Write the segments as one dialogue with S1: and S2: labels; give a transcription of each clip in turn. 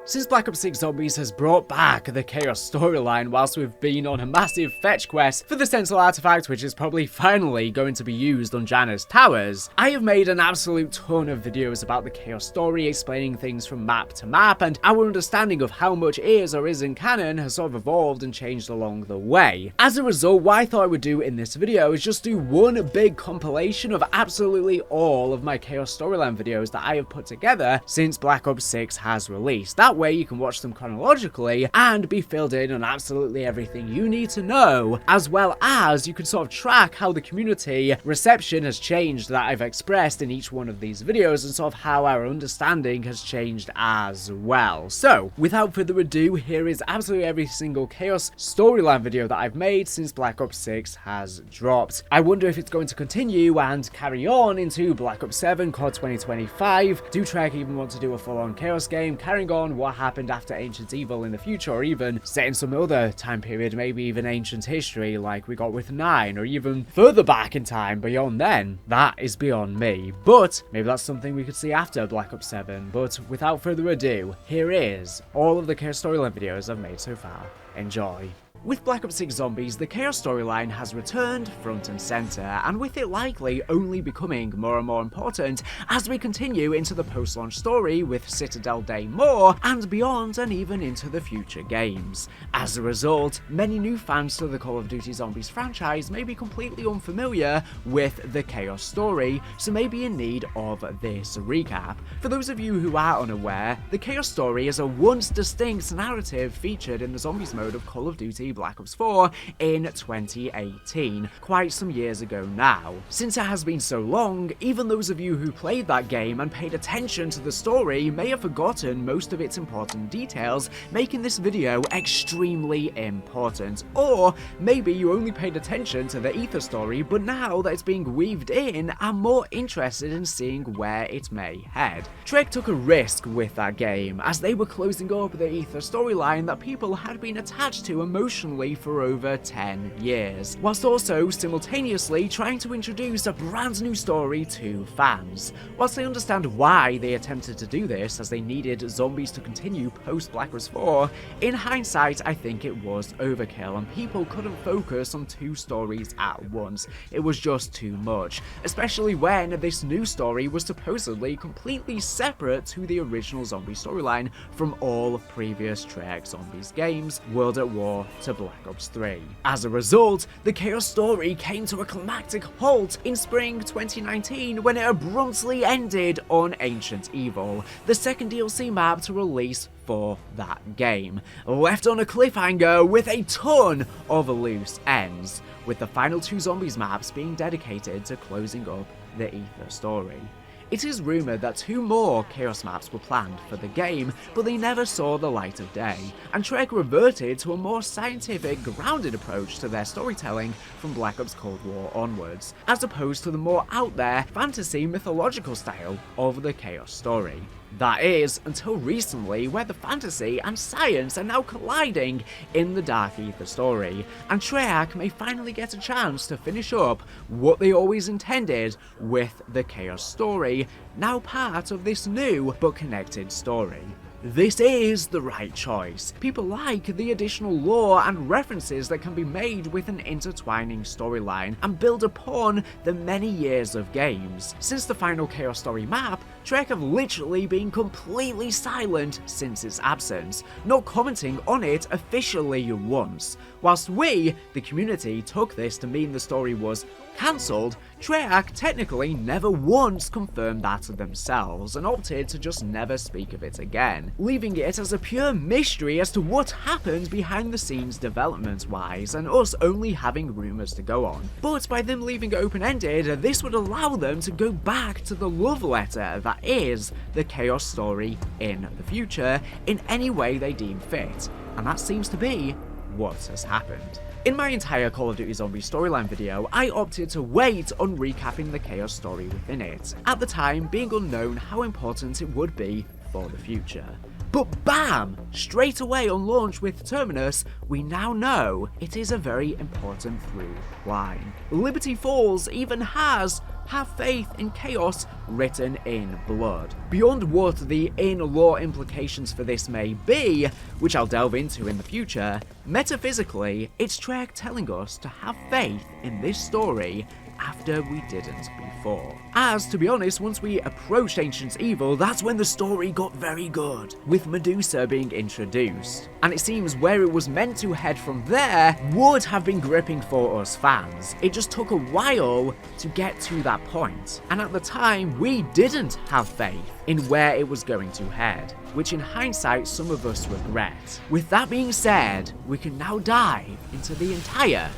S1: Since Black Ops 6 Zombies has brought back the Chaos storyline whilst we've been on a massive fetch quest for the Sentinel artifact, which is probably finally going to be used on Janus towers, I have made an absolute ton of videos about the Chaos story, explaining things from map to map, and our understanding of how much is or isn't canon has sort of evolved and changed along the way. As a result, what I thought I would do in this video is just do one big compilation of absolutely all of my Chaos storyline videos that I have put together since Black Ops 6 has released. That way you can watch them chronologically and be filled in on absolutely everything you need to know, as well as you can sort of track how the community reception has changed that I've expressed in each one of these videos, and sort of how our understanding has changed as well. So without further ado, here is absolutely every single Chaos storyline video that I've made since Black Ops 6 has dropped. I wonder if it's going to continue and carry on into Black Ops 7 COD 2025. Do Trek even want to do a full-on Chaos game, carrying on what happened after Ancient Evil in the future, or even set in some other time period, maybe even ancient history like we got with 9, or even further back in time beyond then? That is beyond me, but maybe that's something we could see after Black Ops 7. But without further ado, here is all of the Chaos storyline videos I've made so far. Enjoy. With Black Ops 6 Zombies, the Chaos storyline has returned front and center, and with it likely only becoming more and more important as we continue into the post-launch story with Citadelle Day more, and beyond, and even into the future games. As a result, many new fans to the Call of Duty Zombies franchise may be completely unfamiliar with the Chaos story, so may be in need of this recap. For those of you who are unaware, the Chaos story is a once distinct narrative featured in the Zombies mode of Call of Duty Black Ops 4 in 2018, quite some years ago now. Since it has been so long, even those of you who played that game and paid attention to the story may have forgotten most of its important details, making this video extremely important. Or maybe you only paid attention to the Ether story, but now that it's being weaved in, are more interested in seeing where it may head. Trek took a risk with that game, as they were closing up the Ether storyline that people had been attached to emotionally for over 10 years, whilst also simultaneously trying to introduce a brand new story to fans. Whilst I understand why they attempted to do this, as they needed Zombies to continue post Black Ops 4, in hindsight I think it was overkill, and people couldn't focus on two stories at once. It was just too much, especially when this new story was supposedly completely separate to the original Zombie storyline from all previous Trek Zombies games, World at War to Black Ops 3. As a result, the Chaos story came to a climactic halt in spring 2019 when it abruptly ended on Ancient Evil, the second DLC map to release for that game, left on a cliffhanger with a ton of loose ends, with the final two Zombies maps being dedicated to closing up the Ether story. It is rumoured that 2 more Chaos maps were planned for the game, but they never saw the light of day, and Trek reverted to a more scientific, grounded approach to their storytelling from Black Ops Cold War onwards, as opposed to the more out there, fantasy mythological style of the Chaos story. That is, until recently, where the fantasy and science are now colliding in the Dark Ether story, and Treyarch may finally get a chance to finish up what they always intended with the Chaos story, now part of this new but connected story. This is the right choice. People like the additional lore and references that can be made with an intertwining storyline and build upon the many years of games. Since the final Chaos story map, Trek have literally been completely silent since its absence, not commenting on it officially once. Whilst we, the community, took this to mean the story was cancelled, Treyarch technically never once confirmed that to themselves and opted to just never speak of it again, leaving it as a pure mystery as to what happened behind the scenes development-wise, and us only having rumours to go on. But by them leaving it open-ended, this would allow them to go back to the love letter that is the Chaos story in the future in any way they deem fit, and that seems to be what has happened. In my entire Call of Duty Zombies storyline video, I opted to wait on recapping the Chaos story within it, at the time being unknown how important it would be for the future. But bam! Straight away on launch with Terminus, we now know it is a very important through line. Liberty Falls even has have faith in chaos written in blood. Beyond what the in-lore implications for this may be, which I'll delve into in the future, metaphysically, it's Trek telling us to have faith in this story after we didn't before. As, to be honest, once we approached Ancient's evil, that's when the story got very good, with Medusa being introduced. And it seems where it was meant to head from there would have been gripping for us fans. It just took a while to get to that point. And at the time, we didn't have faith in where it was going to head, which in hindsight some of us regret. With that being said, we can now dive into the entire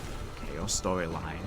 S1: Chaos storyline.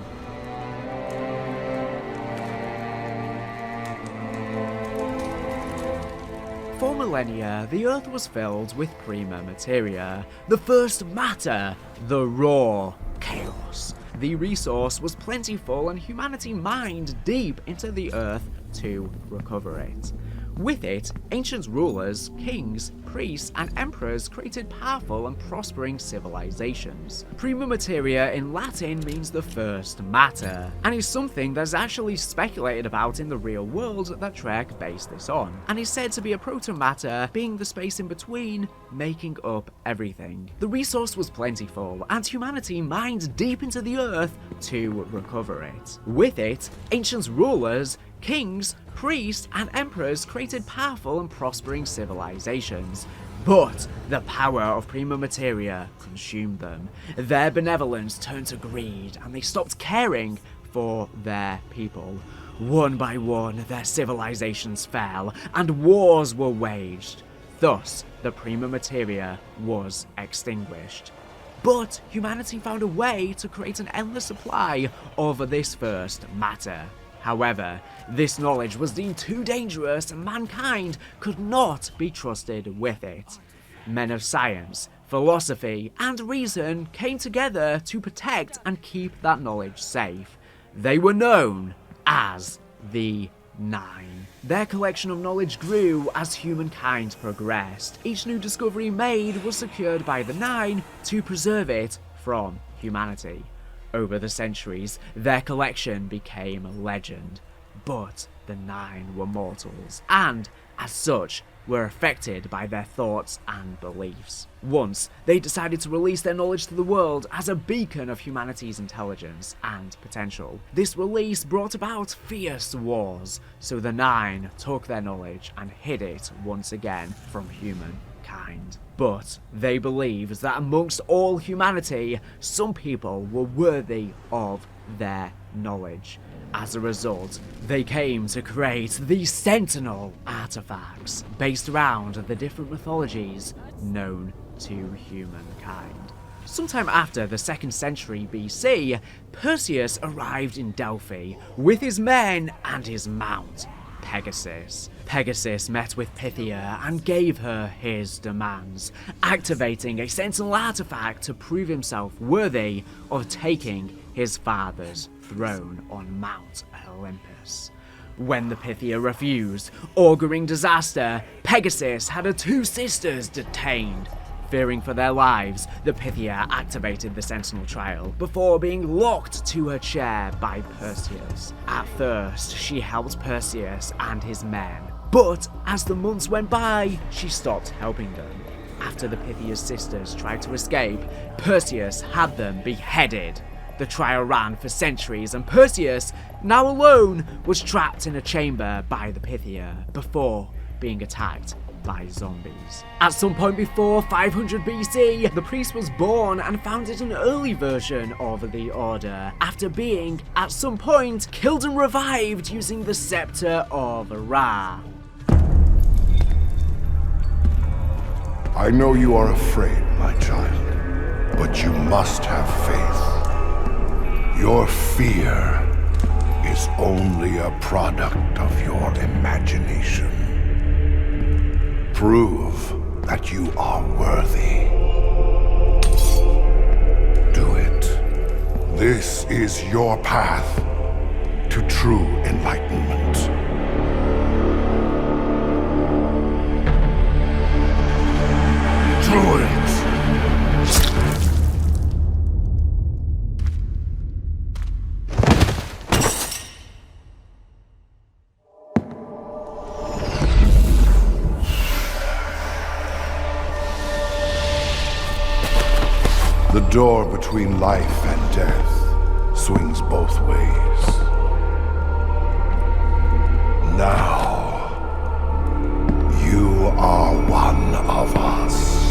S1: For millennia, the Earth was filled with prima materia, the first matter, the raw chaos. The resource was plentiful and humanity mined deep into the Earth to recover it. With it, ancient rulers, kings, priests, and emperors created powerful and prospering civilizations. Prima materia in Latin means the first matter, and is something that's actually speculated about in the real world that Trek based this on, and is said to be a protomatter, being the space in between, making up everything. The resource was plentiful, and humanity mined deep into the earth to recover it. With it, ancient rulers, kings, priests, and emperors created powerful and prospering civilizations. But the power of prima materia consumed them. Their benevolence turned to greed, and they stopped caring for their people. One by one, their civilizations fell, and wars were waged. Thus, the prima materia was extinguished. But humanity found a way to create an endless supply of this first matter. However, this knowledge was deemed too dangerous and mankind could not be trusted with it. Men of science, philosophy, and reason came together to protect and keep that knowledge safe. They were known as the Nine. Their collection of knowledge grew as humankind progressed. Each new discovery made was secured by the Nine to preserve it from humanity. Over the centuries, their collection became a legend, but the Nine were mortals, and, as such, were affected by their thoughts and beliefs. Once, they decided to release their knowledge to the world as a beacon of humanity's intelligence and potential. This release brought about fierce wars, so the Nine took their knowledge and hid it once again from humankind. But they believed that amongst all humanity, some people were worthy of their knowledge. As a result, they came to create the Sentinel artifacts, based around the different mythologies known to humankind. Sometime after the 2nd century BC, Perseus arrived in Delphi with his men and his mount, Pegasus. Pegasus met with Pythia and gave her his demands, activating a Sentinel artifact to prove himself worthy of taking his father's throne on Mount Olympus. When the Pythia refused, auguring disaster, Pegasus had her 2 sisters detained. Fearing for their lives, the Pythia activated the Sentinel Trial before being locked to her chair by Perseus. At first, she helped Perseus and his men, but as the months went by, she stopped helping them. After the Pythia's sisters tried to escape, Perseus had them beheaded. The trial ran for centuries, and Perseus, now alone, was trapped in a chamber by the Pythia before being attacked by zombies. At some point before 500 BC, the priest was born and founded an early version of the order, after being, at some point, killed and revived using the Scepter of Ra.
S2: I know you are afraid, my child, but you must have faith. Your fear is only a product of your imagination. Prove that you are worthy. Do it. This is your path to true enlightenment. Do it! The door between life and death swings both ways. Now, you are one of us.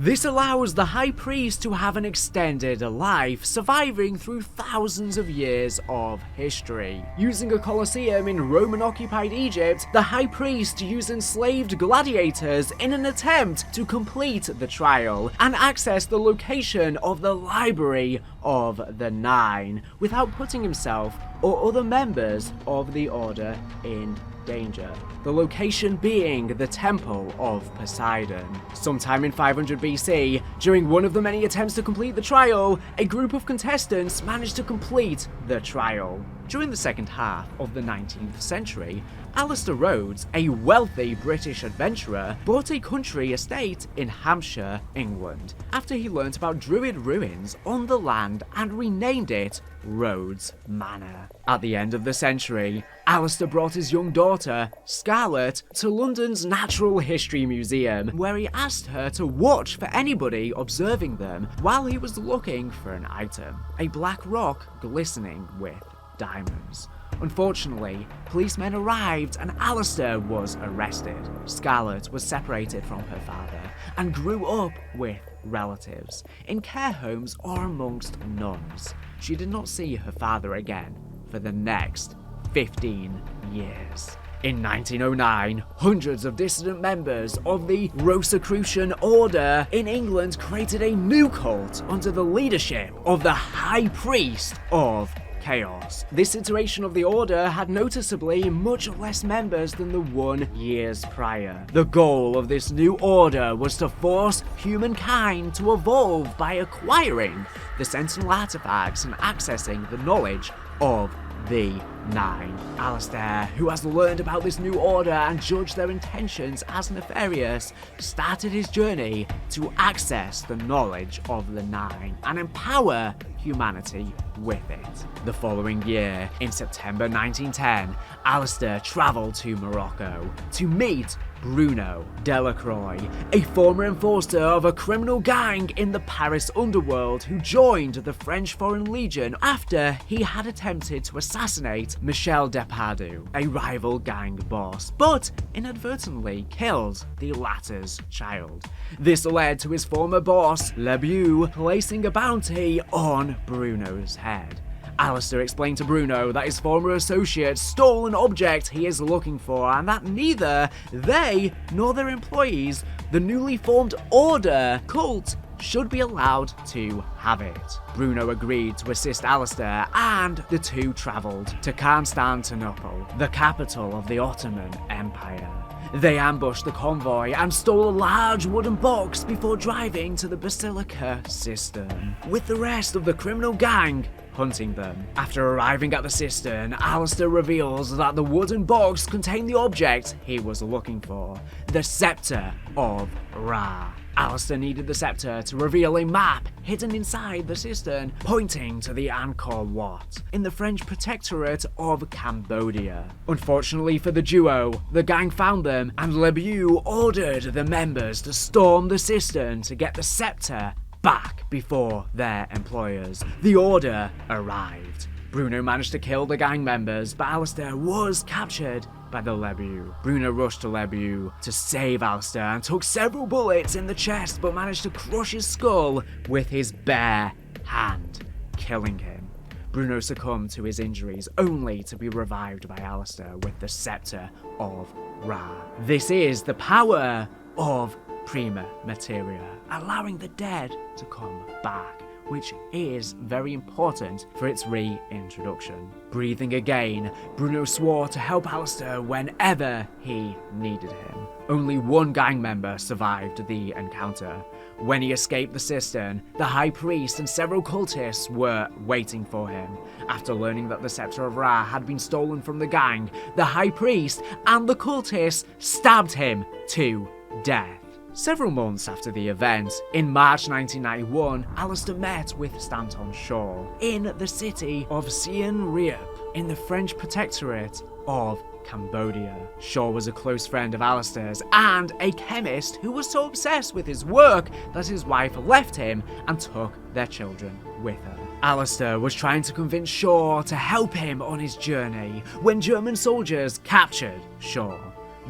S1: This allows the High Priest to have an extended life, surviving through thousands of years of history. Using a Colosseum in Roman-occupied Egypt, the High Priest used enslaved gladiators in an attempt to complete the trial and access the location of the Library of the Nine without putting himself or other members of the Order in danger. The location being the Temple of Poseidon. Sometime in 500 BC, during one of the many attempts to complete the trial, a group of contestants managed to complete the trial. During the second half of the 19th century, Alistair Rhodes, a wealthy British adventurer, bought a country estate in Hampshire, England, after he learnt about Druid ruins on the land and renamed it Rhodes Manor. At the end of the century, Alistair brought his young daughter, Scarlett, to London's Natural History Museum, where he asked her to watch for anybody observing them while he was looking for an item, a black rock glistening with diamonds. Unfortunately, policemen arrived and Alistair was arrested. Scarlett was separated from her father and grew up with relatives, in care homes or amongst nuns. She did not see her father again for the next 15 years. In 1909, hundreds of dissident members of the Rosicrucian Order in England created a new cult under the leadership of the High Priest of Chaos. This iteration of the Order had noticeably much less members than the 1 years prior. The goal of this new order was to force humankind to evolve by acquiring the Sentinel artifacts and accessing the knowledge of the Nine. Alistair, who has learned about this new order and judged their intentions as nefarious, started his journey to access the knowledge of the Nine and empower humanity with it. The following year, in September 1910, Alistair travelled to Morocco to meet Bruno Delacroix, a former enforcer of a criminal gang in the Paris underworld who joined the French Foreign Legion after he had attempted to assassinate Michel Depardieu, a rival gang boss, but inadvertently killed the latter's child. This led to his former boss, Lebeau, placing a bounty on Bruno's head. Alistair explained to Bruno that his former associate stole an object he is looking for and that neither they nor their employees, the newly formed Order cult, should be allowed to have it. Bruno agreed to assist Alistair and the two travelled to Constantinople, the capital of the Ottoman Empire. They ambushed the convoy and stole a large wooden box before driving to the Basilica Cistern, with the rest of the criminal gang hunting them. After arriving at the cistern, Alistair reveals that the wooden box contained the object he was looking for, the Scepter of Ra. Alistair needed the scepter to reveal a map hidden inside the cistern, pointing to the Angkor Wat in the French protectorate of Cambodia. Unfortunately for the duo, the gang found them and Lebeau ordered the members to storm the cistern to get the scepter back before their employers. The Order arrived. Bruno managed to kill the gang members, but Alistair was captured by the Lebeau. Bruno rushed to Lebeau to save Alistair and took several bullets in the chest, but managed to crush his skull with his bare hand, killing him. Bruno succumbed to his injuries, only to be revived by Alistair with the Scepter of Ra. This is the power of Prima Materia, allowing the dead to come back, which is very important for its reintroduction. Breathing again, Bruno swore to help Alistair whenever he needed him. Only one gang member survived the encounter. When he escaped the cistern, the High Priest and several cultists were waiting for him. After learning that the Scepter of Ra had been stolen from the gang, the High Priest and the cultists stabbed him to death. Several months after the event, in March 1991, Alistair met with Stanton Shaw in the city of Siem Reap in the French protectorate of Cambodia. Shaw was a close friend of Alistair's and a chemist who was so obsessed with his work that his wife left him and took their children with her. Alistair was trying to convince Shaw to help him on his journey when German soldiers captured Shaw.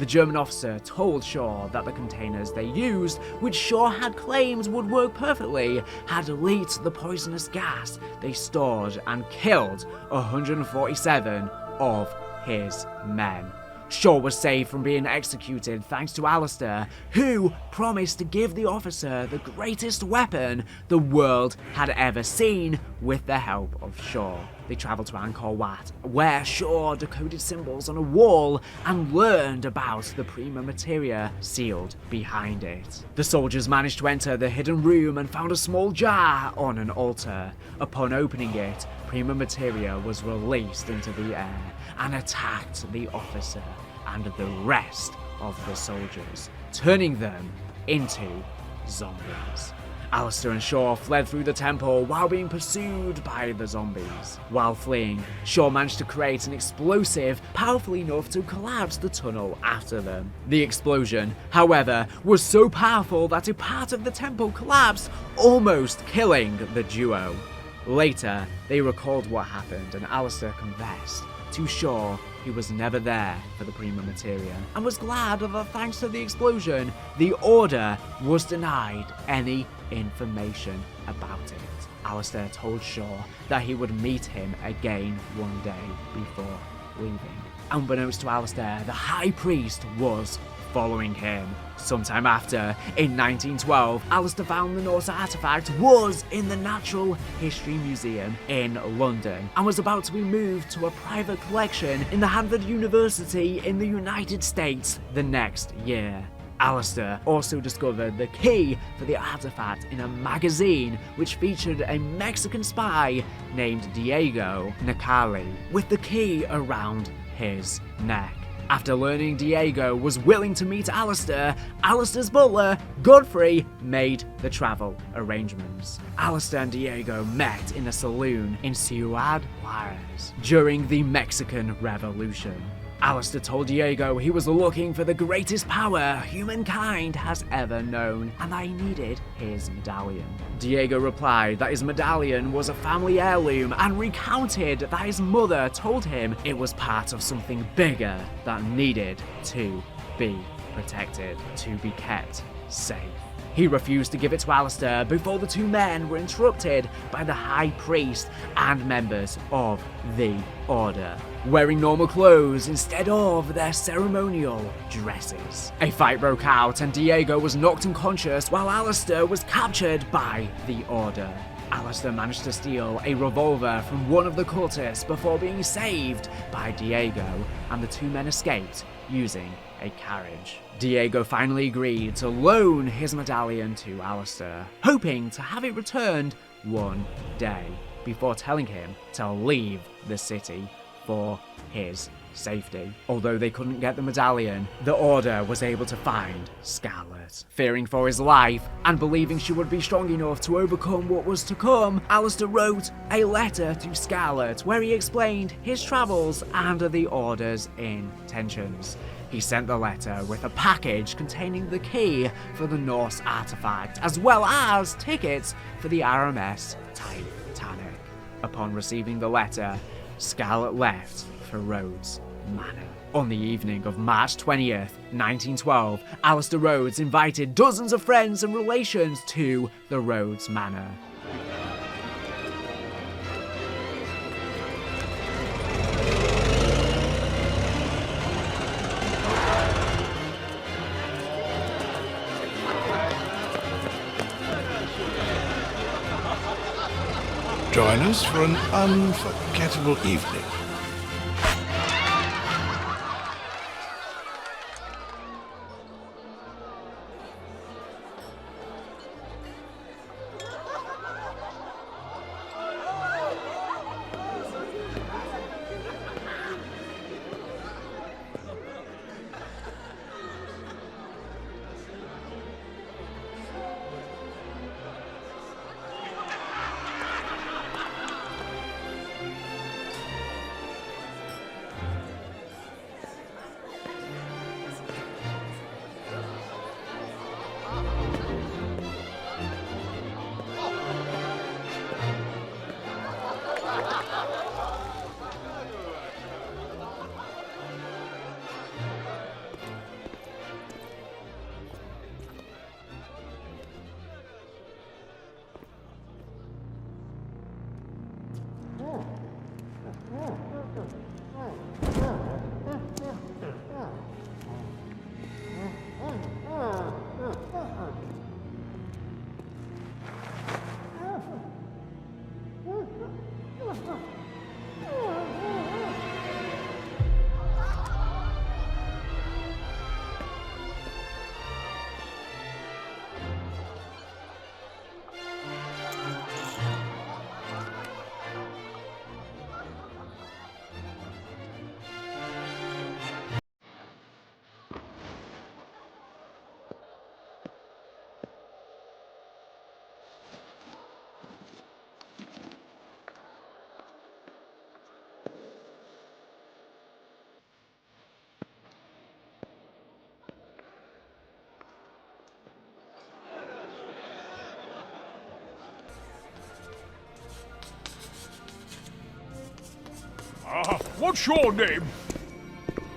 S1: The German officer told Shaw that the containers they used, which Shaw had claimed would work perfectly, had leaked the poisonous gas they stored and killed 147 of his men. Shaw was saved from being executed thanks to Alistair, who promised to give the officer the greatest weapon the world had ever seen with the help of Shaw. They travelled to Angkor Wat, where Shaw decoded symbols on a wall and learned about the prima materia sealed behind it. The soldiers managed to enter the hidden room and found a small jar on an altar. Upon opening it, prima materia was released into the air and attacked the officer and the rest of the soldiers, turning them into zombies. Alistair and Shaw fled through the temple while being pursued by the zombies. While fleeing, Shaw managed to create an explosive powerful enough to collapse the tunnel after them. The explosion, however, was so powerful that a part of the temple collapsed, almost killing the duo. Later, they recalled what happened and Alistair confessed to Shaw he was never there for the prima materia and was glad that thanks to the explosion, the Order was denied any information about it. Alistair told Shaw that he would meet him again one day before leaving. Unbeknownst to Alistair, the High Priest was following him. Sometime after, in 1912, Alistair found the Norse artifact was in the Natural History Museum in London and was about to be moved to a private collection in the Harvard University in the United States the next year. Alistair also discovered the key for the artifact in a magazine which featured a Mexican spy named Diego Necali with the key around his neck. After learning Diego was willing to meet Alistair, Alistair's butler, Godfrey, made the travel arrangements. Alistair and Diego met in a saloon in Ciudad Juarez during the Mexican Revolution. Alistair told Diego he was looking for the greatest power humankind has ever known, and that he needed his medallion. Diego replied that his medallion was a family heirloom and recounted that his mother told him it was part of something bigger that needed to be protected, to be kept safe. He refused to give it to Alistair before the two men were interrupted by the High Priest and members of the Order, wearing normal clothes instead of their ceremonial dresses. A fight broke out and Diego was knocked unconscious while Alistair was captured by the Order. Alistair managed to steal a revolver from one of the cultists before being saved by Diego, and the two men escaped using a carriage. Diego finally agreed to loan his medallion to Alistair, hoping to have it returned one day, before telling him to leave the city for his safety. Although they couldn't get the medallion, the Order was able to find Scarlet. Fearing for his life and believing she would be strong enough to overcome what was to come, Alistair wrote a letter to Scarlet where he explained his travels and the Order's intentions. He sent the letter with a package containing the key for the Norse artifact, as well as tickets for the RMS Titanic. Upon receiving the letter, Scarlet left for Rhodes Manor. On the evening of March 20th, 1912, Alistair Rhodes invited dozens of friends and relations to the Rhodes Manor.
S2: Join us for an unforgettable evening.
S3: What's your name?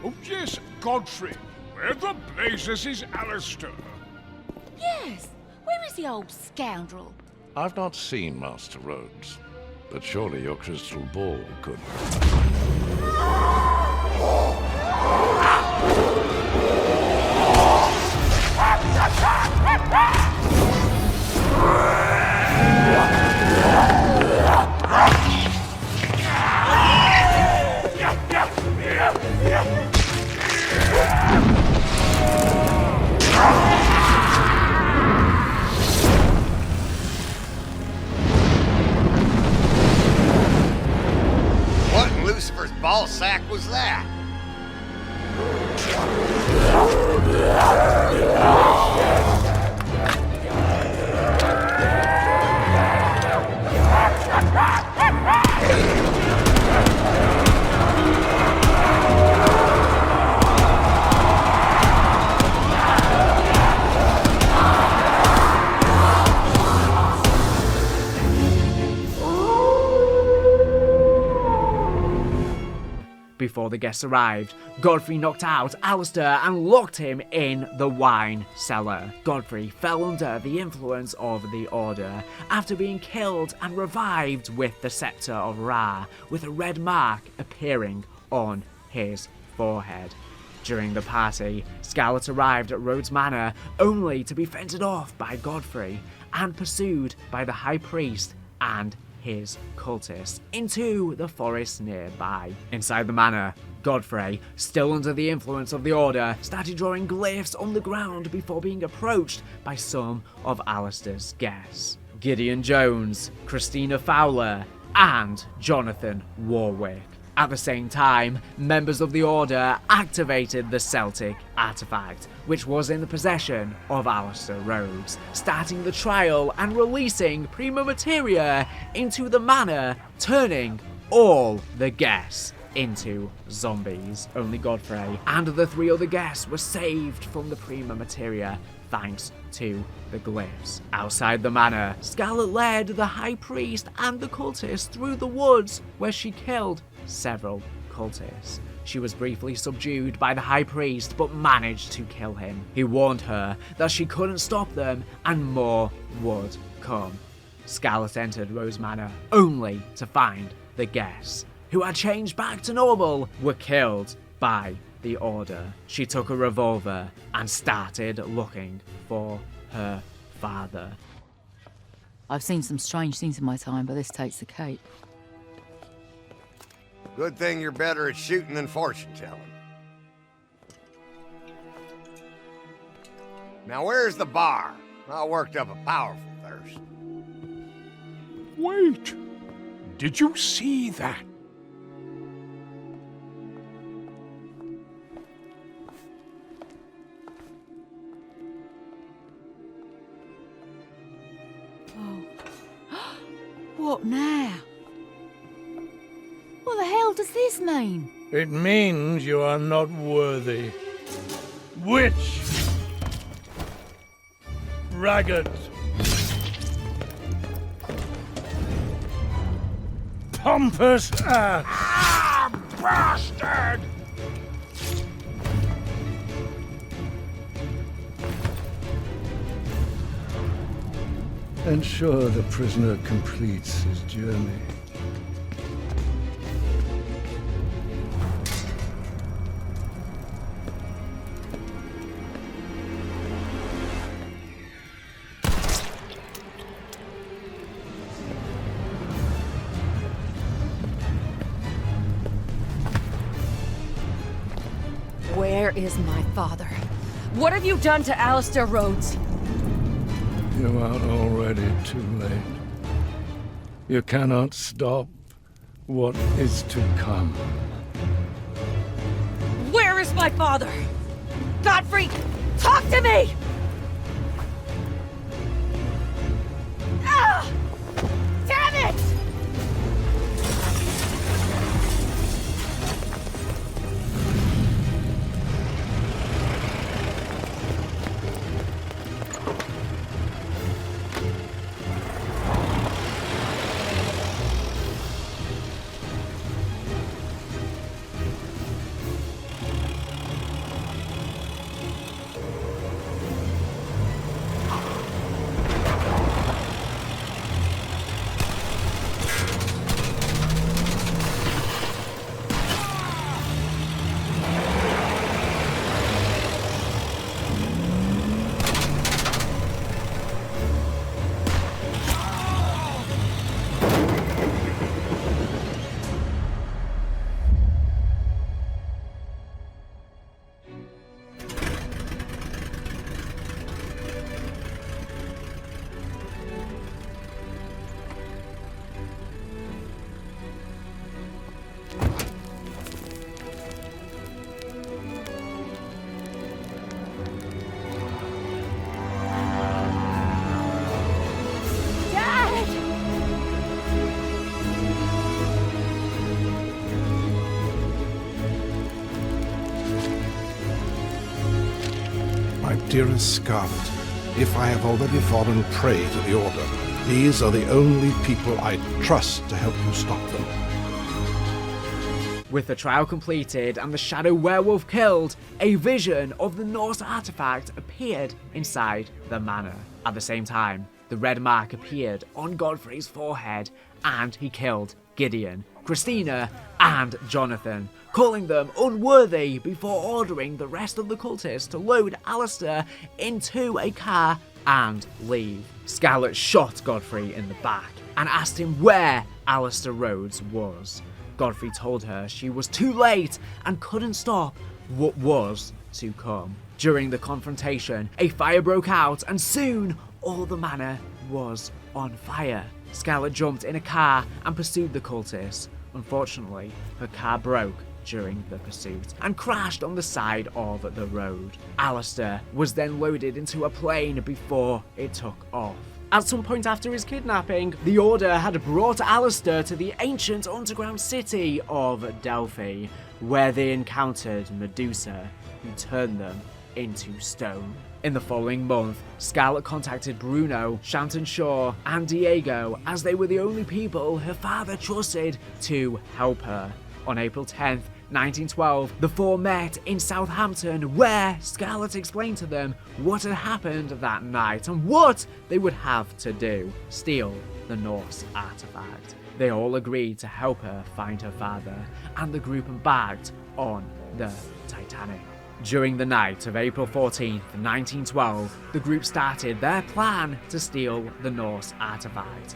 S3: Oh, yes, Godfrey. Where the blazes is Alistair?
S4: Yes. Where is the old scoundrel?
S5: I've not seen Master Rhodes, but surely your crystal ball could.
S6: What in Lucifer's ball sack was that?
S1: Before the guests arrived, Godfrey knocked out Alistair and locked him in the wine cellar. Godfrey fell under the influence of the Order after being killed and revived with the Scepter of Ra, with a red mark appearing on his forehead. During the party, Scarlet arrived at Rhodes Manor only to be fended off by Godfrey and pursued by the High Priest and his cultists into the forest nearby. Inside the manor, Godfrey, still under the influence of the Order, started drawing glyphs on the ground before being approached by some of Alistair's guests. Gideon Jones, Christina Fowler, and Jonathan Warwick. At the same time, members of the Order activated the Celtic artifact, which was in the possession of Alistair Rhodes, starting the trial and releasing Prima Materia into the manor, turning all the guests into zombies. Only Godfrey and the 3 other guests were saved from the Prima Materia thanks to the glyphs. Outside the manor, Scarlet led the High Priest and the cultists through the woods, where she killed several cultists. She was briefly subdued by the High Priest, but managed to kill him. He warned her that she couldn't stop them and more would come. Scarlet entered Rose Manor only to find the guests, who had changed back to normal, were killed by the Order. She took a revolver and started looking for her father.
S4: I've seen some strange things in my time, but this takes the cake.
S6: Good thing you're better at shooting than fortune-telling. Now where's the bar? I worked up a powerful thirst.
S3: Wait! Did you see that?
S4: What now? What the hell does this mean?
S7: It means you are not worthy. Witch! Braggart! Pompous ass!
S3: Ah, bastard!
S7: Ensure the prisoner completes his journey.
S4: Where is my father? What have you done to Alistair Rhodes?
S7: You are already too late. You cannot stop what is to come.
S4: Where is my father? Godfrey, talk to me! Ah! Damn it!
S8: Dearest Scarlet, if I have already fallen prey to the Order, these are the only people I trust to help you stop them.
S1: With the trial completed and the shadow werewolf killed, a vision of the Norse artifact appeared inside the manor. At the same time, the red mark appeared on Godfrey's forehead, and he killed Gideon, Christina, and Jonathan, calling them unworthy before ordering the rest of the cultists to load Alistair into a car and leave. Scarlet shot Godfrey in the back and asked him where Alistair Rhodes was. Godfrey told her she was too late and couldn't stop what was to come. During the confrontation, a fire broke out and soon all the manor was on fire. Scarlet jumped in a car and pursued the cultists. Unfortunately, her car broke during the pursuit and crashed on the side of the road. Alistair was then loaded into a plane before it took off. At some point after his kidnapping, the Order had brought Alistair to the ancient underground city of Delphi, where they encountered Medusa, who turned them into stone. In the following month, Scarlet contacted Bruno, Shanton Shaw, and Diego, as they were the only people her father trusted to help her. On April 10th, 1912, the four met in Southampton, where Scarlet explained to them what had happened that night and what they would have to do: steal the Norse artifact. They all agreed to help her find her father, and the group embarked on the Titanic. During the night of April 14th, 1912, the group started their plan to steal the Norse artifact.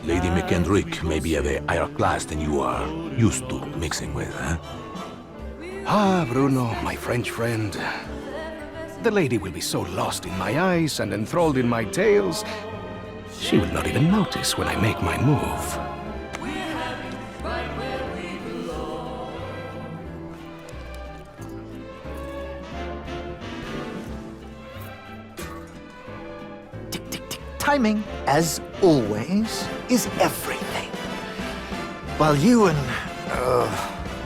S9: Lady McKendrick may be of a higher class than you are used to mixing with, huh?
S10: Ah, Bruno, my French friend. The lady will be so lost in my eyes and enthralled in my tales, she will not even notice when I make my move.
S11: Tick, tick, tick. Timing, as always, is everything. While you and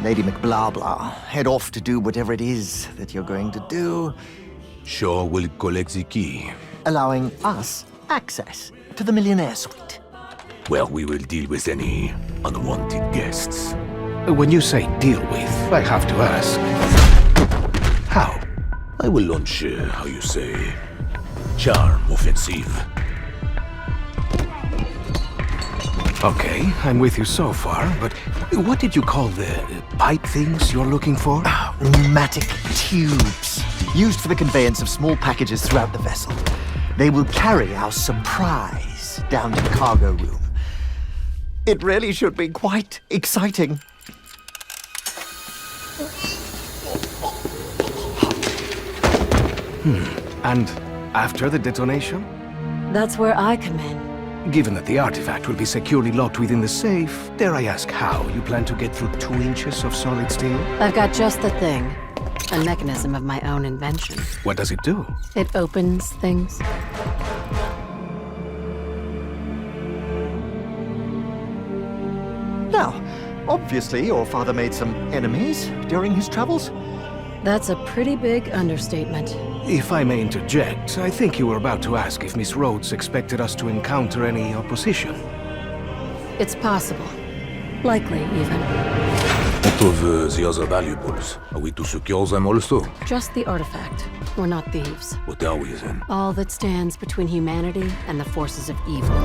S11: Lady McBlahblah head off to do whatever it is that you're going to do,
S9: Shaw will collect the key.
S11: allowing us access to the Millionaire Suite.
S9: Well, we will deal with any unwanted guests.
S10: When you say deal with, I have to ask, how?
S9: I will launch, how you say, charm offensive.
S10: Okay, I'm with you so far, but what did you call the pipe things you're looking for?
S11: Pneumatic tubes, used for the conveyance of small packages throughout the vessel. They will carry our surprise down to the cargo room. It really should be quite exciting.
S10: And after the detonation?
S4: That's where I come in.
S10: Given that the artifact will be securely locked within the safe, dare I ask how you plan to get through 2 inches of solid steel?
S4: I've got just the thing. A mechanism of my own invention.
S10: What does it do?
S4: It opens things.
S11: Now, obviously your father made some enemies during his travels.
S4: That's a pretty big understatement.
S10: If I may interject, I think you were about to ask if Miss Rhodes expected us to encounter any opposition.
S4: It's possible. Likely, even.
S9: What of the other valuables? Are we to secure them also?
S4: Just the artifact. We're not thieves.
S9: What are we then?
S4: All that stands between humanity and the forces of evil.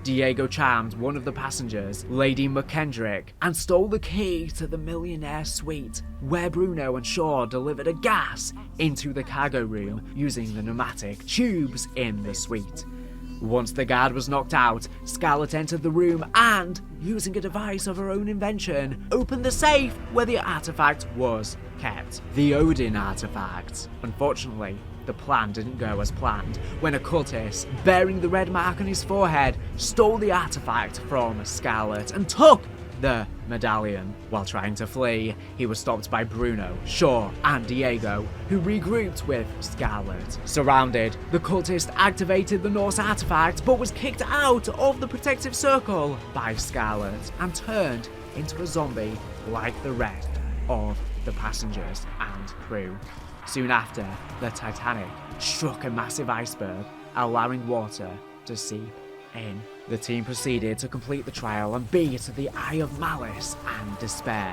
S1: Diego charmed one of the passengers, Lady McKendrick, and stole the key to the millionaire suite, where Bruno and Shaw delivered a gas into the cargo room using the pneumatic tubes in the suite. Once the guard was knocked out, Scarlet entered the room and, using a device of her own invention, opened the safe where the artifact was kept. The Odin artifact. Unfortunately, the plan didn't go as planned when a cultist, bearing the red mark on his forehead, stole the artifact from Scarlet and took the medallion. While trying to flee, he was stopped by Bruno, Shaw, and Diego, who regrouped with Scarlet. Surrounded, the cultist activated the Norse artifact but was kicked out of the protective circle by Scarlet and turned into a zombie like the rest of the passengers and crew. Soon after, the Titanic struck a massive iceberg, allowing water to seep in. The team proceeded to complete the trial and beat the Eye of Malice and Despair.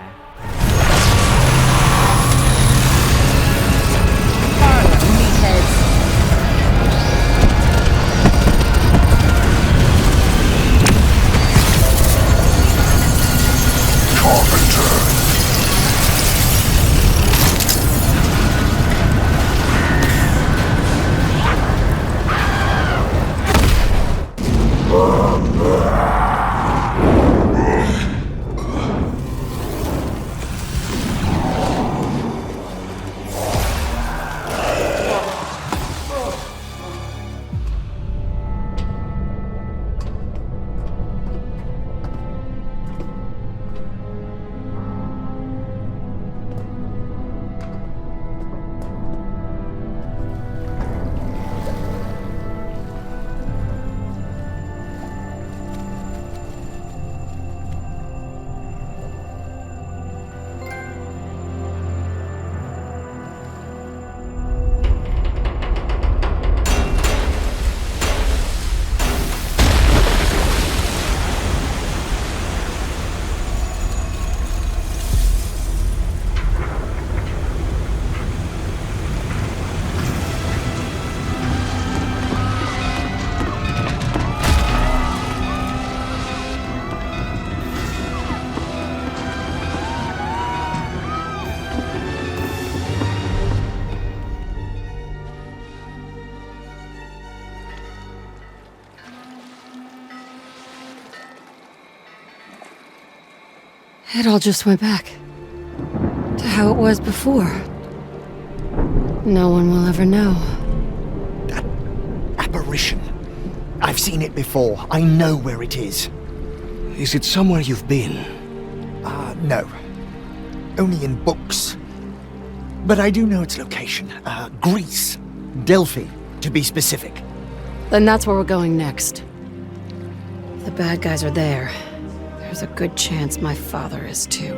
S4: It all just went back to how it was before. No one will ever know.
S11: That apparition. I've seen it before. I know where it is.
S10: Is it somewhere you've been?
S11: No. Only in books. But I do know its location. Greece. Delphi, to be specific.
S4: Then that's where we're going next. The bad guys are there. There's a good chance my father is too.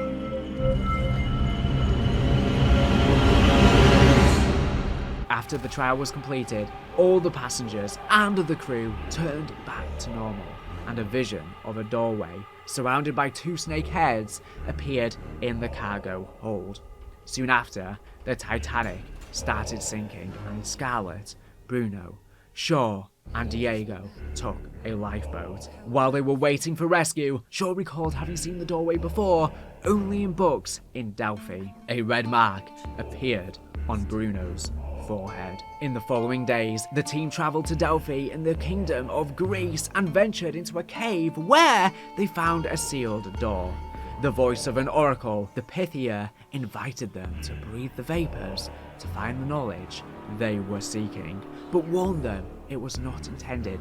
S1: After the trial was completed, all the passengers and the crew turned back to normal, and a vision of a doorway surrounded by two snake heads appeared in the cargo hold. Soon after, the Titanic started sinking, and Scarlet, Bruno, Shaw, and Diego took a lifeboat. While they were waiting for rescue, Shaw recalled having seen the doorway before, only in books in Delphi. A red mark appeared on Bruno's forehead. In the following days, the team travelled to Delphi in the kingdom of Greece and ventured into a cave where they found a sealed door. The voice of an oracle, the Pythia, invited them to breathe the vapors to find the knowledge they were seeking, but warned them it was not intended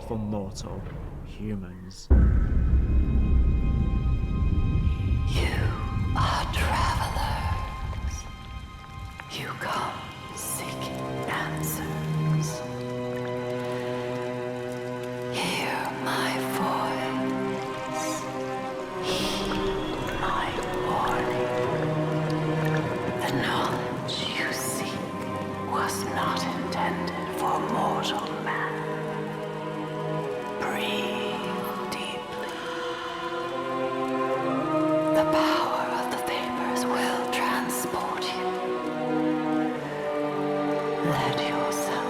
S1: for mortal humans.
S12: You are travelers. You come seeking answers. Hear my voice. Heed my warning. The knowledge you seek was not intended for mortal man. Breathe deeply. The power of the vapors will transport you. Let yourself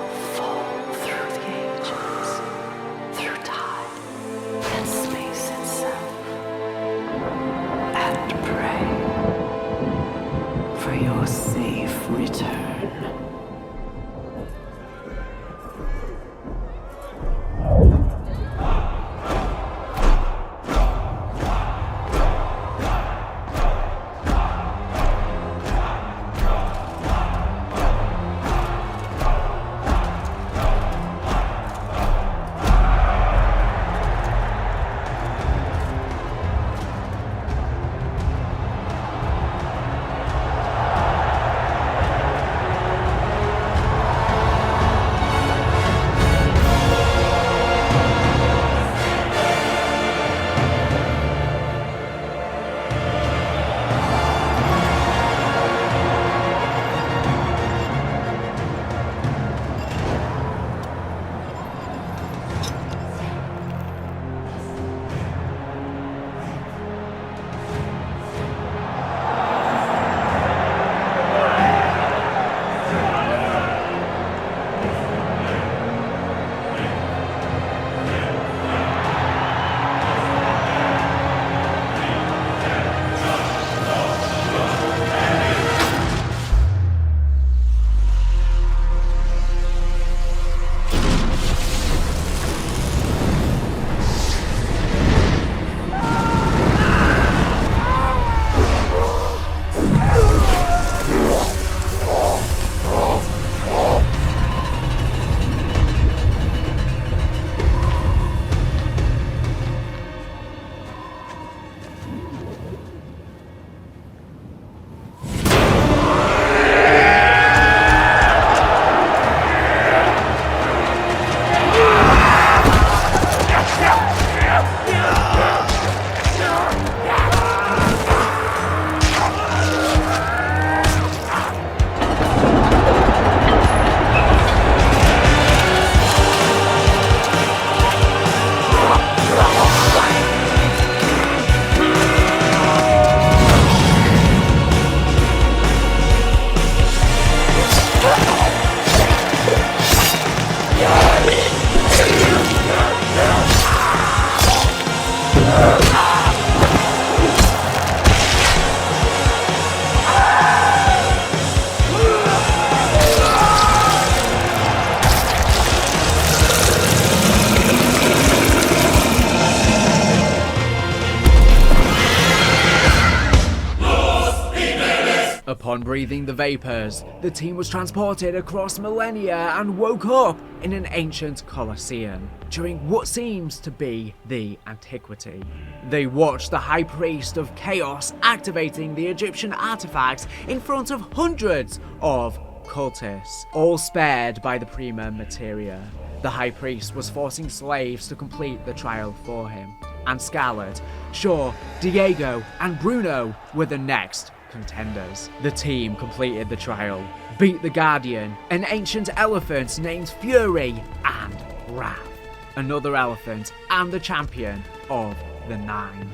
S1: Upon breathing the vapors, the team was transported across millennia and woke up in an ancient Colosseum during what seems to be the Antiquity. They watched the High Priest of Chaos activating the Egyptian artifacts in front of hundreds of cultists, all spared by the Prima Materia. The High Priest was forcing slaves to complete the trial for him, and Scarlet, Shaw, Diego, and Bruno were the next contenders. The team completed the trial, beat the Guardian, an ancient elephant named Fury, and Wrath, another elephant, and the champion of the Nine.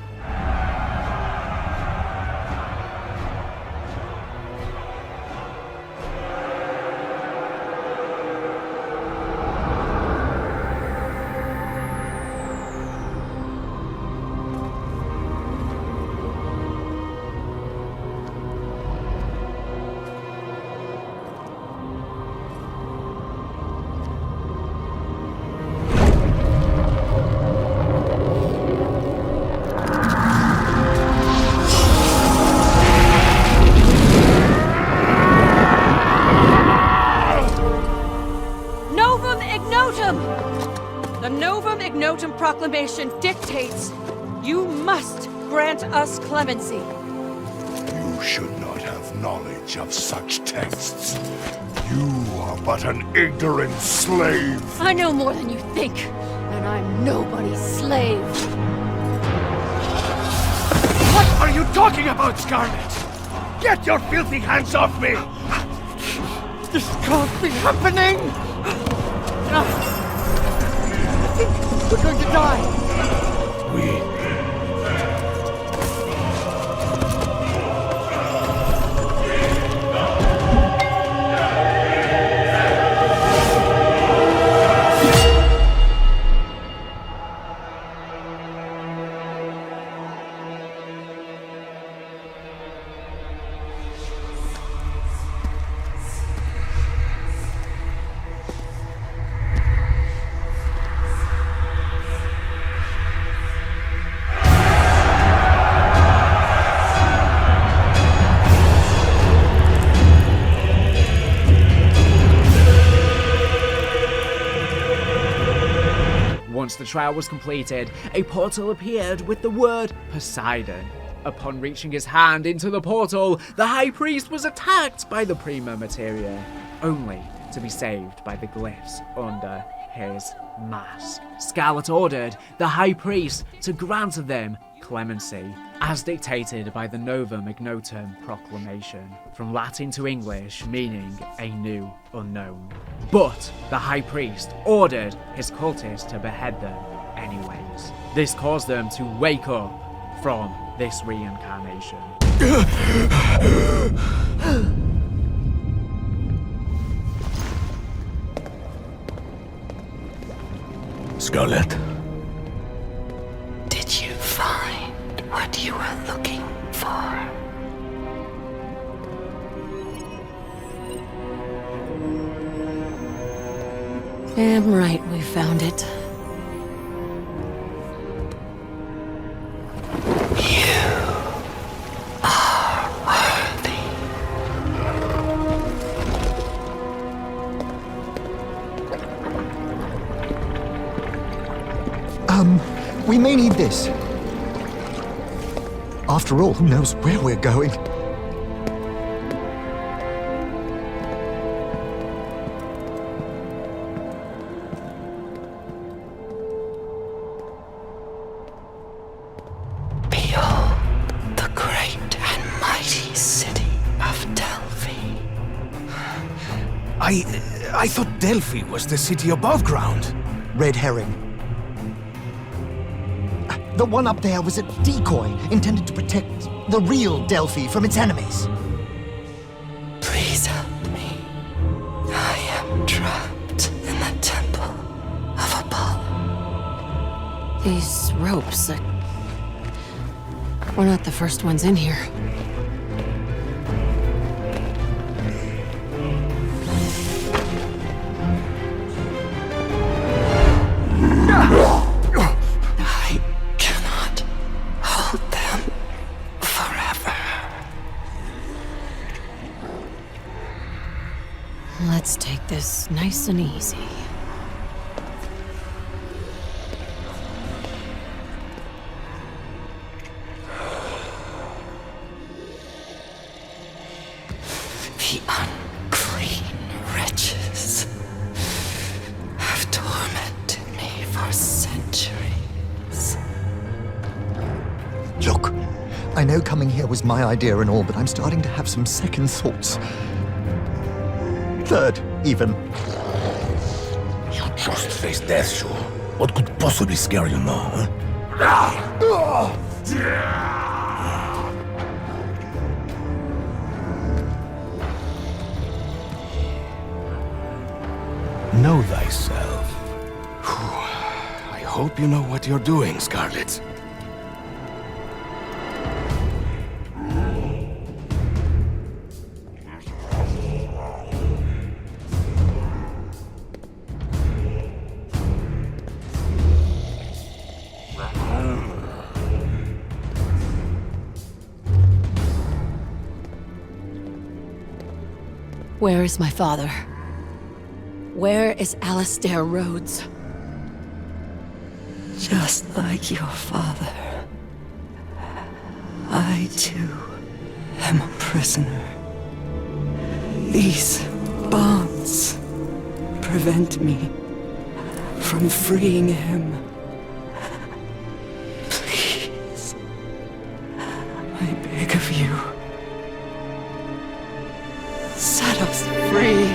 S13: Proclamation dictates you must grant us clemency.
S2: You should not have knowledge of such texts. You are but an ignorant slave.
S4: I know more than you think, and I'm nobody's slave.
S7: What are you talking about, Scarlet? Get your filthy hands off me! This can't be happening! We're going to die!
S1: Once the trial was completed, a portal appeared with the word Poseidon. Upon reaching his hand into the portal, the High Priest was attacked by the Prima Materia, only to be saved by the glyphs under his mask. Scarlet ordered the High Priest to grant them clemency, as dictated by the Novum Ignotum Proclamation, from Latin to English meaning a new unknown. But the High Priest ordered his cultists to behead them anyways. This caused them to wake up from this reincarnation.
S9: Scarlet.
S12: Did you find what you were looking for?
S4: Damn right we found it.
S11: We may need this. After all, who knows where we're going?
S12: Behold, the great and mighty city of Delphi.
S10: I thought Delphi was the city above ground.
S11: Red herring. The one up there was a decoy intended to protect the real Delphi from its enemies.
S12: Please help me. I am trapped in the temple of Apollo.
S4: These ropes, We're not the first ones in here.
S12: I cannot hold them forever.
S4: Let's take this nice and easy.
S12: The unclean wretches have tormented me for centuries.
S11: Look, I know coming here was my idea and all, but I'm starting to have some second thoughts. Third, even.
S9: You just faced death, sure. What could possibly scare you now, huh? Know thyself.
S10: I hope you know what you're doing, Scarlet.
S4: Where is my father? Where is Alistair Rhodes?
S12: Just like your father, I too am a prisoner. These bonds prevent me from freeing him. Please, I beg of you, set us free.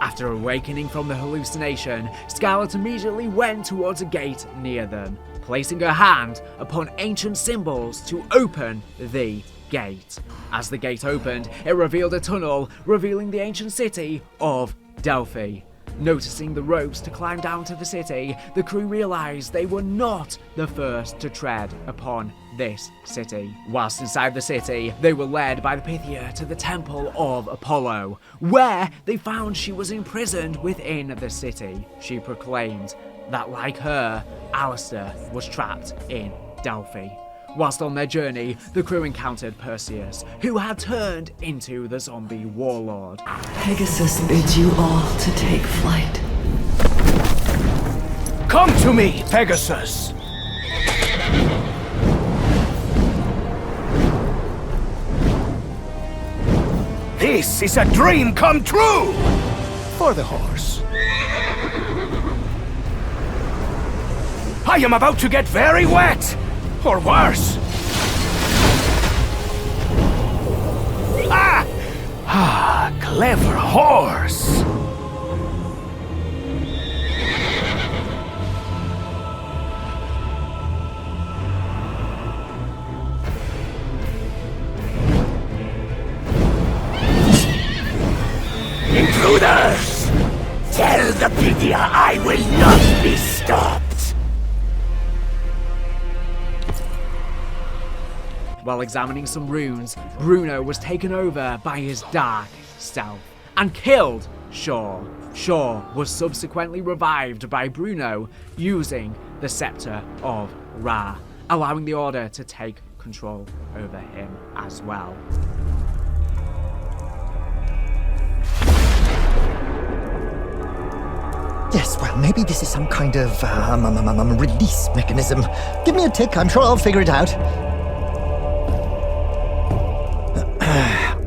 S1: After awakening from the hallucination, Scarlet immediately went towards a gate near them, placing her hand upon ancient symbols to open the gate. As the gate opened, it revealed a tunnel, revealing the ancient city of Delphi. Noticing the ropes to climb down to the city, the crew realised they were not the first to tread upon this city. Whilst inside the city, they were led by the Pythia to the Temple of Apollo, where they found she was imprisoned within the city. She proclaimed that, like her, Alistair was trapped in Delphi. Whilst on their journey, the crew encountered Perseus, who had turned into the zombie warlord.
S12: Pegasus bids you all to take flight.
S10: Come to me, Pegasus! This is a dream come true! For the horse. I am about to get very wet! Or worse! Clever horse!
S9: Intruders! Tell the Pythia I will not be stopped!
S1: While examining some runes, Bruno was taken over by his dark self and killed Shaw. Shaw was subsequently revived by Bruno using the Scepter of Ra, allowing the Order to take control over him as well.
S11: Yes, well, maybe this is some kind of release mechanism. Give me a tick, I'm sure I'll figure it out.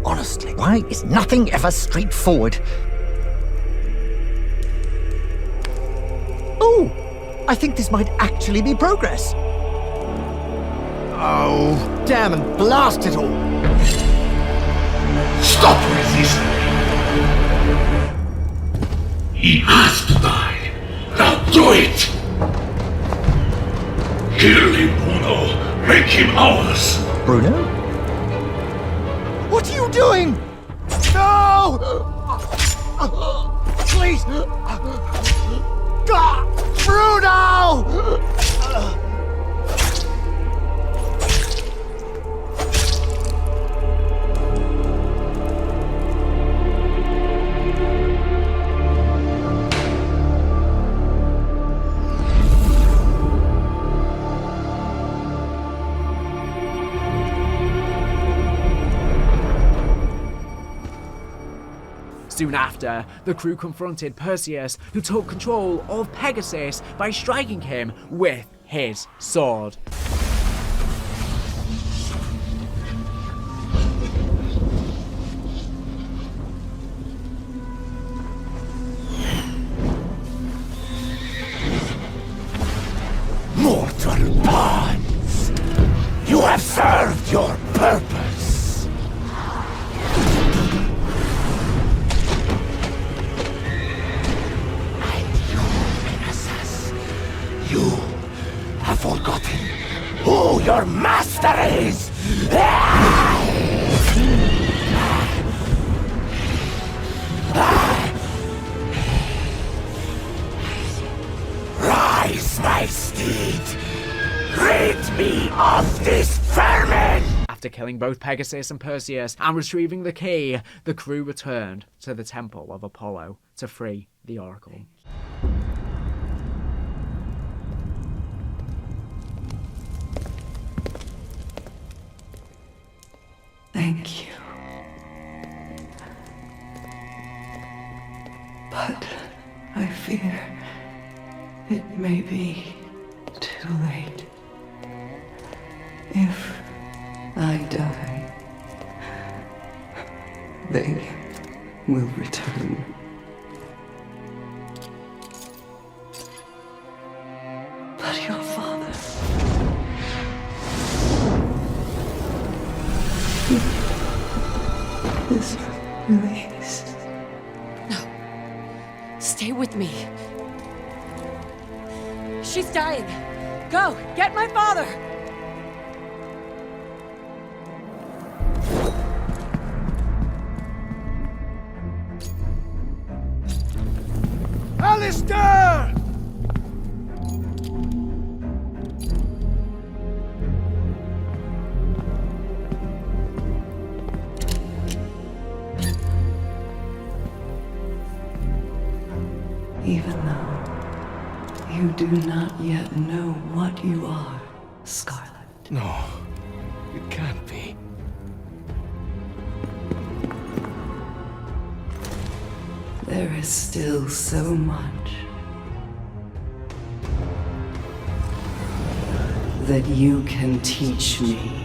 S11: Honestly, why is nothing ever straightforward? Oh, I think this might actually be progress. Oh, damn and blast it all!
S9: Stop resisting! He has to die! Now do it! Kill him, Bruno! Make him ours!
S11: Bruno? What are you doing? No! please! Bruno!
S1: Soon after, the crew confronted Perseus, who took control of Pegasus by striking him with his sword.
S9: Mortal bonds! You have served your purpose! You have forgotten who your master is! Rise, my steed! Rid me of this vermin!
S1: After killing both Pegasus and Perseus and retrieving the key, the crew returned to the Temple of Apollo to free the Oracle.
S12: Thank you. But I fear it may be too late. If I die, they will return. But your father... is released.
S13: No. Stay with me. She's dying. Go, get my father!
S7: Alistair!
S12: Even though you do not yet know what you are, Scarlet.
S10: No, it can't be.
S12: There is still so much that you can teach me.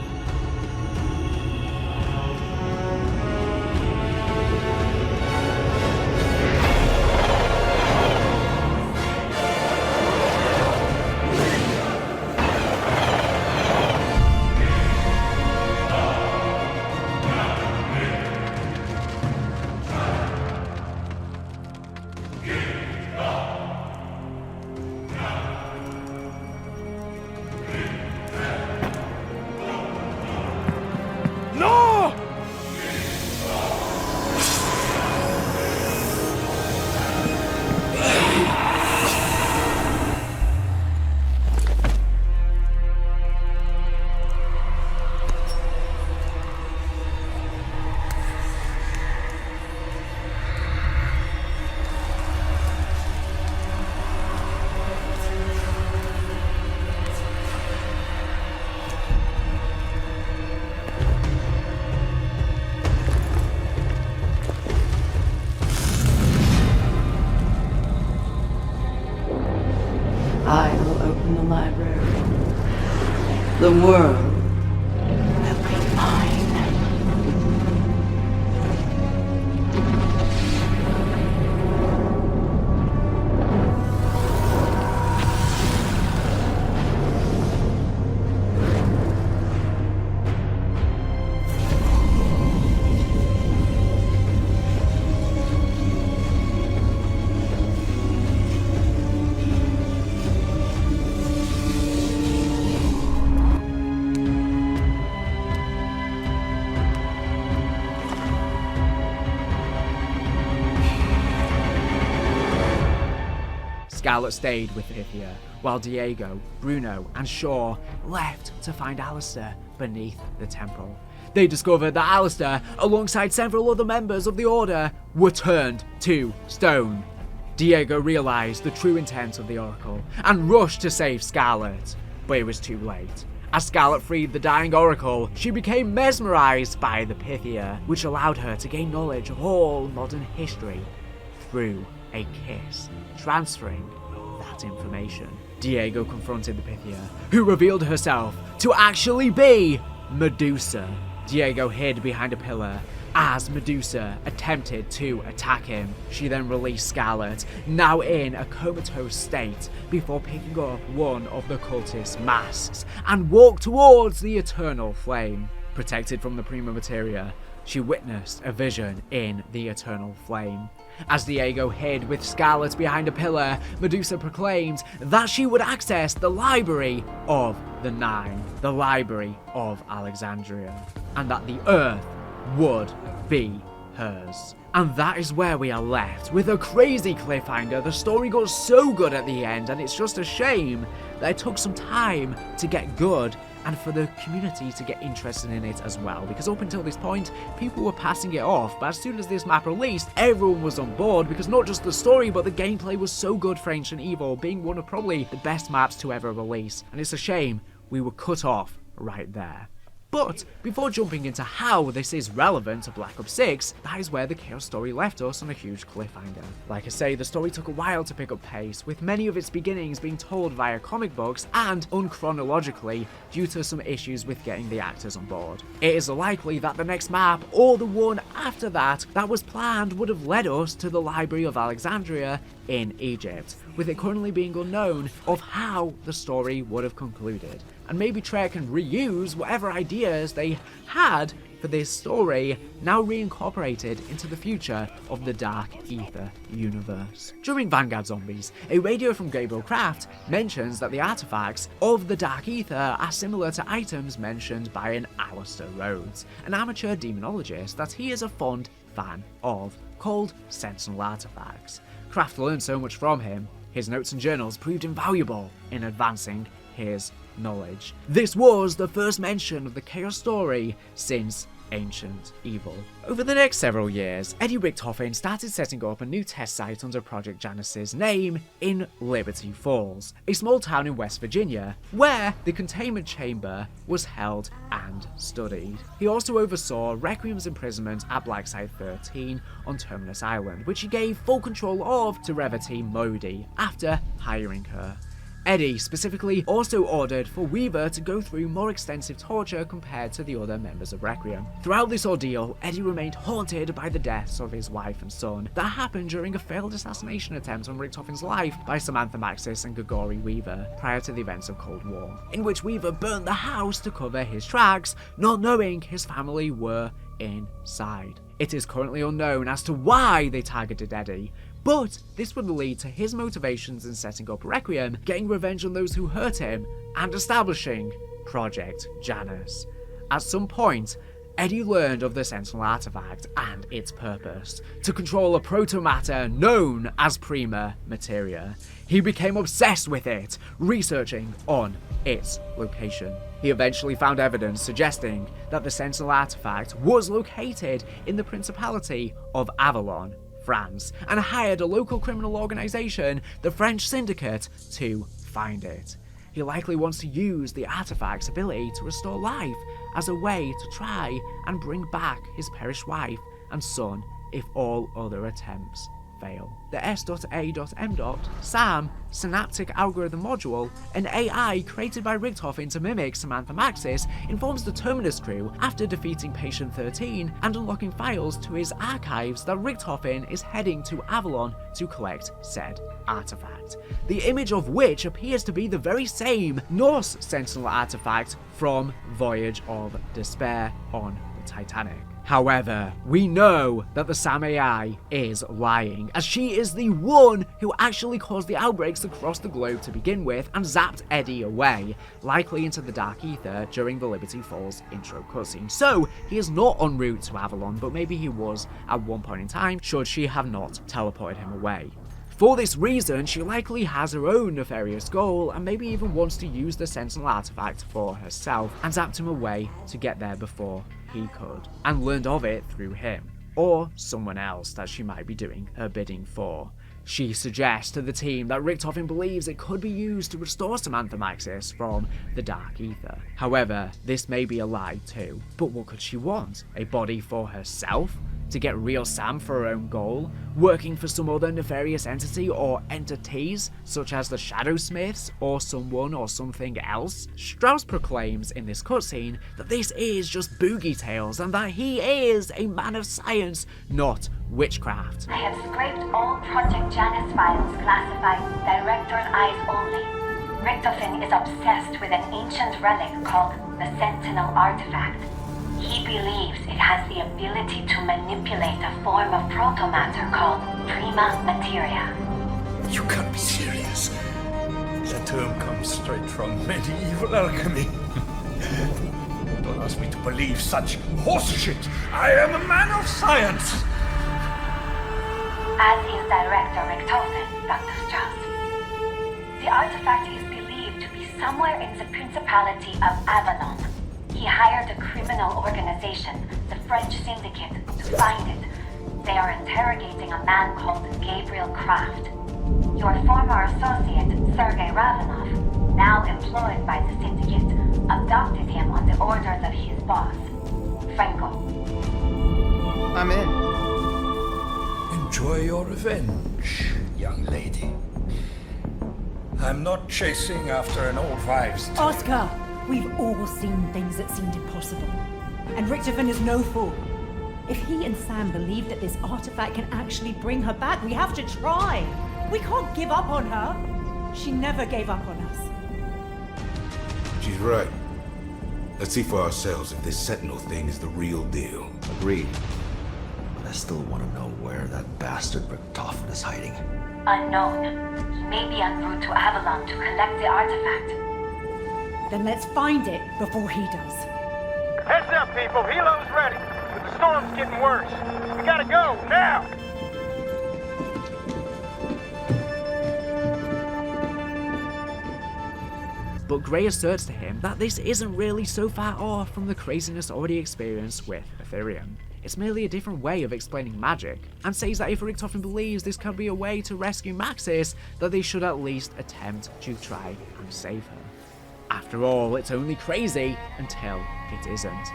S12: I will open the library. The world will be mine.
S1: Scarlet stayed with Pythia, while Diego, Bruno, and Shaw left to find Alistair beneath the temple. They discovered that Alistair, alongside several other members of the Order, were turned to stone. Diego realized the true intent of the Oracle and rushed to save Scarlet, but it was too late. As Scarlet freed the dying Oracle, she became mesmerized by the Pythia, which allowed her to gain knowledge of all modern history through a kiss, transferring that information. Diego confronted the Pythia, who revealed herself to actually be Medusa. Diego hid behind a pillar as Medusa attempted to attack him. She then released Scarlet, now in a comatose state, before picking up one of the cultist masks and walked towards the eternal flame. Protected from the prima materia, she witnessed a vision in the eternal flame. As Diego hid with Scarlet behind a pillar, Medusa proclaimed that she would access the Library of the Nine, the Library of Alexandria, and that the Earth would be hers. And that is where we are left, with a crazy cliffhanger. The story got so good at the end, and it's just a shame that it took some time to get good and for the community to get interested in it as well, because up until this point, people were passing it off, but as soon as this map released, everyone was on board, because not just the story, but the gameplay was so good for Ancient Evil, being one of probably the best maps to ever release, and it's a shame we were cut off right there. But before jumping into how this is relevant to Black Ops 6, that is where the Chaos Story left us on a huge cliffhanger. Like I say, the story took a while to pick up pace, with many of its beginnings being told via comic books and unchronologically due to some issues with getting the actors on board. It is likely that the next map, or the one after that was planned, would have led us to the Library of Alexandria in Egypt, with it currently being unknown of how the story would have concluded. And maybe Treyarch can reuse whatever ideas they had for this story, now reincorporated into the future of the Dark Ether universe. During Vanguard Zombies, a radio from Gabriel Craft mentions that the artifacts of the Dark Ether are similar to items mentioned by an Alistair Rhodes, an amateur demonologist that he is a fond fan of, called Sentinel Artifacts. Craft learned so much from him, his notes and journals proved invaluable in advancing his knowledge. This was the first mention of the Chaos Story since Ancient Evil. Over the next several years, Eddie Richtofen started setting up a new test site under Project Janus's name in Liberty Falls, a small town in West Virginia, where the containment chamber was held and studied. He also oversaw Requiem's imprisonment at Black Site 13 on Terminus Island, which he gave full control of to Revati Modi after hiring her. Eddie specifically also ordered for Weaver to go through more extensive torture compared to the other members of Requiem. Throughout this ordeal, Eddie remained haunted by the deaths of his wife and son that happened during a failed assassination attempt on Richtofen's life by Samantha Maxis and Grigori Weaver prior to the events of Cold War, in which Weaver burned the house to cover his tracks, not knowing his family were inside. It is currently unknown as to why they targeted Eddie, but this would lead to his motivations in setting up Requiem, getting revenge on those who hurt him, and establishing Project Janus. At some point, Eddie learned of the Sentinel artifact and its purpose, to control a protomatter known as Prima Materia. He became obsessed with it, researching on its location. He eventually found evidence suggesting that the Sentinel artifact was located in the Principality of Avalon, France, and hired a local criminal organization, the French Syndicate, to find it. He likely wants to use the artifact's ability to restore life as a way to try and bring back his perished wife and son if all other attempts fail. The S.A.M. SAM Synaptic Algorithm Module, an AI created by Richtofen to mimic Samantha Maxis, informs the Terminus crew after defeating Patient 13 and unlocking files to his archives that Richtofen is heading to Avalon to collect said artifact, the image of which appears to be the very same Norse Sentinel artifact from Voyage of Despair on the Titanic. However, we know that the SAM AI is lying, as she is the one who actually caused the outbreaks across the globe to begin with and zapped Eddie away, likely into the Dark Ether during the Liberty Falls intro cutscene. So, he is not en route to Avalon, but maybe he was at one point in time, should she have not teleported him away. For this reason, she likely has her own nefarious goal and maybe even wants to use the Sentinel artifact for herself and zapped him away to get there before he could, and learned of it through him, or someone else that she might be doing her bidding for. She suggests to the team that Richtofen believes it could be used to restore Samantha Maxis from the Dark Ether. However, this may be a lie too. But what could she want? A body for herself? To get real Sam for her own goal? Working for some other nefarious entity or entities, such as the Shadowsmiths, or someone or something else? Strauss proclaims in this cutscene that this is just boogie tales and that he is a man of science, not witchcraft.
S14: I have scraped all Project Janus files classified Director's Eyes only. Richtofen is obsessed with an ancient relic called the Sentinel Artifact. He believes it has the ability to manipulate a form of protomatter called prima materia.
S9: You can't be serious. That term comes straight from medieval alchemy. Don't ask me to believe such horseshit. I am a man of science.
S14: As is Director Richtofen, Dr. Strauss. The artifact is believed to be somewhere in the Principality of Avalon. He hired a criminal organization, the French Syndicate, to find it. They are interrogating a man called Gabriel Kraft. Your former associate, Sergei Ravenov, now employed by the Syndicate, abducted him on the orders of his boss, Franco.
S11: I'm in.
S9: Enjoy your revenge, young lady. I'm not chasing after an old wives' tale.
S15: Oscar! We've all seen things that seemed impossible. And Richtofen is no fool. If he and Sam believe that this artifact can actually bring her back, we have to try. We can't give up on her. She never gave up on us.
S16: She's right. Let's see for ourselves if this Sentinel thing is the real deal.
S11: Agreed. But I still want to know where that bastard Richtofen is hiding.
S14: Unknown. He may be en route to Avalon to collect the artifact.
S15: Then let's find it before he does.
S7: Heads up, people. Helo's ready. But the storm's getting worse. We gotta go, now!
S1: But Gray asserts to him that this isn't really so far off from the craziness already experienced with Ethereum. It's merely a different way of explaining magic, and says that if Richtofen believes this can be a way to rescue Maxis, that they should at least attempt to try and save her. After all, it's only crazy until it isn't.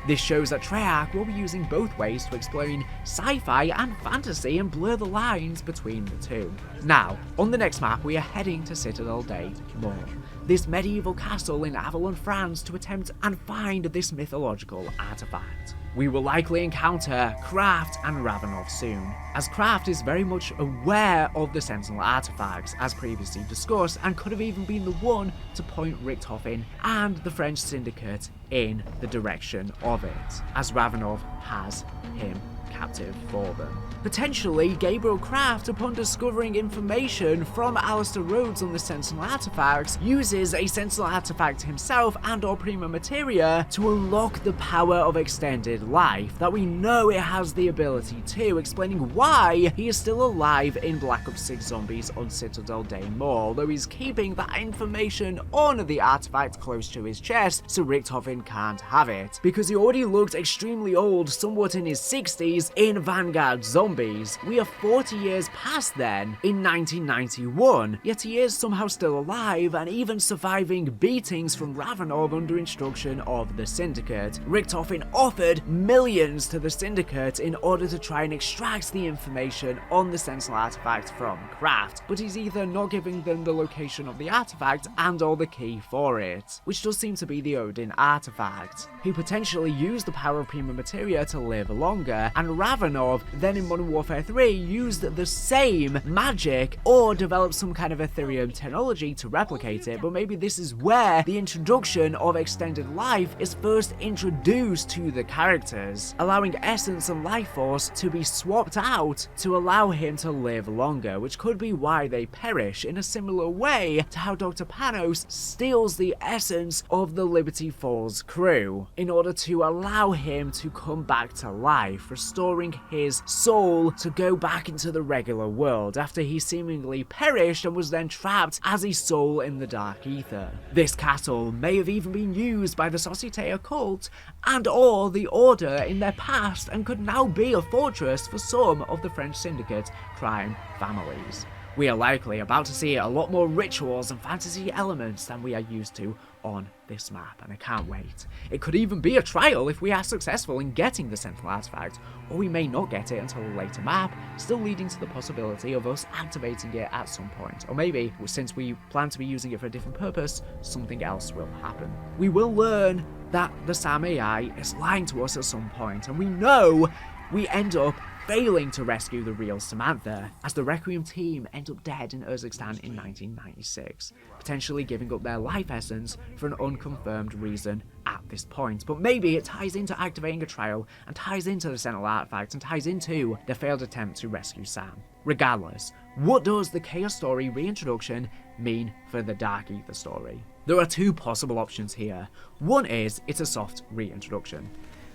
S1: This shows that Treyarch will be using both ways to explain sci-fi and fantasy and blur the lines between the two. Now, on the next map we are heading to Citadelle Day Mall, this medieval castle in Avalon, France, to attempt and find this mythological artifact. We will likely encounter Kraft and Ravenov soon, as Kraft is very much aware of the Sentinel artifacts, as previously discussed, and could have even been the one to point Richtofen and the French Syndicate in the direction of it, as Ravenov has him captive for them. Potentially, Gabriel Kraft, upon discovering information from Alistair Rhodes on the Sentinel artifacts, uses a Sentinel artifact himself and or prima materia to unlock the power of extended life that we know it has the ability to, explaining why he is still alive in Black Ops 6 Zombies on Citadel Day Mall, though he's keeping that information on the artifact close to his chest so Richtofen can't have it, because he already looked extremely old, somewhat in his 60s, in Vanguard Zombies. We are 40 years past then, in 1991, yet he is somehow still alive and even surviving beatings from Ravenov under instruction of the Syndicate. Richtofen offered millions to the Syndicate in order to try and extract the information on the Sentinel artifact from Kraft, but he's either not giving them the location of the artifact and or the key for it, which does seem to be the Odin artifact, who potentially used the power of prima materia to live longer, and Ravenov then in Modern Warfare 3 used the same magic or developed some kind of Ethereum technology to replicate it, but maybe this is where the introduction of extended life is first introduced to the characters, allowing essence and life force to be swapped out to allow him to live longer, which could be why they perish in a similar way to how Dr. Panos steals the essence of the Liberty Falls crew in order to allow him to come back to life, restore restoring his soul to go back into the regular world after he seemingly perished and was then trapped as a soul in the dark ether. This castle may have even been used by the Societe Occult and or the Order in their past and could now be a fortress for some of the French Syndicate crime families. We are likely about to see a lot more rituals and fantasy elements than we are used to on this map, and I can't wait. It could even be a trial if we are successful in getting the Sentinel artifact, or we may not get it until a later map, still leading to the possibility of us activating it at some point. Or maybe, since we plan to be using it for a different purpose, something else will happen. We will learn that the SAM AI is lying to us at some point, and we know we end up failing to rescue the real Samantha, as the Requiem team end up dead in Urzikstan in 1996, potentially giving up their life essence for an unconfirmed reason at this point. But maybe it ties into activating a trial, and ties into the Sentinel artifact, and ties into their failed attempt to rescue Sam. Regardless, what does the Chaos Story reintroduction mean for the Dark Ether story? There are two possible options here. One is it's a soft reintroduction.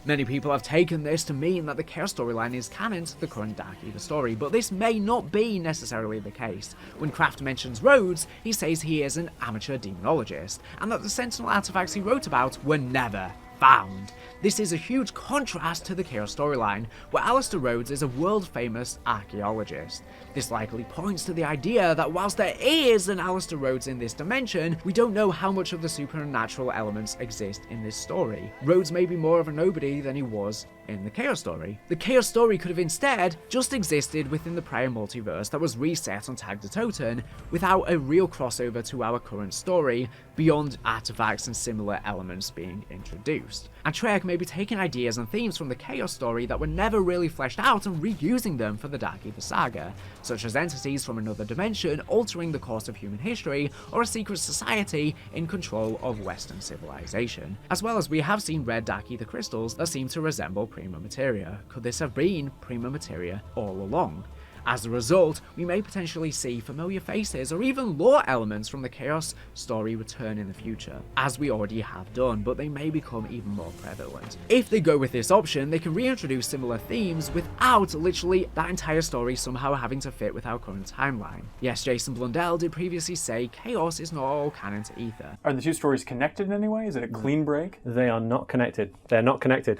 S1: Many people have taken this to mean that the Chaos storyline is canon to the current Dark Ether story, but this may not be necessarily the case. When Kraft mentions Rhodes, he says he is an amateur demonologist, and that the Sentinel artifacts he wrote about were never found. This is a huge contrast to the Chaos storyline, where Alistair Rhodes is a world-famous archaeologist. This likely points to the idea that whilst there is an Alistair Rhodes in this dimension, we don't know how much of the supernatural elements exist in this story. Rhodes may be more of a nobody than he was in the Chaos story. The Chaos story could have instead just existed within the prior multiverse that was reset on Tag the Toten, without a real crossover to our current story, beyond artifacts and similar elements being introduced. And Treyarch may be taking ideas and themes from the Chaos story that were never really fleshed out and reusing them for the Dark Ether saga, such as entities from another dimension altering the course of human history, or a secret society in control of Western civilization. As well as we have seen red Dark Ether crystals that seem to resemble Prima Materia. Could this have been Prima Materia all along? As a result, we may potentially see familiar faces or even lore elements from the Chaos story return in the future, as we already have done, but they may become even more prevalent. If they go with this option, they can reintroduce similar themes without literally that entire story somehow having to fit with our current timeline. Yes, Jason Blundell did previously say Chaos is not all canon to Ether.
S17: Are the two stories connected in any way? Is it a clean break?
S18: They are not connected. They're not connected.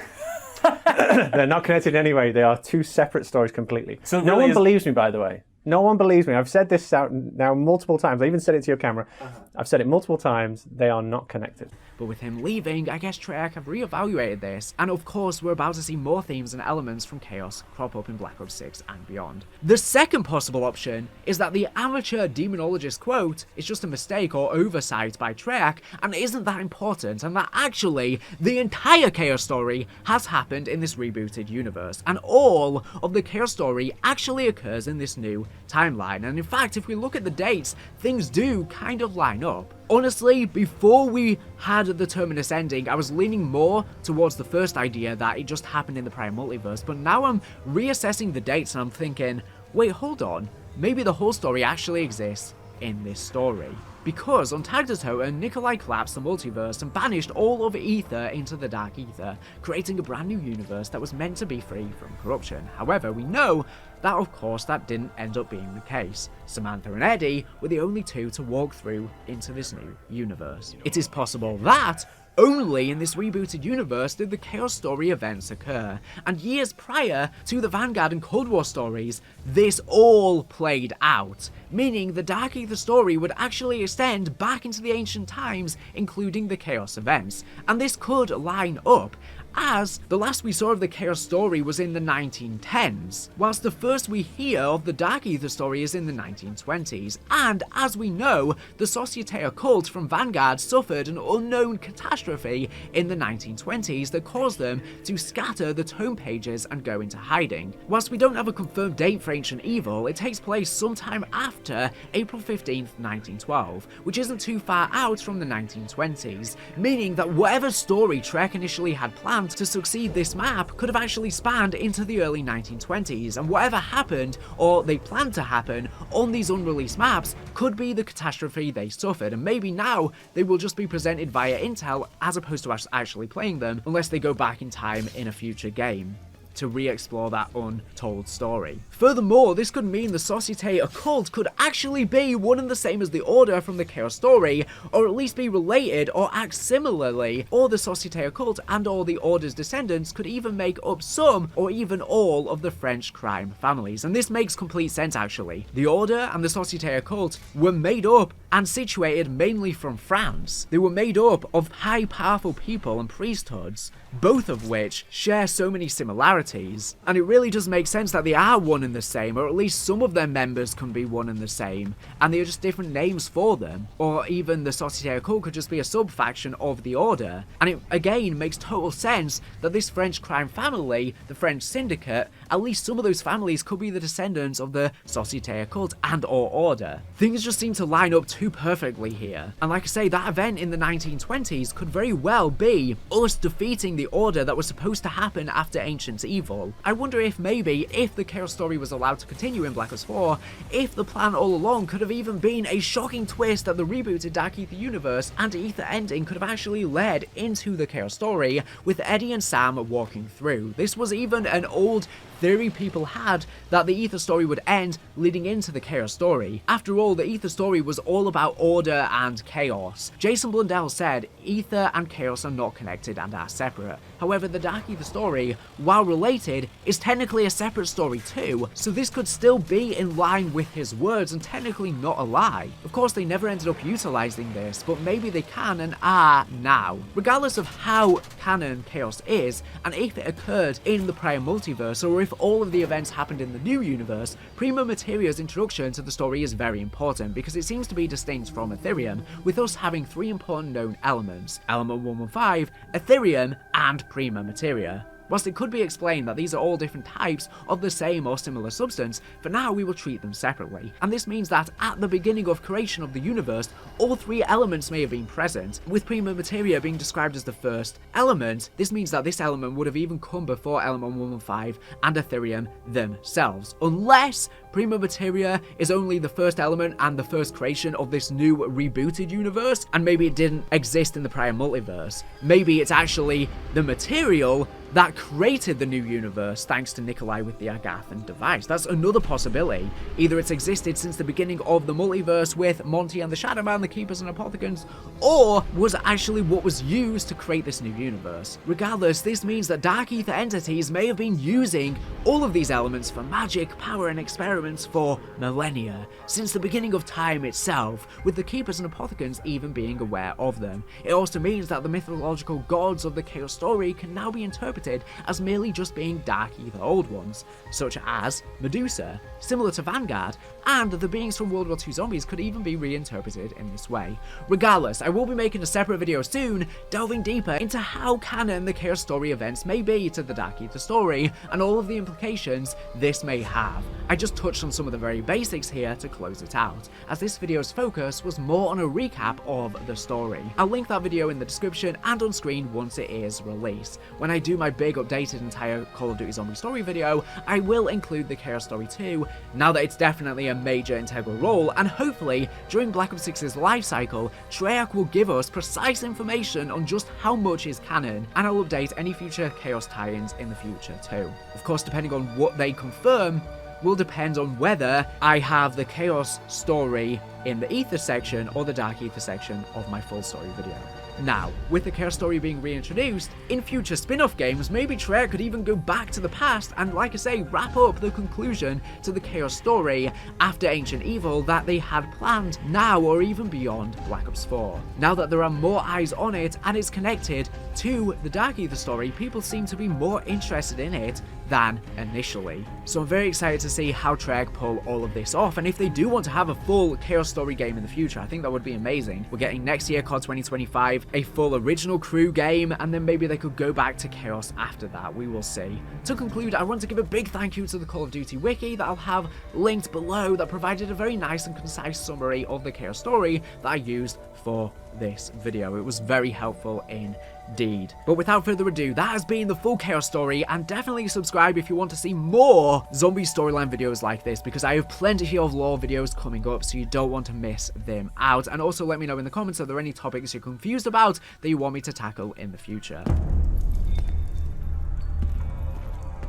S18: They're not connected anyway. They are two separate stories completely. So no one believes me, by the way. No one believes me. I've said this out now multiple times. I even said it to your camera. I've said it multiple times. They are not connected.
S1: But with him leaving, I guess Treyarch have reevaluated this, and of course we're about to see more themes and elements from Chaos crop up in Black Ops 6 and beyond. The second possible option is that the amateur demonologist quote is just a mistake or oversight by Treyarch and isn't that important, and that actually the entire Chaos story has happened in this rebooted universe, and all of the Chaos story actually occurs in this new timeline. And in fact, if we look at the dates, things do kind of line up. Honestly, before we had the Terminus ending, I was leaning more towards the first idea that it just happened in the prior multiverse, but now I'm reassessing the dates and I'm thinking, wait, hold on, maybe the whole story actually exists in this story. Because on Tag the Toten, Nikolai collapsed the multiverse and banished all of Ether into the Dark Ether, creating a brand new universe that was meant to be free from corruption. However, we know that of course that didn't end up being the case. Samantha and Eddie were the only two to walk through into this new universe. It is possible that only in this rebooted universe did the Chaos story events occur, and years prior to the Vanguard and Cold War stories, this all played out, meaning the Dark Ether story would actually extend back into the ancient times, including the Chaos events, and this could line up, as the last we saw of the Chaos story was in the 1910s, whilst the first we hear of the Dark Ether story is in the 1920s, and as we know, the Societe Occult from Vanguard suffered an unknown catastrophe in the 1920s that caused them to scatter the tome pages and go into hiding. Whilst we don't have a confirmed date for Ancient Evil, it takes place sometime after April 15th, 1912, which isn't too far out from the 1920s, meaning that whatever story Trek initially had planned to succeed this map could have actually spanned into the early 1920s, and whatever happened, or they planned to happen, on these unreleased maps could be the catastrophe they suffered, and maybe now they will just be presented via intel as opposed to us actually playing them, unless they go back in time in a future game. to re-explore that untold story. Furthermore, this could mean the Societe Occult could actually be one and the same as the Order from the Chaos Story, or at least be related or act similarly, or the Societe Occult and or the Order's descendants could even make up some or even all of the French crime families. And this makes complete sense actually. The Order and the Societe Occult were made up and situated mainly from France. They were made up of high powerful people and priesthoods, both of which share so many similarities, and it really does make sense that they are one and the same, or at least some of their members can be one and the same, and they are just different names for them, or even the Societe Occult could just be a sub-faction of the Order, and it again makes total sense that this French crime family, the French Syndicate, at least some of those families could be the descendants of the Societe Occult and or Order. Things just seem to line up too perfectly here, and like I say, that event in the 1920s could very well be us defeating the Order that was supposed to happen after Ancient Evil. I wonder if maybe, if the Chaos Story was allowed to continue in Black Ops 4, if the plan all along could have even been a shocking twist that the rebooted Dark Ether universe and Ether ending could have actually led into the Chaos Story, with Eddie and Sam walking through. This was even an old theory people had, that the Ether story would end leading into the Chaos Story. After all, the Ether story was all about order and chaos. Jason Blundell said Ether and Chaos are not connected and are separate. However, the Dark Ether story, while related, is technically a separate story too, so this could still be in line with his words and technically not a lie. Of course, they never ended up utilizing this, but maybe they can and are now. Regardless of how canon Chaos is, and if it occurred in the prior multiverse, or if all of the events happened in the new universe, Prima Materia's introduction to the story is very important because it seems to be distinct from Ethereum, with us having 3 important known elements: Element 115, Ethereum, and Prima Materia. Whilst it could be explained that these are all different types of the same or similar substance, for now we will treat them separately. And this means that at the beginning of creation of the universe, all 3 elements may have been present, with Prima Materia being described as the first element. This means that this element would have even come before Element 115 and Ethereum themselves, unless Prima Materia is only the first element and the first creation of this new rebooted universe, and maybe it didn't exist in the prior multiverse. Maybe it's actually the material that created the new universe thanks to Nikolai with the Agathan device. That's another possibility. Either it's existed since the beginning of the multiverse with Monty and the Shadow Man, the Keepers and Apothecans, or was actually what was used to create this new universe. Regardless, this means that Dark Ether entities may have been using all of these elements for magic, power, and experiments for millennia, since the beginning of time itself, with the Keepers and Apothecans even being aware of them. It also means that the mythological gods of the Chaos Story can now be interpreted as merely just being Dark Ether Old Ones, such as Medusa, similar to Vanguard, and the beings from World War II Zombies could even be reinterpreted in this way. Regardless, I will be making a separate video soon, delving deeper into how canon the Chaos Story events may be to the Dark Ether story, and all of the implications this may have. I just touched on some of the very basics here to close it out, as this video's focus was more on a recap of the story. I'll link that video in the description and on screen once it is released. When I do my big updated entire Call of Duty Zombie Story video, I will include the Chaos Story too, now that it's definitely a major integral role, and hopefully during Black Ops 6's life cycle, Treyarch will give us precise information on just how much is canon, and I'll update any future Chaos tie-ins in the future too. Of course, depending on what they confirm, will depend on whether I have the Chaos Story in the Ether section or the Dark Ether section of my full story video. Now, with the Chaos Story being reintroduced, in future spin-off games, maybe Treyarch could even go back to the past and, like I say, wrap up the conclusion to the Chaos Story after Ancient Evil that they had planned now or even beyond Black Ops 4. Now that there are more eyes on it and it's connected to the Dark Ether story, people seem to be more interested in it than initially. So I'm very excited to see how Treyarch pull all of this off, and if they do want to have a full Chaos Story game in the future, I think that would be amazing. We're getting next year, COD 2025, a full original crew game, and then maybe they could go back to Chaos after that. We will see. To conclude, I want to give a big thank you to the Call of Duty wiki that I'll have linked below that provided a very nice and concise summary of the Chaos Story that I used for this video. It was very helpful indeed. But without further ado, that has been the full Chaos Story, and definitely subscribe if you want to see more zombie storyline videos like this, because I have plenty of lore videos coming up, so you don't want to miss them out. And also let me know in the comments if there are any topics you're confused about that you want me to tackle in the future.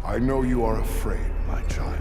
S2: I know you are afraid, my child,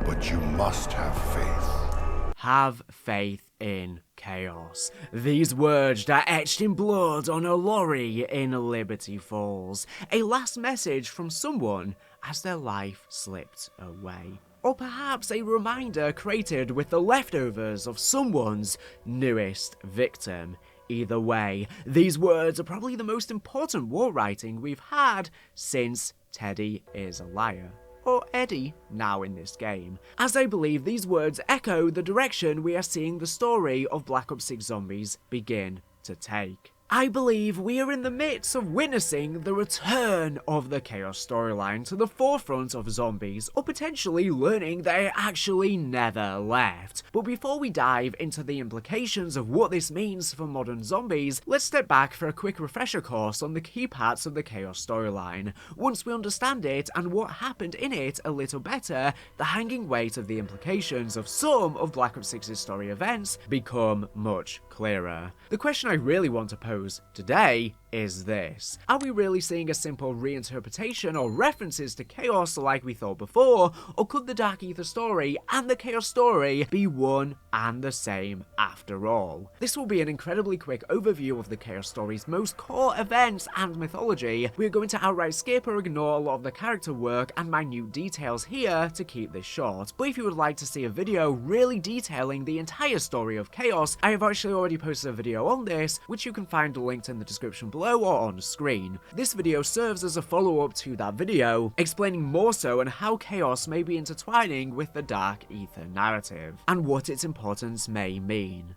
S2: but you must have faith.
S1: Have faith in chaos. These words are etched in blood on a lorry in Liberty Falls. A last message from someone as their life slipped away. Or perhaps a reminder created with the leftovers of someone's newest victim. Either way, these words are probably the most important war writing we've had since Teddy is a Liar. Or Eddie, now in this game, as I believe these words echo the direction we are seeing the story of Black Ops 6 Zombies begin to take. I believe we are in the midst of witnessing the return of the Chaos storyline to the forefront of zombies, or potentially learning they actually never left. But before we dive into the implications of what this means for modern zombies, let's step back for a quick refresher course on the key parts of the Chaos storyline. Once we understand it and what happened in it a little better, the hanging weight of the implications of some of Black Ops 6's story events become much clearer. The question I really want to pose today is this: are we really seeing a simple reinterpretation or references to Chaos like we thought before, or could the Dark Ether story and the Chaos story be one and the same after all? This will be an incredibly quick overview of the Chaos story's most core events and mythology. We are going to outright skip or ignore a lot of the character work and minute details here to keep this short, but if you would like to see a video really detailing the entire story of Chaos, I have actually already posted a video on this, which you can find linked in the description below or on screen. This video serves as a follow-up to that video, explaining more so on how Chaos may be intertwining with the Dark Ether narrative, and what its importance may mean.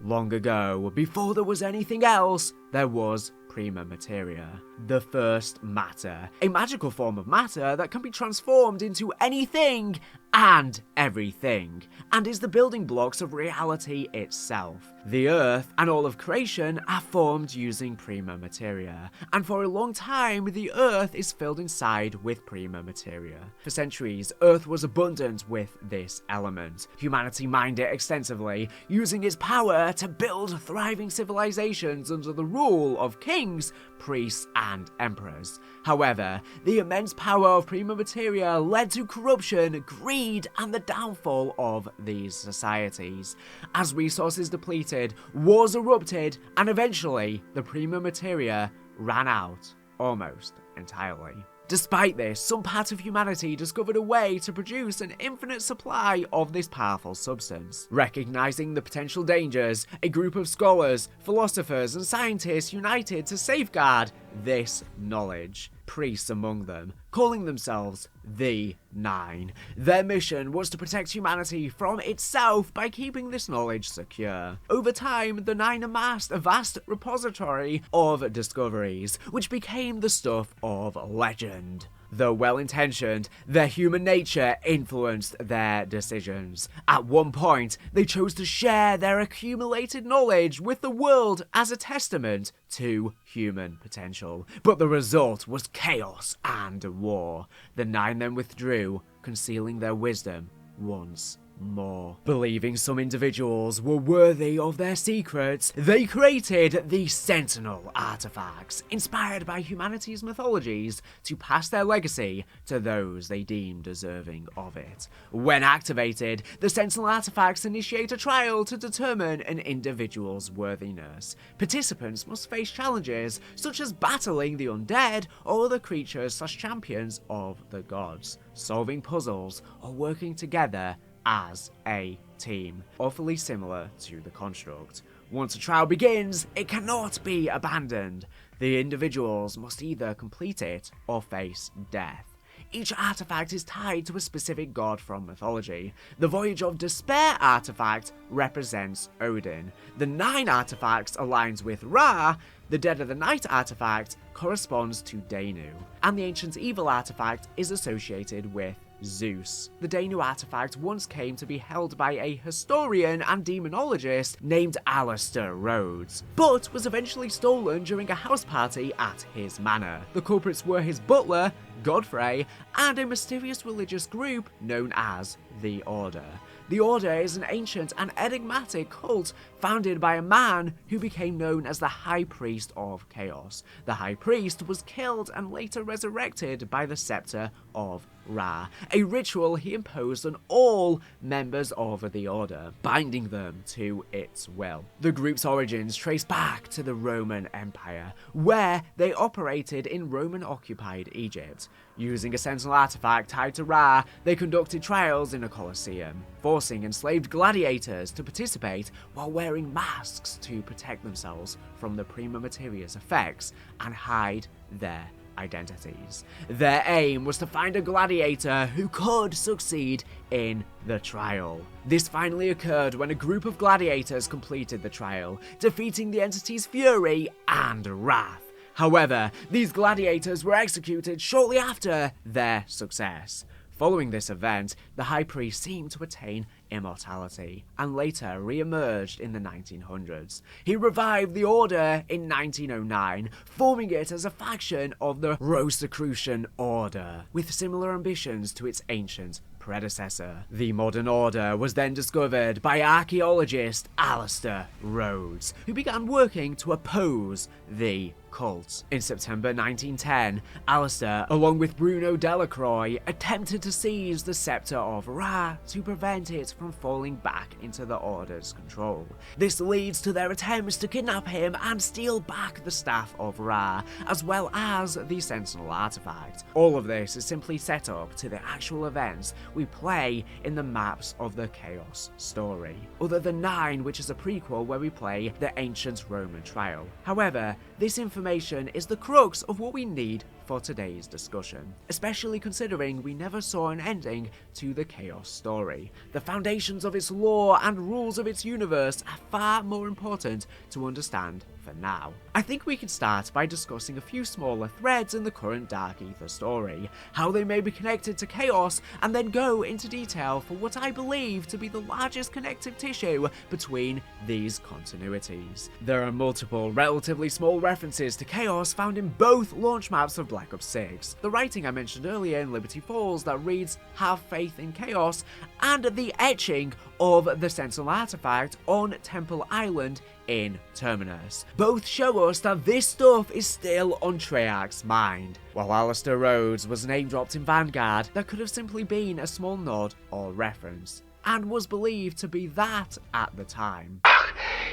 S1: Long ago, before there was anything else, there was Prima Materia, the first matter, a magical form of matter that can be transformed into anything and everything, and is the building blocks of reality itself. The Earth and all of creation are formed using Prima Materia, and for a long time the Earth is filled inside with Prima Materia. For centuries, Earth was abundant with this element. Humanity mined it extensively, using its power to build thriving civilizations under the rule of kings, priests, and emperors. However, the immense power of Prima Materia led to corruption, greed, and the downfall of these societies. As resources depleted, wars erupted, and eventually, the Prima Materia ran out almost entirely. Despite this, some part of humanity discovered a way to produce an infinite supply of this powerful substance. Recognizing the potential dangers, a group of scholars, philosophers, and scientists united to safeguard this knowledge. Priests among them, calling themselves the Nine. Their mission was to protect humanity from itself by keeping this knowledge secure. Over time, the Nine amassed a vast repository of discoveries, which became the stuff of legend. Though well-intentioned, their human nature influenced their decisions. At one point, they chose to share their accumulated knowledge with the world as a testament to human potential. But the result was chaos and war. The Nine then withdrew, concealing their wisdom once more. Believing some individuals were worthy of their secrets, they created the Sentinel artifacts, inspired by humanity's mythologies, to pass their legacy to those they deemed deserving of it. When activated, the Sentinel artifacts initiate a trial to determine an individual's worthiness. Participants must face challenges such as battling the undead or other creatures / champions of the gods, solving puzzles, or working together as a team, awfully similar to the construct. Once a trial begins, it cannot be abandoned. The individuals must either complete it or face death. Each artifact is tied to a specific god from mythology. The Voyage of Despair artifact represents Odin. The 9 artifacts aligns with Ra. The Dead of the Night artifact corresponds to Danu. And the Ancient Evil artifact is associated with Zeus. The Danu artifact once came to be held by a historian and demonologist named Alistair Rhodes, but was eventually stolen during a house party at his manor. The culprits were his butler, Godfrey, and a mysterious religious group known as the Order. The Order is an ancient and enigmatic cult founded by a man who became known as the High Priest of Chaos. The High Priest was killed and later resurrected by the Scepter of Ra, a ritual he imposed on all members of the Order, binding them to its will. The group's origins trace back to the Roman Empire, where they operated in Roman-occupied Egypt. Using a Sentinel artifact tied to Ra, they conducted trials in a Colosseum, forcing enslaved gladiators to participate while wearing masks to protect themselves from the Prima Materia's effects and hide their identities. Their aim was to find a gladiator who could succeed in the trial. This finally occurred when a group of gladiators completed the trial, defeating the entity's fury and wrath. However, these gladiators were executed shortly after their success. Following this event, the High Priest seemed to attain immortality, and later re-emerged in the 1900s. He revived the Order in 1909, forming it as a faction of the Rosicrucian Order, with similar ambitions to its ancient predecessor. The modern order was then discovered by archaeologist Alistair Rhodes, who began working to oppose the cult. In September 1910, Alistair, along with Bruno Delacroix, attempted to seize the Scepter of Ra to prevent it from falling back into the Order's control. This leads to their attempts to kidnap him and steal back the Staff of Ra, as well as the Sentinel artifact. All of this is simply set up to the actual events we play in the maps of the Chaos Story, other than 9, which is a prequel where we play the ancient Roman trial. However, this information is the crux of what we need for today's discussion, especially considering we never saw an ending to the Chaos Story. The foundations of its lore and rules of its universe are far more important to understand for now. I think we can start by discussing a few smaller threads in the current Dark Ether story, how they may be connected to Chaos, and then go into detail for what I believe to be the largest connective tissue between these continuities. There are multiple relatively small references to Chaos found in both launch maps of Black Ops 6, the writing I mentioned earlier in Liberty Falls that reads "Have faith in Chaos," and the etching of the Sentinel artifact on Temple Island in Terminus. Both show us that this stuff is still on Treyarch's mind. While Alistair Rhodes was name dropped in Vanguard, that could have simply been a small nod or reference, and was believed to be that at the time.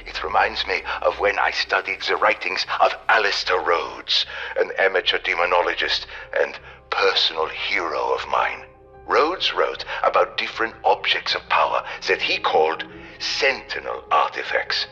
S19: It reminds me of when I studied the writings of Alistair Rhodes, an amateur demonologist and personal hero of mine. Rhodes wrote about different objects of power that he called Sentinel artifacts,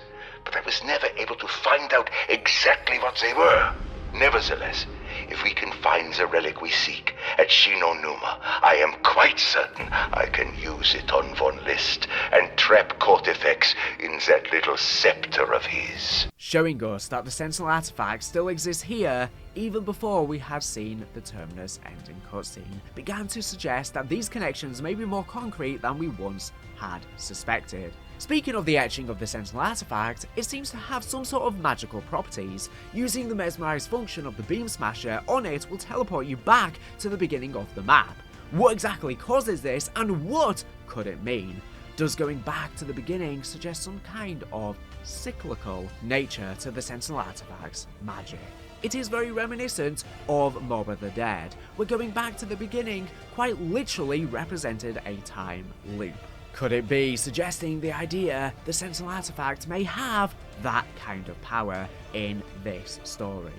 S19: but I was never able to find out exactly what they were. Nevertheless, if we can find the relic we seek at Shinonuma, I am quite certain I can use it on Von List and trap Cortifex in that little scepter of his.
S1: Showing us that the Sentinel artifact still exists here, even before we had seen the Terminus ending cutscene, began to suggest that these connections may be more concrete than we once had suspected. Speaking of the etching of the Sentinel artifact, it seems to have some sort of magical properties. Using the mesmerized function of the Beam Smasher on it will teleport you back to the beginning of the map. What exactly causes this, and what could it mean? Does going back to the beginning suggest some kind of cyclical nature to the Sentinel artifact's magic? It is very reminiscent of Mob of the Dead, where going back to the beginning quite literally represented a time loop. Could it be suggesting the idea the Sentinel artifact may have that kind of power in this story?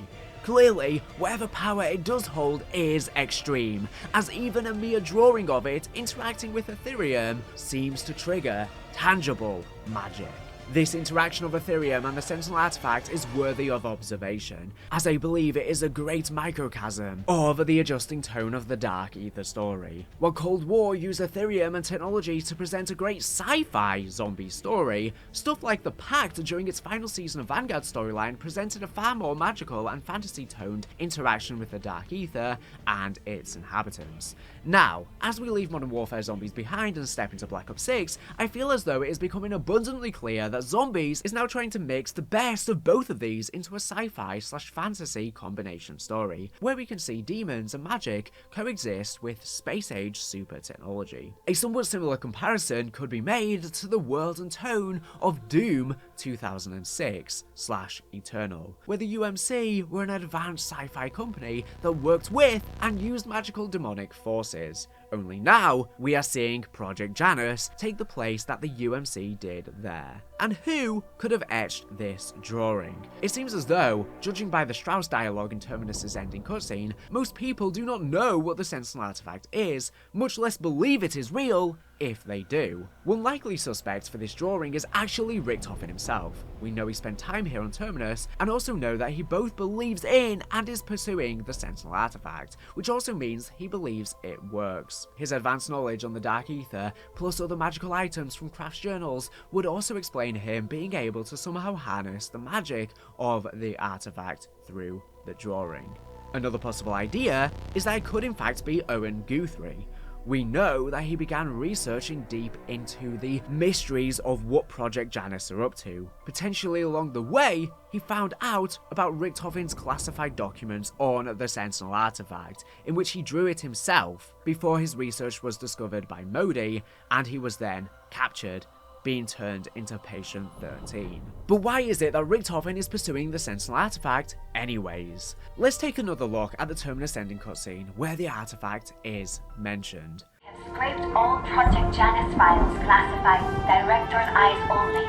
S1: Clearly, whatever power it does hold is extreme, as even a mere drawing of it interacting with Ethereum seems to trigger tangible magic. This interaction of Ethereum and the Sentinel artifact is worthy of observation, as I believe it is a great microcosm of the adjusting tone of the Dark Ether story. While Cold War used Ethereum and technology to present a great sci-fi zombie story, stuff like the Pact during its final season of Vanguard storyline presented a far more magical and fantasy-toned interaction with the Dark Ether and its inhabitants. Now, as we leave Modern Warfare Zombies behind and step into Black Ops 6, I feel as though it is becoming abundantly clear that that Zombies is now trying to mix the best of both of these into a sci-fi/fantasy combination story, where we can see demons and magic coexist with space-age super technology. A somewhat similar comparison could be made to the world and tone of Doom 2006/Eternal, where the UMC were an advanced sci-fi company that worked with and used magical demonic forces. Only now, we are seeing Project Janus take the place that the UMC did there. And who could have etched this drawing? It seems as though, judging by the Strauss dialogue in Terminus's ending cutscene, most people do not know what the Sentinel artifact is, much less believe it is real, if they do. One likely suspect for this drawing is actually Richtofen himself. We know he spent time here on Terminus, and also know that he both believes in and is pursuing the Sentinel artifact, which also means he believes it works. His advanced knowledge on the Dark Ether, plus other magical items from Craft's journals, would also explain him being able to somehow harness the magic of the artifact through the drawing. Another possible idea is that it could in fact be Owen Guthrie. We know that he began researching deep into the mysteries of what Project Janus are up to. Potentially along the way, he found out about Richtofen's classified documents on the Sentinel artifact, in which he drew it himself before his research was discovered by Modi, and he was then captured, being turned into Patient 13. But why is it that Richtofen is pursuing the Sentinel artifact anyways? Let's take another look at the Terminus ending cutscene where the artifact is mentioned.
S14: Have scraped all Project Janus files classified Director's Eyes only.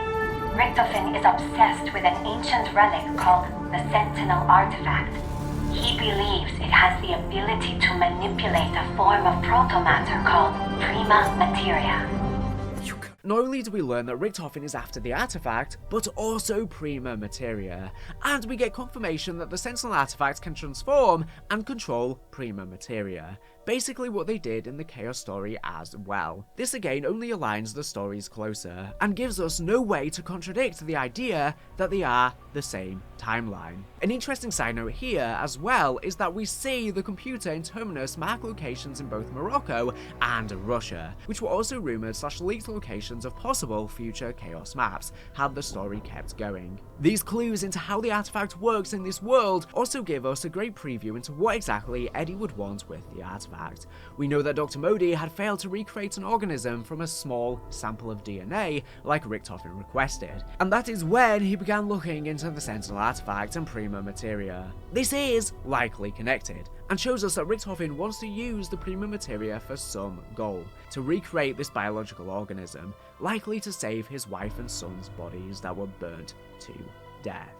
S14: Richtofen is obsessed with an ancient relic called the Sentinel artifact. He believes it has the ability to manipulate a form of protomatter called Prima Materia.
S1: Not only do we learn that Richtofen is after the artifact, but also Prima Materia, and we get confirmation that the Sentinel artifact can transform and control Prima Materia, basically what they did in the Chaos Story as well. This again only aligns the stories closer, and gives us no way to contradict the idea that they are the same timeline. An interesting side note here as well is that we see the computer in Terminus mark locations in both Morocco and Russia, which were also rumoured/leaked locations of possible future Chaos maps, had the story kept going. These clues into how the artifact works in this world also give us a great preview into what exactly Eddie would want with the artifact. We know that Dr. Modi had failed to recreate an organism from a small sample of DNA like Richtofen requested, and that is when he began looking into the Sentinel artifact and Prima Materia. This is likely connected, and shows us that Richtofen wants to use the Prima Materia for some goal, to recreate this biological organism, likely to save his wife and son's bodies that were burnt to death.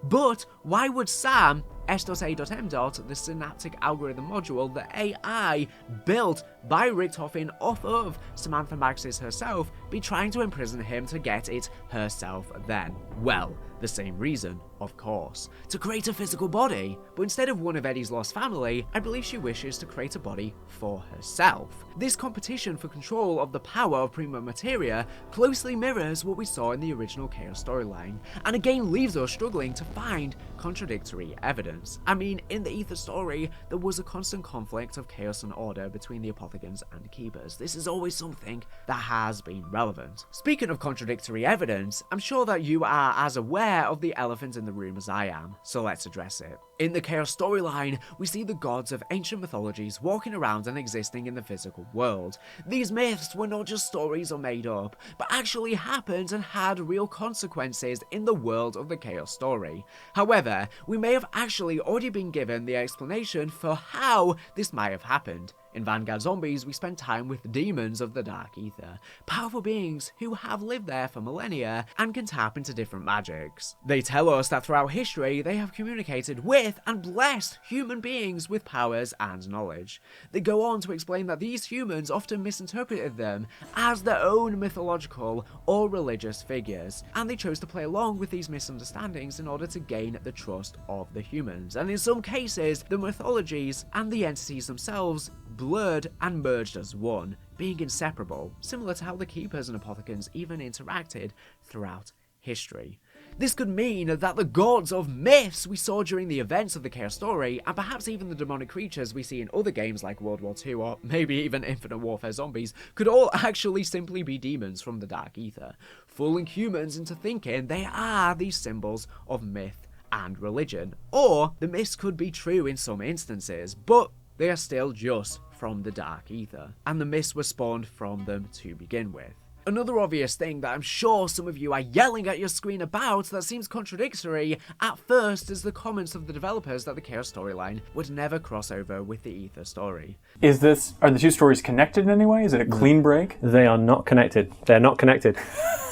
S1: But why would Sam, S.A.M. the synaptic algorithm module, the AI built by Richtofen off of Samantha Maxis herself, be trying to imprison him to get it herself then? Well, the same reason, of course. To create a physical body, but instead of one of Eddie's lost family, I believe she wishes to create a body for herself. This competition for control of the power of Prima Materia closely mirrors what we saw in the original Chaos storyline, and again leaves us struggling to find contradictory evidence. I mean, in the Ether story, there was a constant conflict of chaos and order between the Apothicons and Keepers. This is always something that has been relevant. Speaking of contradictory evidence, I'm sure that you are as aware of the elephant in the room as I am, so let's address it. In the Chaos storyline, we see the gods of ancient mythologies walking around and existing in the physical world. These myths were not just stories or made up, but actually happened and had real consequences in the world of the Chaos story. However, we may have actually already been given the explanation for how this might have happened. In Vanguard Zombies, we spend time with demons of the Dark Ether, powerful beings who have lived there for millennia and can tap into different magics. They tell us that throughout history, they have communicated with and blessed human beings with powers and knowledge. They go on to explain that these humans often misinterpreted them as their own mythological or religious figures, and they chose to play along with these misunderstandings in order to gain the trust of the humans, and in some cases, the mythologies and the entities themselves blurred and merged as one, being inseparable, similar to how the Keepers and Apothicons even interacted throughout history. This could mean that the gods of myths we saw during the events of the Chaos story, and perhaps even the demonic creatures we see in other games like World War II or maybe even Infinite Warfare Zombies, could all actually simply be demons from the Dark Ether. fooling humans into thinking they are these symbols of myth and religion. Or the myths could be true in some instances, but they are still just from the dark ether, and the myths were spawned from them to begin with. Another obvious thing that I'm sure some of you are yelling at your screen about that seems contradictory at first is the comments of the developers that the Chaos storyline would never cross over with the Ether story.
S17: Are the two stories connected in any way? Is it a clean break?
S18: They are not connected. They're not connected.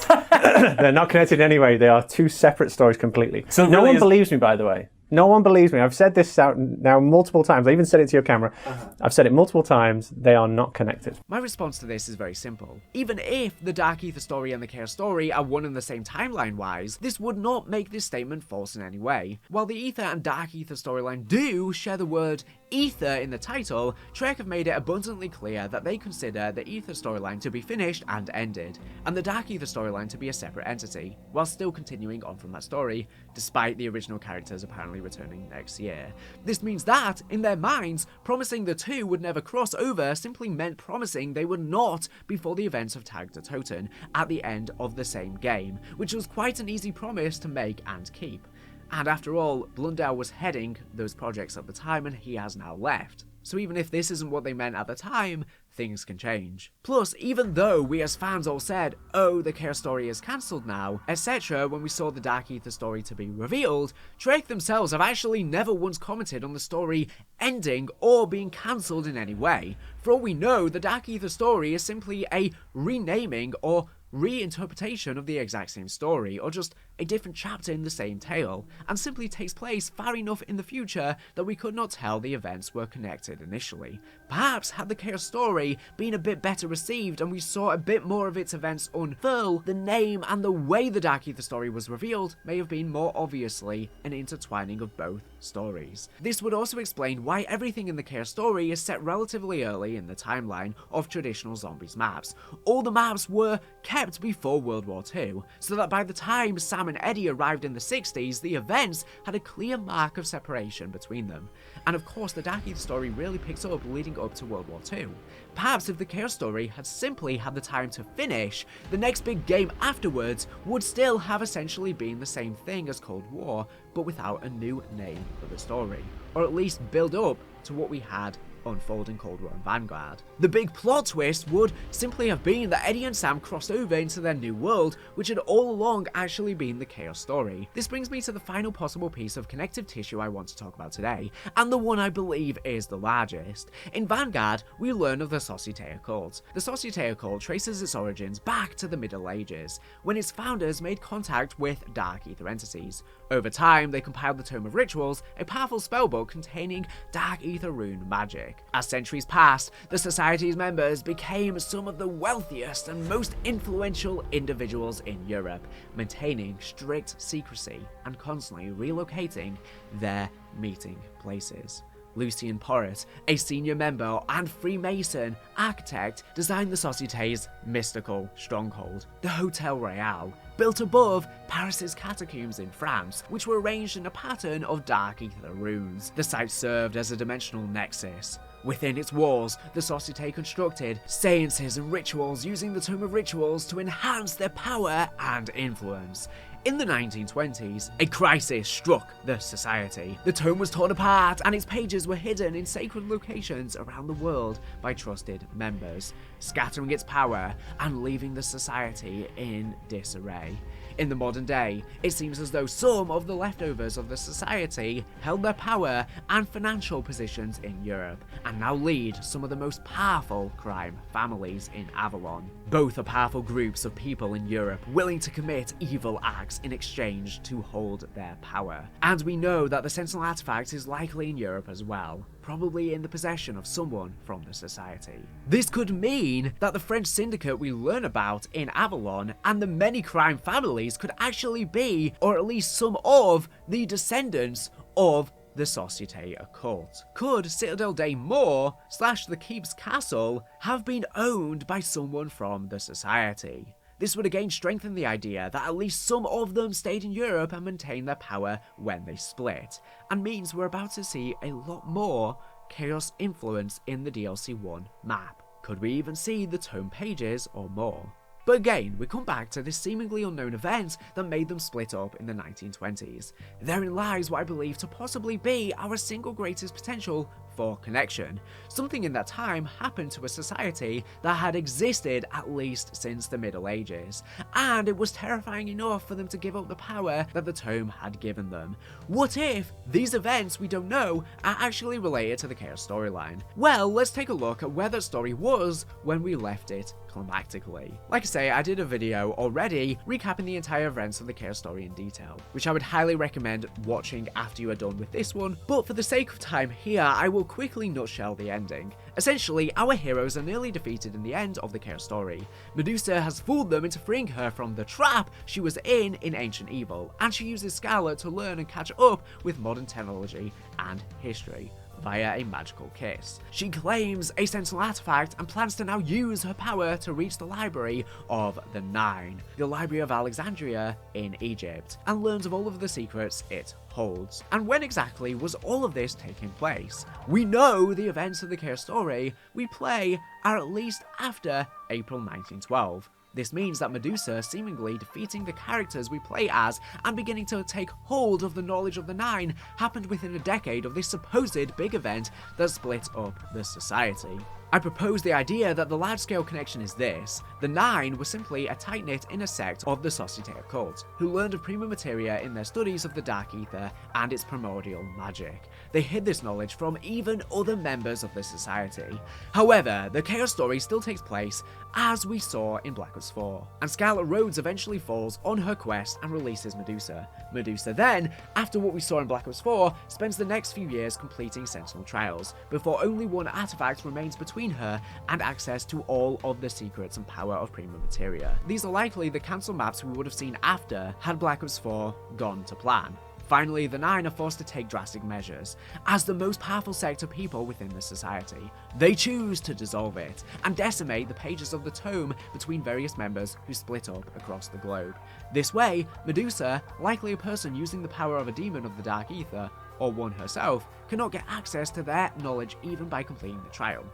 S18: They're not connected in any way. They are two separate stories completely. So no one believes me, by the way. No one believes me. I've said this out now multiple times. I even said it to your camera. I've said it multiple times. They are not connected.
S1: My response to this is very simple. Even if the Dark Ether story and the Chaos story are one and the same timeline-wise, this would not make this statement false in any way. While the Ether and Dark Ether storyline do share the word Ether in the title, Trek have made it abundantly clear that they consider the Ether storyline to be finished and ended, and the Dark Ether storyline to be a separate entity, while still continuing on from that story, despite the original characters apparently returning next year. This means that, in their minds, promising the two would never cross over simply meant promising they would not before the events of Tag the Toten at the end of the same game, which was quite an easy promise to make and keep. And after all, Blundell was heading those projects at the time and he has now left. So even if this isn't what they meant at the time, things can change. Plus, even though we as fans all said, oh, the Chaos story is cancelled now, etc. when we saw the Dark Ether story to be revealed, Drake themselves have actually never once commented on the story ending or being cancelled in any way. For all we know, the Dark Ether story is simply a renaming or reinterpretation of the exact same story, or just a different chapter in the same tale, and simply takes place far enough in the future that we could not tell the events were connected initially. Perhaps had the Chaos story been a bit better received and we saw a bit more of its events unfurl, the name and the way the Dark Ether story was revealed may have been more obviously an intertwining of both stories. This would also explain why everything in the Chaos story is set relatively early in the timeline of traditional Zombies maps. All the maps were kept before World War II, so that by the time Sam and Eddie arrived in the 60s, the events had a clear mark of separation between them. And of course, the Dark Ether story really picks up leading up to World War II. Perhaps if the Chaos story had simply had the time to finish, the next big game afterwards would still have essentially been the same thing as Cold War, but without a new name for the story. Or at least build up to what we had unfolding Cold War and Vanguard. The big plot twist would simply have been that Eddie and Sam crossed over into their new world, which had all along actually been the Chaos story. This brings me to the final possible piece of connective tissue I want to talk about today, and the one I believe is the largest. In Vanguard, we learn of the Societe Occult. The Societe Occult traces its origins back to the Middle Ages, when its founders made contact with Dark Ether entities. Over time, they compiled the Tome of Rituals, a powerful spellbook containing Dark Ether rune magic. As centuries passed, the Society's members became some of the wealthiest and most influential individuals in Europe, maintaining strict secrecy and constantly relocating their meeting places. Lucien Porret, a senior member and Freemason architect, designed the Societe's mystical stronghold, the Hotel Royale, built above Paris's catacombs in France, which were arranged in a pattern of Dark Ether runes. The site served as a dimensional nexus. Within its walls, the Societe constructed seances and rituals using the Tome of Rituals to enhance their power and influence. In the 1920s, a crisis struck the Society. The tome was torn apart and its pages were hidden in sacred locations around the world by trusted members, scattering its power and leaving the Society in disarray. In the modern day, it seems as though some of the leftovers of the Society held their power and financial positions in Europe, and now lead some of the most powerful crime families in Avalon. Both are powerful groups of people in Europe willing to commit evil acts in exchange to hold their power. And we know that the Sentinel artifact is likely in Europe as well, probably in the possession of someone from the Society. This could mean that the French syndicate we learn about in Avalon and the many crime families could actually be, or at least some of, the descendants of the Societe Occult. Could Citadelle des Morts / the Keep's castle have been owned by someone from the Society? This would again strengthen the idea that at least some of them stayed in Europe and maintained their power when they split, and means we're about to see a lot more Chaos influence in the DLC 1 map. Could we even see the tome pages or more? But again, we come back to this seemingly unknown event that made them split up in the 1920s. Therein lies what I believe to possibly be our single greatest potential for connection. Something in that time happened to a society that had existed at least since the Middle Ages, and it was terrifying enough for them to give up the power that the tome had given them. What if these events we don't know are actually related to the Chaos storyline? Well, let's take a look at where that story was when we left it climactically. Like I say, I did a video already recapping the entire events of the Chaos story in detail, which I would highly recommend watching after you are done with this one, but for the sake of time here, I will quickly nutshell the ending. Essentially, our heroes are nearly defeated in the end of the Chaos story. Medusa has fooled them into freeing her from the trap she was in Ancient Evil, and she uses Scarlet to learn and catch up with modern technology and history via a magical kiss. She claims a Sentinel artifact and plans to now use her power to reach the Library of the Nine, the Library of Alexandria in Egypt, and learns of all of the secrets it holds. And when exactly was all of this taking place? We know the events of the Chaos story we play are at least after April 1912. This means that Medusa seemingly defeating the characters we play as and beginning to take hold of the knowledge of the Nine happened within a decade of this supposed big event that split up the society. I propose the idea that the large-scale connection is this: the Nine were simply a tight-knit inner sect of the Societe Occult, who learned of prima materia in their studies of the Dark Ether and its primordial magic. They hid this knowledge from even other members of the society. However, the Chaos story still takes place as we saw in Black Ops 4, and Scarlet Rhodes eventually falls on her quest and releases Medusa. Medusa then, after what we saw in Black Ops 4, spends the next few years completing Sentinel Trials, before only one artifact remains between her and access to all of the secrets and power of prima materia. These are likely the cancel maps we would have seen after had Black Ops 4 gone to plan. Finally, the Nine are forced to take drastic measures. As the most powerful sect of people within the society, they choose to dissolve it and decimate the pages of the tome between various members who split up across the globe. This way, Medusa, likely a person using the power of a demon of the Dark Ether, or one herself, cannot get access to their knowledge even by completing the trial.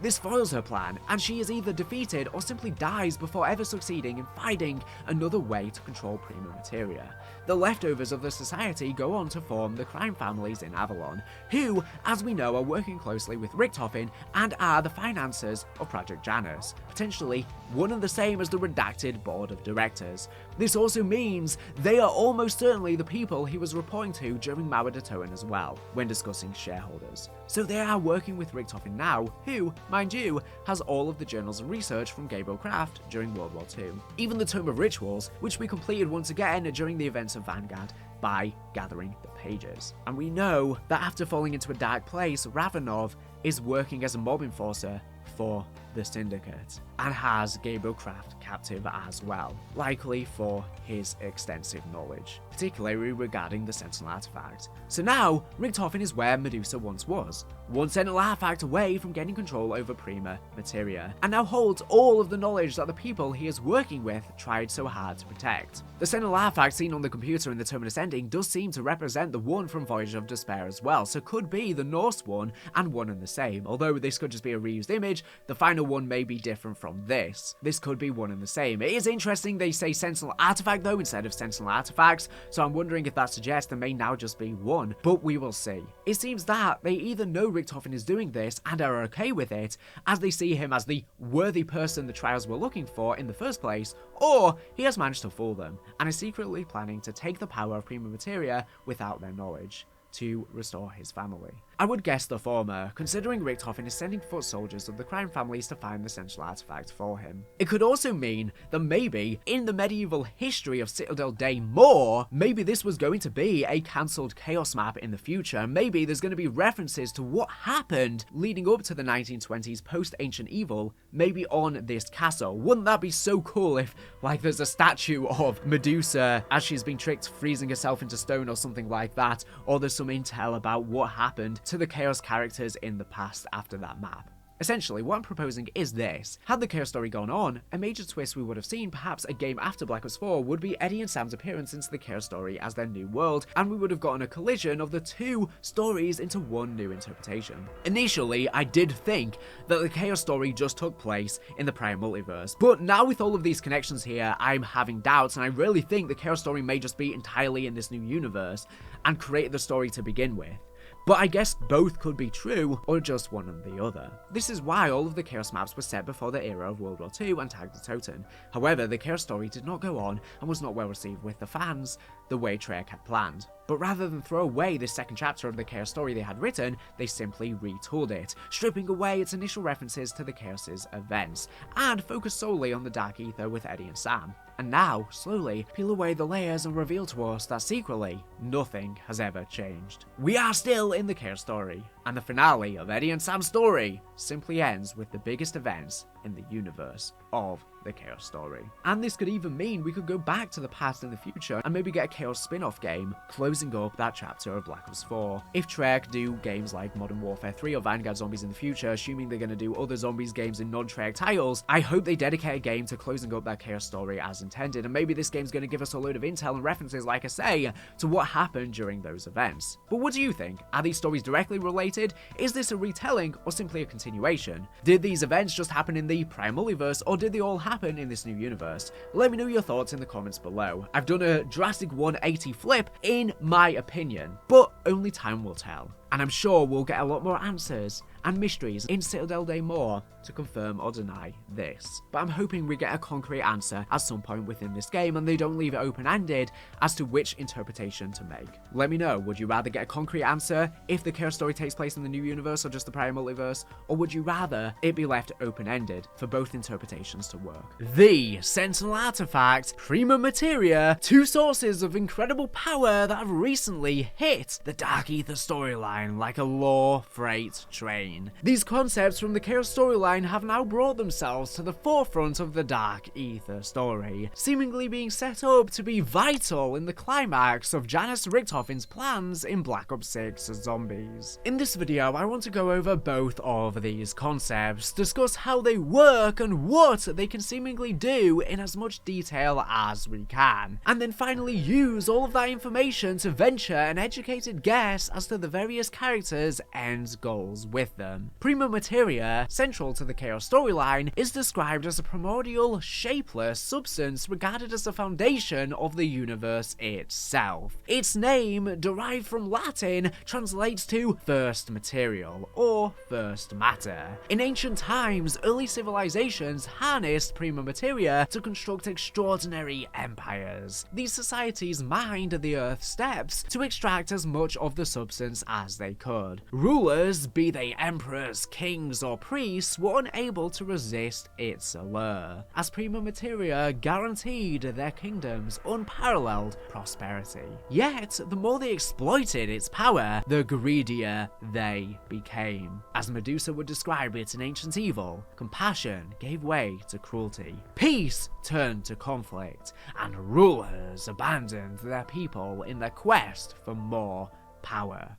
S1: This foils her plan, and she is either defeated or simply dies before ever succeeding in finding another way to control prima materia. The leftovers of the society go on to form the crime families in Avalon, who, as we know, are working closely with Richtofen and are the financiers of Project Janus, potentially one and the same as the redacted board of directors. This also means they are almost certainly the people he was reporting to during Mauer as well, when discussing shareholders. So they are working with Richtofen now, who, mind you, has all of the journals and research from Gabriel Craft during World War II. Even the Tome of Rituals, which we completed once again during the events of Vanguard by gathering the pages. And we know that after falling into a dark place, Ravenov is working as a mob enforcer for the Syndicate, and has Gabriel Craft captive as well, likely for his extensive knowledge, particularly regarding the Sentinel artifact. So now, Richtofen is where Medusa once was, one Sentinel artifact away from getting control over prima materia, and now holds all of the knowledge that the people he is working with tried so hard to protect. The Sentinel artifact seen on the computer in the Terminus ending does seem to represent the one from Voyage of Despair as well, so could be the Norse one and one and the same. Although this could just be a reused image, the final one may be different from this. This could be one and the same. It is interesting they say Sentinel artifact though instead of Sentinel artifacts, so I'm wondering if that suggests there may now just be one, but we will see. It seems that they either know Richtofen is doing this and are okay with it, as they see him as the worthy person the trials were looking for in the first place, or he has managed to fool them, and is secretly planning to take the power of prima materia without their knowledge, to restore his family. I would guess the former, considering Richtofen is sending foot soldiers of the crime families to find the Sentinel artifact for him. It could also mean that maybe, in the medieval history of Citadel Day more, maybe this was going to be a cancelled Chaos map in the future. Maybe there's going to be references to what happened leading up to the 1920s post-Ancient Evil, maybe on this castle. Wouldn't that be so cool if, like, there's a statue of Medusa as she's been tricked freezing herself into stone or something like that, or there's some intel about what happened to the Chaos characters in the past after that map. Essentially, what I'm proposing is this. Had the Chaos Story gone on, a major twist we would have seen, perhaps a game after Black Ops 4, would be Eddie and Sam's appearance into the Chaos Story as their new world, and we would have gotten a collision of the two stories into one new interpretation. Initially, I did think that the Chaos Story just took place in the prior multiverse, but now with all of these connections here, I'm having doubts, and I really think the Chaos Story may just be entirely in this new universe, and create the story to begin with. But I guess both could be true, or just one or the other. This is why all of the Chaos maps were set before the era of World War II and tagged the Totem. However, the Chaos Story did not go on, and was not well received with the fans, the way Treyarch had planned. But rather than throw away this second chapter of the Chaos Story they had written, they simply retooled it, stripping away its initial references to the Chaos's events, and focused solely on the Dark Ether with Eddie and Sam. And now, slowly, peel away the layers and reveal to us that secretly, nothing has ever changed. We are still in the Chaos Story, and the finale of Eddie and Sam's story simply ends with the biggest events in the universe of the Chaos Story. And this could even mean we could go back to the past in the future and maybe get a Chaos spin-off game, closing up that chapter of Black Ops 4. If Treyarch do games like Modern Warfare 3 or Vanguard Zombies in the future, assuming they're going to do other zombies games in non-Treyarch titles, I hope they dedicate a game to closing up that Chaos Story as intended, and maybe this game's going to give us a load of intel and references, like I say, to what happened during those events. But what do you think? Are these stories directly related? Is this a retelling or simply a continuation? Did these events just happen in the prior multiverse, or did they all happen in this new universe? Let me know your thoughts in the comments below. I've done a drastic 180 flip in my opinion, but only time will tell. And I'm sure we'll get a lot more answers and mysteries in Citadelle Day more to confirm or deny this. But I'm hoping we get a concrete answer at some point within this game, and they don't leave it open-ended as to which interpretation to make. Let me know, would you rather get a concrete answer if the Chaos Story takes place in the new universe or just the prior multiverse, or would you rather it be left open-ended for both interpretations to work? The Sentinel artifact, Prima Materia, two sources of incredible power that have recently hit the Dark Ether storyline like a lore freight train. These concepts from the Chaos storyline have now brought themselves to the forefront of the Dark Ether story, seemingly being set up to be vital in the climax of Janus Richthofen's plans in Black Ops 6 Zombies. In this video, I want to go over both of these concepts, discuss how they work and what they can seemingly do in as much detail as we can, and then finally use all of that information to venture an educated guess as to the various characters' end goals with them. Prima Materia, central to the Chaos storyline, is described as a primordial, shapeless substance regarded as the foundation of the universe itself. Its name, derived from Latin, translates to first material, or first matter. In ancient times, early civilizations harnessed Prima Materia to construct extraordinary empires. These societies mined the Earth's steppes to extract as much of the substance as they could. Rulers, be they emperors, kings, or priests, were unable to resist its allure, as Prima Materia guaranteed their kingdoms unparalleled prosperity. Yet, the more they exploited its power, the greedier they became. As Medusa would describe it in Ancient Evil, compassion gave way to cruelty, peace turned to conflict, and rulers abandoned their people in their quest for more power.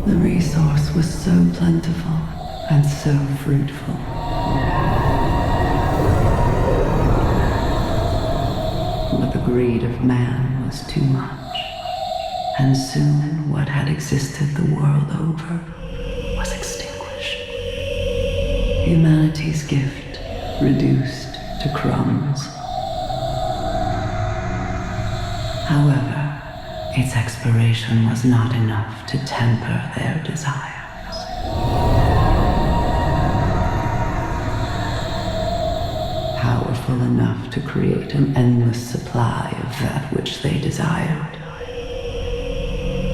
S12: The resource was so plentiful and so fruitful. But the greed of man was too much, and soon what had existed the world over was extinguished. Humanity's gift reduced to crumbs. However, its expiration was not enough to temper their desires. Powerful enough to create an endless supply of that which they desired.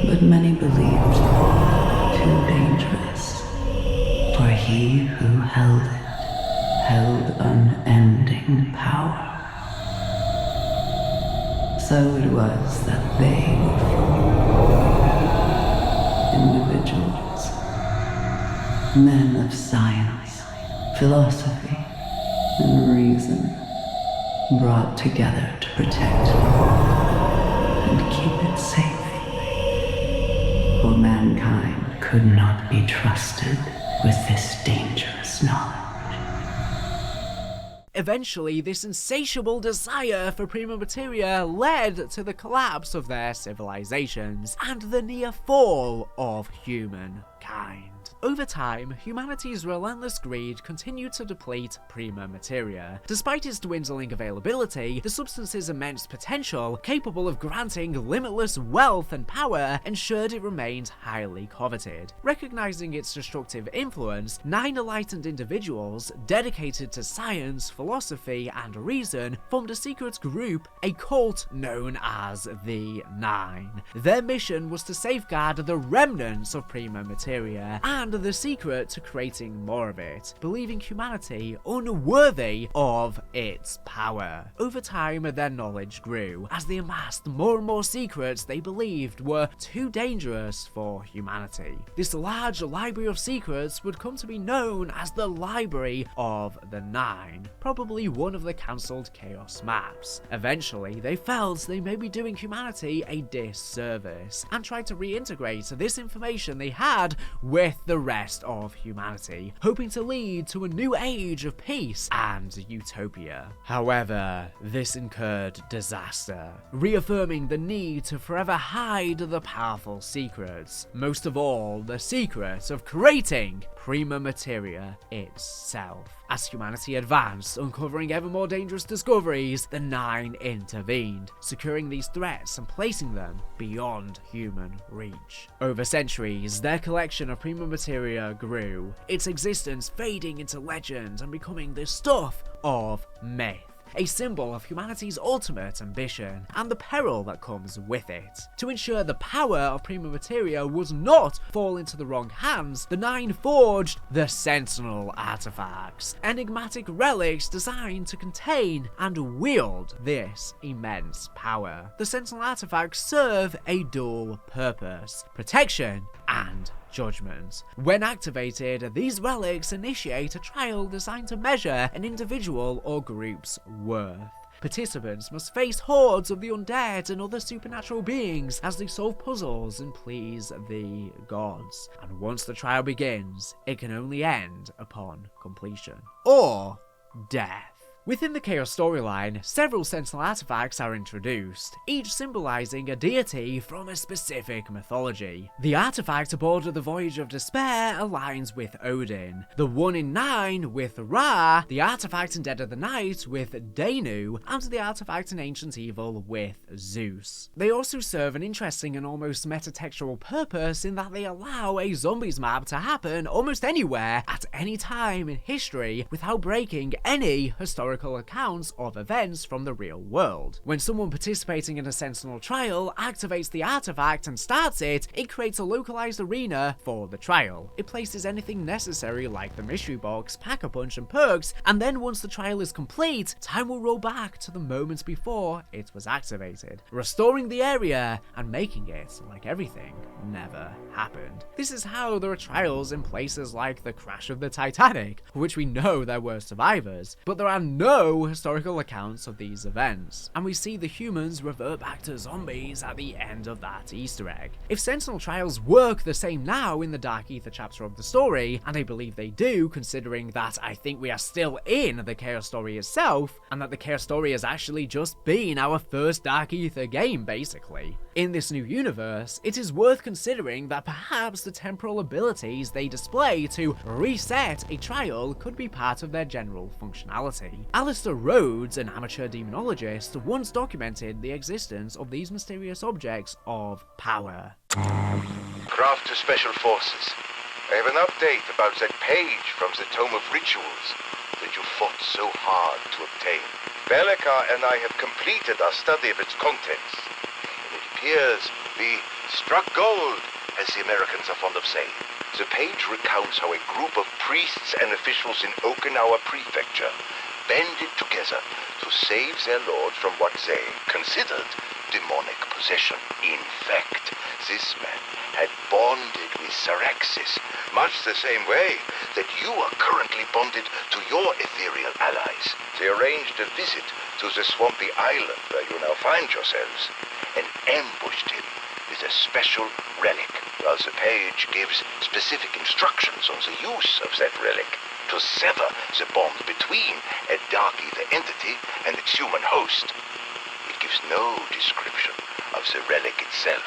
S12: But many believed too dangerous, for he who held it held unending power. So it was that they were individuals, men of science, philosophy, and reason, brought together to protect it and keep it safe. For mankind could not be trusted with this dangerous knowledge.
S1: Eventually, this insatiable desire for prima materia led to the collapse of their civilizations and the near fall of humankind. Over time, humanity's relentless greed continued to deplete prima materia. Despite its dwindling availability, the substance's immense potential, capable of granting limitless wealth and power, ensured it remained highly coveted. Recognizing its destructive influence, 9 enlightened individuals dedicated to science, philosophy, and reason formed a secret group, a cult known as the 9. Their mission was to safeguard the remnants of prima materia and the secret to creating more of it, believing humanity unworthy of its power. Over time, their knowledge grew, as they amassed more and more secrets they believed were too dangerous for humanity. This large library of secrets would come to be known as the Library of the 9, probably one of the cancelled Chaos maps. Eventually, they felt they may be doing humanity a disservice, and tried to reintegrate this information they had with the rest of humanity, hoping to lead to a new age of peace and utopia. However, this incurred disaster, reaffirming the need to forever hide the powerful secrets, most of all the secret of creating prima materia itself. As humanity advanced, uncovering ever more dangerous discoveries, the 9 intervened, securing these threats and placing them beyond human reach. Over centuries, their collection of prima materia grew, its existence fading into legend and becoming the stuff of myth. A symbol of humanity's ultimate ambition, and the peril that comes with it. To ensure the power of prima materia would not fall into the wrong hands, the 9 forged the Sentinel artifacts, enigmatic relics designed to contain and wield this immense power. The Sentinel artifacts serve a dual purpose: protection and judgment. When activated, these relics initiate a trial designed to measure an individual or group's worth. Participants must face hordes of the undead and other supernatural beings as they solve puzzles and please the gods. And once the trial begins, it can only end upon completion. Or death. Within the Chaos storyline, several Sentinel artifacts are introduced, each symbolizing a deity from a specific mythology. The artifact aboard the Voyage of Despair aligns with Odin, the one in 9 with Ra, the artifact in Dead of the Night with Danu, and the artifact in Ancient Evil with Zeus. They also serve an interesting and almost metatextual purpose in that they allow a zombies map to happen almost anywhere at any time in history without breaking any historical accounts of events from the real world. When someone participating in a Sentinel trial activates the artifact and starts it, it creates a localized arena for the trial. It places anything necessary like the mystery box, pack-a-punch and perks, and then once the trial is complete, time will roll back to the moments before it was activated, restoring the area and making it like everything never happened. This is how there are trials in places like the crash of the Titanic, for which we know there were survivors, but there are no historical accounts of these events, and we see the humans revert back to zombies at the end of that Easter egg. If Sentinel trials work the same now in the Dark Ether chapter of the story, and I believe they do considering that I think we are still in the Chaos story itself, and that the Chaos story has actually just been our first Dark Ether game basically. In this new universe, it is worth considering that perhaps the temporal abilities they display to reset a trial could be part of their general functionality. Alistair Rhodes, an amateur demonologist, once documented the existence of these mysterious objects of power.
S19: Craft to Special Forces. I have an update about that page from the Tome of Rituals that you fought so hard to obtain. Bellicar and I have completed our study of its contents, and it appears we struck gold, as the Americans are fond of saying. The page recounts how a group of priests and officials in Okinawa Prefecture banded together to save their lord from what they considered demonic possession. In fact, this man had bonded with Syraxis, much the same way that you are currently bonded to your ethereal allies. They arranged a visit to the swampy island where you now find yourselves, and ambushed him with a special relic while the page gives specific instructions on the use of that relic to sever the bond between a dark ether entity and its human host. It gives no description of the relic itself.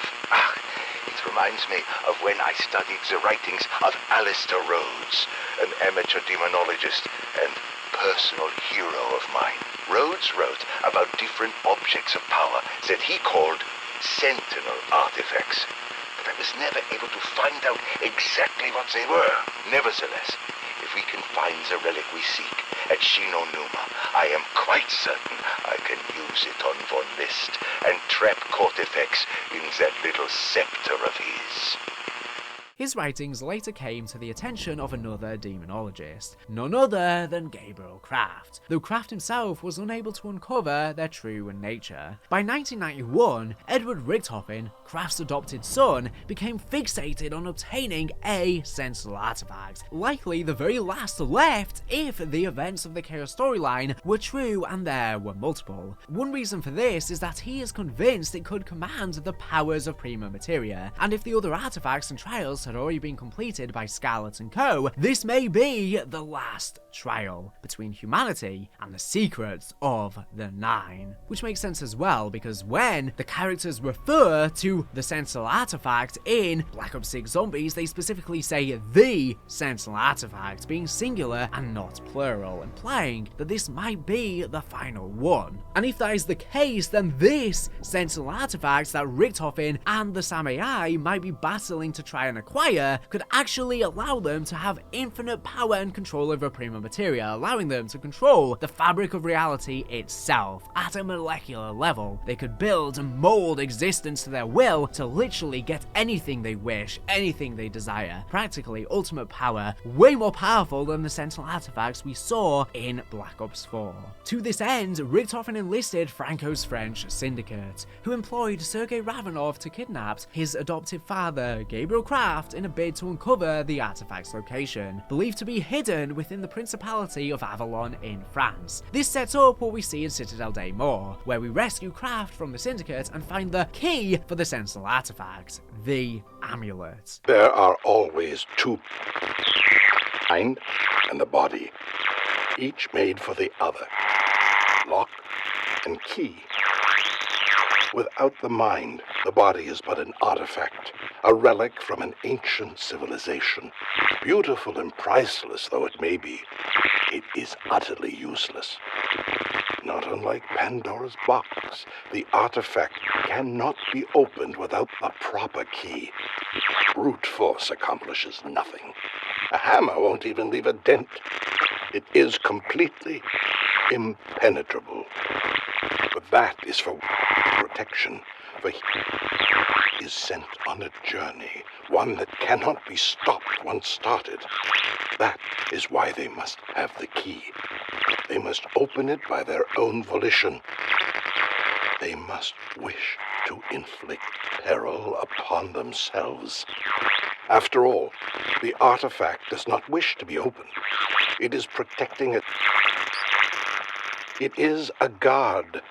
S19: It reminds me of when I studied the writings of Alistair Rhodes, an amateur demonologist and personal hero of mine. Rhodes wrote about different objects of power that he called Sentinel artifacts, but I was never able to find out exactly what they were. Nevertheless, if we can find the relic we seek at Shinonuma, I am quite certain I can use it on Von List and trap Cortifex in that little scepter of his.
S1: His writings later came to the attention of another demonologist, none other than Gabriel Kraft, though Kraft himself was unable to uncover their true nature. By 1991, Edward Richthofen, Kraft's adopted son, became fixated on obtaining a Sentinel artifact, likely the very last left if the events of the Chaos storyline were true and there were multiple. One reason for this is that he is convinced it could command the powers of Prima Materia, and if the other artifacts and trials had already been completed by Scarlet and Co., this may be the last trial between humanity and the secrets of the Nine. Which makes sense as well, because when the characters refer to the Sentinel artifact in Black Ops 6 Zombies, they specifically say the Sentinel artifact, being singular and not plural, implying that this might be the final one. And if that is the case, then this Sentinel artifact that Richthofen and the Samurai might be battling to try and acquire could actually allow them to have infinite power and control over Prima Materia, allowing them to control the fabric of reality itself at a molecular level. They could build and mold existence to their will to literally get anything they wish, anything they desire. Practically ultimate power, way more powerful than the Sentinel artifacts we saw in Black Ops 4. To this end, Richthofen enlisted Franco's French syndicate, who employed Sergei Ravenov to kidnap his adoptive father, Gabriel Kraft, in a bid to uncover the artifact's location, believed to be hidden within the Principality of Avalon in France. This sets up what we see in Citadelle Day More, where we rescue Kraft from the syndicate and find the key for the Sentinel artifact, the amulet.
S8: There are always two, mind and the body, each made for the other. Lock and key. Without the mind, the body is but an artifact, a relic from an ancient civilization. Beautiful and priceless though it may be, it is utterly useless. Not unlike Pandora's box, the artifact cannot be opened without the proper key. Brute force accomplishes nothing. A hammer won't even leave a dent. It is completely impenetrable. But that is for protection, for he is sent on a journey, one that cannot be stopped once started. That is why they must have the key. They must open it by their own volition. They must wish to inflict peril upon themselves. After all, the artifact does not wish to be opened. It is protecting it. It is a guard,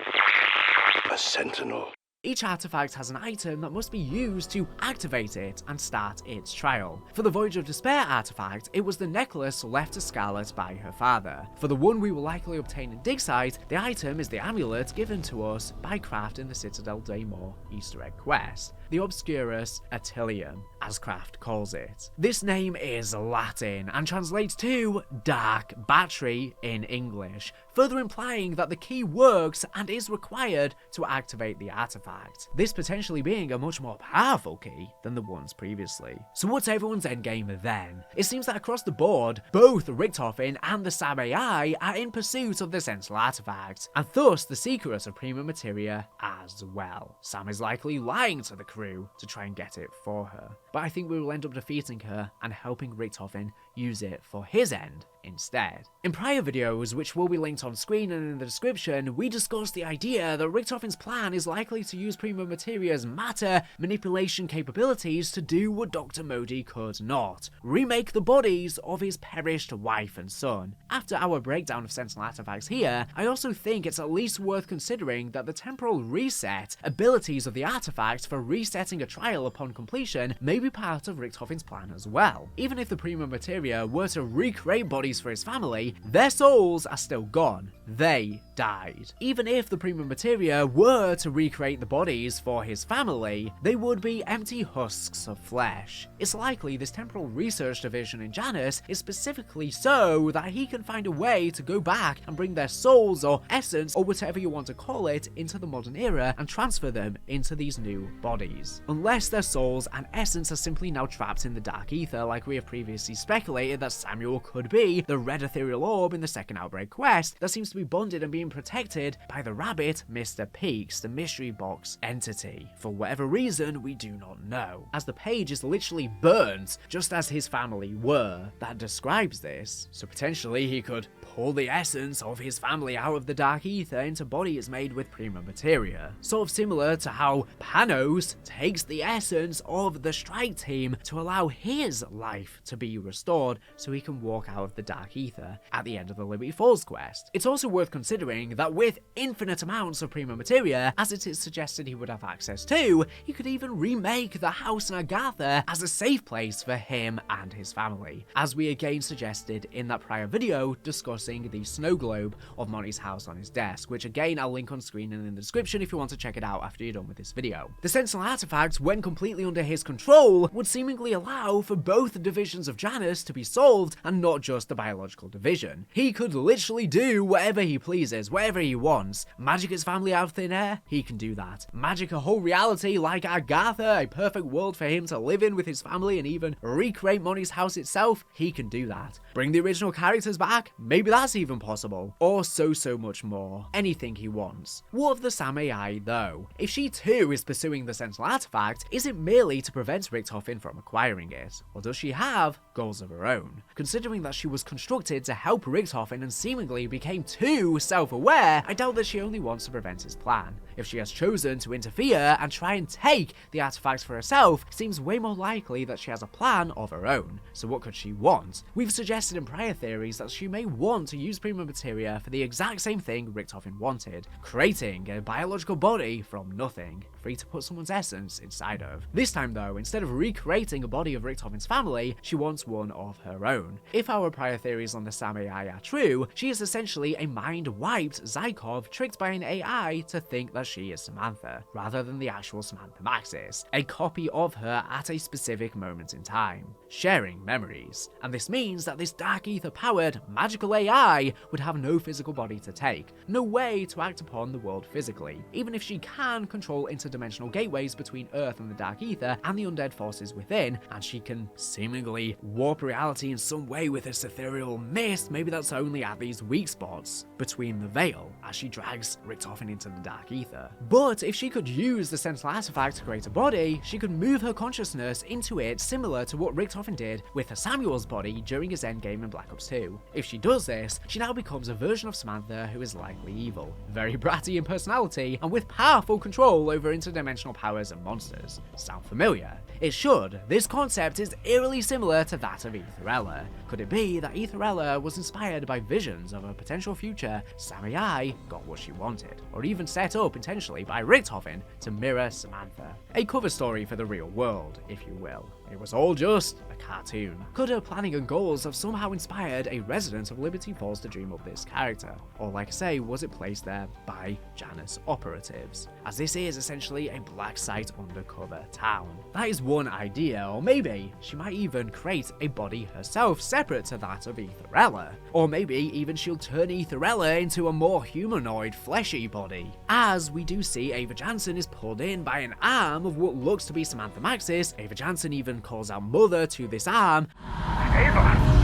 S8: a sentinel.
S1: Each artifact has an item that must be used to activate it and start its trial. For the Voyage of Despair artifact, it was the necklace left to Scarlet by her father. For the one we will likely obtain in Digsite, the item is the amulet given to us by Kraft in the Citadelle Day More Easter egg quest, the Obscurus Attilium, as Kraft calls it. This name is Latin and translates to Dark Battery in English, further implying that the key works and is required to activate the artifact. This potentially being a much more powerful key than the ones previously. So what's everyone's endgame then? It seems that across the board, both Richthofen and the Samurai are in pursuit of the Sentinel artifact, and thus the secret of Prima Materia as well. Sam is likely lying to the crew to try and get it for her, but I think we will end up defeating her and helping Richthofen use it for his end. instead. In prior videos, which will be linked on screen and in the description, we discussed the idea that Richtofen's plan is likely to use Prima Materia's matter manipulation capabilities to do what Dr. Modi could not: remake the bodies of his perished wife and son. After our breakdown of Sentinel artifacts here, I also think it's at least worth considering that the temporal reset abilities of the artifacts for resetting a trial upon completion may be part of Richtofen's plan as well. Even if the Prima Materia were to recreate bodies for his family, their souls are still gone. They died. Even if the Prima Materia were to recreate the bodies for his family, they would be empty husks of flesh. It's likely this temporal research division in Janus is specifically so that he can find a way to go back and bring their souls or essence or whatever you want to call it into the modern era and transfer them into these new bodies. Unless their souls and essence are simply now trapped in the dark ether, like we have previously speculated that Samuel could be, the red ethereal orb in the second Outbreak quest that seems to be bonded and being protected by the rabbit Mr. Peaks, the mystery box entity. For whatever reason, we do not know, as the page is literally burnt, just as his family were, that describes this. So potentially he could pull the essence of his family out of the dark ether into bodies made with Prima Materia. Sort of similar to how Panos takes the essence of the strike team to allow his life to be restored so he can walk out of the dark ether at the end of the Liberty Falls quest. It's also worth considering that with infinite amounts of Prima Materia, as it is suggested he would have access to, he could even remake the house in Agatha as a safe place for him and his family, as we again suggested in that prior video discussing the snow globe of Monty's house on his desk, which again I'll link on screen and in the description if you want to check it out after you're done with this video. The Sentinel artifacts, when completely under his control, would seemingly allow for both divisions of Janus to be solved and not just the biological division. He could literally do whatever he pleases, whatever he wants. Magic his family out of thin air? He can do that. Magic a whole reality like Agatha, a perfect world for him to live in with his family and even recreate Monty's house itself? He can do that. Bring the original characters back? Maybe that's even possible. Or so much more. Anything he wants. What of the Sam AI though? If she too is pursuing the Sentinel artifact, is it merely to prevent Richtofen from acquiring it? Or does she have goals of her own? Considering that she was constructed to help Richtofen and seemingly became too self-aware, I doubt that she only wants to prevent his plan. If she has chosen to interfere and try and take the artifacts for herself, it seems way more likely that she has a plan of her own. So what could she want? We've suggested in prior theories that she may want to use Prima Materia for the exact same thing Richtofen wanted, creating a biological body from nothing, free to put someone's essence inside of. This time though, instead of recreating a body of Richtofen's family, she wants one of her own. If our prior theories on the Sam AI are true, she is essentially a mind-wiped Zykov tricked by an AI to think that she is Samantha, rather than the actual Samantha Maxis, a copy of her at a specific moment in time, sharing memories. And this means that this dark ether-powered magical AI would have no physical body to take, no way to act upon the world physically, even if she can control interdimensional gateways between Earth and the dark ether and the undead forces within, and she can seemingly warp reality in some way with this ethereal mist. Maybe that's only at these weak spots between the veil as she drags Richtofen into the dark ether. But if she could use the Sentinel artifact to create a body, she could move her consciousness into it, similar to what Richtofen did with Samuel's body during his endgame in Black Ops 2. If she does this, she now becomes a version of Samantha who is likely evil, very bratty in personality, and with powerful control over interdimensional powers and monsters. Sound familiar? It should. This concept is eerily similar to that of Aetherella. Could it be that Aetherella was inspired by visions of a potential future Sam AI got what she wanted, or even set up intentionally by Richtofen to mirror Samantha? A cover story for the real world, if you will. It was all just a cartoon. Could her planning and goals have somehow inspired a resident of Liberty Falls to dream up this character? Or like I say, was it placed there by Janus operatives? As this is essentially a black site undercover town. That is one idea, or maybe she might even create a body herself separate to that of Aetherella. Or maybe even she'll turn Aetherella into a more humanoid, fleshy body. As we do see Ava Jansen is pulled in by an arm of what looks to be Samantha Maxis. Ava Jansen even calls out Mother to this arm.
S7: Ava!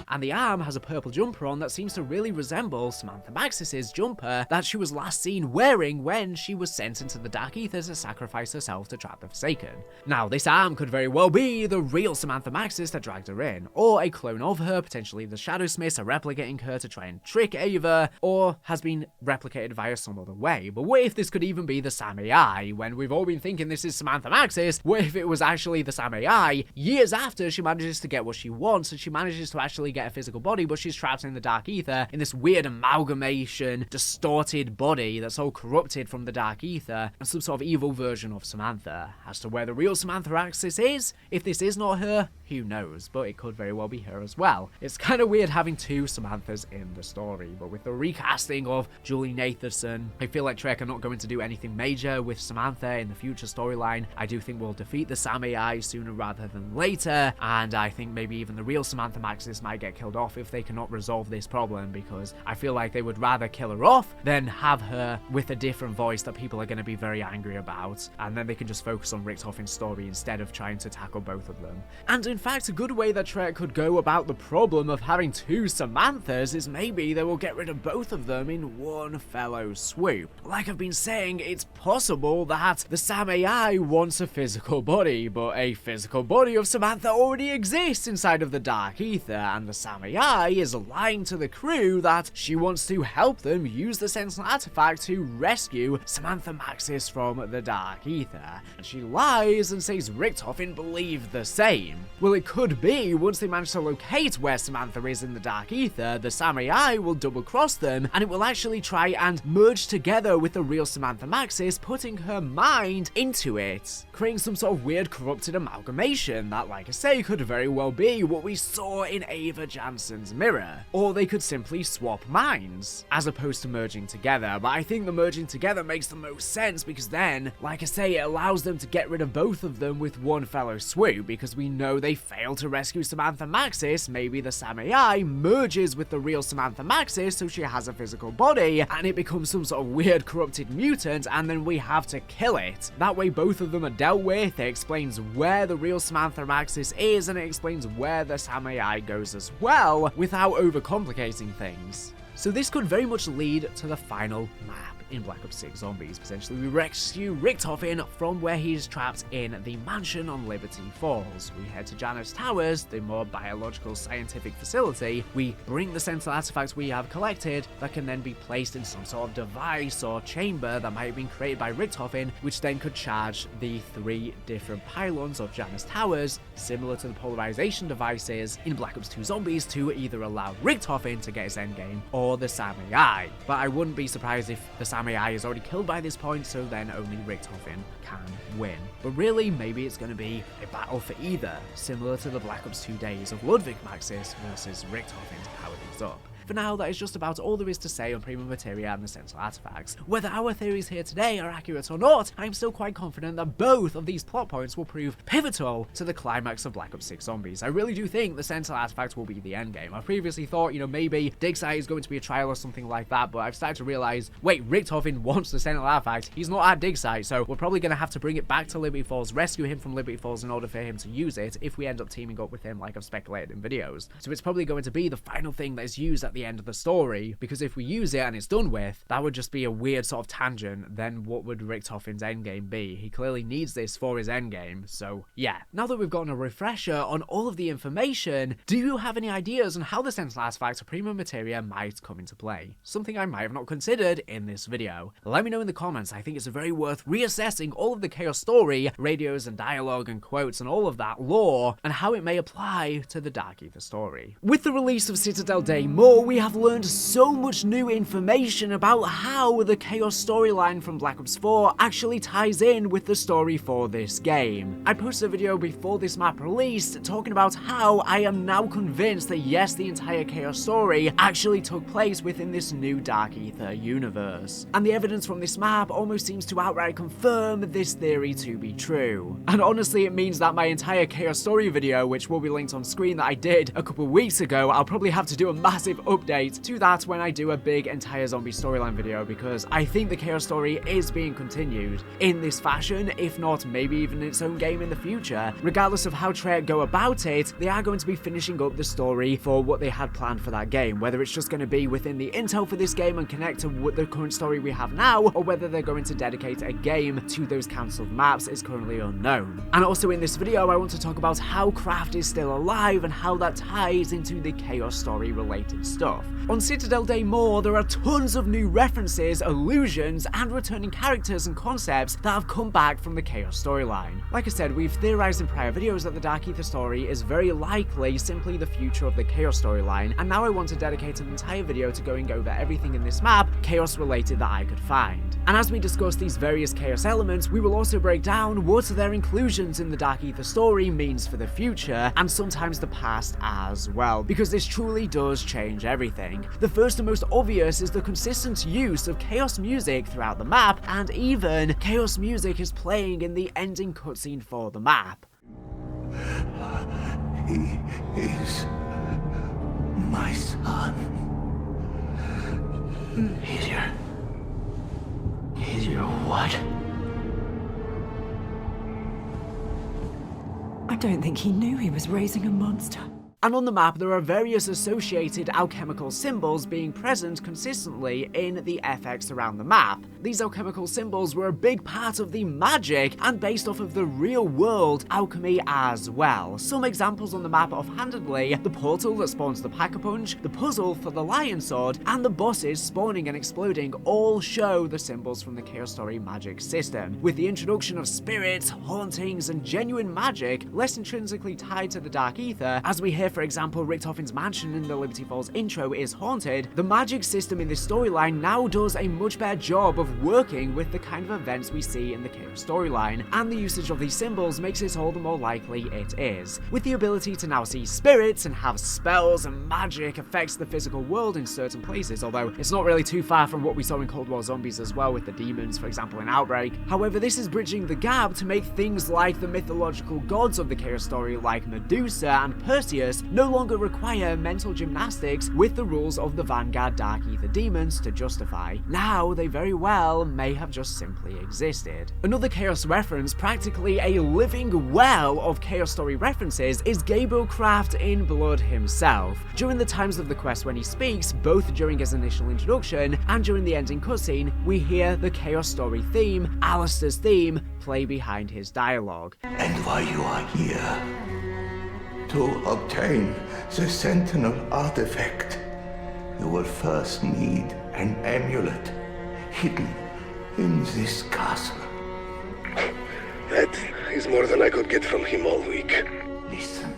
S1: and the arm has a purple jumper on that seems to really resemble Samantha Maxis's jumper that she was last seen wearing when she was sent into the Dark Ether to sacrifice herself to trap the Forsaken. Now, this arm could very well be the real Samantha Maxis that dragged her in, or a clone of her, potentially the Shadowsmiths are replicating her to try and trick Ava, or has been replicated via some other way. But what if this could even be the Sam AI, when we've all been thinking this is Samantha Maxis? What if it was actually the Sam AI years after she manages to get what she wants, and she manages to actually get a physical body, but she's trapped in the Dark Ether in this weird amalgamation, distorted body that's all corrupted from the Dark Ether, and some sort of evil version of Samantha. As to where the real Samantha Maxis is, if this is not her, who knows, but it could very well be her as well. It's kind of weird having two Samanthas in the story, but with the recasting of Julie Nathanson, I feel like Trek are not going to do anything major with Samantha in the future storyline. I do think we'll defeat the Sam AI sooner rather than later, and I think maybe even the real Samantha Maxis might get killed off if they cannot resolve this problem, because I feel like they would rather kill her off than have her with a different voice that people are going to be very angry about, and then they can just focus on Richthofen's story instead of trying to tackle both of them. And in fact, a good way that Trek could go about the problem of having two Samanthas is maybe they will get rid of both of them in one fellow swoop. Like I've been saying, it's possible that the Sam AI wants a physical body, but a physical body of Samantha already exists inside of the Dark Ether, and the Sam AI is lying to the crew that she wants to help them use the Sentinel artifact to rescue Samantha Maxis from the Dark Ether. And she lies and says Richthofen believed the same. Well, it could be once they manage to locate where Samantha is in the Dark Ether, the Sam AI will double cross them, and it will actually try and merge together with the real Samantha Maxis, putting her mind into it, creating some sort of weird corrupted amalgamation that, like I say, could very well be what we saw in Ava Jansen's mirror. Or they could simply swap minds, as opposed to merging together, but I think the merging together makes the most sense, because then, like I say, it allows them to get rid of both of them with one fellow swoop, because we know they failed to rescue Samantha Maxis. Maybe the Sam AI merges with the real Samantha Maxis so she has a physical body, and it becomes some sort of weird corrupted mutant, and then we have to kill it. That way both of them are dealt with. It explains where the real Samantha Maxis is, and it explains where the Sam AI goes as well, without overcomplicating things. So this could very much lead to the final map in Black Ops 6 Zombies. Potentially we rescue Richthofen from where he is trapped in the mansion on Liberty Falls. We head to Janus Towers, the more biological scientific facility. We bring the Sentinel artifacts we have collected that can then be placed in some sort of device or chamber that might have been created by Richthofen, which then could charge the 3 different pylons of Janus Towers, similar to the polarization devices in Black Ops 2 Zombies, to either allow Richthofen to get his endgame or the Sam AI. But I wouldn't be surprised if the Sam AI is already killed by this point, so then only Richthofen can win. But really, maybe it's going to be a battle for either, similar to the Black Ops 2 days of Ludwig Maxis versus Richthofen to power things up. For now, that is just about all there is to say on Prima Materia and the Sentinel artifacts. Whether our theories here today are accurate or not, I'm still quite confident that both of these plot points will prove pivotal to the climax of Black Ops 6 Zombies. I really do think the Sentinel artifact will be the endgame. I previously thought, maybe Digsight is going to be a trial or something like that, but I've started to realize, wait, Richthofen wants the Sentinel artifact. He's not at Digsight, so we're probably going to have to bring it back to Liberty Falls, rescue him from Liberty Falls in order for him to use it, if we end up teaming up with him like I've speculated in videos. So it's probably going to be the final thing that is used at the end of the story, because if we use it and it's done with, that would just be a weird sort of tangent. Then what would Richthofen's endgame be? He clearly needs this for his endgame, so yeah. Now that we've gotten a refresher on all of the information, do you have any ideas on how the Sentinel artifact of Prima Materia might come into play? Something I might have not considered in this video. Let me know in the comments. I think it's very worth reassessing all of the Chaos Story, radios and dialogue and quotes and all of that lore, and how it may apply to the Dark Ether story. With the release of Citadelle Day More, we have learned so much new information about how the Chaos storyline from Black Ops 4 actually ties in with the story for this game. I posted a video before this map released talking about how I am now convinced that yes, the entire Chaos story actually took place within this new Dark Ether universe. And the evidence from this map almost seems to outright confirm this theory to be true. And honestly, it means that my entire Chaos story video, which will be linked on screen, that I did a couple weeks ago, I'll probably have to do a massive update update to that when I do a big entire zombie storyline video, because I think the Chaos story is being continued in this fashion, if not maybe even its own game in the future. Regardless of how Treyarch go about it, they are going to be finishing up the story for what they had planned for that game, whether it's just going to be within the intel for this game and connect to what the current story we have now, or whether they're going to dedicate a game to those cancelled maps is currently unknown. And also in this video I want to talk about how Craft is still alive and how that ties into the Chaos story related stuff. On Citadel Day More, there are tons of new references, allusions, and returning characters and concepts that have come back from the Chaos storyline. Like I said, we've theorized in prior videos that the Dark Ether story is very likely simply the future of the Chaos storyline, and now I want to dedicate an entire video to going over everything in this map Chaos related that I could find. And as we discuss these various Chaos elements, we will also break down what their inclusions in the Dark Ether story means for the future, and sometimes the past as well, because this truly does change everything. The first and most obvious is the consistent use of Chaos music throughout the map, and even Chaos music is playing in the ending cutscene for the map.
S7: He is my son. He's your what?
S15: I don't think he knew he was raising a monster.
S1: And on the map, there are various associated alchemical symbols being present consistently in the FX around the map. These alchemical symbols were a big part of the magic and based off of the real world alchemy as well. Some examples on the map offhandedly: the portal that spawns the Pack-a-Punch, the puzzle for the Lion Sword, and the bosses spawning and exploding all show the symbols from the Chaos Story magic system. With the introduction of spirits, hauntings, and genuine magic less intrinsically tied to the Dark Ether, as we hear for example Richtofen's mansion in the Liberty Falls intro is haunted, the magic system in this storyline now does a much better job of working with the kind of events we see in the Chaos storyline, and the usage of these symbols makes it all the more likely it is. With the ability to now see spirits and have spells and magic affects the physical world in certain places, although it's not really too far from what we saw in Cold War Zombies as well with the demons, for example in Outbreak. However, this is bridging the gap to make things like the mythological gods of the Chaos story like Medusa and Perseus no longer require mental gymnastics with the rules of the Vanguard Dark Ether demons to justify. Now they very well may have just simply existed. Another Chaos reference, practically a living well of Chaos story references, is Gabriel Craft in Blood himself. During the times of the quest when he speaks, both during his initial introduction and during the ending cutscene, we hear the Chaos story theme, Alistair's theme, play behind his dialogue.
S7: And while you are here, to obtain the Sentinel artifact, you will first need an amulet hidden in this castle.
S8: That is more than I could get from him all week.
S7: Listen.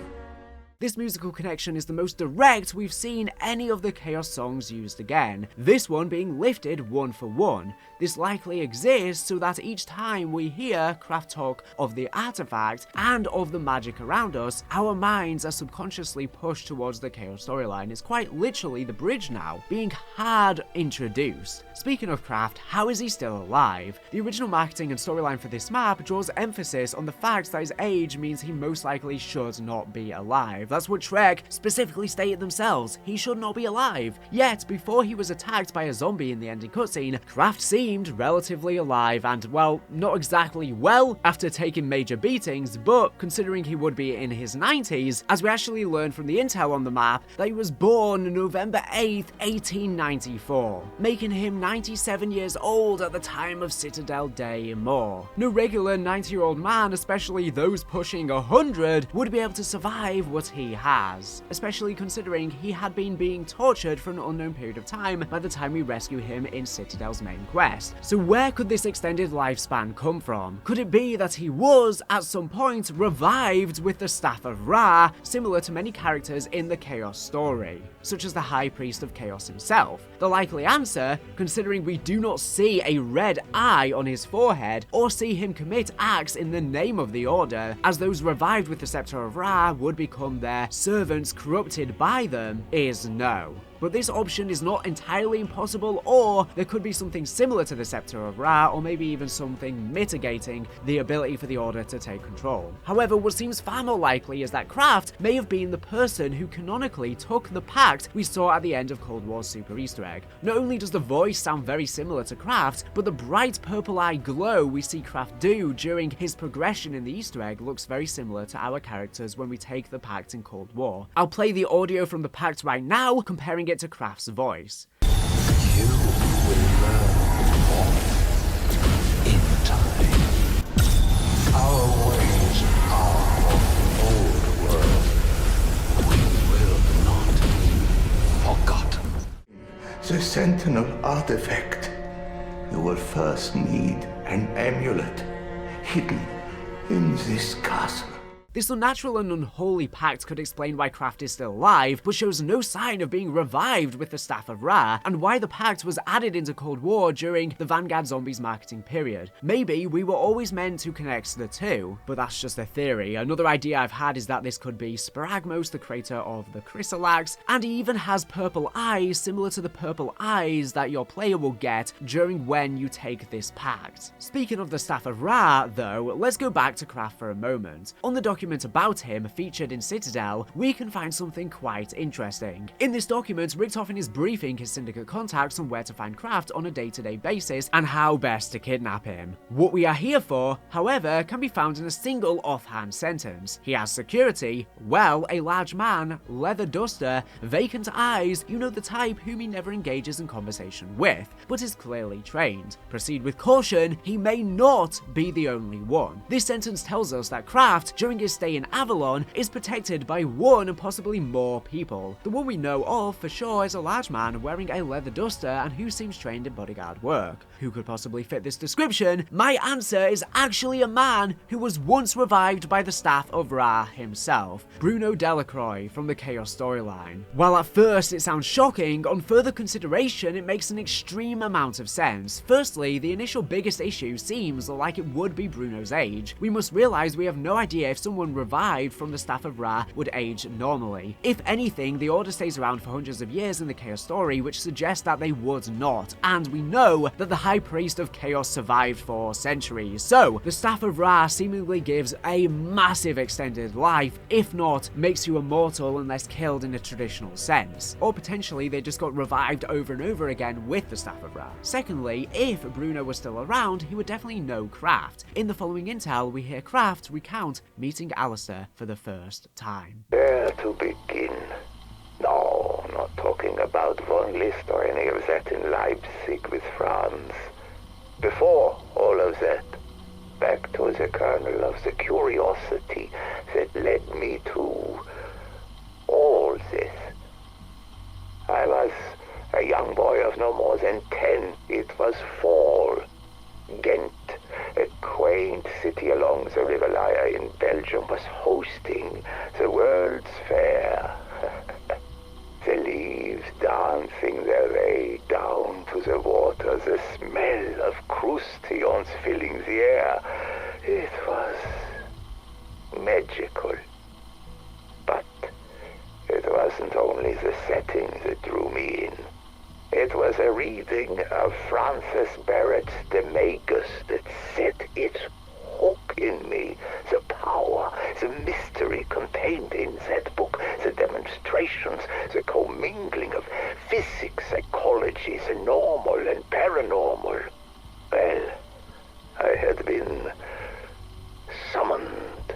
S1: This musical connection is the most direct we've seen any of the Chaos songs used again, this one being lifted one for one. This likely exists so that each time we hear Craft talk of the artifact and of the magic around us, our minds are subconsciously pushed towards the Chaos storyline. It's quite literally the bridge now, being hard introduced. Speaking of Craft, how is he still alive? The original marketing and storyline for this map draws emphasis on the fact that his age means he most likely should not be alive. That's what Treyarch specifically stated themselves. He should not be alive. Yet, before he was attacked by a zombie in the ending cutscene, Craft seemed relatively alive and, well, not exactly well after taking major beatings, but considering he would be in his 90s, as we actually learned from the intel on the map that he was born November 8th, 1894, making him 97 years old at the time of Citadel Day More. No regular 90-year-old man, especially those pushing 100, would be able to survive what he has, especially considering he had been being tortured for an unknown period of time by the time we rescue him in Citadel's main quest. So where could this extended lifespan come from? Could it be that he was, at some point, revived with the Staff of Ra, similar to many characters in the Chaos story, such as the High Priest of Chaos himself? The likely answer, considering we do not see a red eye on his forehead or see him commit acts in the name of the Order, as those revived with the Scepter of Ra would become their servants corrupted by them, is no. but this option is not entirely impossible, or there could be something similar to the Scepter of Ra, or maybe even something mitigating the ability for the Order to take control. However, what seems far more likely is that Kraft may have been the person who canonically took the pact we saw at the end of Cold War's Super Easter egg. Not only does the voice sound very similar to Kraft, but the bright purple eye glow we see Kraft do during his progression in the Easter egg looks very similar to our characters when we take the pact in Cold War. I'll play the audio from the pact right now, comparing it to Kraft's voice.
S10: You will learn more in time. Our ways are of old world. We will not be forgotten.
S7: The Sentinel artifact. You will first need an amulet hidden in this castle.
S1: This unnatural and unholy pact could explain why Kraft is still alive, but shows no sign of being revived with the Staff of Ra, and why the pact was added into Cold War during the Vanguard Zombies marketing period. Maybe we were always meant to connect the two, but that's just a theory. Another idea I've had is that this could be Sparagmos, the creator of the Chrysalax, and he even has purple eyes similar to the purple eyes that your player will get during when you take this pact. Speaking of the Staff of Ra, though, let's go back to Kraft for a moment. On the document about him featured in Citadelle, we can find something quite interesting. In this document, Richtofen is briefing his syndicate contacts on where to find Kraft on a day-to-day basis and how best to kidnap him. What we are here for, however, can be found in a single offhand sentence. He has security, well, a large man, leather duster, vacant eyes, you know the type whom he never engages in conversation with, but is clearly trained. Proceed with caution, he may not be the only one. This sentence tells us that Kraft, during his stay in Avalon, is protected by one and possibly more people. The one we know of for sure is a large man wearing a leather duster and who seems trained in bodyguard work. Who could possibly fit this description? My answer is actually a man who was once revived by the Staff of Ra himself, Bruno Delacroix from the Chaos storyline. While at first it sounds shocking, on further consideration it makes an extreme amount of sense. Firstly, the initial biggest issue seems like it would be Bruno's age. We must realize we have no idea if someone revived from the Staff of Ra would age normally. If anything, the Order stays around for hundreds of years in the Chaos story, which suggests that they would not, and we know that the High Priest of Chaos survived for centuries, so the Staff of Ra seemingly gives a massive extended life, if not makes you immortal unless killed in a traditional sense. Or potentially they just got revived over and over again with the Staff of Ra. Secondly, if Bruno was still around, he would definitely know Kraft. In the following intel, we hear Kraft recount meeting Alistair for the first time.
S19: Where to begin? No, not talking about Von List or any of that in Leipzig with Franz. Before all of that, back to the kernel of the curiosity that led me to all this. I was a young boy of no more than 10. It was fall. Ghent, a quaint city along the River Lier in Belgium, was hosting the World's Fair. The leaves dancing their way down to the water, the smell of crustaceans filling the air. It was magical. But it wasn't only the setting that drew me in. It was a reading of Francis Barrett's De Magus that set its hook in me. The power, the mystery contained in that book, the demonstrations, the commingling of physics, psychology, the normal and paranormal. Well, I had been summoned,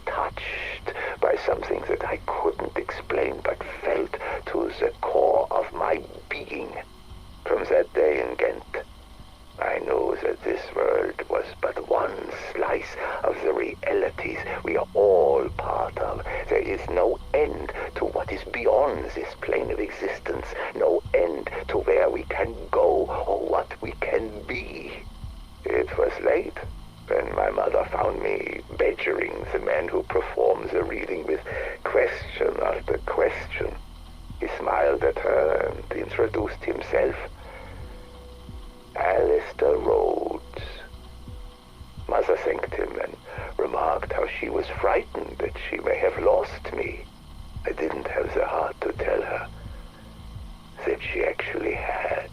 S19: touched by something that I couldn't explain but felt to the core of my being. From that day in Ghent, I knew that this world was but one slice of the realities we are all part of. There is no end to what is beyond this plane of existence, no end to where we can go or what we can be. It was late when my mother found me badgering the man who performs the reading with question after question. He smiled at her and introduced himself. Alistair Rhodes. Mother thanked him and remarked how she was frightened that she may have lost me. I didn't have the heart to tell her.
S7: that she actually had.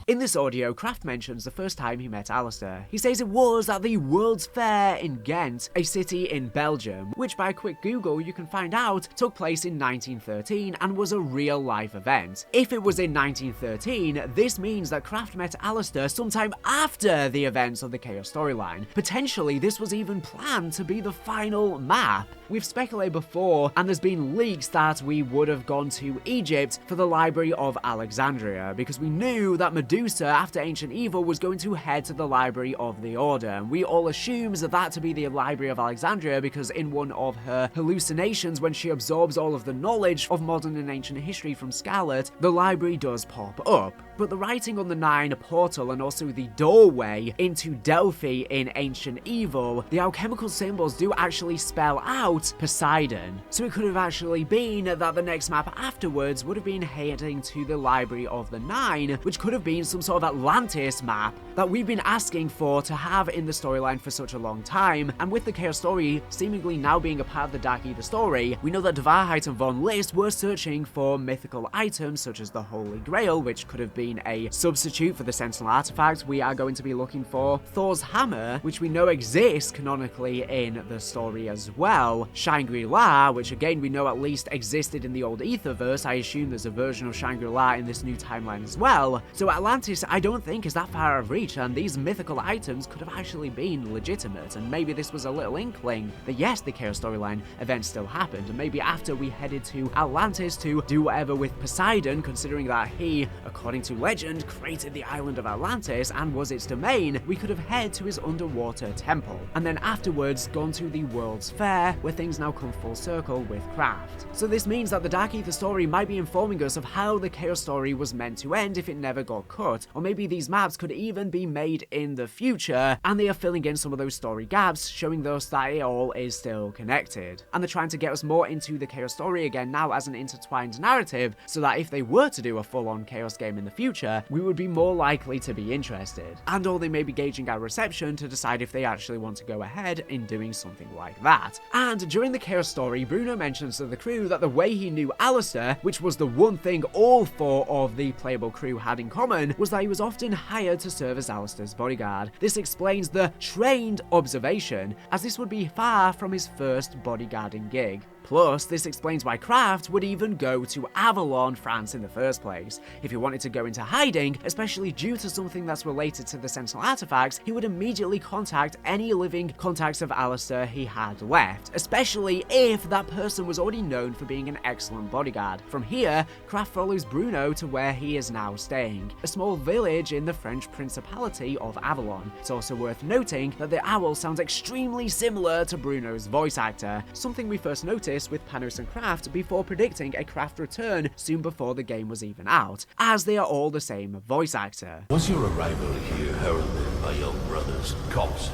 S1: In this audio, Kraft mentions the first time he met Alistair. He says it was at the World's Fair in Ghent, a city in Belgium, which by a quick Google you can find out took place in 1913 and was a real-life event. If it was in 1913, this means that Kraft met Alistair sometime after the events of the Chaos storyline. Potentially, this was even planned to be the final map. We've speculated before, and there's been leaks that we would have gone to Egypt for the Library of Alexandria, because we knew that Medusa, after Ancient Evil, was going to head to the Library of the Order, and we all assumed that to be the Library of Alexandria because in one of her hallucinations, when she absorbs all of the knowledge of modern and ancient history from Scarlet, the library does pop up. But the writing on the 9 portal and also the doorway into Delphi in Ancient Evil, the alchemical symbols do actually spell out Poseidon. So it could have actually been that the next map afterwards would have been heading to the Library of the 9, which could have been some sort of Atlantis map that we've been asking for to have in the storyline for such a long time. And with the Chaos story seemingly now being a part of the Dark Ether story, we know that Dwarheit and Von List were searching for mythical items such as the Holy Grail, which could have been a substitute for the Sentinel artifact. We are going to be looking for Thor's hammer, which we know exists canonically in the story as well. Shangri-La, which again we know at least existed in the old Etherverse. I assume there's a version of Shangri-La in this new timeline as well. So Atlantis I don't think is that far out of reach, and these mythical items could have actually been legitimate, and maybe this was a little inkling that yes, the Chaos storyline event still happened, and maybe after we headed to Atlantis to do whatever with Poseidon, considering that he, according to legend, created the island of Atlantis and was its domain, we could have headed to his underwater temple, and then afterwards gone to the World's Fair, where things now come full circle with Kraft. So this means that the Dark Ether story might be informing us of how the Chaos story was meant to end if it never got cut, or maybe these maps could even be made in the future, and they are filling in some of those story gaps, showing us that it all is still connected. And they're trying to get us more into the Chaos story again now as an intertwined narrative, so that if they were to do a full-on Chaos game in the future, we would be more likely to be interested. And or they may be gauging our reception to decide if they actually want to go ahead in doing something like that. And during the Chaos story, Bruno mentions to the crew that the way he knew Alistair, which was the one thing all 4 of the playable crew had in common, was that he was often hired to serve as Alistair's bodyguard. This explains the trained observation, as this would be far from his first bodyguarding gig. Plus, this explains why Kraft would even go to Avalon, France in the first place. If he wanted to go into hiding, especially due to something that's related to the Sentinel artifacts, he would immediately contact any living contacts of Alistair he had left, especially if that person was already known for being an excellent bodyguard. From here, Kraft follows Bruno to where he is now staying, a small village in the French Principality of Avalon. It's also worth noting that the owl sounds extremely similar to Bruno's voice actor, something we first noticed with Panos and Kraft before predicting a Kraft return soon before the game was even out, as they are all the same voice actor.
S9: Was your arrival here heralded by your brother's corpses?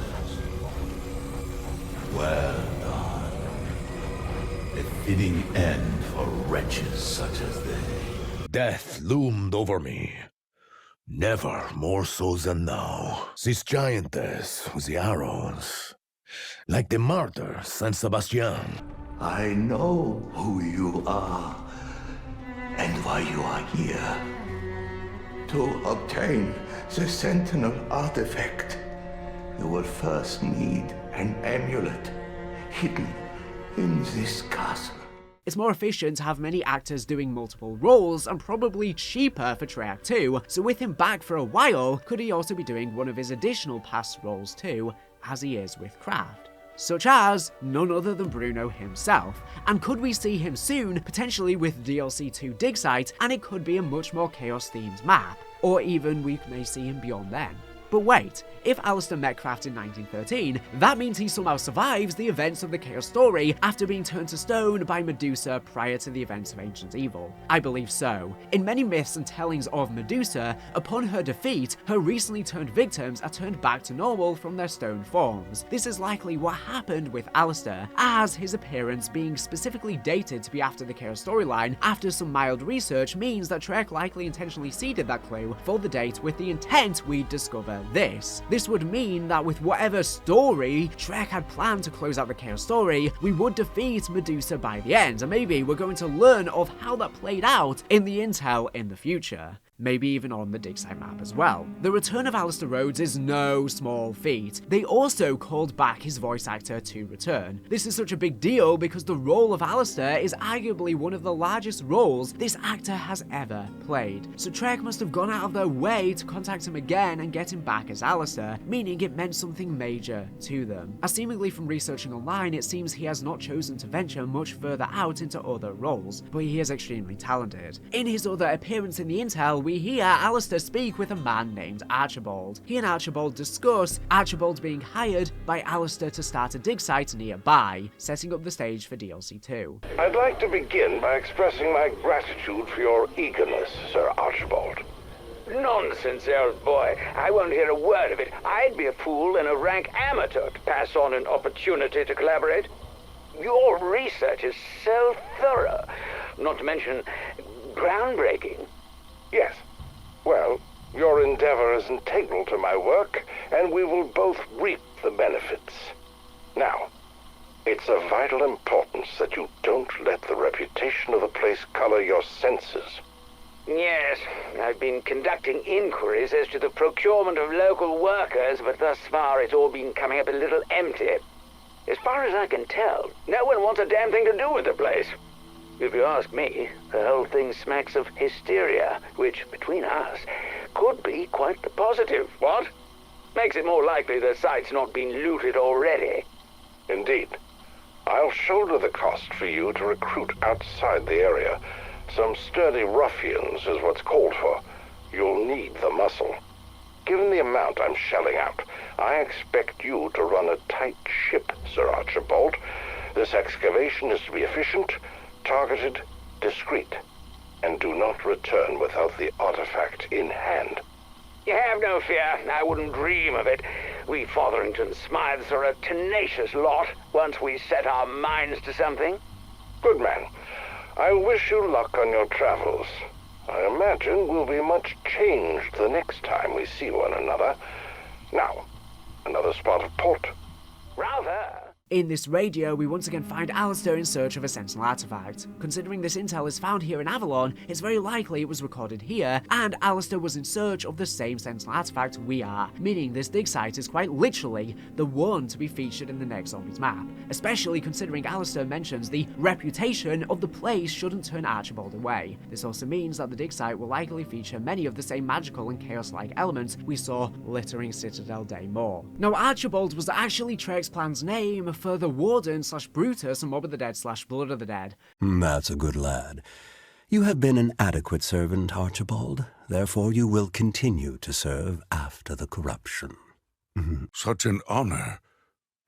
S9: Well done. A fitting end for wretches such as they.
S2: Death loomed over me. Never more so than now. This giantess with the arrows. Like the martyr Saint Sebastian.
S7: I know who you are and why you are here. To obtain the Sentinel artifact, you will first need an amulet hidden in this castle.
S1: It's more efficient to have many actors doing multiple roles, and probably cheaper for Treyarch too, so with him back for a while, could he also be doing one of his additional past roles too, as he is with Kraft? Such as none other than Bruno himself. And could we see him soon, potentially with DLC 2 Dig Site, and it could be a much more Chaos themed map, or even we may see him beyond then. But wait, if Alistair met Kraft in 1913, that means he somehow survives the events of the Chaos story after being turned to stone by Medusa prior to the events of Ancient Evil. I believe so. In many myths and tellings of Medusa, upon her defeat, her recently turned victims are turned back to normal from their stone forms. This is likely what happened with Alistair, as his appearance being specifically dated to be after the Chaos storyline after some mild research means that Treyarch likely intentionally seeded that clue for the date with the intent we'd discover this would mean that with whatever story Trek had planned to close out the Chaos Story, we would defeat Medusa by the end, and maybe we're going to learn of how that played out in the intel in the future. Maybe even on the dig site map as well. The return of Alistair Rhodes is no small feat. They also called back his voice actor to return. This is such a big deal because the role of Alistair is arguably one of the largest roles this actor has ever played. So Trek must have gone out of their way to contact him again and get him back as Alistair, meaning it meant something major to them. As seemingly from researching online, it seems he has not chosen to venture much further out into other roles, but he is extremely talented. In his other appearance in the intel, we hear Alistair speak with a man named Archibald. He and Archibald discuss Archibald being hired by Alistair to start a dig site nearby, setting up the stage for DLC 2.
S8: I'd like to begin by expressing my gratitude for your eagerness, Sir Archibald.
S20: Nonsense, old boy. I won't hear a word of it. I'd be a fool and a rank amateur to pass on an opportunity to collaborate. Your research is so thorough, not to mention groundbreaking.
S8: Yes. Well, your endeavor is integral to my work, and we will both reap the benefits. Now, it's of vital importance that you don't let the reputation of the place color your senses.
S20: Yes, I've been conducting inquiries as to the procurement of local workers, but thus far it's all been coming up a little empty. As far as I can tell, no one wants a damn thing to do with the place. If you ask me, the whole thing smacks of hysteria, which, between us, could be quite the positive, what? Makes it more likely the site's not been looted already.
S8: Indeed. I'll shoulder the cost for you to recruit outside the area. Some sturdy ruffians is what's called for. You'll need the muscle. Given the amount I'm shelling out, I expect you to run a tight ship, Sir Archibald. This excavation is to be efficient, targeted, discreet, and do not return without the artifact in hand.
S20: You have no fear. I wouldn't dream of it. We Fotherington Smythes are a tenacious lot once we set our minds to something.
S8: Good man. I wish you luck on your travels. I imagine we'll be much changed the next time we see one another. Now, another spot of port.
S20: Rather.
S1: In this radio, we once again find Alistair in search of a Sentinel artifact. Considering this intel is found here in Avalon, it's very likely it was recorded here, and Alistair was in search of the same Sentinel artifact we are, meaning this dig site is quite literally the one to be featured in the next Zombies map, especially considering Alistair mentions the reputation of the place shouldn't turn Archibald away. This also means that the dig site will likely feature many of the same magical and chaos-like elements we saw littering Citadelle Day more. Now, Archibald was actually Trek's plan's name for the Warden / Brutus and Mob of the Dead / Blood of the Dead.
S21: That's a good lad. You have been an adequate servant, Archibald. Therefore you will continue to serve after the corruption.
S3: Such an honor.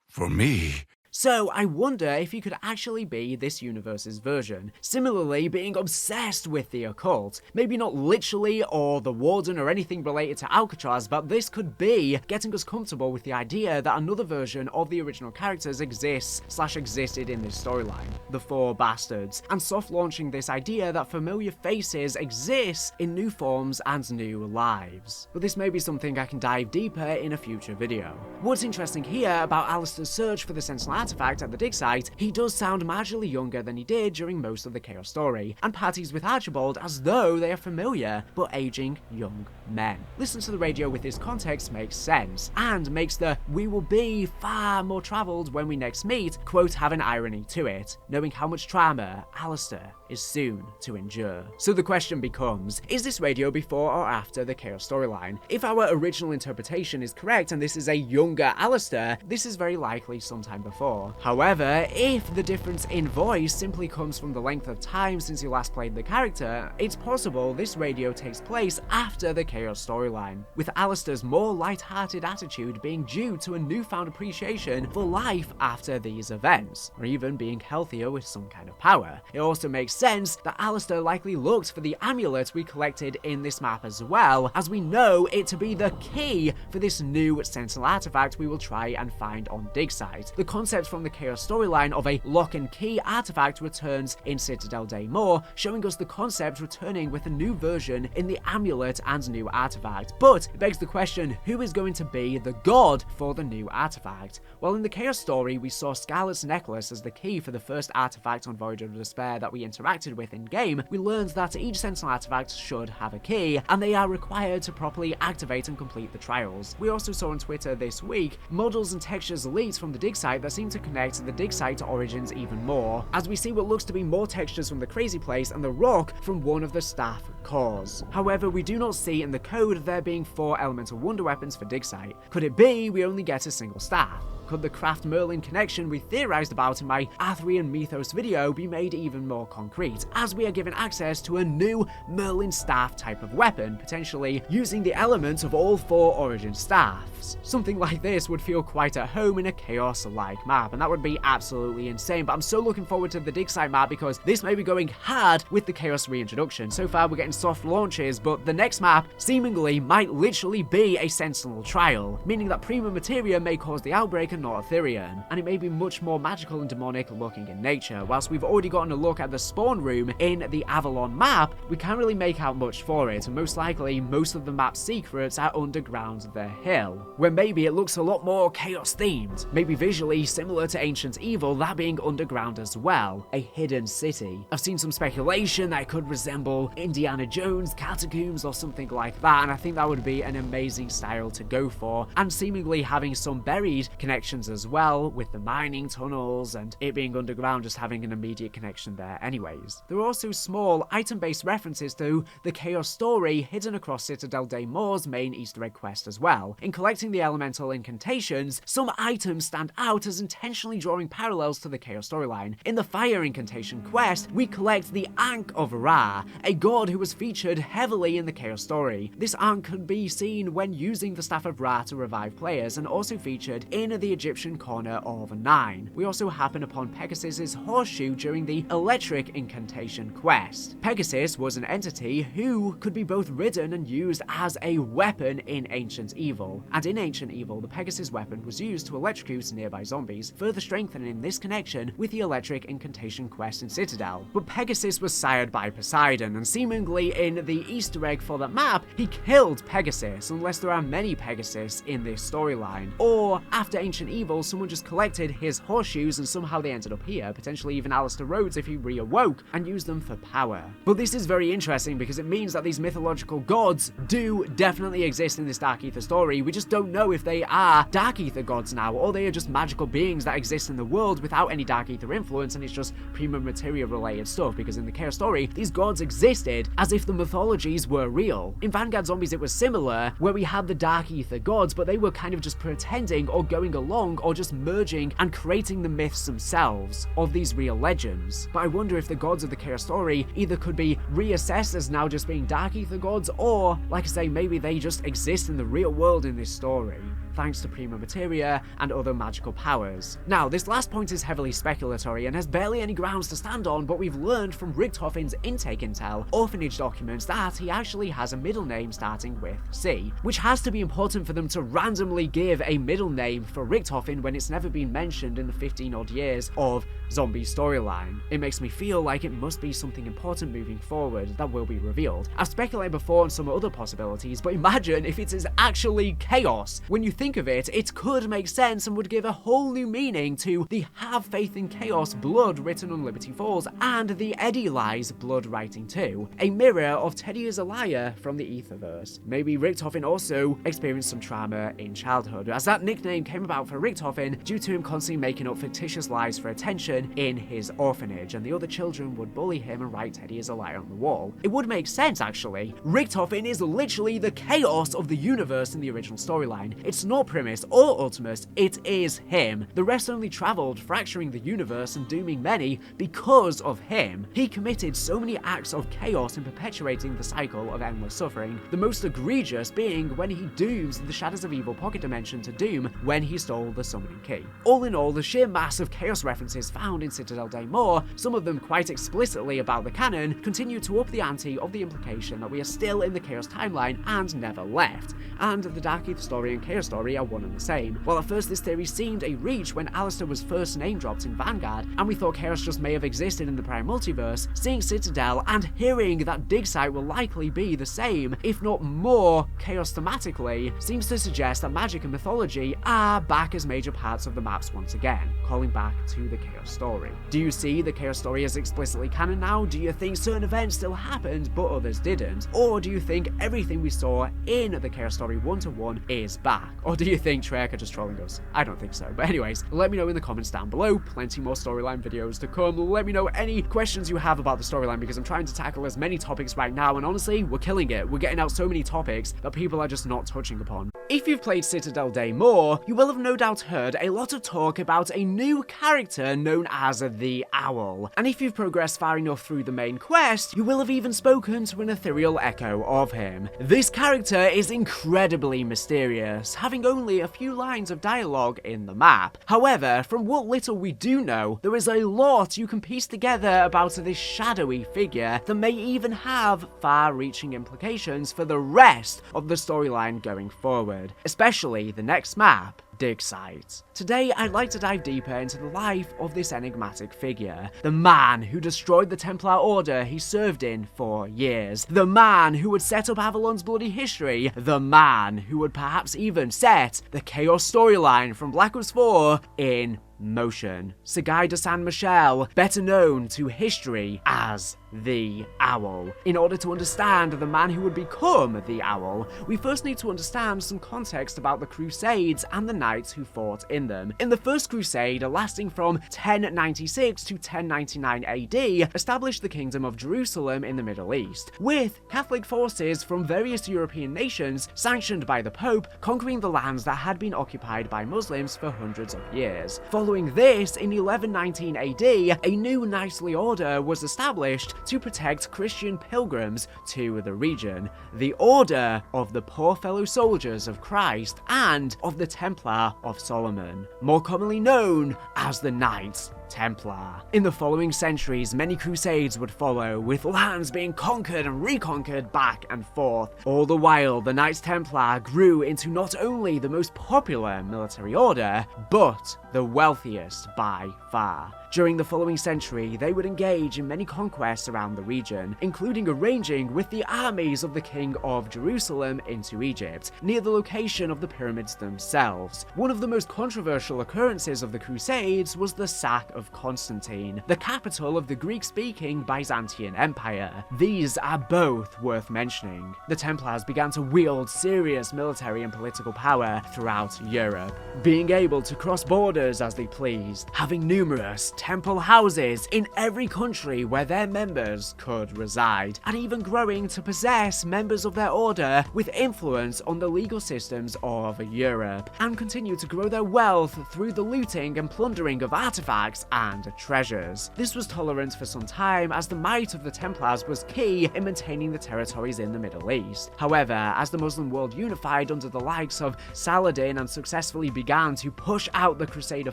S3: For me.
S1: So I wonder if he could actually be this universe's version, similarly being obsessed with the occult. Maybe not literally or the Warden or anything related to Alcatraz, but this could be getting us comfortable with the idea that another version of the original characters exists / existed in this storyline, the Four Bastards, and soft launching this idea that familiar faces exist in new forms and new lives. But this may be something I can dive deeper in a future video. What's interesting here about Alistair's search for the Sentinel artifact at the dig site, he does sound marginally younger than he did during most of the Chaos Story, and parties with Archibald as though they are familiar, but aging young men. Listen to the radio with this context makes sense, and makes the "we will be far more travelled when we next meet" quote have an irony to it, knowing how much trauma Alistair is soon to endure. So the question becomes, is this radio before or after the Chaos storyline? If our original interpretation is correct and this is a younger Alistair, this is very likely sometime before. However, if the difference in voice simply comes from the length of time since you last played the character, it's possible this radio takes place after the Chaos storyline, with Alistair's more light-hearted attitude being due to a newfound appreciation for life after these events, or even being healthier with some kind of power. It also makes sense that Alistair likely looked for the amulet we collected in this map as well, as we know it to be the key for this new Sentinel artifact we will try and find on dig site. The concept concept from the Chaos storyline of a lock and key artifact returns in Citadelle Daymore, showing us the concept returning with a new version in the amulet and new artifact. But it begs the question, who is going to be the god for the new artifact? Well, in the Chaos story, we saw Scarlet's necklace as the key for the first artifact on Voyage of Despair that we interacted with in-game. We learned that each Sentinel artifact should have a key, and they are required to properly activate and complete the trials. We also saw on Twitter this week models and textures leaked from the dig site that seem to connect the dig site to Origins even more, as we see what looks to be more textures from the Crazy Place and the rock from one of the staff cores. However, we do not see in the code there being 4 elemental wonder weapons for dig site. Could it be we only get a single staff? Could the Craft Merlin connection we theorized about in my Arthurian Mythos video be made even more concrete, as we are given access to a new Merlin staff type of weapon, potentially using the elements of all 4 Origin staffs? Something like this would feel quite at home in a Chaos-like map, and that would be absolutely insane, but I'm so looking forward to the dig site map because this may be going hard with the Chaos reintroduction. So far we're getting soft launches, but the next map seemingly might literally be a Sentinel Trial, meaning that Prima Materia may cause the outbreak and not Ethereum, and it may be much more magical and demonic looking in nature. Whilst we've already gotten a look at the spawn room in the Avalon map, we can't really make out much for it, and most likely most of the map's secrets are underground the hill, where maybe it looks a lot more Chaos themed, maybe visually similar to Ancient Evil, that being underground as well, a hidden city. I've seen some speculation that it could resemble Indiana Jones Catacombs or something like that, and I think that would be an amazing style to go for, and seemingly having some buried connections as well, with the mining tunnels and it being underground just having an immediate connection there anyways. There are also small item-based references to the Chaos story hidden across Citadelle Daymore's main Easter egg quest as well. In collecting the elemental incantations, some items stand out as intentionally drawing parallels to the Chaos storyline. In the Fire Incantation quest, we collect the Ankh of Ra, a god who was featured heavily in the Chaos story. This Ankh could be seen when using the Staff of Ra to revive players, and also featured in the Egyptian corner of 9. We also happen upon Pegasus's horseshoe during the Electric Incantation quest. Pegasus was an entity who could be both ridden and used as a weapon in Ancient Evil, and in Ancient Evil the Pegasus weapon was used to electrocute nearby zombies, further strengthening this connection with the Electric Incantation quest in Citadel. But Pegasus was sired by Poseidon, and seemingly in the Easter egg for that map, he killed Pegasus, unless there are many Pegasus in this storyline, or after Ancient Evil, someone just collected his horseshoes and somehow they ended up here, potentially even Alistair Rhodes if he reawoke, and used them for power. But this is very interesting because it means that these mythological gods do definitely exist in this Dark Ether story. We just don't know if they are Dark Ether gods now, or they are just magical beings that exist in the world without any Dark Ether influence, and it's just Prima Materia related stuff, because in the Chaos story, these gods existed as if the mythologies were real. In Vanguard Zombies it was similar, where we had the Dark Ether gods, but they were kind of just pretending or going along or just merging and creating the myths themselves of these real legends. But I wonder if the gods of the Chaos story either could be reassessed as now just being Dark Ether gods, or, like I say, maybe they just exist in the real world in this story, thanks to Prima Materia and other magical powers. Now, this last point is heavily speculatory and has barely any grounds to stand on, but we've learned from Richtofen's intake intel, orphanage documents, that he actually has a middle name starting with C, which has to be important for them to randomly give a middle name for Richtofen when it's never been mentioned in the 15 odd years of zombie storyline. It makes me feel like it must be something important moving forward that will be revealed. I've speculated before on some other possibilities, but imagine if it is actually Chaos. When you think of it, it could make sense and would give a whole new meaning to the Have Faith in Chaos blood written on Liberty Falls, and the Eddie Lies blood writing too, a mirror of Teddy is a liar from the Etherverse. Maybe Richtofen also experienced some trauma in childhood, as that nickname came about for Richtofen due to him constantly making up fictitious lies for attention in his orphanage, and the other children would bully him and write Teddy is a liar on the wall. It would make sense actually. Richtofen is literally the Chaos of the universe in the original storyline. It's not Primis or Ultimus, it is him. The rest only travelled, fracturing the universe and dooming many because of him. He committed so many acts of chaos in perpetuating the cycle of endless suffering, the most egregious being when he dooms the Shadows of Evil pocket dimension to doom when he stole the summoning key. All in all, the sheer mass of chaos references found in Citadelle Daymore, some of them quite explicitly about the canon, continue to up the ante of the implication that we are still in the chaos timeline and never left, and the Dark Ether story and chaos story Story are one and the same. Well, at first this theory seemed a reach when Alistair was first name dropped in Vanguard, and we thought Chaos just may have existed in the prior multiverse. Seeing Citadelle and hearing that dig site will likely be the same, if not more Chaos thematically, seems to suggest that magic and mythology are back as major parts of the maps once again, calling back to the Chaos Story. Do you see the Chaos Story as explicitly canon now? Do you think certain events still happened but others didn't? Or do you think everything we saw in the Chaos Story 1-to-1 is back? Or do you think Treyarch are just trolling us? I don't think so. But anyways, let me know in the comments down below. Plenty more storyline videos to come. Let me know any questions you have about the storyline, because I'm trying to tackle as many topics right now, and honestly, we're killing it. We're getting out so many topics that people are just not touching upon. If you've played Citadel Day more, you will have no doubt heard a lot of talk about a new character known as the Owl. And if you've progressed far enough through the main quest, you will have even spoken to an ethereal echo of him. This character is incredibly mysterious, having only a few lines of dialogue in the map. However, from what little we do know, there is a lot you can piece together about this shadowy figure that may even have far-reaching implications for the rest of the storyline going forward, especially the next map, Dig Site. Today, I'd like to dive deeper into the life of this enigmatic figure, the man who destroyed the Templar Order he served in for years, the man who would set up Avalon's bloody history, the man who would perhaps even set the Chaos storyline from Black Ops 4 in motion. Sergei de San Michel, better known to history as the Owl. In order to understand the man who would become the Owl, we first need to understand some context about the Crusades and the knights who fought in them. In the First Crusade, lasting from 1096 to 1099 AD, established the Kingdom of Jerusalem in the Middle East, with Catholic forces from various European nations, sanctioned by the Pope, conquering the lands that had been occupied by Muslims for hundreds of years. Following this, in 1119 AD, a new knightly order was established to protect Christian pilgrims to the region, the Order of the Poor Fellow Soldiers of Christ and of the Templar of Solomon, more commonly known as the Knights Templar. In the following centuries, many crusades would follow, with lands being conquered and reconquered back and forth. All the while, the Knights Templar grew into not only the most popular military order, but the wealthiest by far. During the following century, they would engage in many conquests around the region, including arranging with the armies of the King of Jerusalem into Egypt, near the location of the pyramids themselves. One of the most controversial occurrences of the Crusades was the sack of Constantine, the capital of the Greek-speaking Byzantine Empire. These are both worth mentioning. The Templars began to wield serious military and political power throughout Europe, being able to cross borders as they pleased, having numerous temple houses in every country where their members could reside, and even growing to possess members of their order with influence on the legal systems of Europe, and continue to grow their wealth through the looting and plundering of artifacts and treasures. This was tolerant for some time, as the might of the Templars was key in maintaining the territories in the Middle East. However, as the Muslim world unified under the likes of Saladin and successfully began to push out the Crusader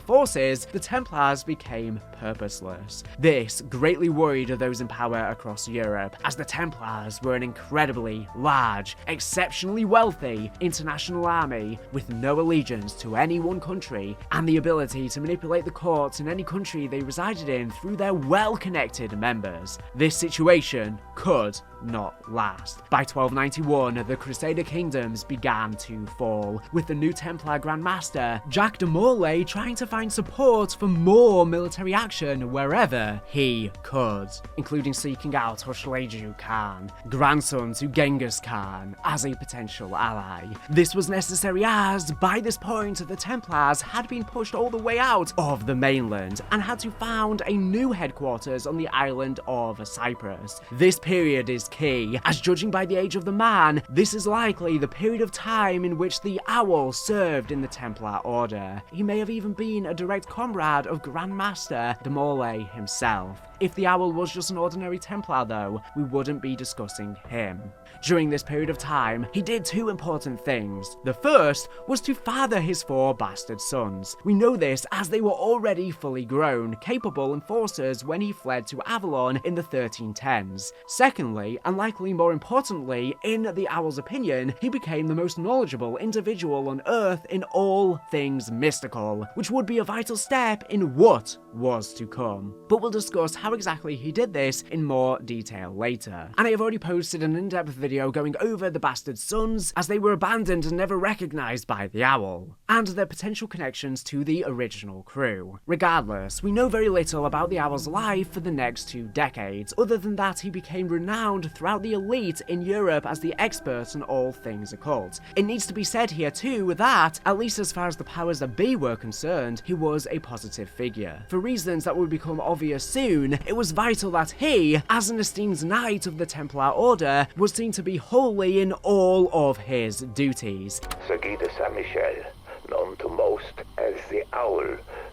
S1: forces, the Templars became purposeless. This greatly worried those in power across Europe, as the Templars were an incredibly large, exceptionally wealthy international army with no allegiance to any one country, and the ability to manipulate the courts in any country they resided in through their well-connected members. This situation could not last. By 1291, the Crusader kingdoms began to fall, with the new Templar Grand Master, Jacques de Molay, trying to find support for more military action wherever he could, including seeking out Hushleju Khan, grandson to Genghis Khan, as a potential ally. This was necessary as, by this point, the Templars had been pushed all the way out of the mainland and had to found a new headquarters on the island of Cyprus. This period is key, as judging by the age of the man, this is likely the period of time in which the Owl served in the Templar Order. He may have even been a direct comrade of Grand Master de Molay himself. If the Owl was just an ordinary Templar though, we wouldn't be discussing him. During this period of time, he did two important things. The first was to father his 4 bastard sons. We know this as they were already fully grown, capable enforcers when he fled to Avalon in the 1310s. Secondly, and likely more importantly, in the Owl's opinion, he became the most knowledgeable individual on Earth in all things mystical, which would be a vital step in what was to come. But we'll discuss how exactly he did this in more detail later. And I have already posted an in-depth video going over the bastard sons, as they were abandoned and never recognized by the Owl, and their potential connections to the original crew. Regardless, we know very little about the Owl's life for the next 2 decades, other than that he became renowned throughout the elite in Europe as the expert on all things occult. It needs to be said here too that, at least as far as the powers that be were concerned, he was a positive figure. For reasons that would become obvious soon, it was vital that he, as an esteemed knight of the Templar Order, was seen to be holy in all of his duties.
S7: Sir Guy de Saint-Michel, known to most as the Owl,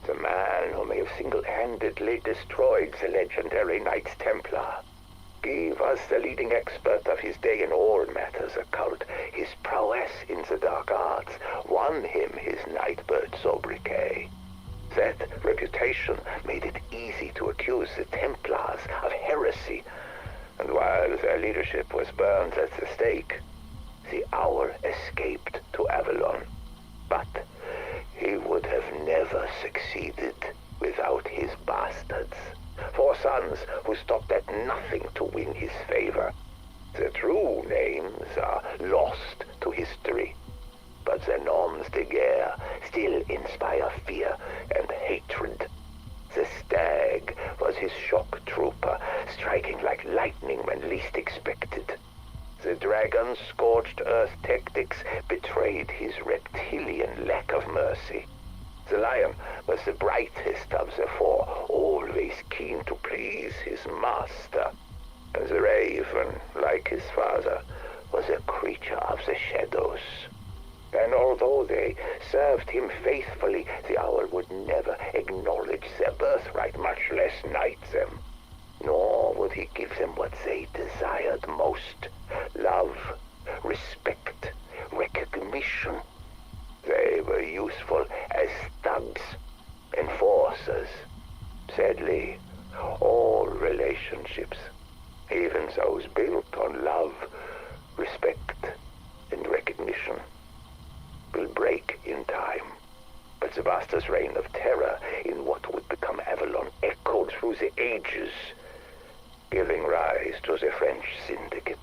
S7: the man who may have single-handedly destroyed the legendary Knights Templar. Guy was the leading expert of his day in all matters occult. His prowess in the dark arts won him his Nightbird sobriquet. That reputation made it easy to accuse the Templars of heresy, and while their leadership was burned at the stake, the Owl escaped to Avalon. But he would have never succeeded without his bastards. 4 sons who stopped at nothing to win his favor. Their true names are lost to history, but their noms de guerre still inspire fear and hatred. The Stag was his shock trooper, striking like lightning when least expected. The Dragon's scorched earth tactics betrayed his reptilian lack of mercy. The Lion was the brightest of the 4, always keen to please his master. And the Raven, like his father, was a creature of the shadows. And although they served him faithfully, the Owl would never acknowledge their birthright, much less knight them. Nor would he give them what they desired most: love, respect, recognition. They were useful as thugs, enforcers. Sadly, all relationships, even those built on love, respect, and recognition, will break in time. But the Bastard's reign of terror in what would become Avalon echoed through the ages, giving rise to the French Syndicate.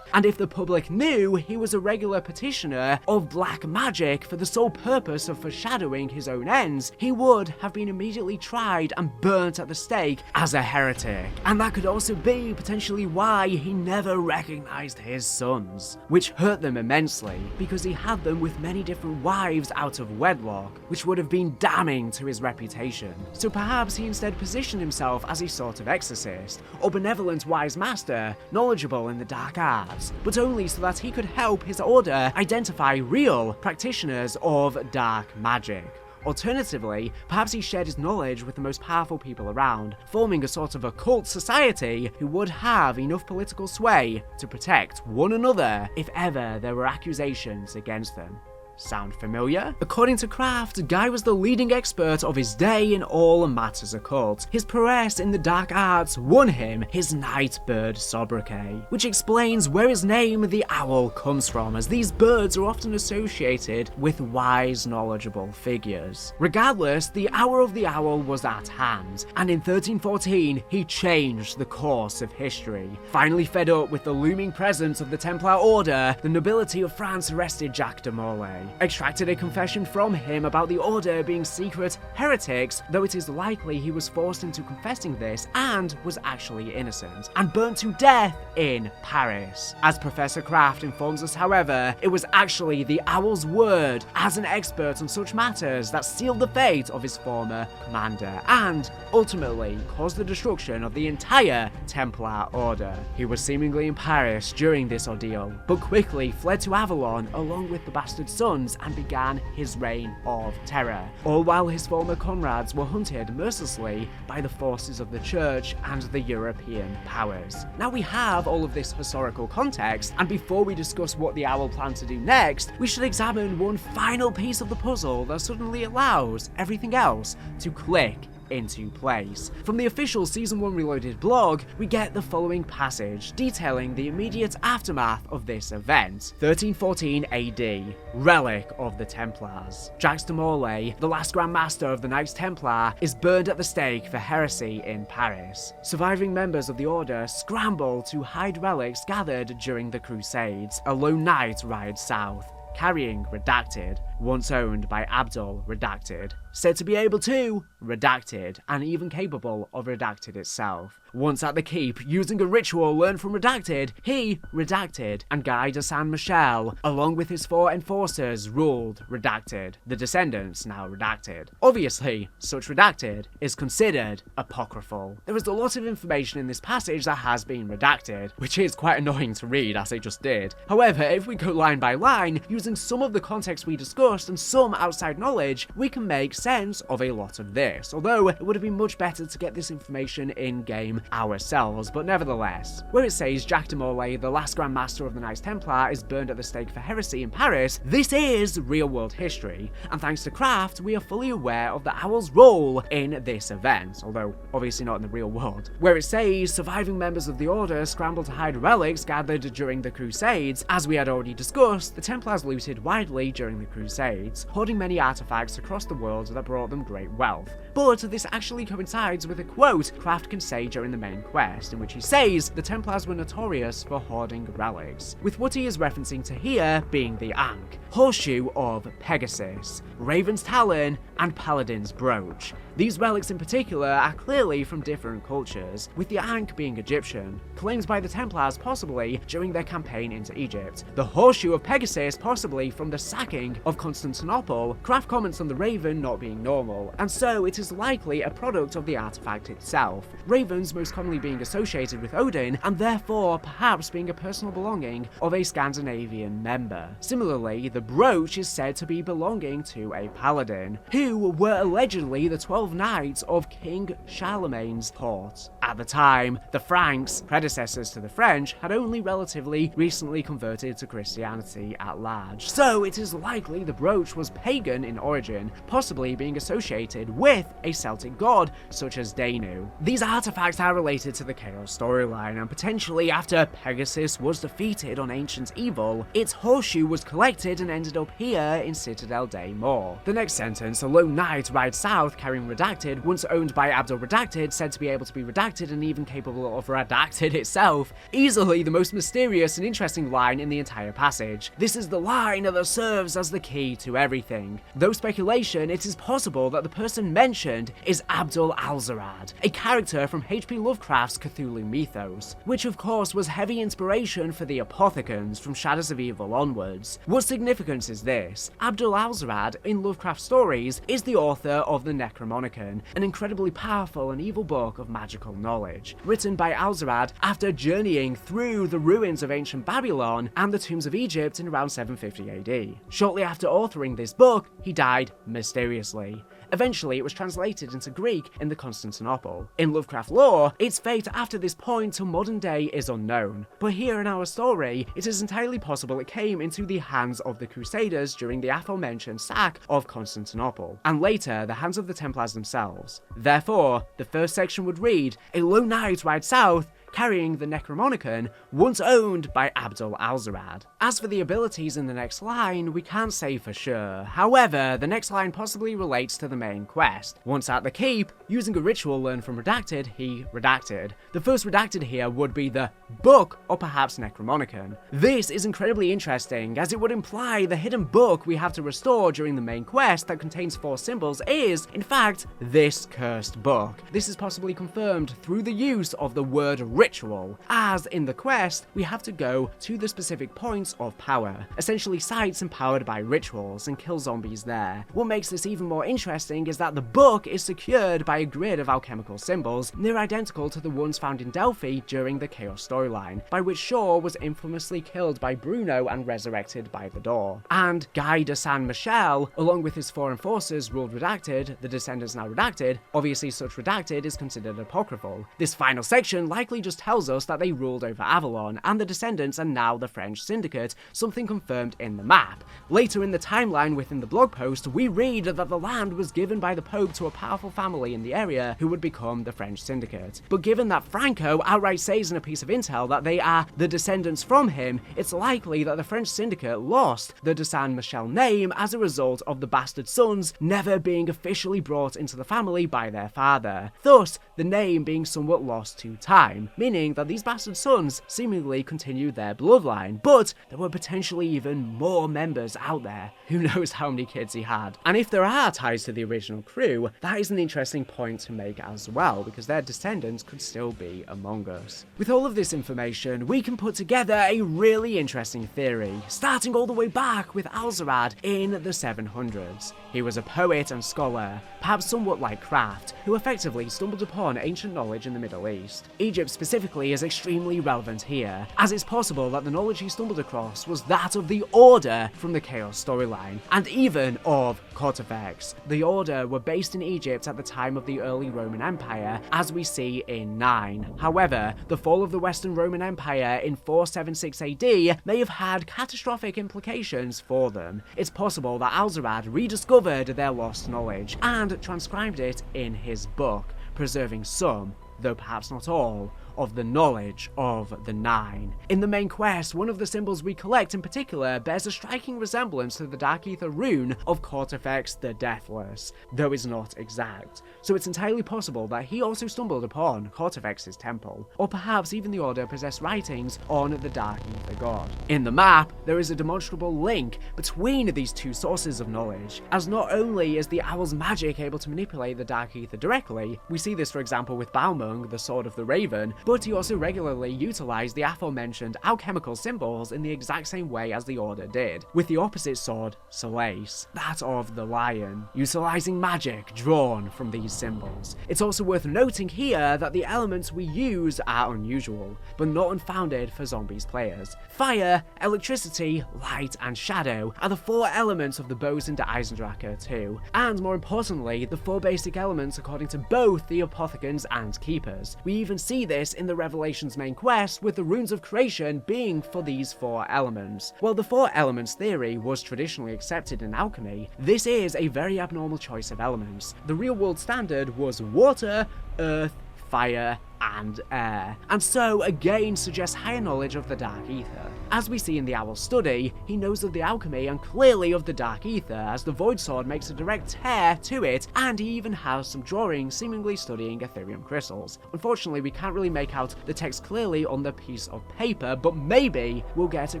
S1: And if the public knew he was a regular petitioner of black magic for the sole purpose of foreshadowing his own ends, he would have been immediately tried and burnt at the stake as a heretic. And that could also be potentially why he never recognized his sons, which hurt them immensely, because he had them with many different wives out of wedlock, which would have been damning to his reputation. So perhaps he instead positioned himself as a sort of exorcist, or benevolent wise master, knowledgeable in the dark arts, but only so that he could help his order identify real practitioners of dark magic. Alternatively, perhaps he shared his knowledge with the most powerful people around, forming a sort of occult society who would have enough political sway to protect one another if ever there were accusations against them. Sound familiar? According to Kraft, Guy was the leading expert of his day in all matters occult. His prowess in the dark arts won him his Nightbird sobriquet, which explains where his name, the Owl, comes from, as these birds are often associated with wise, knowledgeable figures. Regardless, the hour of the Owl was at hand, and in 1314 he changed the course of history. Finally fed up with the looming presence of the Templar Order, the nobility of France arrested Jacques de Molay, extracted a confession from him about the Order being secret heretics, though it is likely he was forced into confessing this and was actually innocent, and burnt to death in Paris. As Professor Kraft informs us, however, it was actually the Owl's word as an expert on such matters that sealed the fate of his former commander, and ultimately caused the destruction of the entire Templar Order. He was seemingly in Paris during this ordeal, but quickly fled to Avalon along with the bastard son guns and began his reign of terror, all while his former comrades were hunted mercilessly by the forces of the Church and the European powers. Now we have all of this historical context, and before we discuss what the Owl plan to do next, we should examine one final piece of the puzzle that suddenly allows everything else to click into place. From the official Season 1 Reloaded blog, we get the following passage detailing the immediate aftermath of this event. 1314 AD, Relic of the Templars. Jacques de Molay, the last Grand Master of the Knights Templar, is burned at the stake for heresy in Paris. Surviving members of the Order scramble to hide relics gathered during the Crusades. A lone knight rides south, carrying Redacted, once owned by Abdul Redacted, said to be able to Redacted, and even capable of Redacted itself. Once at the keep, using a ritual learned from Redacted, he, Redacted, and Guy de Saint-Michel, along with his 4 enforcers, ruled Redacted, the descendants now Redacted. Obviously, such Redacted is considered apocryphal. There is a lot of information in this passage that has been redacted, which is quite annoying to read, as I just did. However, if we go line by line, using some of the context we discussed and some outside knowledge, we can make sense of a lot of this, although it would have been much better to get this information in-game ourselves, but nevertheless. Where it says Jacques de Molay, the last Grand Master of the Knights Templar, is burned at the stake for heresy in Paris, this is real-world history, and thanks to Craft, we are fully aware of the Owl's role in this event, although obviously not in the real world. Where it says surviving members of the Order scramble to hide relics gathered during the Crusades, as we had already discussed, the Templars looted widely during the Crusades, hoarding many artifacts across the world that brought them great wealth. But this actually coincides with a quote Craft can say during the main quest, in which he says the Templars were notorious for hoarding relics, with what he is referencing to here being the Ankh, Horseshoe of Pegasus, Raven's Talon, and Paladin's Brooch. These relics in particular are clearly from different cultures, with the Ankh being Egyptian, claimed by the Templars possibly during their campaign into Egypt, the Horseshoe of Pegasus possibly from the sacking of Constantinople. Craft comments on the Raven not being normal, and so it is likely a product of the artifact itself, ravens most commonly being associated with Odin, and therefore perhaps being a personal belonging of a Scandinavian member. Similarly, the brooch is said to be belonging to a paladin, who were allegedly the 12 knights of King Charlemagne's court. At the time, the Franks, predecessors to the French, had only relatively recently converted to Christianity at large, so it is likely the brooch was pagan in origin, possibly being associated with a Celtic god such as Danu. These artifacts are related to the Chaos storyline, and potentially after Pegasus was defeated on Ancient Evil, its horseshoe was collected and ended up here in Citadelle Day Moor. The next sentence, a lone knight rides south carrying Redacted, once owned by Abdul Redacted, said to be able to be redacted and even capable of Redacted itself, easily the most mysterious and interesting line in the entire passage. This is the line that serves as the key to everything. Though speculation, it is possible that the person mentioned is Abdul Alzarad, a character from H.P. Lovecraft's Cthulhu mythos, which of course was heavy inspiration for the Apothicons from Shadows of Evil onwards. What significance is this? Abdul Alzarad, in Lovecraft stories, is the author of the Necronomicon, an incredibly powerful and evil book of magical knowledge, written by Alzarad after journeying through the ruins of ancient Babylon and the tombs of Egypt in around 750 AD. Shortly after authoring this book, he died mysteriously. Eventually, it was translated into Greek in the Constantinople. In Lovecraft lore, its fate after this point till modern day is unknown, but here in our story, it is entirely possible it came into the hands of the Crusaders during the aforementioned sack of Constantinople, and later the hands of the Templars themselves. Therefore, the first section would read, a lone knight rides south, carrying the Necronomicon, once owned by Abdul Alzarad. As for the abilities in the next line, we can't say for sure. However, the next line possibly relates to the main quest. Once at the keep, using a ritual learned from Redacted, he redacted. The first redacted here would be the book, or perhaps Necronomicon. This is incredibly interesting, as it would imply the hidden book we have to restore during the main quest that contains 4 symbols is, in fact, this cursed book. This is possibly confirmed through the use of the word ritual, as in the quest, we have to go to the specific points of power, essentially sites empowered by rituals, and kill zombies there. What makes this even more interesting is that the book is secured by a grid of alchemical symbols near identical to the ones found in Delphi during the Chaos storyline, by which Shaw was infamously killed by Bruno and resurrected by the door. And Guy de Saint-Michel, along with his 4 enforcers ruled redacted, the Descendants now redacted, obviously such redacted is considered apocryphal. This final section likely just tells us that they ruled over Avalon, and the Descendants are now the French Syndicate, something confirmed in the map. Later in the timeline within the blog post, we read that the land was given by the Pope to a powerful family in the area who would become the French Syndicate. But given that Franco outright says in a piece of intel that they are the descendants from him, it's likely that the French Syndicate lost the de Saint-Michel name as a result of the bastard sons never being officially brought into the family by their father, thus the name being somewhat lost to time, meaning that these bastard sons seemingly continued their bloodline, but there were potentially even more members out there. Who knows how many kids he had? And if there are ties to the original crew, that is an interesting point to make as well, because their descendants could still be among us. With all of this information, we can put together a really interesting theory, starting all the way back with Alzarad in the 700s. He was a poet and scholar, perhaps somewhat like Kraft, who effectively stumbled upon ancient knowledge in the Middle East. Egypt specifically is extremely relevant here, as it's possible that the knowledge he stumbled across was that of the Order from the Chaos storyline, and even of Cortifex. The Order were based in Egypt at the time of the early Roman Empire, as we see in 9. However, the fall of the Western Roman Empire in 476 AD may have had catastrophic implications for them. It's possible that Alzarad rediscovered their lost knowledge and transcribed it in his book, preserving some, though perhaps not all, of the knowledge of the 9. In the main quest, one of the symbols we collect in particular bears a striking resemblance to the Dark Ether rune of Cortifex the Deathless, though it's not exact. So it's entirely possible that he also stumbled upon Cortifex's temple, or perhaps even the Order possessed writings on the Dark Ether god. In the map, there is a demonstrable link between these two sources of knowledge, as not only is the Owl's magic able to manipulate the Dark Ether directly, we see this for example with Balmung, the Sword of the Raven, but he also regularly utilized the aforementioned alchemical symbols in the exact same way as the Order did, with the opposite sword, Solace, that of the Lion, utilizing magic drawn from these symbols. It's also worth noting here that the elements we use are unusual, but not unfounded for Zombies players. Fire, electricity, light, and shadow are the 4 elements of the Boson de Eisendrache 2, and more importantly, the 4 basic elements according to both the Apothecans and Keepers. We even see this in the Revelations main quest, with the runes of creation being for these 4 elements. While the 4 elements theory was traditionally accepted in alchemy, this is a very abnormal choice of elements. The real world standard was water, earth, fire, and air, and so again suggests higher knowledge of the Dark Ether. As we see in the Owl's study, he knows of the alchemy and clearly of the Dark Ether, as the Void Sword makes a direct tear to it, and he even has some drawings seemingly studying Ethereum crystals. Unfortunately, we can't really make out the text clearly on the piece of paper, but maybe we'll get a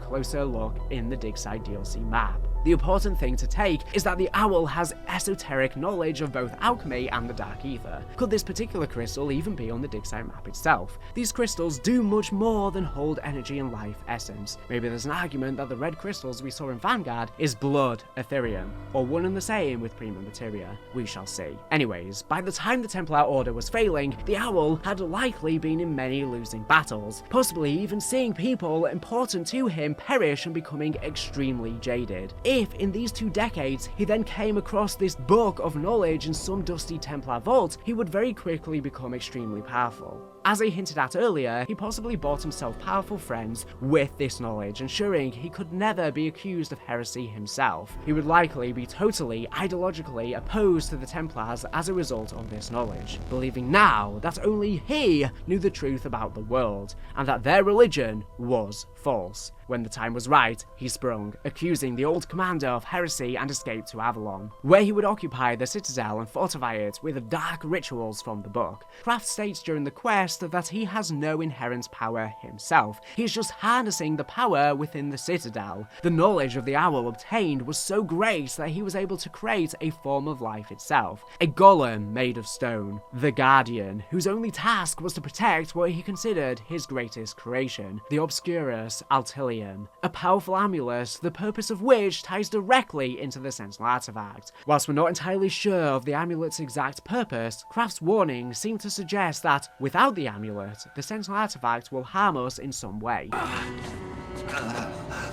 S1: closer look in the Digside DLC map. The important thing to take is that the Owl has esoteric knowledge of both alchemy and the Dark Ether. Could this particular crystal even be on the Digside map itself? These crystals do much more than hold energy and life essence. Maybe there's an argument that the red crystals we saw in Vanguard is blood Ethereum, or one and the same with Prima Materia. We shall see. Anyways, by the time the Templar Order was failing, the Owl had likely been in many losing battles, possibly even seeing people important to him perish and becoming extremely jaded. If in these 2 decades he then came across this book of knowledge in some dusty Templar vault, he would very quickly become extremely powerful. As I hinted at earlier, he possibly bought himself powerful friends with this knowledge, ensuring he could never be accused of heresy himself. He would likely be totally ideologically opposed to the Templars as a result of this knowledge, believing now that only he knew the truth about the world, and that their religion was false. When the time was right, he sprung, accusing the old commander of heresy and escaped to Avalon, where he would occupy the Citadelle and fortify it with dark rituals from the book. Kraft states during the quest suggest that he has no inherent power himself. He's just harnessing the power within the Citadel. The knowledge of the owl obtained was so great that he was able to create a form of life itself, a golem made of stone, the Guardian, whose only task was to protect what he considered his greatest creation, the Obscurus Altilium, a powerful amulet, the purpose of which ties directly into the Sentinel artifact. Whilst we're not entirely sure of the amulet's exact purpose, Craft's warning seemed to suggest that, without the amulet, the Sentinel artifact will harm us in some way.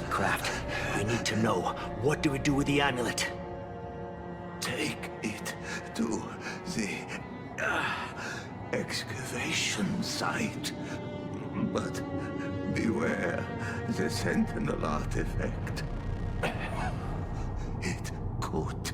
S5: Craft, we need to know, what do we do with the amulet?
S7: Take it to the excavation site. But beware the Sentinel artifact. It could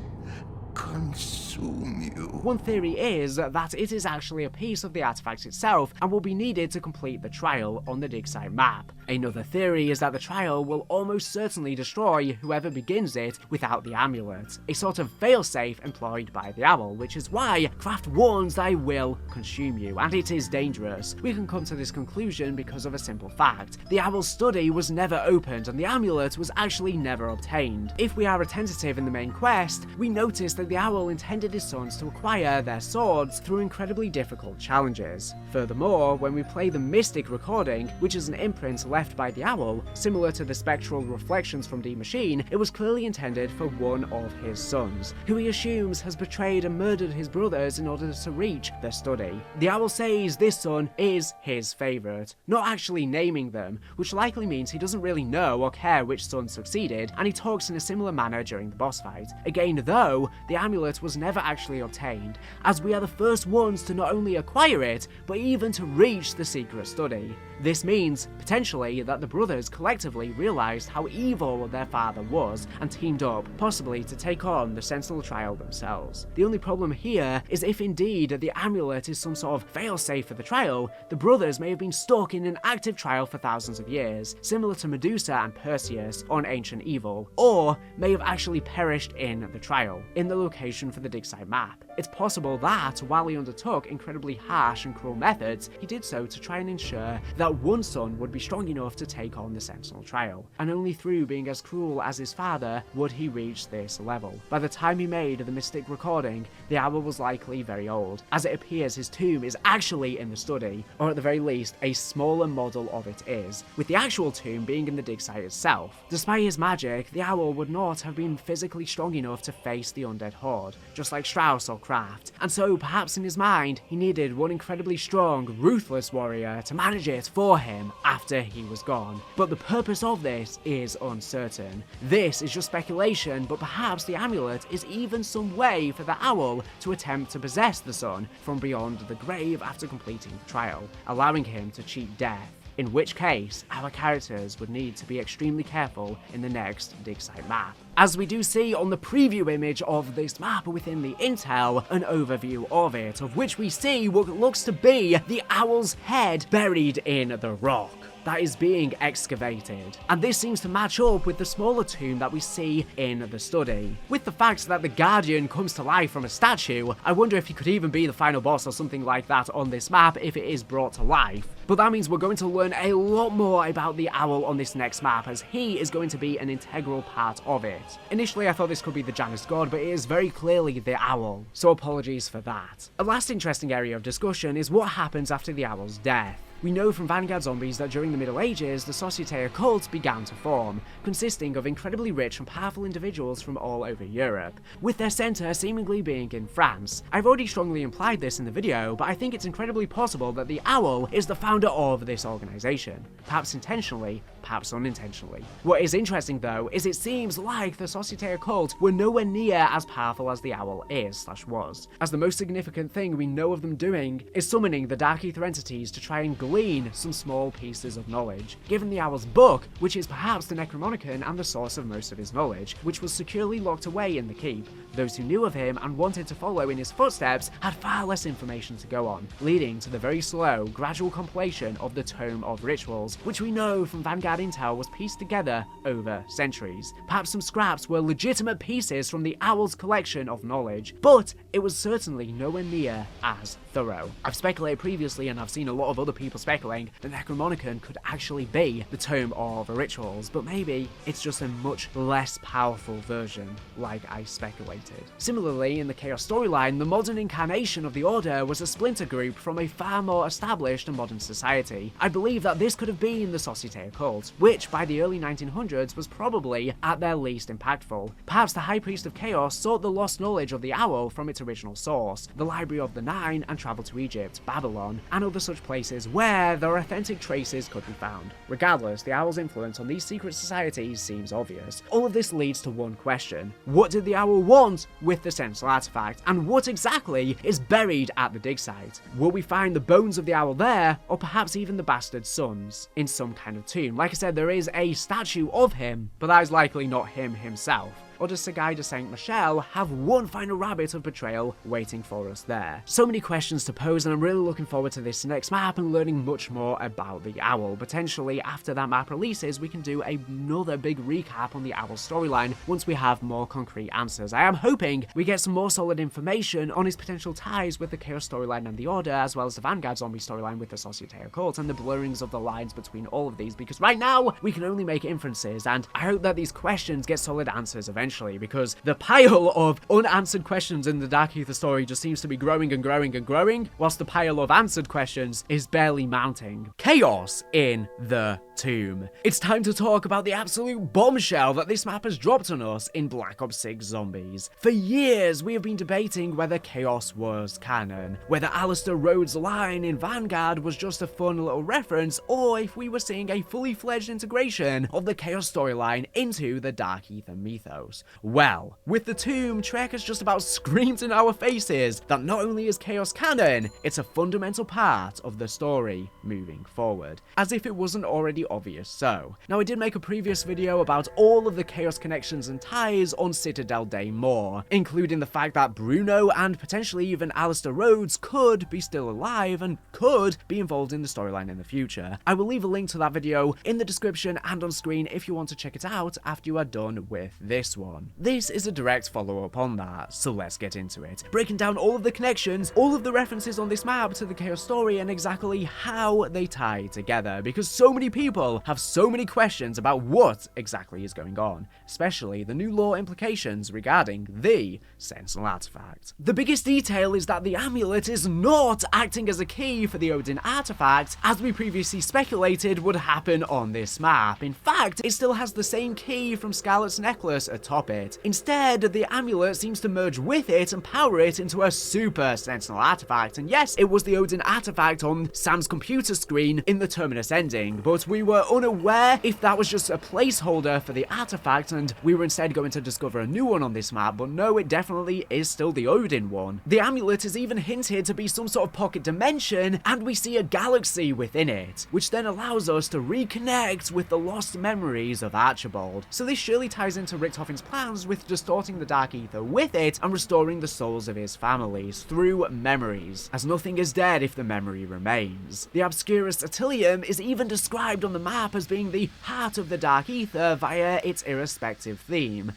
S7: consume you.
S1: One theory is that it is actually a piece of the artifact itself and will be needed to complete the trial on the dig site map. Another theory is that the trial will almost certainly destroy whoever begins it without the amulet, a sort of failsafe employed by the owl, which is why Craft warns that it will consume you, and it is dangerous. We can come to this conclusion because of a simple fact. The owl's study was never opened and the amulet was actually never obtained. If we are attentive in the main quest, we notice that the owl intended his sons to acquire their swords through incredibly difficult challenges. Furthermore, when we play the Mystic recording, which is an imprint left by the owl, similar to the spectral reflections from D Machine, it was clearly intended for one of his sons, who he assumes has betrayed and murdered his brothers in order to reach their study. The owl says this son is his favourite, not actually naming them, which likely means he doesn't really know or care which son succeeded, and he talks in a similar manner during the boss fight. Again though, the amulet was never actually obtained, as we are the first ones to not only acquire it, but even to reach the secret study. This means, potentially, that the brothers collectively realised how evil their father was and teamed up, possibly to take on the Sentinel trial themselves. The only problem here is if indeed the amulet is some sort of failsafe for the trial, the brothers may have been stuck in an active trial for thousands of years, similar to Medusa and Perseus on Ancient Evil, or may have actually perished in the trial, in the location for the dig site map. It's possible that, while he undertook incredibly harsh and cruel methods, he did so to try and ensure that one son would be strong enough to take on the Sentinel trial, and only through being as cruel as his father would he reach this level. By the time he made the Mystic recording, the owl was likely very old, as it appears his tomb is actually in the study, or at the very least, a smaller model of it is, with the actual tomb being in the dig site itself. Despite his magic, the owl would not have been physically strong enough to face the undead horde, just like Strauss or Craft, and so perhaps in his mind, he needed one incredibly strong, ruthless warrior to manage it for him after he was gone. But the purpose of this is uncertain. This is just speculation, but perhaps the amulet is even some way for the owl to attempt to possess the son from beyond the grave after completing the trial, allowing him to cheat death. In which case, our characters would need to be extremely careful in the next dig site map. As we do see on the preview image of this map within the intel, an overview of it, of which we see what looks to be the owl's head buried in the rock that is being excavated. And this seems to match up with the smaller tomb that we see in the study. With the fact that the Guardian comes to life from a statue, I wonder if he could even be the final boss or something like that on this map if it is brought to life. But that means we're going to learn a lot more about the owl on this next map, as he is going to be an integral part of it. Initially I thought this could be the Janus god, but it is very clearly the owl, so apologies for that. A last interesting area of discussion is what happens after the owl's death. We know from Vanguard Zombies that during the Middle Ages, the Société Occulte began to form, consisting of incredibly rich and powerful individuals from all over Europe, with their centre seemingly being in France. I've already strongly implied this in the video, but I think it's incredibly possible that the Owl is the founder of this organisation, perhaps intentionally, perhaps unintentionally. What is interesting though, is it seems like the Société Occulte were nowhere near as powerful as the Owl is/was, as the most significant thing we know of them doing is summoning the Dark Ether entities to try and glean some small pieces of knowledge. Given the Owl's book, which is perhaps the Necronomicon and the source of most of his knowledge, which was securely locked away in the keep, those who knew of him and wanted to follow in his footsteps had far less information to go on, leading to the very slow, gradual compilation of the Tome of Rituals, which we know from Vanguard intel was pieced together over centuries. Perhaps some scraps were legitimate pieces from the Owl's collection of knowledge, but it was certainly nowhere near as thorough. I've speculated previously, and I've seen a lot of other people speculating, the Necronomicon could actually be the Tome of Rituals, but maybe it's just a much less powerful version, like I speculated. Similarly, in the Chaos storyline, the modern incarnation of the Order was a splinter group from a far more established and modern society. I believe that this could have been the Societe Occult, which by the early 1900s was probably at their least impactful. Perhaps the High Priest of Chaos sought the lost knowledge of the Owl from its original source, the Library of the Nine, and traveled to Egypt, Babylon, and other such places where their authentic traces could be found. Regardless, the Owl's influence on these secret societies seems obvious. All of this leads to one question: what did the Owl want with the Sentinel artifact, and what exactly is buried at the dig site? Will we find the bones of the Owl there, or perhaps even the bastard sons in some kind of tomb? Like I said, there is a statue of him, but that is likely not him himself. Or does Sagai de Saint Michel have one final rabbit of betrayal waiting for us there? So many questions to pose, and I'm really looking forward to this next map and learning much more about the Owl. Potentially, after that map releases, we can do another big recap on the Owl storyline once we have more concrete answers. I am hoping we get some more solid information on his potential ties with the Chaos storyline and the Order, as well as the Vanguard zombie storyline with the Societe Occult, and the blurrings of the lines between all of these, because right now, we can only make inferences, and I hope that these questions get solid answers eventually, because the pile of unanswered questions in the Dark Ether story just seems to be growing and growing and growing, whilst the pile of answered questions is barely mounting. Chaos in the Tomb. It's time to talk about the absolute bombshell that this map has dropped on us in Black Ops 6 Zombies. For years, we have been debating whether Chaos was canon, whether Alistair Rhodes' line in Vanguard was just a fun little reference, or if we were seeing a fully fledged integration of the Chaos storyline into the Dark Ether mythos. Well, with the Tomb, Trek has just about screamed in our faces that not only is Chaos canon, it's a fundamental part of the story moving forward, as if it wasn't already obvious so. Now, I did make a previous video about all of the Chaos connections and ties on Citadel Day more, including the fact that Bruno and potentially even Alistair Rhodes could be still alive and could be involved in the storyline in the future. I will leave a link to that video in the description and on screen if you want to check it out after you are done with this one. This is a direct follow-up on that, so let's get into it, breaking down all of the connections, all of the references on this map to the Chaos story, and exactly how they tie together, because so many people have so many questions about what exactly is going on, especially the new lore implications regarding the Sentinel artifact. The biggest detail is that the amulet is not acting as a key for the Odin artifact, as we previously speculated would happen on this map. In fact, it still has the same key from Scarlet's necklace atop it. Instead, the amulet seems to merge with it and power it into a super Sentinel artifact, and yes, it was the Odin artifact on Sam's computer screen in the Terminus ending, but we were unaware if that was just a placeholder for the artifact and we were instead going to discover a new one on this map, but no, it definitely is still the Odin one. The amulet is even hinted to be some sort of pocket dimension, and we see a galaxy within it, which then allows us to reconnect with the lost memories of Archibald. So this surely ties into Richtofen's plans with distorting the Dark Ether with it and restoring the souls of his families through memories, as nothing is dead if the memory remains. The Obscurus Attilium is even described on the map as being the heart of the Dark Ether via its irrespective theme.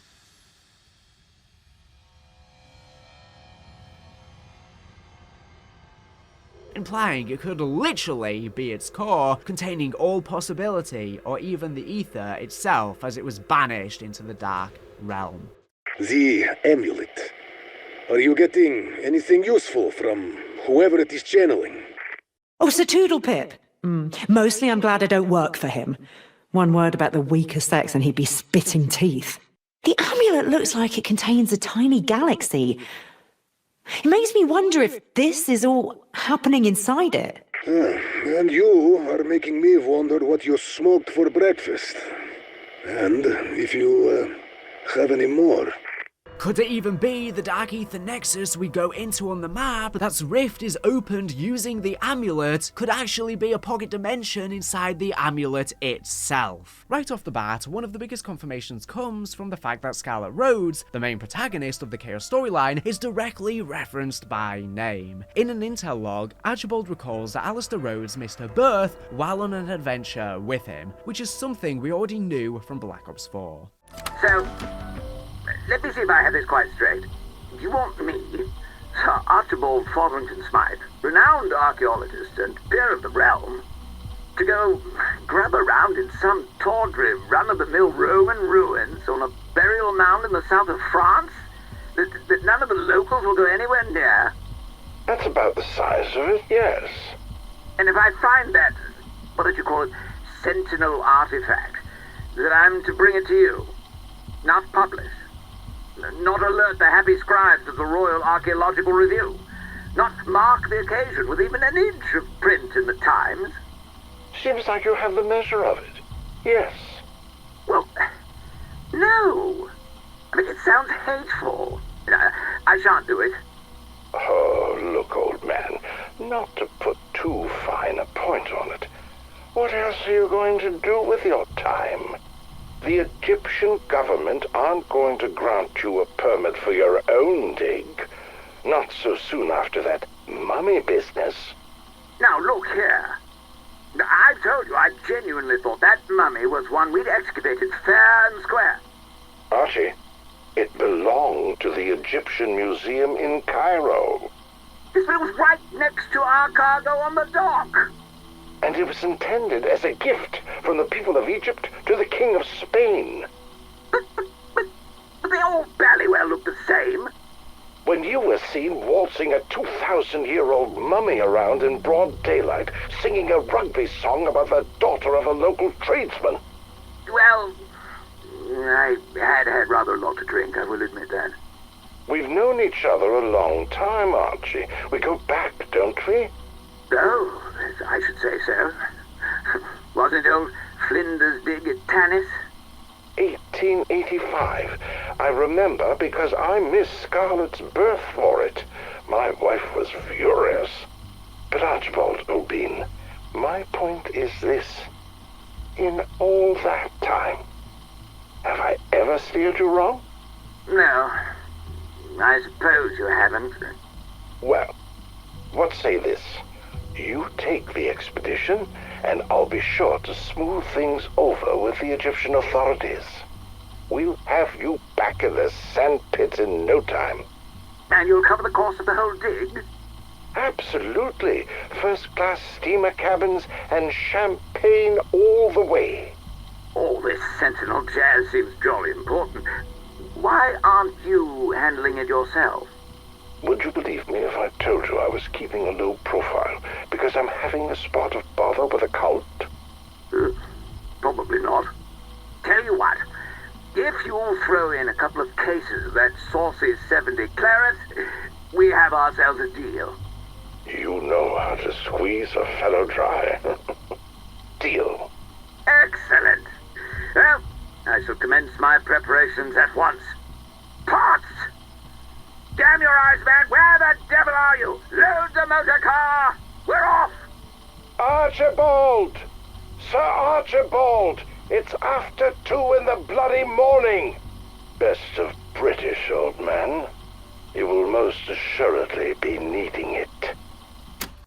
S1: Implying it could literally be its core, containing all possibility, or even the ether itself as it was banished into the Dark Realm.
S6: The amulet. Are you getting anything useful from whoever it is channeling?
S15: Oh, Sir Toodlepip. Mostly I'm glad I don't work for him. One word about the weaker sex and he'd be spitting teeth. The amulet looks like it contains a tiny galaxy. It makes me wonder if this is all happening inside it.
S6: And you are making me wonder what you smoked for breakfast. And if you have any more.
S1: Could it even be the Dark Ether Nexus we go into on the map that's rift is opened using the amulet could actually be a pocket dimension inside the amulet itself? Right off the bat, one of the biggest confirmations comes from the fact that Scarlet Rhodes, the main protagonist of the Chaos storyline, is directly referenced by name. In an intel log, Archibald recalls that Alistair Rhodes missed her birth while on an adventure with him, which is something we already knew from Black Ops 4.
S20: So, let me see if I have this quite straight. You want me, Sir Archibald Fotherington Smythe, renowned archaeologist and peer of the realm, to go grub around in some tawdry, run-of-the-mill Roman ruins on a burial mound in the south of France that none of the locals will go anywhere near?
S19: That's about the size of it, yes.
S20: And if I find that, what did you call it, Sentinel artifact, that I'm to bring it to you, not publish, not alert the happy scribes of the Royal Archaeological Review, not mark the occasion with even an inch of print in the Times.
S19: Seems like you have the measure of it. Yes.
S20: Well, no. I mean, it sounds hateful. I shan't do it.
S19: Oh, look, old man, not to put too fine a point on it. What else are you going to do with your time? The Egyptian government aren't going to grant you a permit for your own dig. Not so soon after that mummy business.
S20: Now, look here. I've told you, I genuinely thought that mummy was one we'd excavated fair and square.
S19: Archie, it belonged to the Egyptian Museum in Cairo.
S20: This thing was right next to our cargo on the dock.
S19: And it was intended as a gift from the people of Egypt to the King of Spain.
S20: But they all barely well look the same.
S19: When you were seen waltzing a 2,000-year-old mummy around in broad daylight, singing a rugby song about the daughter of a local tradesman.
S20: Well, I had rather a lot to drink, I will admit that.
S19: We've known each other a long time, Archie. We go back, don't we?
S20: Oh, I should say so. Wasn't old Flinders big at Tanis?
S19: 1885. I remember because I missed Scarlett's birth for it. My wife was furious. But Archibald Odin, my point is this. In all that time, have I ever steered you wrong?
S20: No, I suppose you haven't.
S19: Well, what say this? You take the expedition, and I'll be sure to smooth things over with the Egyptian authorities. We'll have you back in the sandpits in no time.
S20: And you'll cover the cost of the whole dig?
S19: Absolutely. First-class steamer cabins and champagne all the way.
S20: All this Sentinel jazz seems jolly important. Why aren't you handling it yourself?
S19: Would you believe me if I told you I was keeping a low profile because I'm having a spot of bother with a cult?
S20: Probably not. Tell you what, if you'll throw in a couple of cases of that saucy 70 claret, we have ourselves a deal.
S19: You know how to squeeze a fellow dry. Deal.
S20: Excellent. Well, I shall commence my preparations at once. Parts! Damn your eyes, man! Where the devil are you? Load the motor car! We're off!
S19: Archibald! Sir Archibald! It's after 2 in the bloody morning! Best of British, old man. You will most assuredly be needing it.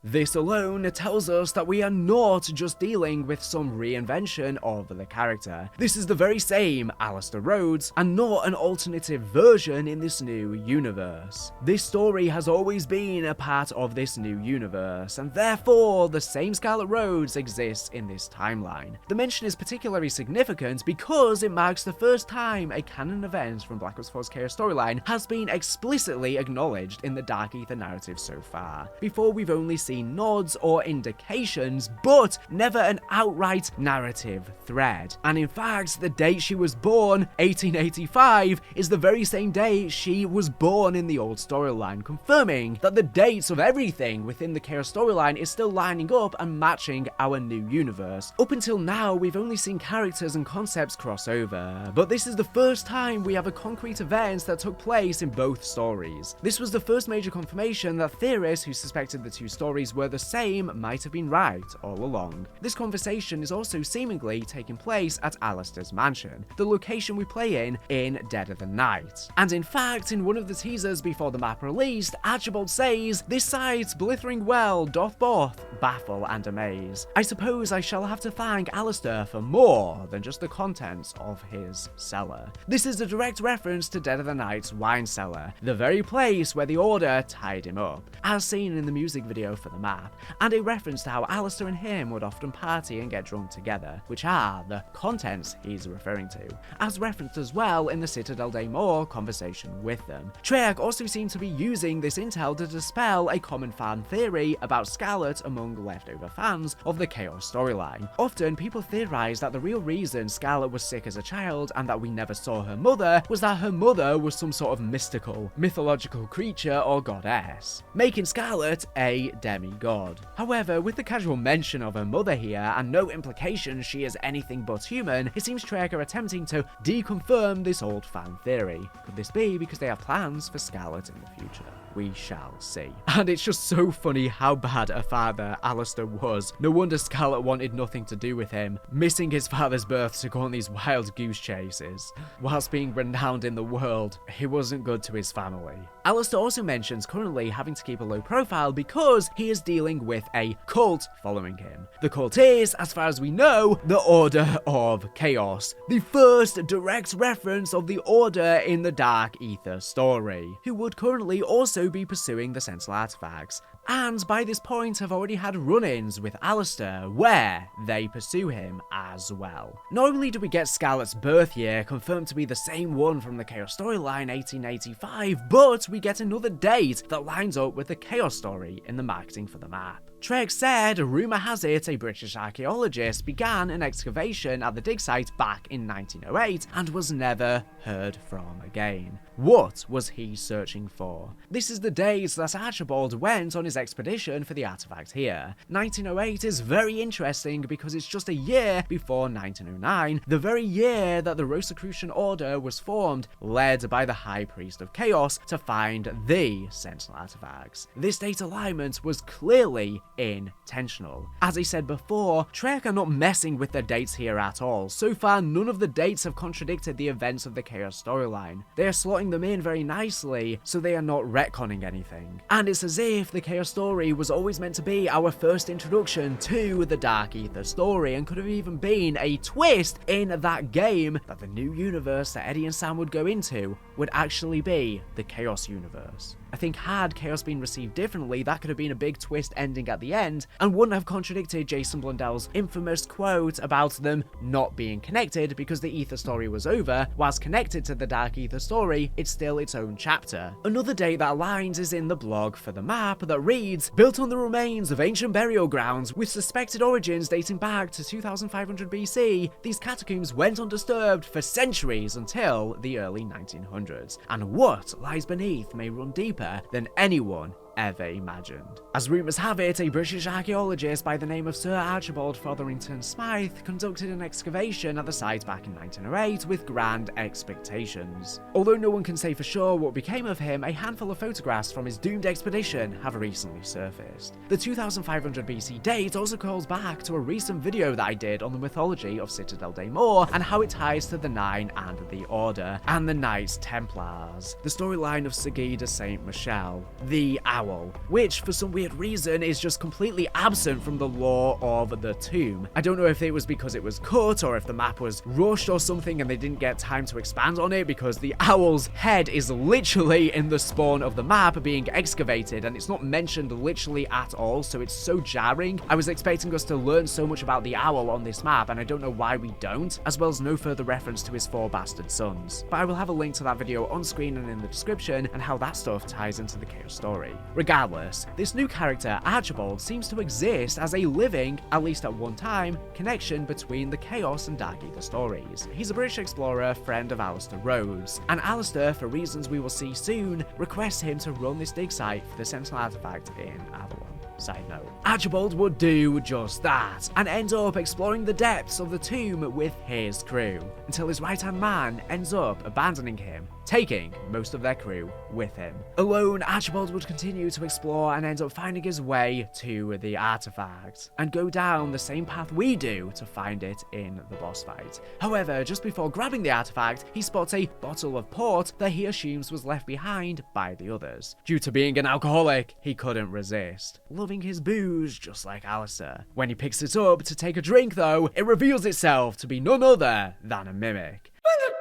S1: This alone tells us that we are not just dealing with some reinvention of the character. This is the very same Alistair Rhodes, and not an alternative version in this new universe. This story has always been a part of this new universe, and therefore the same Scarlet Rhodes exists in this timeline. The mention is particularly significant because it marks the first time a canon event from Black Ops 4's Chaos storyline has been explicitly acknowledged in the Dark Ether narrative so far. Before, we've only seen seen nods or indications, but never an outright narrative thread. And in fact, the date she was born, 1885, is the very same day she was born in the old storyline, confirming that the dates of everything within the Chaos storyline is still lining up and matching our new universe. Up until now, we've only seen characters and concepts cross over, but this is the first time we have a concrete event that took place in both stories. This was the first major confirmation that theorists who suspected the two stories were the same might have been right all along. This conversation is also seemingly taking place at Alistair's mansion, the location we play in Dead of the Night. And in fact, in one of the teasers before the map released, Archibald says, "This sight, blithering well, doth both baffle and amaze. I suppose I shall have to thank Alistair for more than just the contents of his cellar." This is a direct reference to Dead of the Night's wine cellar, the very place where the Order tied him up, as seen in the music video for the map, and a reference to how Alistair and him would often party and get drunk together, which are the contents he's referring to, as referenced as well in the Citadelle Day More conversation with them. Treyarch also seemed to be using this intel to dispel a common fan theory about Scarlet among leftover fans of the Chaos storyline. Often, people theorize that the real reason Scarlet was sick as a child and that we never saw her mother was that her mother was some sort of mythological creature or goddess, making Scarlet a demigod. However, with the casual mention of her mother here and no implication she is anything but human, it seems Treyarch are attempting to deconfirm this old fan theory. Could this be because they have plans for Scarlet in the future? We shall see. And it's just so funny how bad a father Alistair was. No wonder Scarlet wanted nothing to do with him, missing his father's birth to go on these wild goose chases. Whilst being renowned in the world, he wasn't good to his family. Alistair also mentions currently having to keep a low profile because he is dealing with a cult following him. The cult is, as far as we know, the Order of Chaos, the first direct reference of the Order in the Dark Ether story, who would currently also be pursuing the Sentinel artifacts, and by this point have already had run-ins with Alistair where they pursue him as well. Not only do we get Scarlet's birth year confirmed to be the same one from the Chaos storyline 1885, but we get another date that lines up with the Chaos story in the marketing for the map. Treyarch said, rumour has it a British archaeologist began an excavation at the dig site back in 1908 and was never heard from again. What was he searching for? This is the date that Archibald went on his expedition for the artifact here. 1908 is very interesting because it's just a year before 1909, the very year that the Rosicrucian Order was formed, led by the High Priest of Chaos to find the Sentinel artifacts. This date alignment was clearly intentional. As I said before, Treyarch are not messing with their dates here at all. So far, none of the dates have contradicted the events of the Chaos storyline. They are slotting them in very nicely, so they are not retconning anything. And it's as if the Chaos story was always meant to be our first introduction to the Dark Ether story, and could have even been a twist in that game that the new universe that Eddie and Sam would go into would actually be the Chaos universe. I think had Chaos been received differently, that could have been a big twist ending at the end, and wouldn't have contradicted Jason Blundell's infamous quote about them not being connected because the Ether story was over. Whilst connected to the Dark Ether story, it's still its own chapter. Another date that aligns is in the blog for the map that reads, built on the remains of ancient burial grounds with suspected origins dating back to 2500 BC, these catacombs went undisturbed for centuries until the early 1900s, and what lies beneath may run deeper than anyone ever imagined. As rumours have it, a British archaeologist by the name of Sir Archibald Fotherington Smythe conducted an excavation at the site back in 1908 with grand expectations. Although no one can say for sure what became of him, a handful of photographs from his doomed expedition have recently surfaced. The 2500 BC date also calls back to a recent video that I did on the mythology of Citadelle Day More and how it ties to the Nine and the Order, and the Knights Templars, the storyline of Seguy de Saint Michel, the Owl, which for some weird reason is just completely absent from the lore of the tomb. I don't know if it was because it was cut or if the map was rushed or something and they didn't get time to expand on it, because the owl's head is literally in the spawn of the map being excavated and it's not mentioned literally at all, so it's so jarring. I was expecting us to learn so much about the owl on this map and I don't know why we don't, as well as no further reference to his 4 bastard sons. But I will have a link to that video on screen and in the description and how that stuff ties into the Chaos story. Regardless, this new character, Archibald, seems to exist as a living, at least at one time, connection between the Chaos and Dark Ether stories. He's a British explorer, friend of Alistair Rhodes, and Alistair, for reasons we will see soon, requests him to run this dig site for the Sentinel artifact in Avalon. Side note. Archibald would do just that, and ends up exploring the depths of the tomb with his crew, until his right-hand man ends up abandoning him, taking most of their crew with him. Alone, Archibald would continue to explore and end up finding his way to the artifact, and go down the same path we do to find it in the boss fight. However, just before grabbing the artifact, he spots a bottle of port that he assumes was left behind by the others. Due to being an alcoholic, he couldn't resist, loving his booze just like Alistair. When he picks it up to take a drink though, it reveals itself to be none other than a mimic.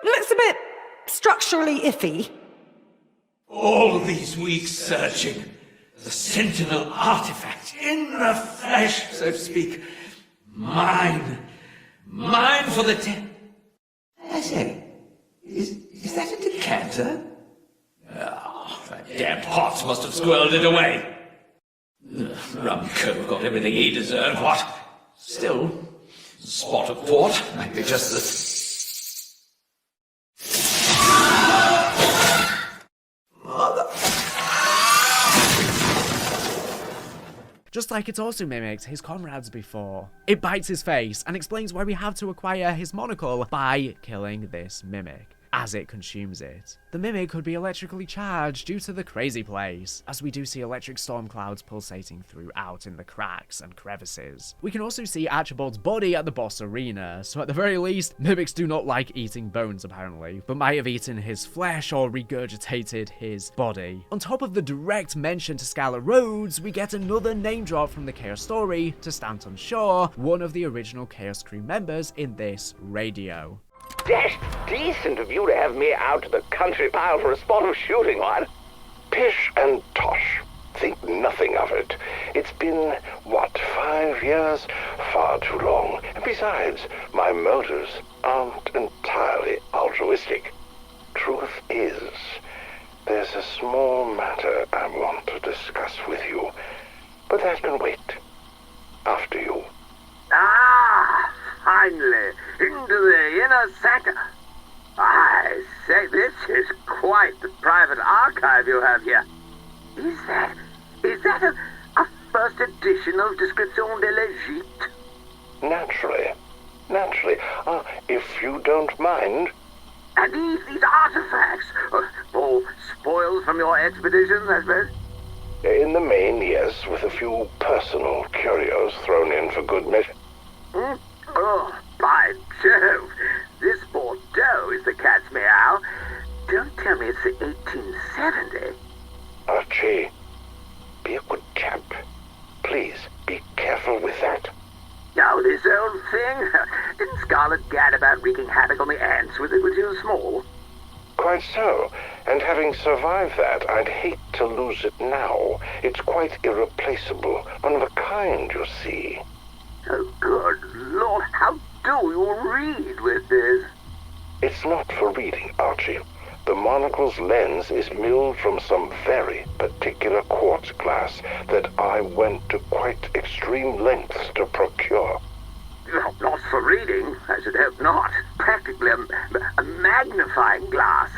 S15: Looks a bit structurally iffy.
S9: All these weeks searching, the Sentinel artifact in the flesh, so to speak. Mine for the I say, is that a decanter? Oh, that damn Potts must have squirreled it away. Rumco got everything he deserved, what? Still, a spot of port might be just the...
S1: Just like it's also mimicked his comrades before. It bites his face and explains why we have to acquire his monocle by killing this mimic, as it consumes it. The mimic could be electrically charged due to the crazy place, as we do see electric storm clouds pulsating throughout in the cracks and crevices. We can also see Archibald's body at the boss arena, so at the very least, mimics do not like eating bones apparently, but might have eaten his flesh or regurgitated his body. On top of the direct mention to Scarlet Rhodes, we get another name drop from the Chaos Story to Stanton Shaw, one of the original Chaos crew members in this radio.
S20: Dashed decent of you to have me out to the country pile for a spot of shooting on.
S19: Pish and tosh. Think nothing of it. It's been, 5 years? Far too long. And besides, my motives aren't entirely altruistic. Truth is, there's a small matter I want to discuss with you, but that can wait. After you.
S20: Ah, finally, into the inner sanctum. I say, this is quite the private archive you have here. Is that a first edition of Description de l'Egypte?
S19: Naturally. If you don't mind.
S20: And these artifacts, all spoils from your expeditions, I suppose?
S19: In the main, yes, with a few personal curios thrown in for good measure.
S20: Oh, by Jove! This Bordeaux is the cat's meow. Don't tell me it's the 1870.
S19: Archie, be a good chap. Please, be careful with that.
S20: Oh, this old thing? Didn't Scarlet gad about wreaking havoc on the ants with it when she was small?
S19: Quite so. And having survived that, I'd hate to lose it now. It's quite irreplaceable. One of a kind, you see.
S20: Oh, good Lord, how do you read with this?
S19: It's not for reading, Archie. The monocle's lens is milled from some very particular quartz glass that I went to quite extreme lengths to procure.
S20: Not for reading, I should hope not. Practically a magnifying glass.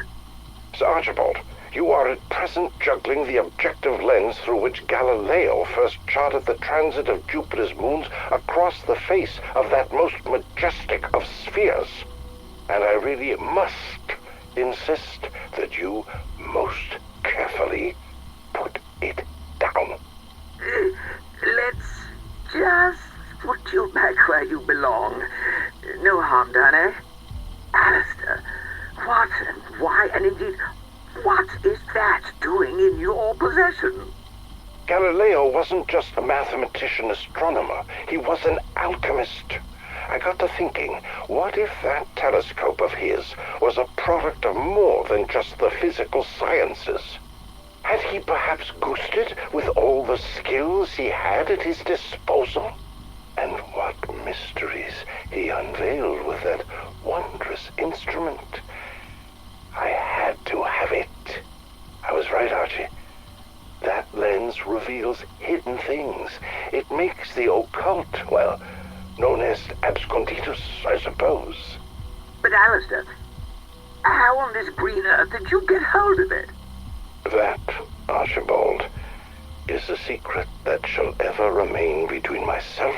S19: Sir Archibald, you are at present juggling the objective lens through which Galileo first charted the transit of Jupiter's moons across the face of that most majestic of spheres. And I really must insist that you most carefully put it down.
S20: Let's just put you back where you belong. No harm done, eh? Alistair, what and why and indeed, what is that doing in your possession?
S19: Galileo wasn't just a mathematician astronomer. He was an alchemist. I got to thinking, what if that telescope of his was a product of more than just the physical sciences? Had he perhaps goosed it with all the skills he had at his disposal? And what mysteries he unveiled with that wondrous instrument. I had to have it. I was right, Archie. That lens reveals hidden things. It makes the occult, well, known as absconditus, I suppose.
S20: But Alistair, how on this green earth did you get hold of it?
S19: That, Archibald, is a secret that shall ever remain between myself,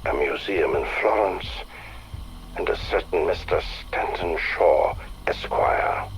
S19: a museum in Florence, and a certain Mr. Stanton Shaw, Esquire.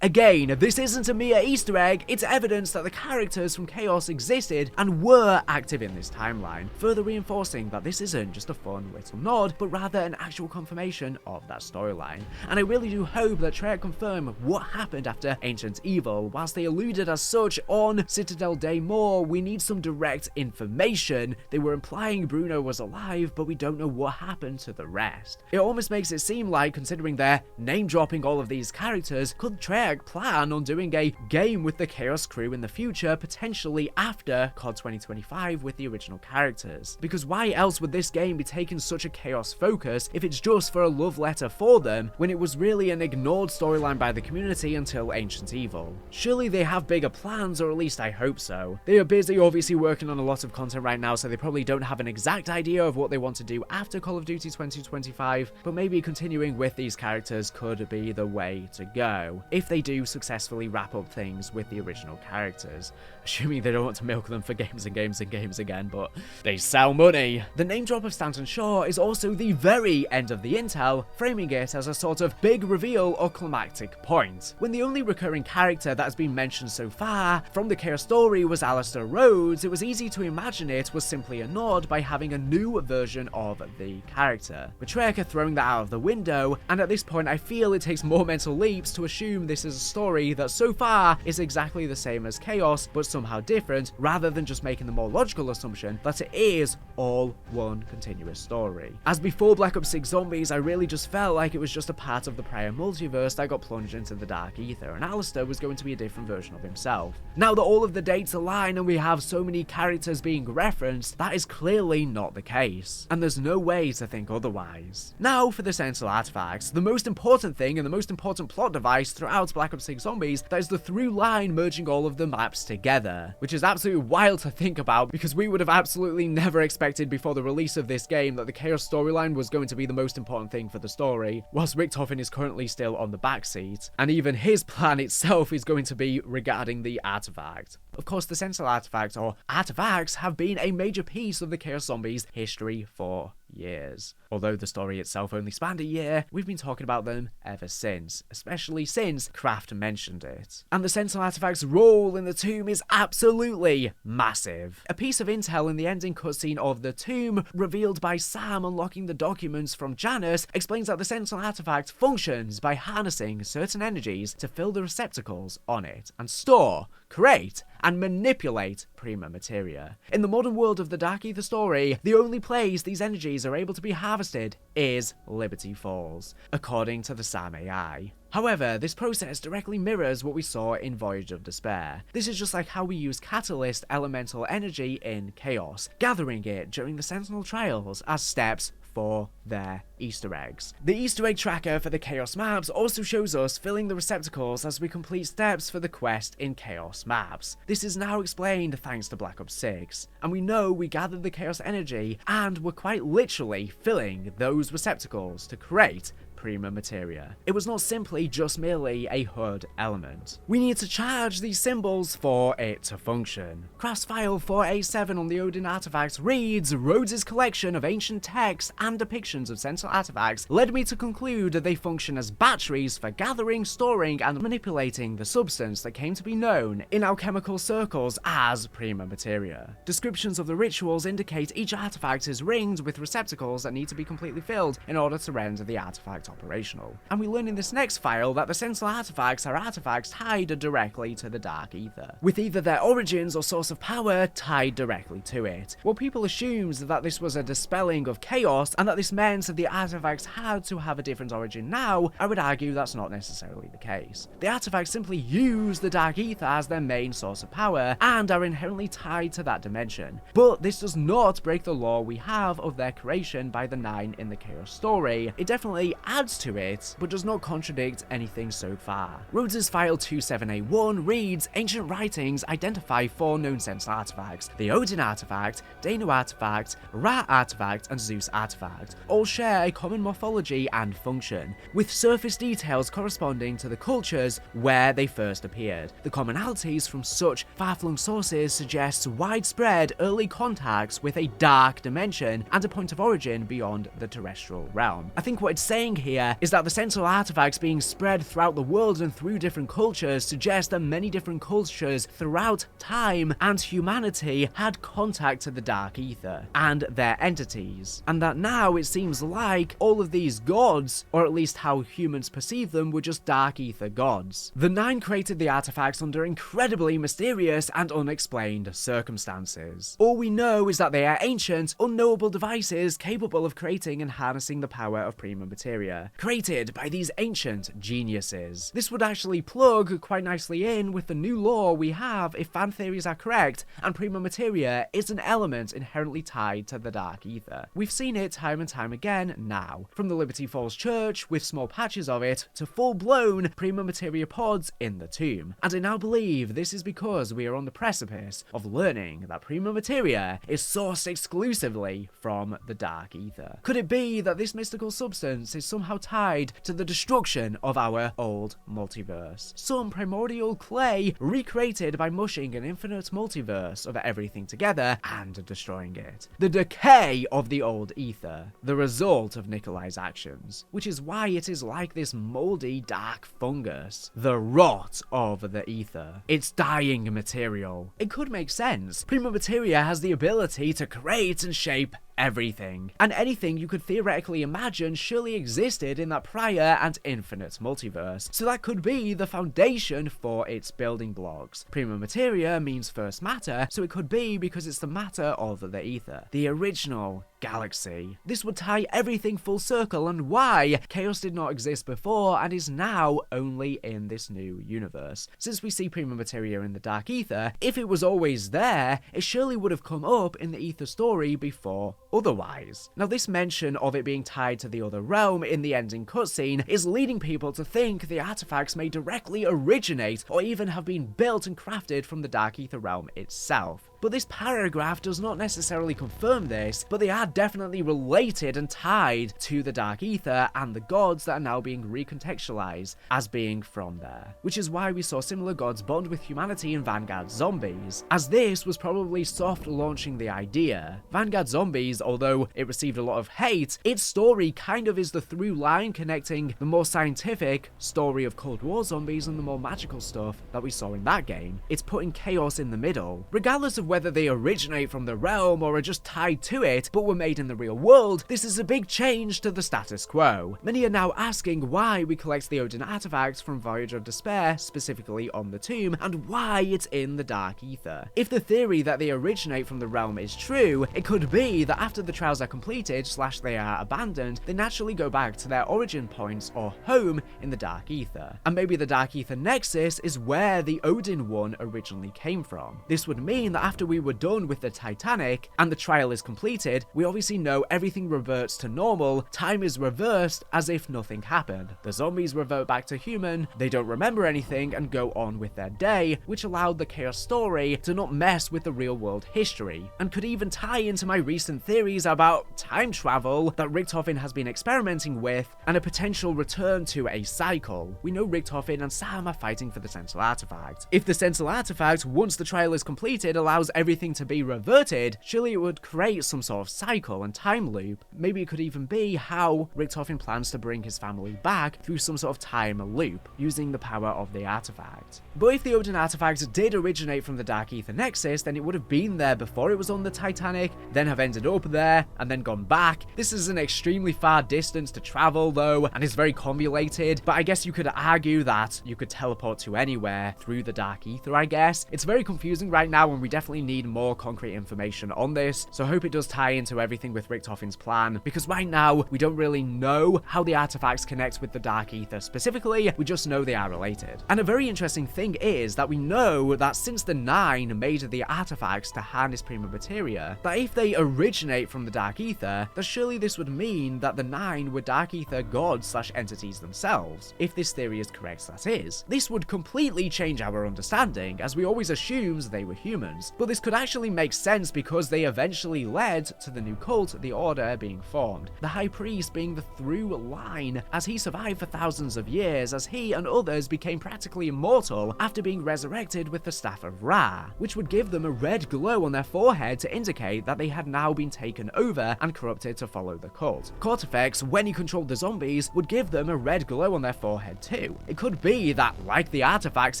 S1: Again, this isn't a mere Easter egg, it's evidence that the characters from Chaos existed and were active in this timeline, further reinforcing that this isn't just a fun little nod, but rather an actual confirmation of that storyline. And I really do hope that Treyarch confirm what happened after Ancient Evil. Whilst they alluded as such on Citadelle Day more, we need some direct information. They were implying Bruno was alive, but we don't know what happened to the rest. It almost makes it seem like, considering they're name-dropping all of these characters, could Treyarch plan on doing a game with the Chaos crew in the future, potentially after COD 2025 with the original characters. Because why else would this game be taking such a Chaos focus if it's just for a love letter for them, when it was really an ignored storyline by the community until Ancient Evil? Surely they have bigger plans, or at least I hope so. They are busy obviously working on a lot of content right now, so they probably don't have an exact idea of what they want to do after Call of Duty 2025, but maybe continuing with these characters could be the way to go, if they do successfully wrap up things with the original characters, assuming they don't want to milk them for games and games and games again, but they sell money. The name drop of Stanton Shaw is also the very end of the intel, framing it as a sort of big reveal or climactic point. When the only recurring character that has been mentioned so far from the Chaos story was Alistair Rhodes, it was easy to imagine it was simply a nod by having a new version of the character. But Treyarch are throwing that out of the window, and at this point I feel it takes more mental leaps to assume this is a story that so far is exactly the same as Chaos, but somehow different, rather than just making the more logical assumption that it is all one continuous story. As before Black Ops 6 Zombies, I really just felt like it was just a part of the prior multiverse that got plunged into the dark ether, and Alistair was going to be a different version of himself. Now that all of the dates align and we have so many characters being referenced, that is clearly not the case, and there's no way to think otherwise. Now for the Sentinel artifacts, the most important thing and the most important plot device throughout Black Ops 6 Zombies, that is the through line merging all of the maps together, which is absolutely wild to think about, because we would have absolutely never expected before the release of this game that the Chaos storyline was going to be the most important thing for the story, whilst Richtofen is currently still on the backseat, and even his plan itself is going to be regarding the artifact. Of course, the Sentinel artifact, or artifacts, have been a major piece of the Chaos Zombies history for years. Although the story itself only spanned a year, we've been talking about them ever since, especially since Kraft mentioned it. And the Sentinel artifact's role in the tomb is absolutely massive. A piece of intel in the ending cutscene of the tomb, revealed by Sam unlocking the documents from Janus, explains that the Sentinel artifact functions by harnessing certain energies to fill the receptacles on it and store, create, and manipulate Prima materia. In the modern world of the Dark Ether story, the only place these energies are able to be harvested is Liberty Falls, according to the Sam AI. However, this process directly mirrors what we saw in Voyage of Despair. This is just like how we use Catalyst elemental energy in Chaos, gathering it during the Sentinel Trials as steps for their Easter eggs. The Easter egg tracker for the Chaos maps also shows us filling the receptacles as we complete steps for the quest in Chaos maps. This is now explained thanks to Black Ops 6, and we know we gathered the Chaos energy and were quite literally filling those receptacles to create Prima materia. It was not simply just merely a HUD element. We need to charge these symbols for it to function. Craft's file 4A7 on the Odin artifact reads, Rhodes' collection of ancient texts and depictions of Sentinel artifacts led me to conclude that they function as batteries for gathering, storing, and manipulating the substance that came to be known in alchemical circles as Prima materia. Descriptions of the rituals indicate each artifact is ringed with receptacles that need to be completely filled in order to render the artifact operational. And we learn in this next file that the Sentinel artifacts are artifacts tied directly to the Dark Ether, with either their origins or source of power tied directly to it. Well, people assumed that this was a dispelling of chaos and that this meant that the artifacts had to have a different origin now. I would argue that's not necessarily the case. The artifacts simply use the Dark Ether as their main source of power and are inherently tied to that dimension. But this does not break the law we have of their creation by the 9 in the Chaos story. It definitely adds adds to it, but does not contradict anything so far. Rhodes' file 27A1 reads, ancient writings identify 4 known Sentinel artifacts: the Odin artifact, Danu artifact, Ra artifact, and Zeus artifact. All share a common morphology and function, with surface details corresponding to the cultures where they first appeared. The commonalities from such far-flung sources suggest widespread early contacts with a dark dimension and a point of origin beyond the terrestrial realm. I think what it's saying here is that the Sentinel artifacts being spread throughout the world and through different cultures suggest that many different cultures throughout time and humanity had contact to the Dark Ether and their entities, and that now it seems like all of these gods, or at least how humans perceive them, were just Dark Ether gods. The Nine created the artifacts under incredibly mysterious and unexplained circumstances. All we know is that they are ancient, unknowable devices capable of creating and harnessing the power of Prima Materia, created by these ancient geniuses. This would actually plug quite nicely in with the new lore we have if fan theories are correct, and Prima Materia is an element inherently tied to the Dark Ether. We've seen it time and time again now, from the Liberty Falls Church with small patches of it to full-blown Prima Materia pods in the tomb, and I now believe this is because we are on the precipice of learning that Prima Materia is sourced exclusively from the Dark Ether. Could it be that this mystical substance is somehow tied to the destruction of our old multiverse? Some primordial clay recreated by mushing an infinite multiverse of everything together and destroying it. The decay of the old ether, the result of Nikolai's actions, which is why it is like this moldy dark fungus. The rot of the ether. It's dying material. It could make sense. Prima Materia has the ability to create and shape everything, and anything you could theoretically imagine surely existed in that prior and infinite multiverse, so that could be the foundation for its building blocks. Prima Materia means first matter, so it could be because it's the matter of the ether, the original galaxy. This would tie everything full circle and why chaos did not exist before and is now only in this new universe. Since we see Prima Materia in the Dark Ether, if it was always there, it surely would have come up in the Ether story before otherwise. Now, this mention of it being tied to the other realm in the ending cutscene is leading people to think the artifacts may directly originate or even have been built and crafted from the Dark Ether realm itself. But this paragraph does not necessarily confirm this, but they are definitely related and tied to the Dark Ether and the gods that are now being recontextualized as being from there. Which is why we saw similar gods bond with humanity in Vanguard Zombies, as this was probably soft launching the idea. Vanguard Zombies, although it received a lot of hate, its story kind of is the through line connecting the more scientific story of Cold War zombies and the more magical stuff that we saw in that game. It's putting chaos in the middle. Regardless of whether they originate from the realm or are just tied to it but were made in the real world, this is a big change to the status quo. Many are now asking why we collect the Odin artifacts from Voyage of Despair, specifically on the tomb, and why it's in the Dark Ether. If the theory that they originate from the realm is true, it could be that after the trials are completed / they are abandoned, they naturally go back to their origin points or home in the Dark Ether. And maybe the Dark Ether Nexus is where the Odin one originally came from. This would mean that after we were done with the Titanic and the trial is completed, we obviously know everything reverts to normal, time is reversed as if nothing happened. The zombies revert back to human, they don't remember anything and go on with their day, which allowed the Chaos story to not mess with the real world history, and could even tie into my recent theories about time travel that Richtofen has been experimenting with and a potential return to a cycle. We know Richtofen and Sam are fighting for the Sentinel artifact. If the Sentinel artifact, once the trial is completed, allows everything to be reverted, surely it would create some sort of cycle and time loop. Maybe it could even be how Richtofen plans to bring his family back through some sort of time loop, using the power of the artifact. But if the Odin artifact did originate from the Dark Ether Nexus, then it would have been there before it was on the Titanic, then have ended up there, and then gone back. This is an extremely far distance to travel though, and is very convoluted, but I guess you could argue that you could teleport to anywhere through the Dark Ether, I guess. It's very confusing right now, and we definitely definitely need more concrete information on this, so I hope it does tie into everything with Richtofen's plan, because right now, we don't really know how the artifacts connect with the Dark Ether specifically, we just know they are related. And a very interesting thing is that we know that since the Nine made the artifacts to harness Prima Materia, that if they originate from the Dark Ether, then surely this would mean that the Nine were Dark Ether gods / entities themselves, if this theory is correct, that is. This would completely change our understanding, as we always assumed they were humans, but this could actually make sense because they eventually led to the new cult, the Order, being formed, the High Priest being the through line, as he survived for thousands of years, as he and others became practically immortal after being resurrected with the Staff of Ra, which would give them a red glow on their forehead to indicate that they had now been taken over and corrupted to follow the cult. Cortifex, when he controlled the zombies, would give them a red glow on their forehead too. It could be that, like the artifacts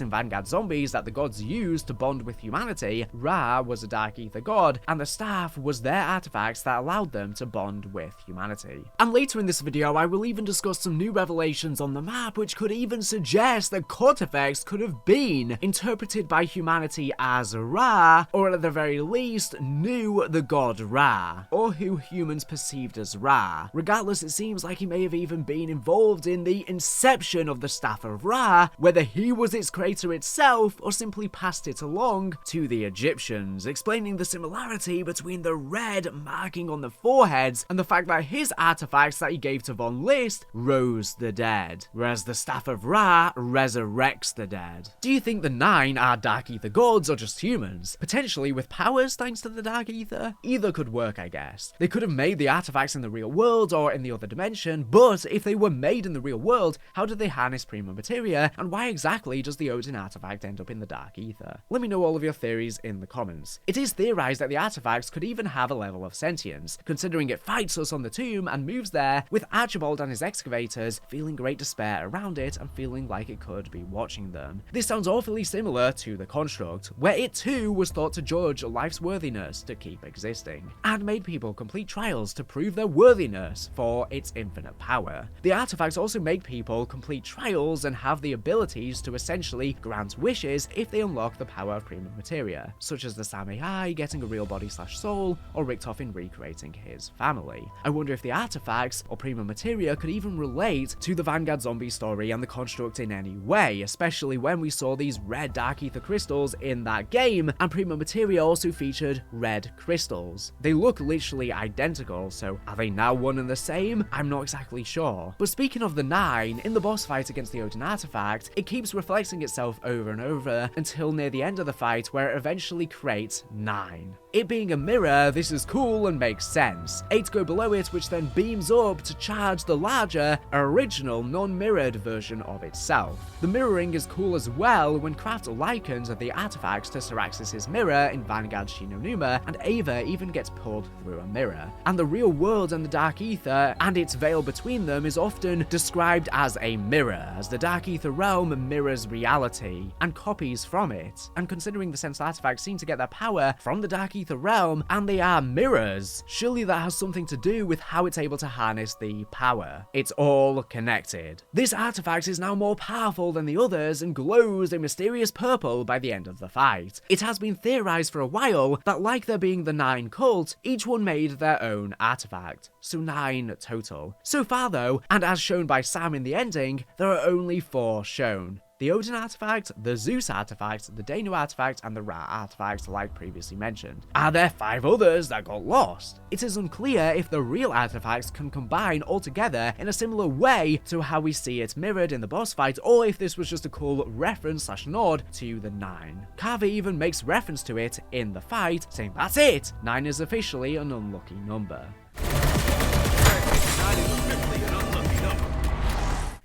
S1: in Vanguard Zombies that the gods used to bond with humanity, Ra was a Dark Ether god, and the Staff was their artifacts that allowed them to bond with humanity. And later in this video, I will even discuss some new revelations on the map which could even suggest that Cortifex could have been interpreted by humanity as Ra, or at the very least, knew the god Ra, or who humans perceived as Ra. Regardless, it seems like he may have even been involved in the inception of the Staff of Ra, whether he was its creator itself, or simply passed it along to the Egyptians, explaining the similarity between the red marking on the foreheads and the fact that his artifacts that he gave to Von List rose the dead, whereas the Staff of Ra resurrects the dead. Do you think the Nine are Dark Ether gods or just humans? Potentially with powers thanks to the Dark Ether? Either could work, I guess. They could have made the artifacts in the real world or in the other dimension, but if they were made in the real world, how did they harness Prima Materia, and why exactly does the Odin artifact end up in the Dark Ether? Let me know all of your theories in the comments. It is theorized that the artifacts could even have a level of sentience, considering it fights us on the tomb and moves there, with Archibald and his excavators feeling great despair around it and feeling like it could be watching them. This sounds awfully similar to the Construct, where it too was thought to judge life's worthiness to keep existing, and made people complete trials to prove their worthiness for its infinite power. The artifacts also make people complete trials and have the abilities to essentially grant wishes if they unlock the power of Prima Materia, such as the Sam AI getting a real body / soul, or Richtofen recreating his family. I wonder if the artifacts or Prima Materia could even relate to the Vanguard Zombie story and the Construct in any way, especially when we saw these red Dark Ether crystals in that game, and Prima Materia also featured red crystals. They look literally identical, so are they now one and the same? I'm not exactly sure. But speaking of the Nine, in the boss fight against the Odin artifact, it keeps reflecting itself over and over until near the end of the fight, where it eventually creates 9. It being a mirror, this is cool and makes sense. 8 go below it, which then beams up to charge the larger, original, non-mirrored version of itself. The mirroring is cool as well when Kraft likens the artifacts to Syraxis' mirror in Vanguard Shinonuma, and Ava even gets pulled through a mirror. And the real world and the Dark Ether, and its veil between them, is often described as a mirror, as the Dark Ether realm mirrors reality, and copies from it. And considering the Sentinel artifacts seem to get their power from the Dark Ether realm, and they are mirrors, surely that has something to do with how it's able to harness the power. It's all connected. This artifact is now more powerful than the others and glows a mysterious purple by the end of the fight. It has been theorized for a while that, like there being the 9 cult, each one made their own artifact, so 9 total. So far though, and as shown by Sam in the ending, there are only 4 shown. The Odin artifact, the Zeus artifact, the Danu artifact, and the Ra artifact, like previously mentioned. Are there 5 others that got lost? It is unclear if the real artifacts can combine all together in a similar way to how we see it mirrored in the boss fight, or if this was just a cool reference / nod to the 9. Carver even makes reference to it in the fight, saying that's it! 9 is officially an unlucky number.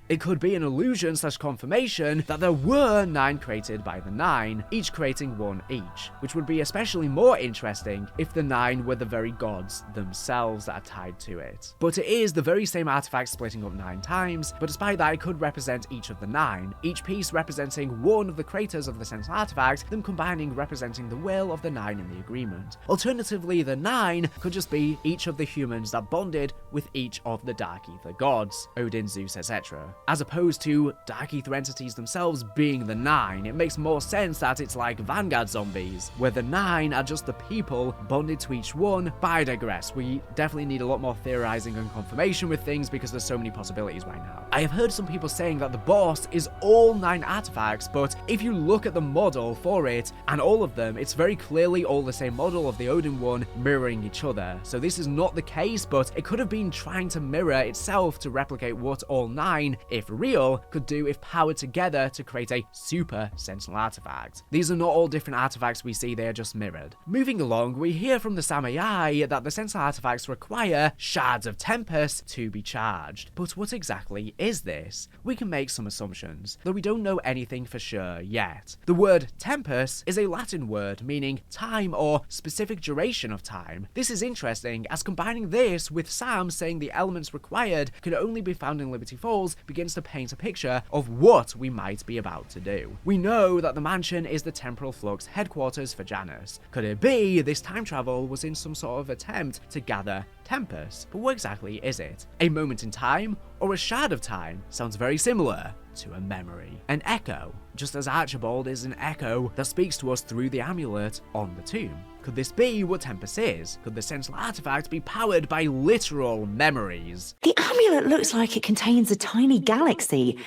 S1: It could be an illusion / confirmation that there were 9 created by the 9, each creating 1 each, which would be especially more interesting if the 9 were the very gods themselves that are tied to it. But it is the very same artifact splitting up 9 times, but despite that it could represent each of the 9, each piece representing one of the creators of the Sentinel artifact, them combining representing the will of the 9 in the agreement. Alternatively, the 9 could just be each of the humans that bonded with each of the Dark Ether gods, Odin, Zeus, etc. as opposed to dark ether entities themselves being the 9. It makes more sense that it's like Vanguard zombies, where the 9 are just the people bonded to each one. But I digress. We definitely need a lot more theorizing and confirmation with things because there's so many possibilities right now. I have heard some people saying that the boss is all 9 artifacts, but if you look at the model for it and all of them, it's very clearly all the same model of the Odin one mirroring each other. So this is not the case, but it could have been trying to mirror itself to replicate what all 9, if real, could do if powered together to create a super Sentinel artifact. These are not all different artifacts we see, they are just mirrored. Moving along, we hear from the Samurai that the Sentinel artifacts require shards of Tempest to be charged. But what exactly is this? We can make some assumptions, though we don't know anything for sure yet. The word Tempest is a Latin word meaning time or specific duration of time. This is interesting, as combining this with Sam saying the elements required can only be found in Liberty Falls begins to paint a picture of what we might be about to do. We know that the mansion is the Temporal Flux headquarters for Janus. Could it be this time travel was in some sort of attempt to gather Tempest? But what exactly is it? A moment in time or a shard of time? Sounds very similar to a memory. An echo, just as Archibald is an echo that speaks to us through the amulet on the tomb. Could this be what Tempest is? Could the Sentinel artifact be powered by literal memories?
S15: The amulet looks like it contains a tiny galaxy.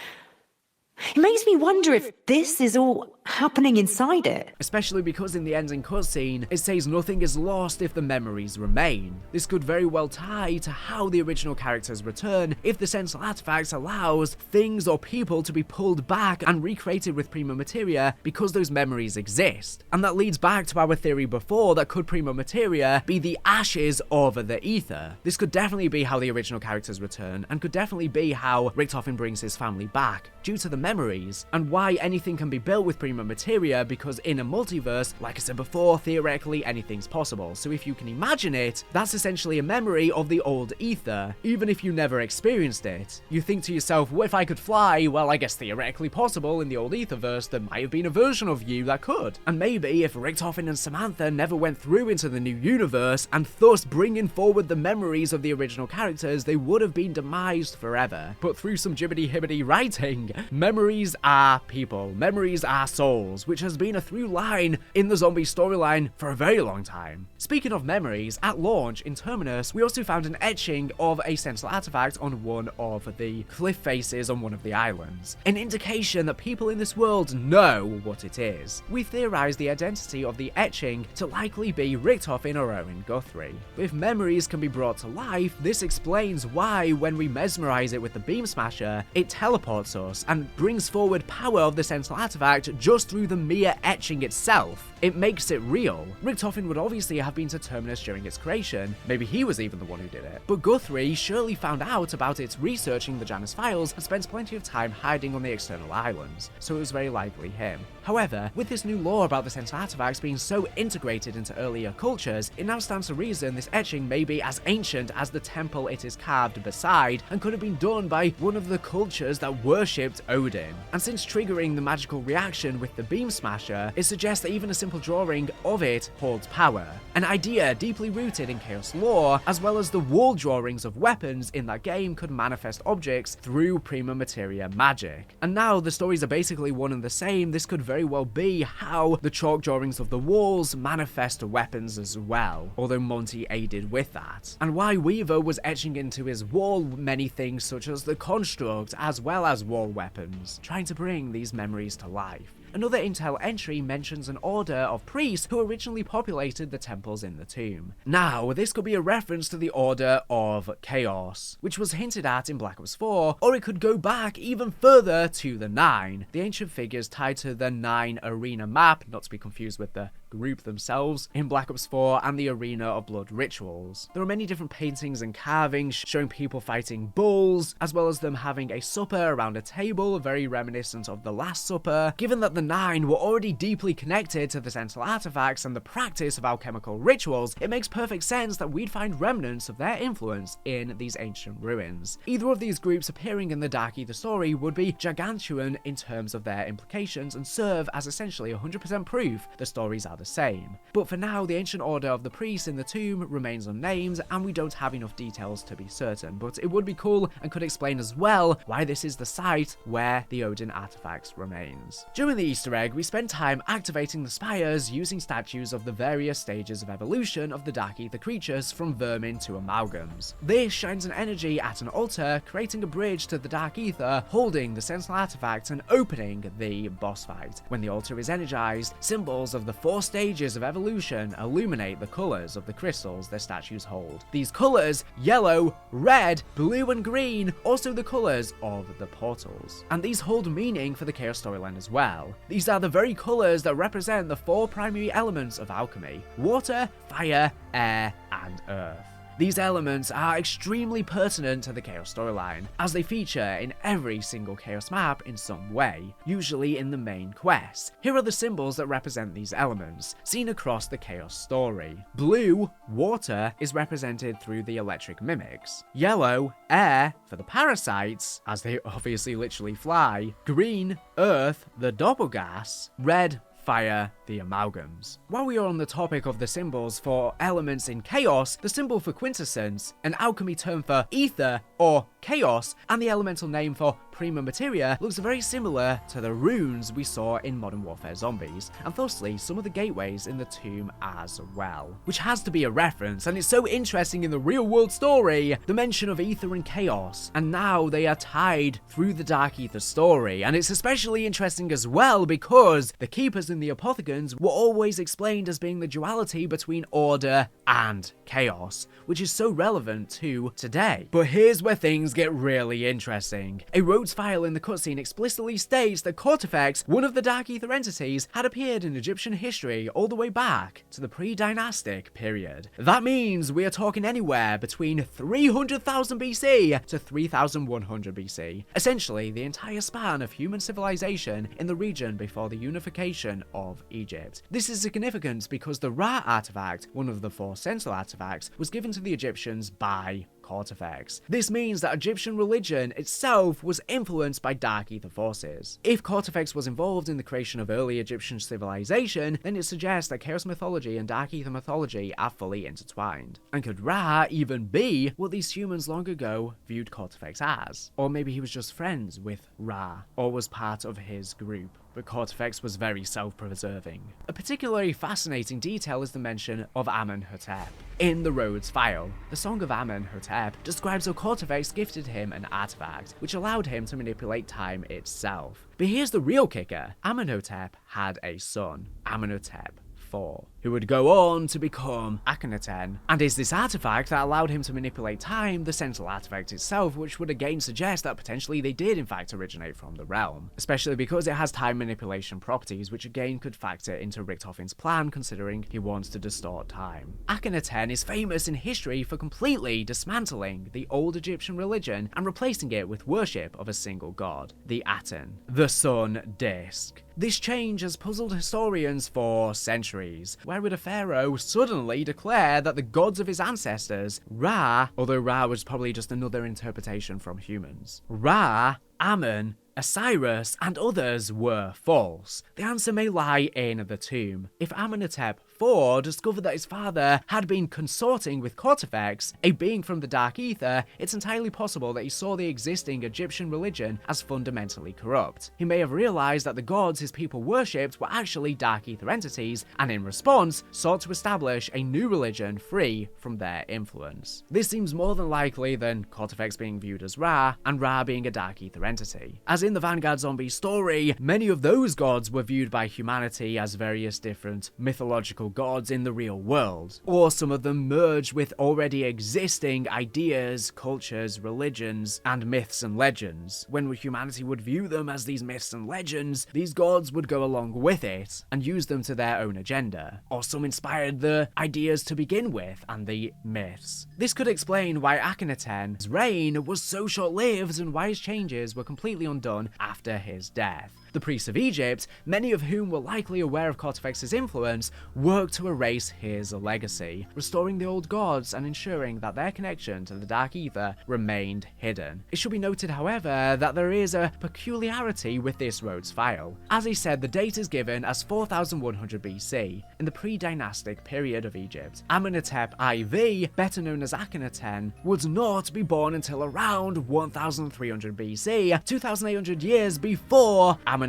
S15: It makes me wonder if this is all happening inside it.
S1: Especially because in the ending cutscene, it says nothing is lost if the memories remain. This could very well tie to how the original characters return if the Sentinel artifact allows things or people to be pulled back and recreated with Prima Materia because those memories exist. And that leads back to our theory before that could Prima Materia be the ashes of the ether. This could definitely be how the original characters return and could definitely be how Richtofen brings his family back due to the memories, and why anything can be built with Prima Materia because in a multiverse, like I said before, theoretically anything's possible. So if you can imagine it, that's essentially a memory of the old ether, even if you never experienced it. You think to yourself, what if I could fly? Well, I guess theoretically possible in the old etherverse there might have been a version of you that could. And maybe if Richtofen and Samantha never went through into the new universe and thus bringing forward the memories of the original characters, they would have been demised forever. But through some jibbity-hibbity writing, memories are people, memories are souls, which has been a through line in the zombie storyline for a very long time. Speaking of memories, at launch in Terminus, we also found an etching of a Sentinel artifact on one of the cliff faces on one of the islands, an indication that people in this world know what it is. We theorized the identity of the etching to likely be Richtofen or Owen Guthrie. If memories can be brought to life, this explains why when we mesmerize it with the Beam Smasher, it teleports us and brings forward power of the Sentinel artifact just through the mere etching itself. It makes it real. Richtofen would obviously have been to Terminus during its creation, maybe he was even the one who did it, but Guthrie surely found out about it researching the Janus files and spent plenty of time hiding on the external islands, so it was very likely him. However, with this new lore about the Sentinel artifacts being so integrated into earlier cultures, it now stands to reason this etching may be as ancient as the temple it is carved beside and could have been done by one of the cultures that worshipped Odin. And since triggering the magical reaction with the Beam Smasher, it suggests that even a simple drawing of it holds power. An idea deeply rooted in Chaos lore, as well as the wall drawings of weapons in that game could manifest objects through Prima Materia magic. And now the stories are basically one and the same. This could very well be how the chalk drawings of the walls manifest weapons as well, although Monty aided with that. And why Weaver was etching into his wall many things such as the construct as well as wall weapons, trying to bring these memories to life. Another intel entry mentions an order of priests who originally populated the temples in the tomb. Now, this could be a reference to the Order of Chaos, which was hinted at in Black Ops 4, or it could go back even further to the 9, the ancient figures tied to the 9 arena map, not to be confused with the group themselves, in Black Ops 4 and the Arena of Blood rituals. There are many different paintings and carvings showing people fighting bulls, as well as them having a supper around a table, very reminiscent of the Last Supper. Given that the 9 were already deeply connected to the Sentinel artifacts and the practice of alchemical rituals, it makes perfect sense that we'd find remnants of their influence in these ancient ruins. Either of these groups appearing in the Dark Ether story would be gargantuan in terms of their implications and serve as essentially 100% proof the stories are the same. But for now, the ancient order of the priests in the tomb remains unnamed, and we don't have enough details to be certain, but it would be cool and could explain as well why this is the site where the Odin artifacts remains. During the Easter egg, we spend time activating the spires using statues of the various stages of evolution of the Dark Ether creatures from vermin to amalgams. This shines an energy at an altar, creating a bridge to the Dark Ether, holding the Sentinel artifact and opening the boss fight. When the altar is energized, symbols of the 4 stages of evolution illuminate the colors of the crystals their statues hold. These colors, yellow, red, blue and green, also the colors of the portals. And these hold meaning for the Chaos storyline as well. These are the very colors that represent the 4 primary elements of alchemy: water, fire, air, and earth. These elements are extremely pertinent to the Chaos storyline, as they feature in every single Chaos map in some way, usually in the main quest. Here are the symbols that represent these elements, seen across the Chaos story. Blue, water, is represented through the electric mimics. Yellow, air, for the parasites, as they obviously literally fly. Green, earth, the doppelgas. Red, fire, the amalgams. While we are on the topic of the symbols for elements in Chaos, the symbol for quintessence, an alchemy term for ether or chaos, and the elemental name for prima materia looks very similar to the runes we saw in Modern Warfare Zombies, and thusly some of the gateways in the tomb as well. Which has to be a reference, and it's so interesting in the real world story, the mention of ether and chaos, and now they are tied through the Dark Ether story, and it's especially interesting as well because the Keepers and the Apothecans were always explained as being the duality between order and chaos, which is so relevant to today. But here's where things get really interesting. A Rhodes file in the cutscene explicitly states that Cortifex, one of the Dark Ether entities, had appeared in Egyptian history all the way back to the pre-dynastic period. That means we are talking anywhere between 300,000 BC to 3,100 BC, essentially the entire span of human civilization in the region before the unification of Egypt. This is significant because the Ra artifact, one of the 4 Sentinel artifacts, was given to the Egyptians by Cortifex. This means that Egyptian religion itself was influenced by Dark Ether forces. If Cortifex was involved in the creation of early Egyptian civilization, then it suggests that Chaos mythology and Dark Ether mythology are fully intertwined. And could Ra even be what these humans long ago viewed Cortifex as? Or maybe he was just friends with Ra, or was part of his group. But Cortifex was very self-preserving. A particularly fascinating detail is the mention of Amenhotep. In the Rhodes file, the Song of Amenhotep describes how Cortifex gifted him an artifact, which allowed him to manipulate time itself. But here's the real kicker. Amenhotep had a son, Amenhotep IV, who would go on to become Akhenaten, and is this artifact that allowed him to manipulate time the Sentinel artifact itself, which would again suggest that potentially they did in fact originate from the realm, especially because it has time manipulation properties, which again could factor into Richtofen's plan considering he wants to distort time. Akhenaten is famous in history for completely dismantling the old Egyptian religion and replacing it with worship of a single god, the Aten, the sun disk. This change has puzzled historians for centuries. Where would a pharaoh suddenly declare that the gods of his ancestors, Ra, although Ra was probably just another interpretation from humans, Ra, Amun, Osiris, and others were false? The answer may lie in the tomb. If Amenhotep IV discovered that his father had been consorting with Cortifex, a being from the Dark Ether, it's entirely possible that he saw the existing Egyptian religion as fundamentally corrupt. He may have realized that the gods his people worshipped were actually Dark Ether entities, and in response, sought to establish a new religion free from their influence. This seems more than likely than Cortifex being viewed as Ra, and Ra being a Dark Ether entity. As in the Vanguard Zombie story, many of those gods were viewed by humanity as various different mythological gods in the real world, or some of them merge with already existing ideas, cultures, religions, and myths and legends. When humanity would view them as these myths and legends, these gods would go along with it and use them to their own agenda, or some inspired the ideas to begin with and the myths. This could explain why Akhenaten's reign was so short-lived and why his changes were completely undone after his death. The priests of Egypt, many of whom were likely aware of Cortifex's influence, worked to erase his legacy, restoring the old gods and ensuring that their connection to the Dark Ether remained hidden. It should be noted, however, that there is a peculiarity with this Rhodes file. As I said, the date is given as 4100 BC, in the pre-dynastic period of Egypt. Amenhotep IV, better known as Akhenaten, would not be born until around 1300 BC, 2800 years before Amenhotep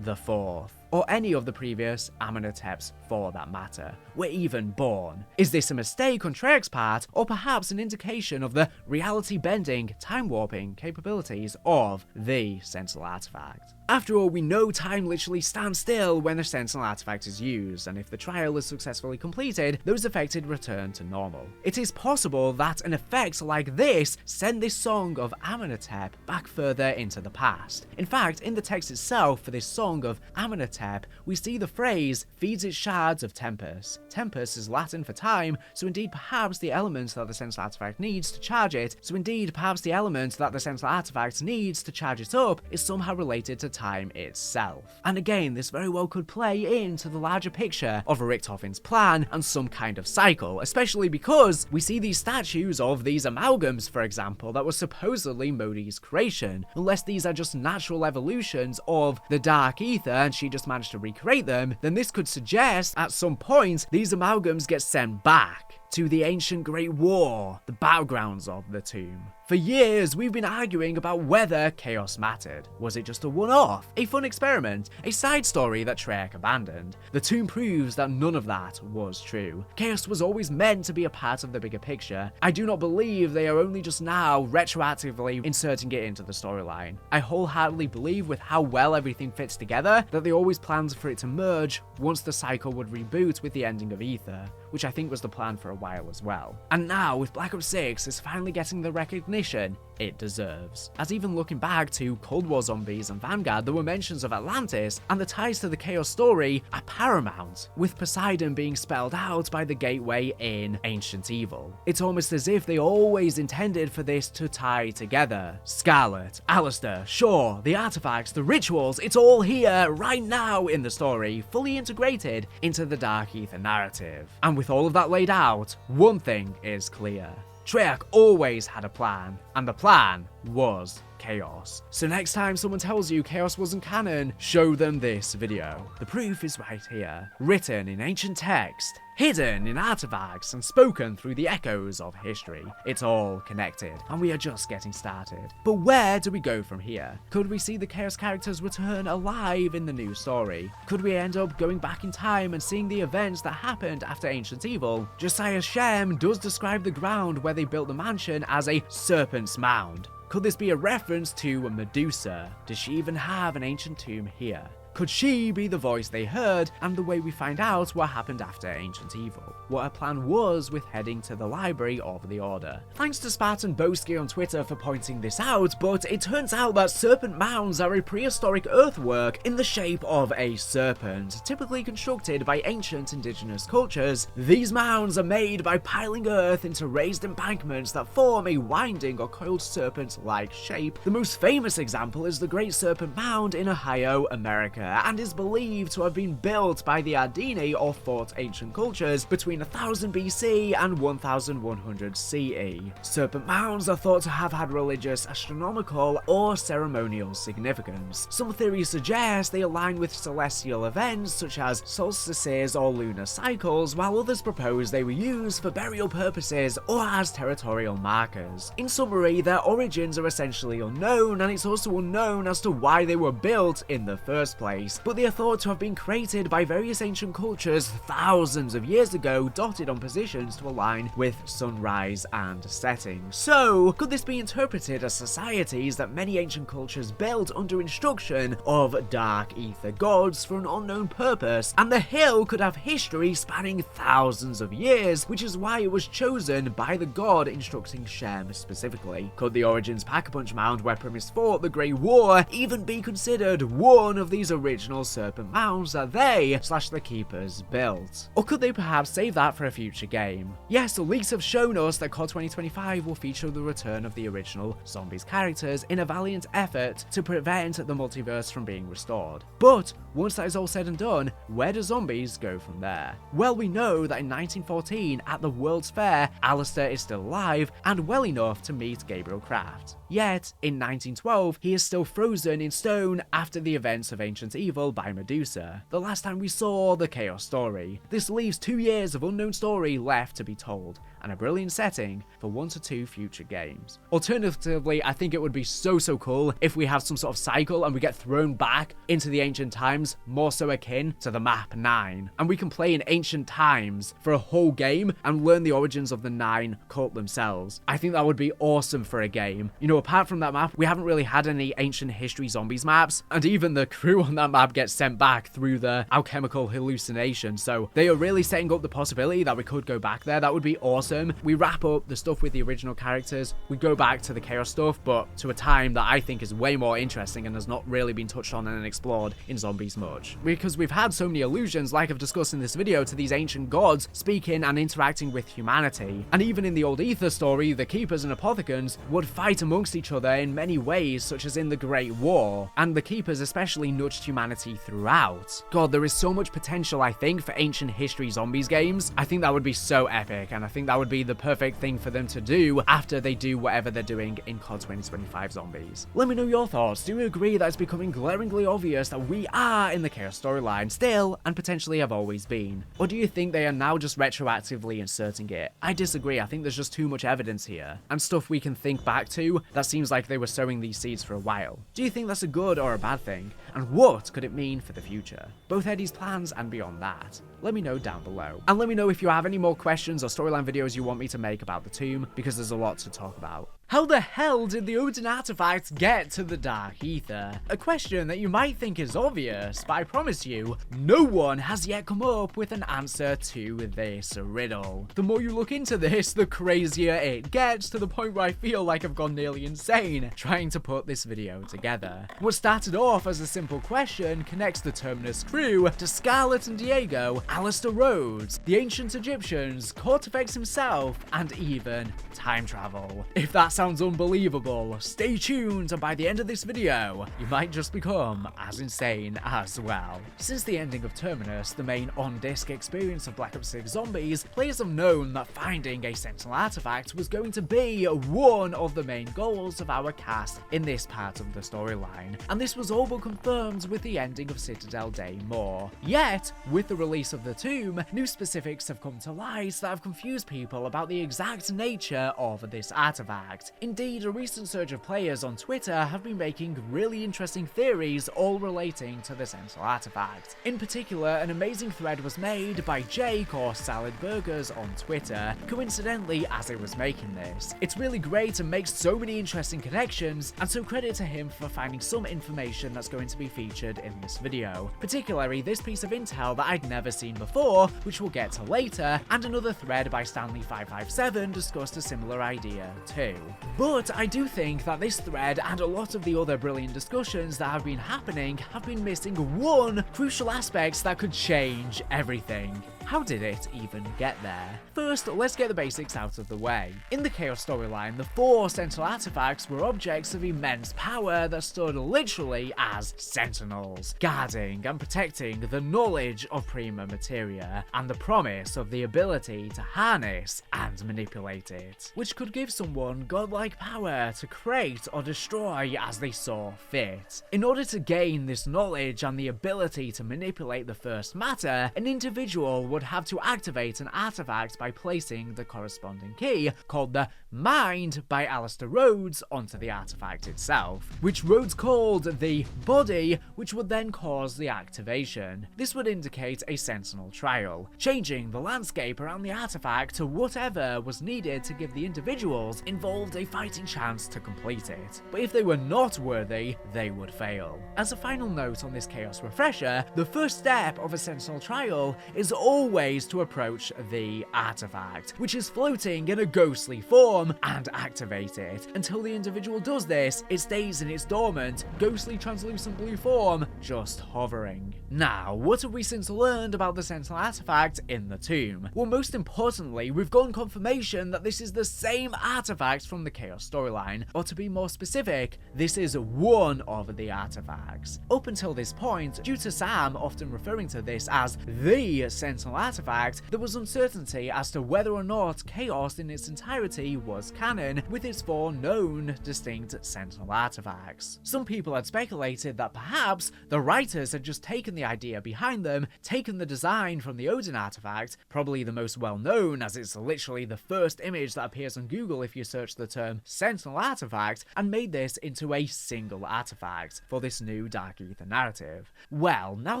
S1: IV, or any of the previous Amenhoteps for that matter, were even born. Is this a mistake on Treyarch's part, or perhaps an indication of the reality-bending, time-warping capabilities of the Sentinel artifact? After all, we know time literally stands still when the Sentinel artifact is used, and if the trial is successfully completed, those affected return to normal. It is possible that an effect like this sent this song of Amenhotep back further into the past. In fact, in the text itself for this song of Amenhotep, we see the phrase feeds its shards of tempest. Tempest is Latin for time, so indeed perhaps the element that the Sentinel artifact needs to charge it up is somehow related to time itself. And again, this very well could play into the larger picture of Richthofen's plan and some kind of cycle, especially because we see these statues of these amalgams, for example, that were supposedly Modi's creation. Unless these are just natural evolutions of the Dark Ether and she just managed to recreate them, then this could suggest at some point these amalgams get sent back to the ancient Great War, the battlegrounds of the tomb. For years, we've been arguing about whether chaos mattered. Was it just a one-off, a fun experiment, a side story that Treyarch abandoned? The tomb proves that none of that was true. Chaos was always meant to be a part of the bigger picture. I do not believe they are only just now retroactively inserting it into the storyline. I wholeheartedly believe with how well everything fits together that they always planned for it to merge once the cycle would reboot with the ending of Ether, which I think was the plan for a while as well. And now, with Black Ops 6 is finally getting the recognition it deserves. As even looking back to Cold War Zombies and Vanguard, there were mentions of Atlantis, and the ties to the Chaos story are paramount, with Poseidon being spelled out by the gateway in Ancient Evil. It's almost as if they always intended for this to tie together. Scarlet, Alistair, Shaw, the artifacts, the rituals, it's all here right now in the story, fully integrated into the Dark Ether narrative. And with all of that laid out, one thing is clear. Treyarch always had a plan, and the plan was chaos. So next time someone tells you chaos wasn't canon, show them this video. The proof is right here, written in ancient text, hidden in artifacts, and spoken through the echoes of history. It's all connected, and we are just getting started. But where do we go from here? Could we see the chaos characters return alive in the new story? Could we end up going back in time and seeing the events that happened after Ancient Evil? Josiah Shem does describe the ground where they built the mansion as a serpent's mound. Could this be a reference to Medusa? Does she even have an ancient tomb here? Could she be the voice they heard, and the way we find out what happened after Ancient Evil? What her plan was with heading to the Library of the Order. Thanks to Spartan Boski on Twitter for pointing this out, but it turns out that serpent mounds are a prehistoric earthwork in the shape of a serpent, typically constructed by ancient indigenous cultures. These mounds are made by piling earth into raised embankments that form a winding or coiled serpent-like shape. The most famous example is the Great Serpent Mound in Ohio, America, and is believed to have been built by the Ardini or Fort ancient cultures between 1000 BC and 1100 CE. Serpent mounds are thought to have had religious, astronomical, or ceremonial significance. Some theories suggest they align with celestial events such as solstices or lunar cycles, while others propose they were used for burial purposes or as territorial markers. In summary, their origins are essentially unknown, and it's also unknown as to why they were built in the first place. But they are thought to have been created by various ancient cultures thousands of years ago, dotted on positions to align with sunrise and setting. So, could this be interpreted as societies that many ancient cultures built under instruction of Dark Ether gods for an unknown purpose, and the hill could have history spanning thousands of years, which is why it was chosen by the god instructing Shem specifically? Could the Origins Pack-a-Punch Mound where Primis fought the Great War even be considered one of these original serpent mounds that they / the Keepers built? Or could they perhaps save that for a future game? Yes, the leaks have shown us that COD 2025 will feature the return of the original Zombies characters in a valiant effort to prevent the multiverse from being restored. But once that is all said and done, where do zombies go from there? Well, we know that in 1914 at the World's Fair, Alistair is still alive and well enough to meet Gabriel Kraft. Yet, in 1912, he is still frozen in stone after the events of Ancient Evil by Medusa, the last time we saw the Chaos Story. This leaves 2 years of unknown story left to be told, and a brilliant setting for 1 to 2 future games. Alternatively, I think it would be so cool if we have some sort of cycle and we get thrown back into the ancient times, more so akin to the map 9, and we can play in ancient times for a whole game and learn the origins of the 9 cult themselves. I think that would be awesome for a game. You know, apart from that map, we haven't really had any ancient history zombies maps, and even the crew on that map gets sent back through the alchemical hallucination, so they are really setting up the possibility that we could go back there. That would be awesome. We wrap up the stuff with the original characters, we go back to the Chaos stuff, but to a time that I think is way more interesting and has not really been touched on and explored in Zombies much. Because we've had so many allusions, like I've discussed in this video, to these ancient gods speaking and interacting with humanity. And even in the old Ether story, the Keepers and Apothicons would fight amongst each other in many ways, such as in the Great War, and the Keepers especially nudged humanity throughout. God, there is so much potential, I think, for ancient history zombies games. I think that would be so epic, and I think that would be the perfect thing for them to do after they do whatever they're doing in COD 2025 Zombies. Let me know your thoughts. Do you agree that it's becoming glaringly obvious that we are in the Chaos storyline still, and potentially have always been? Or do you think they are now just retroactively inserting it? I disagree. I think there's just too much evidence here, and stuff we can think back to that seems like they were sowing these seeds for a while. Do you think that's a good or a bad thing? And what could it mean for the future? Both Eddie's plans and beyond that. Let me know down below. And let me know if you have any more questions or storyline videos you want me to make about the tomb, because there's a lot to talk about. How the hell did the Odin artifact get to the Dark Ether? A question that you might think is obvious, but I promise you, no one has yet come up with an answer to this riddle. The more you look into this, the crazier it gets, to the point where I feel like I've gone nearly insane trying to put this video together. What started off as a simple question connects the Terminus crew to Scarlet and Diego, Alistair Rhodes, the ancient Egyptians, Cortifex himself, and even time travel. If that sounds unbelievable, stay tuned, and by the end of this video, you might just become as insane as well. Since the ending of Terminus, the main on-disc experience of Black Ops 6 Zombies, players have known that finding a Sentinel artifact was going to be one of the main goals of our cast in this part of the storyline, and this was all but confirmed with the ending of Citadelle Day More. Yet, with the release of the tomb, new specifics have come to light that have confused people about the exact nature of this artifact. Indeed, a recent surge of players on Twitter have been making really interesting theories all relating to the Sentinel artifact. In particular, an amazing thread was made by Jake or Salad Burgers on Twitter, coincidentally as it was making this. It's really great and makes so many interesting connections, and so credit to him for finding some information that's going to be featured in this video. Particularly this piece of intel that I'd never seen before, which we'll get to later, and another thread by Stanley557 discussed a similar idea too. But I do think that this thread and a lot of the other brilliant discussions that have been happening have been missing one crucial aspect that could change everything. How did it even get there? First, let's get the basics out of the way. In the Chaos storyline, the 4 Sentinel artifacts were objects of immense power that stood literally as sentinels, guarding and protecting the knowledge of prima materia and the promise of the ability to harness and manipulate it, which could give someone godlike power to create or destroy as they saw fit. In order to gain this knowledge and the ability to manipulate the first matter, an individual would have to activate an artifact by placing the corresponding key, called the Mind by Alistair Rhodes, onto the artifact itself, which Rhodes called the Body, which would then cause the activation. This would indicate a Sentinel Trial, changing the landscape around the artifact to whatever was needed to give the individuals involved a fighting chance to complete it. But if they were not worthy, they would fail. As a final note on this Chaos refresher, the first step of a Sentinel Trial is always 4 ways to approach the artifact, which is floating in a ghostly form, and activate it. Until the individual does this, it stays in its dormant, ghostly translucent blue form, just hovering. Now, what have we since learned about the Sentinel artifact in the tomb? Well, most importantly, we've gotten confirmation that this is the same artifact from the Chaos storyline, or to be more specific, this is one of the artifacts. Up until this point, due to Sam often referring to this as the Sentinel artifact, there was uncertainty as to whether or not Chaos in its entirety was canon with its 4 known distinct Sentinel artifacts. Some people had speculated that perhaps the writers had just taken the idea behind them, taken the design from the Odin artifact, probably the most well known as it's literally the first image that appears on Google if you search the term Sentinel artifact, and made this into a single artifact for this new Dark Ether narrative. Well, now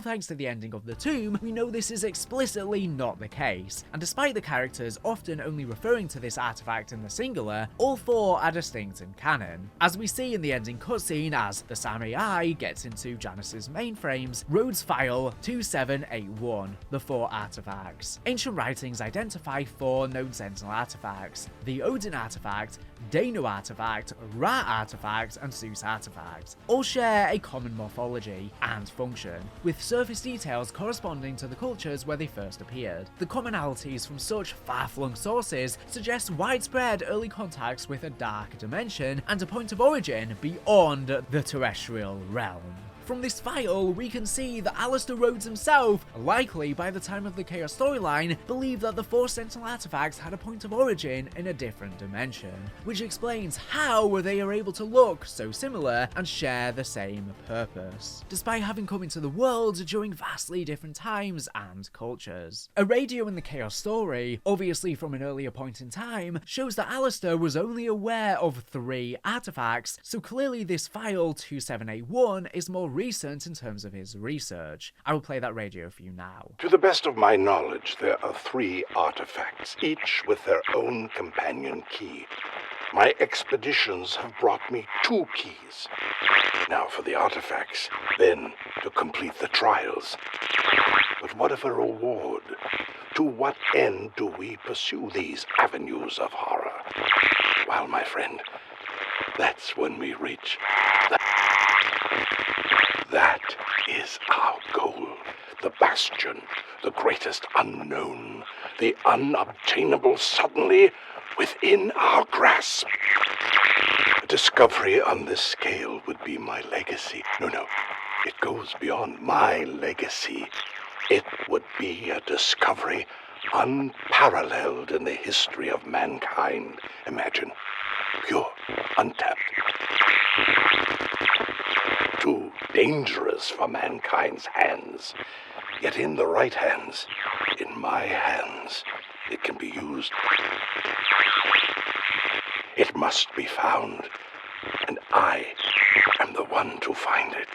S1: thanks to the ending of the tomb, we know this is explicitly not the case, and despite the characters often only referring to this artifact in the singular, all 4 are distinct in canon. As we see in the ending cutscene as the Sam AI gets into Janus's mainframes, Rhodes File 2781, the 4 artifacts. Ancient writings identify 4 known Sentinel artifacts: the Odin artifact, Danu artifact, Ra artifact, and Zeus artifact. All share a common morphology and function, with surface details corresponding to the cultures where they first appeared. The commonalities from such far-flung sources suggest widespread early contacts with a dark dimension and a point of origin beyond the terrestrial realm. From this file, we can see that Alistair Rhodes himself, likely by the time of the Chaos storyline, believed that the 4 Sentinel artifacts had a point of origin in a different dimension, which explains how they are able to look so similar and share the same purpose, despite having come into the world during vastly different times and cultures. A radio in the Chaos story, obviously from an earlier point in time, shows that Alistair was only aware of 3 artifacts, so clearly this file 2781 is more recent in terms of his research. I will play that radio for you now.
S8: To the best of my knowledge, there are 3 artifacts, each with their own companion key. My expeditions have brought me 2 keys. Now for the artifacts, then to complete the trials. But what of a reward? To what end do we pursue these avenues of horror? Well, my friend, that's when we reach That is our goal. The bastion, the greatest unknown, the unobtainable suddenly within our grasp. A discovery on this scale would be my legacy. No, it goes beyond my legacy. It would be a discovery unparalleled in the history of mankind. Imagine, pure, untapped. Too dangerous for mankind's hands. Yet in the right hands, in my hands, it can be used. It must be found, and I am the one to find it.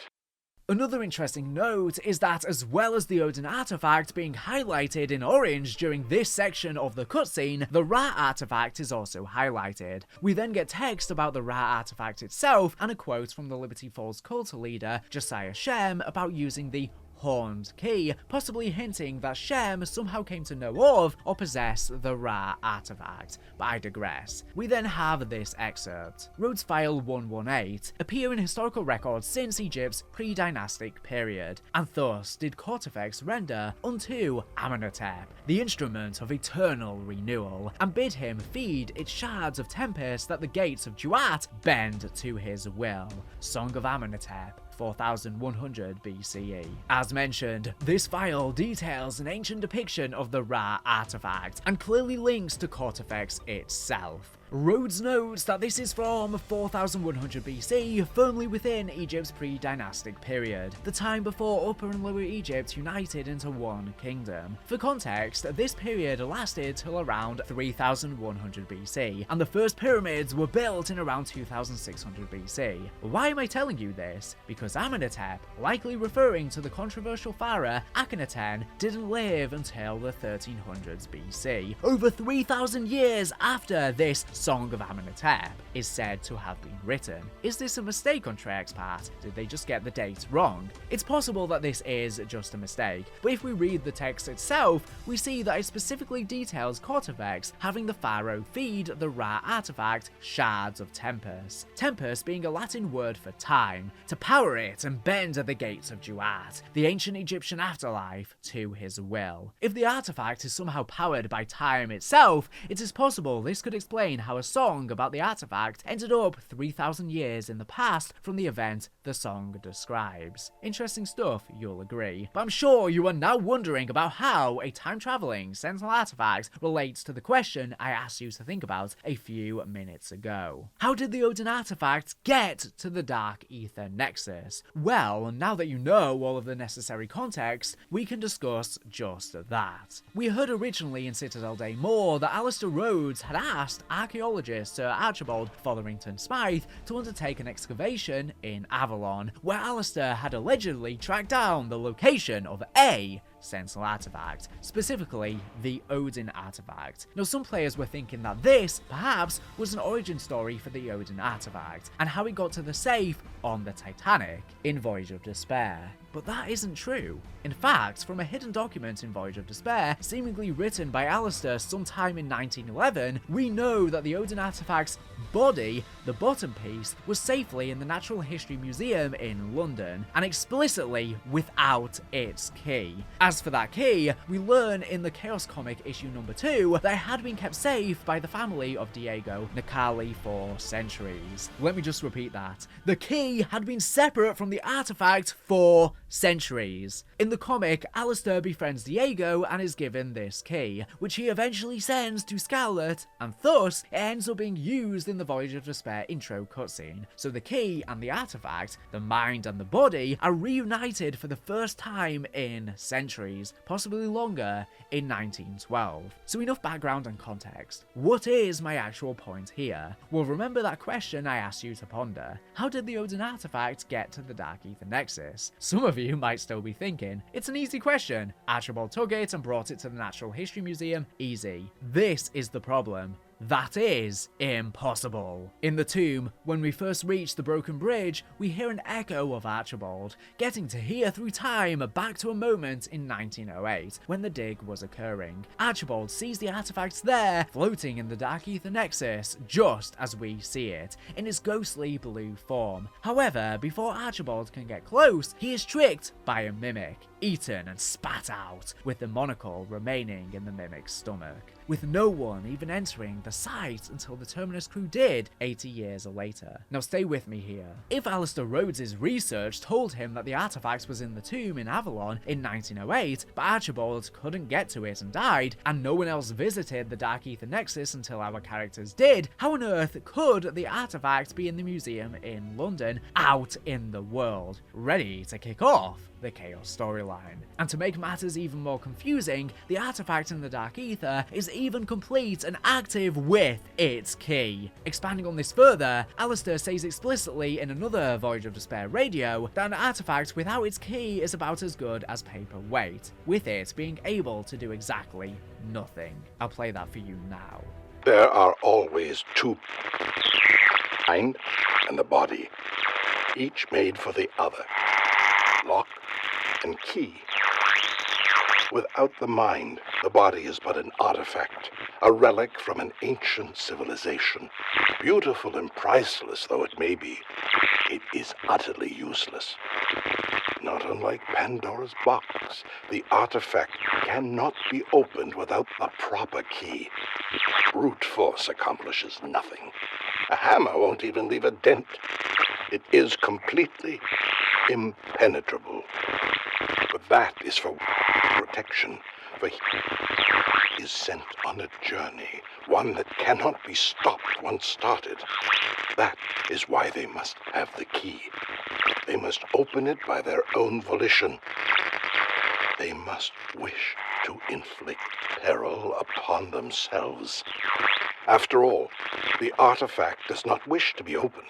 S1: Another interesting note is that as well as the Odin artifact being highlighted in orange during this section of the cutscene, the Ra artifact is also highlighted. We then get text about the Ra artifact itself and a quote from the Liberty Falls cult leader Josiah Shem about using the Horned Key, possibly hinting that Shem somehow came to know of or possess the Ra artifact, but I digress. We then have this excerpt. Rhodes File 118 appear in historical records since Egypt's pre-dynastic period, and thus did Cortifex render unto Amenhotep, the instrument of eternal renewal, and bid him feed its shards of tempest that the gates of Duat bend to his will. Song of Amenhotep, 4100 BCE. As mentioned, this file details an ancient depiction of the Ra artifact and clearly links to Cortifex itself. Rhodes notes that this is from 4100 BC, firmly within Egypt's pre-dynastic period, the time before Upper and Lower Egypt united into one kingdom. For context, this period lasted till around 3100 BC, and the first pyramids were built in around 2600 BC. Why am I telling you this? Because Amenhotep, likely referring to the controversial pharaoh Akhenaten, didn't live until the 1300s BC, over 3000 years after this Song of Amenhotep is said to have been written. Is this a mistake on Treyarch's part? Did they just get the dates wrong? It's possible that this is just a mistake, but if we read the text itself, we see that it specifically details Cortifex having the pharaoh feed the rare artifact Shards of Tempus. Tempus being a Latin word for time, to power it and bend the gates of Duat, the ancient Egyptian afterlife, to his will. If the artifact is somehow powered by time itself, it is possible this could explain how a song about the artifact ended up 3,000 years in the past from the event the song describes. Interesting stuff, you'll agree. But I'm sure you are now wondering about how a time-traveling Sentinel artifact relates to the question I asked you to think about a few minutes ago. How did the Odin artifact get to the Dark Ether Nexus? Well, now that you know all of the necessary context, we can discuss just that. We heard originally in Citadel Day More that Alistair Rhodes had asked archaeologist Sir Archibald Fotherington Smythe to undertake an excavation in Avalon, where Alistair had allegedly tracked down the location of a Sentinel artifact, specifically the Odin artifact. Now, some players were thinking that this, perhaps, was an origin story for the Odin artifact, and how it got to the safe on the Titanic in Voyage of Despair. But that isn't true. In fact, from a hidden document in Voyage of Despair, seemingly written by Alistair sometime in 1911, we know that the Odin artifact's body, the bottom piece, was safely in the Natural History Museum in London, and explicitly without its key. As for that key, we learn in the Chaos comic issue number 2 that it had been kept safe by the family of Diego Necali for centuries. Let me just repeat that. The key had been separate from the artifact for centuries. In the comic, Alistair befriends Diego and is given this key, which he eventually sends to Scarlet, and thus it ends up being used in the Voyage of Despair intro cutscene. So the key and the artifact, the mind and the body, are reunited for the first time in centuries, possibly longer, in 1912. So enough background and context. What is my actual point here? Well, remember that question I asked you to ponder. How did the Odin artifact get to the Dark Ether Nexus? Some of you might still be thinking, it's an easy question. Archibald took it and brought it to the Natural History Museum. Easy. This is the problem. That is impossible. In the tomb, when we first reach the broken bridge, we hear an echo of Archibald, getting to hear through time back to a moment in 1908, when the dig was occurring. Archibald sees the artifacts there, floating in the Dark Ether Nexus, just as we see it, in its ghostly blue form. However, before Archibald can get close, he is tricked by a mimic, eaten and spat out, with the monocle remaining in the mimic's stomach, with no one even entering the site until the Terminus crew did 80 years later. Now stay with me here. If Alistair Rhodes' research told him that the artifact was in the tomb in Avalon in 1908, but Archibald couldn't get to it and died, and no one else visited the Dark Ether Nexus until our characters did, how on earth could the artifact be in the museum in London, out in the world, ready to kick off the Chaos storyline? And to make matters even more confusing, the artifact in the Dark Ether is even complete and active with its key. Expanding on this further, Alistair says explicitly in another Voyage of Despair radio that an artifact without its key is about as good as paperweight, with it being able to do exactly nothing. I'll play that for you now.
S8: There are always two, mind and the body, each made for the other. Lock and key. Without the mind, the body is but an artifact, a relic from an ancient civilization. Beautiful and priceless though it may be, it is utterly useless. Not unlike Pandora's box, the artifact cannot be opened without the proper key. Brute force accomplishes nothing. A hammer won't even leave a dent. It is completely impenetrable. But that is for protection, for he is sent on a journey, one that cannot be stopped once started. That is why they must have the key. They must open it by their own volition. They must wish to inflict peril upon themselves. After all, the artifact does not wish to be opened.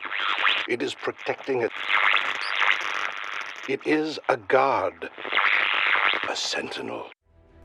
S8: It is protecting it. It is a guard, a sentinel.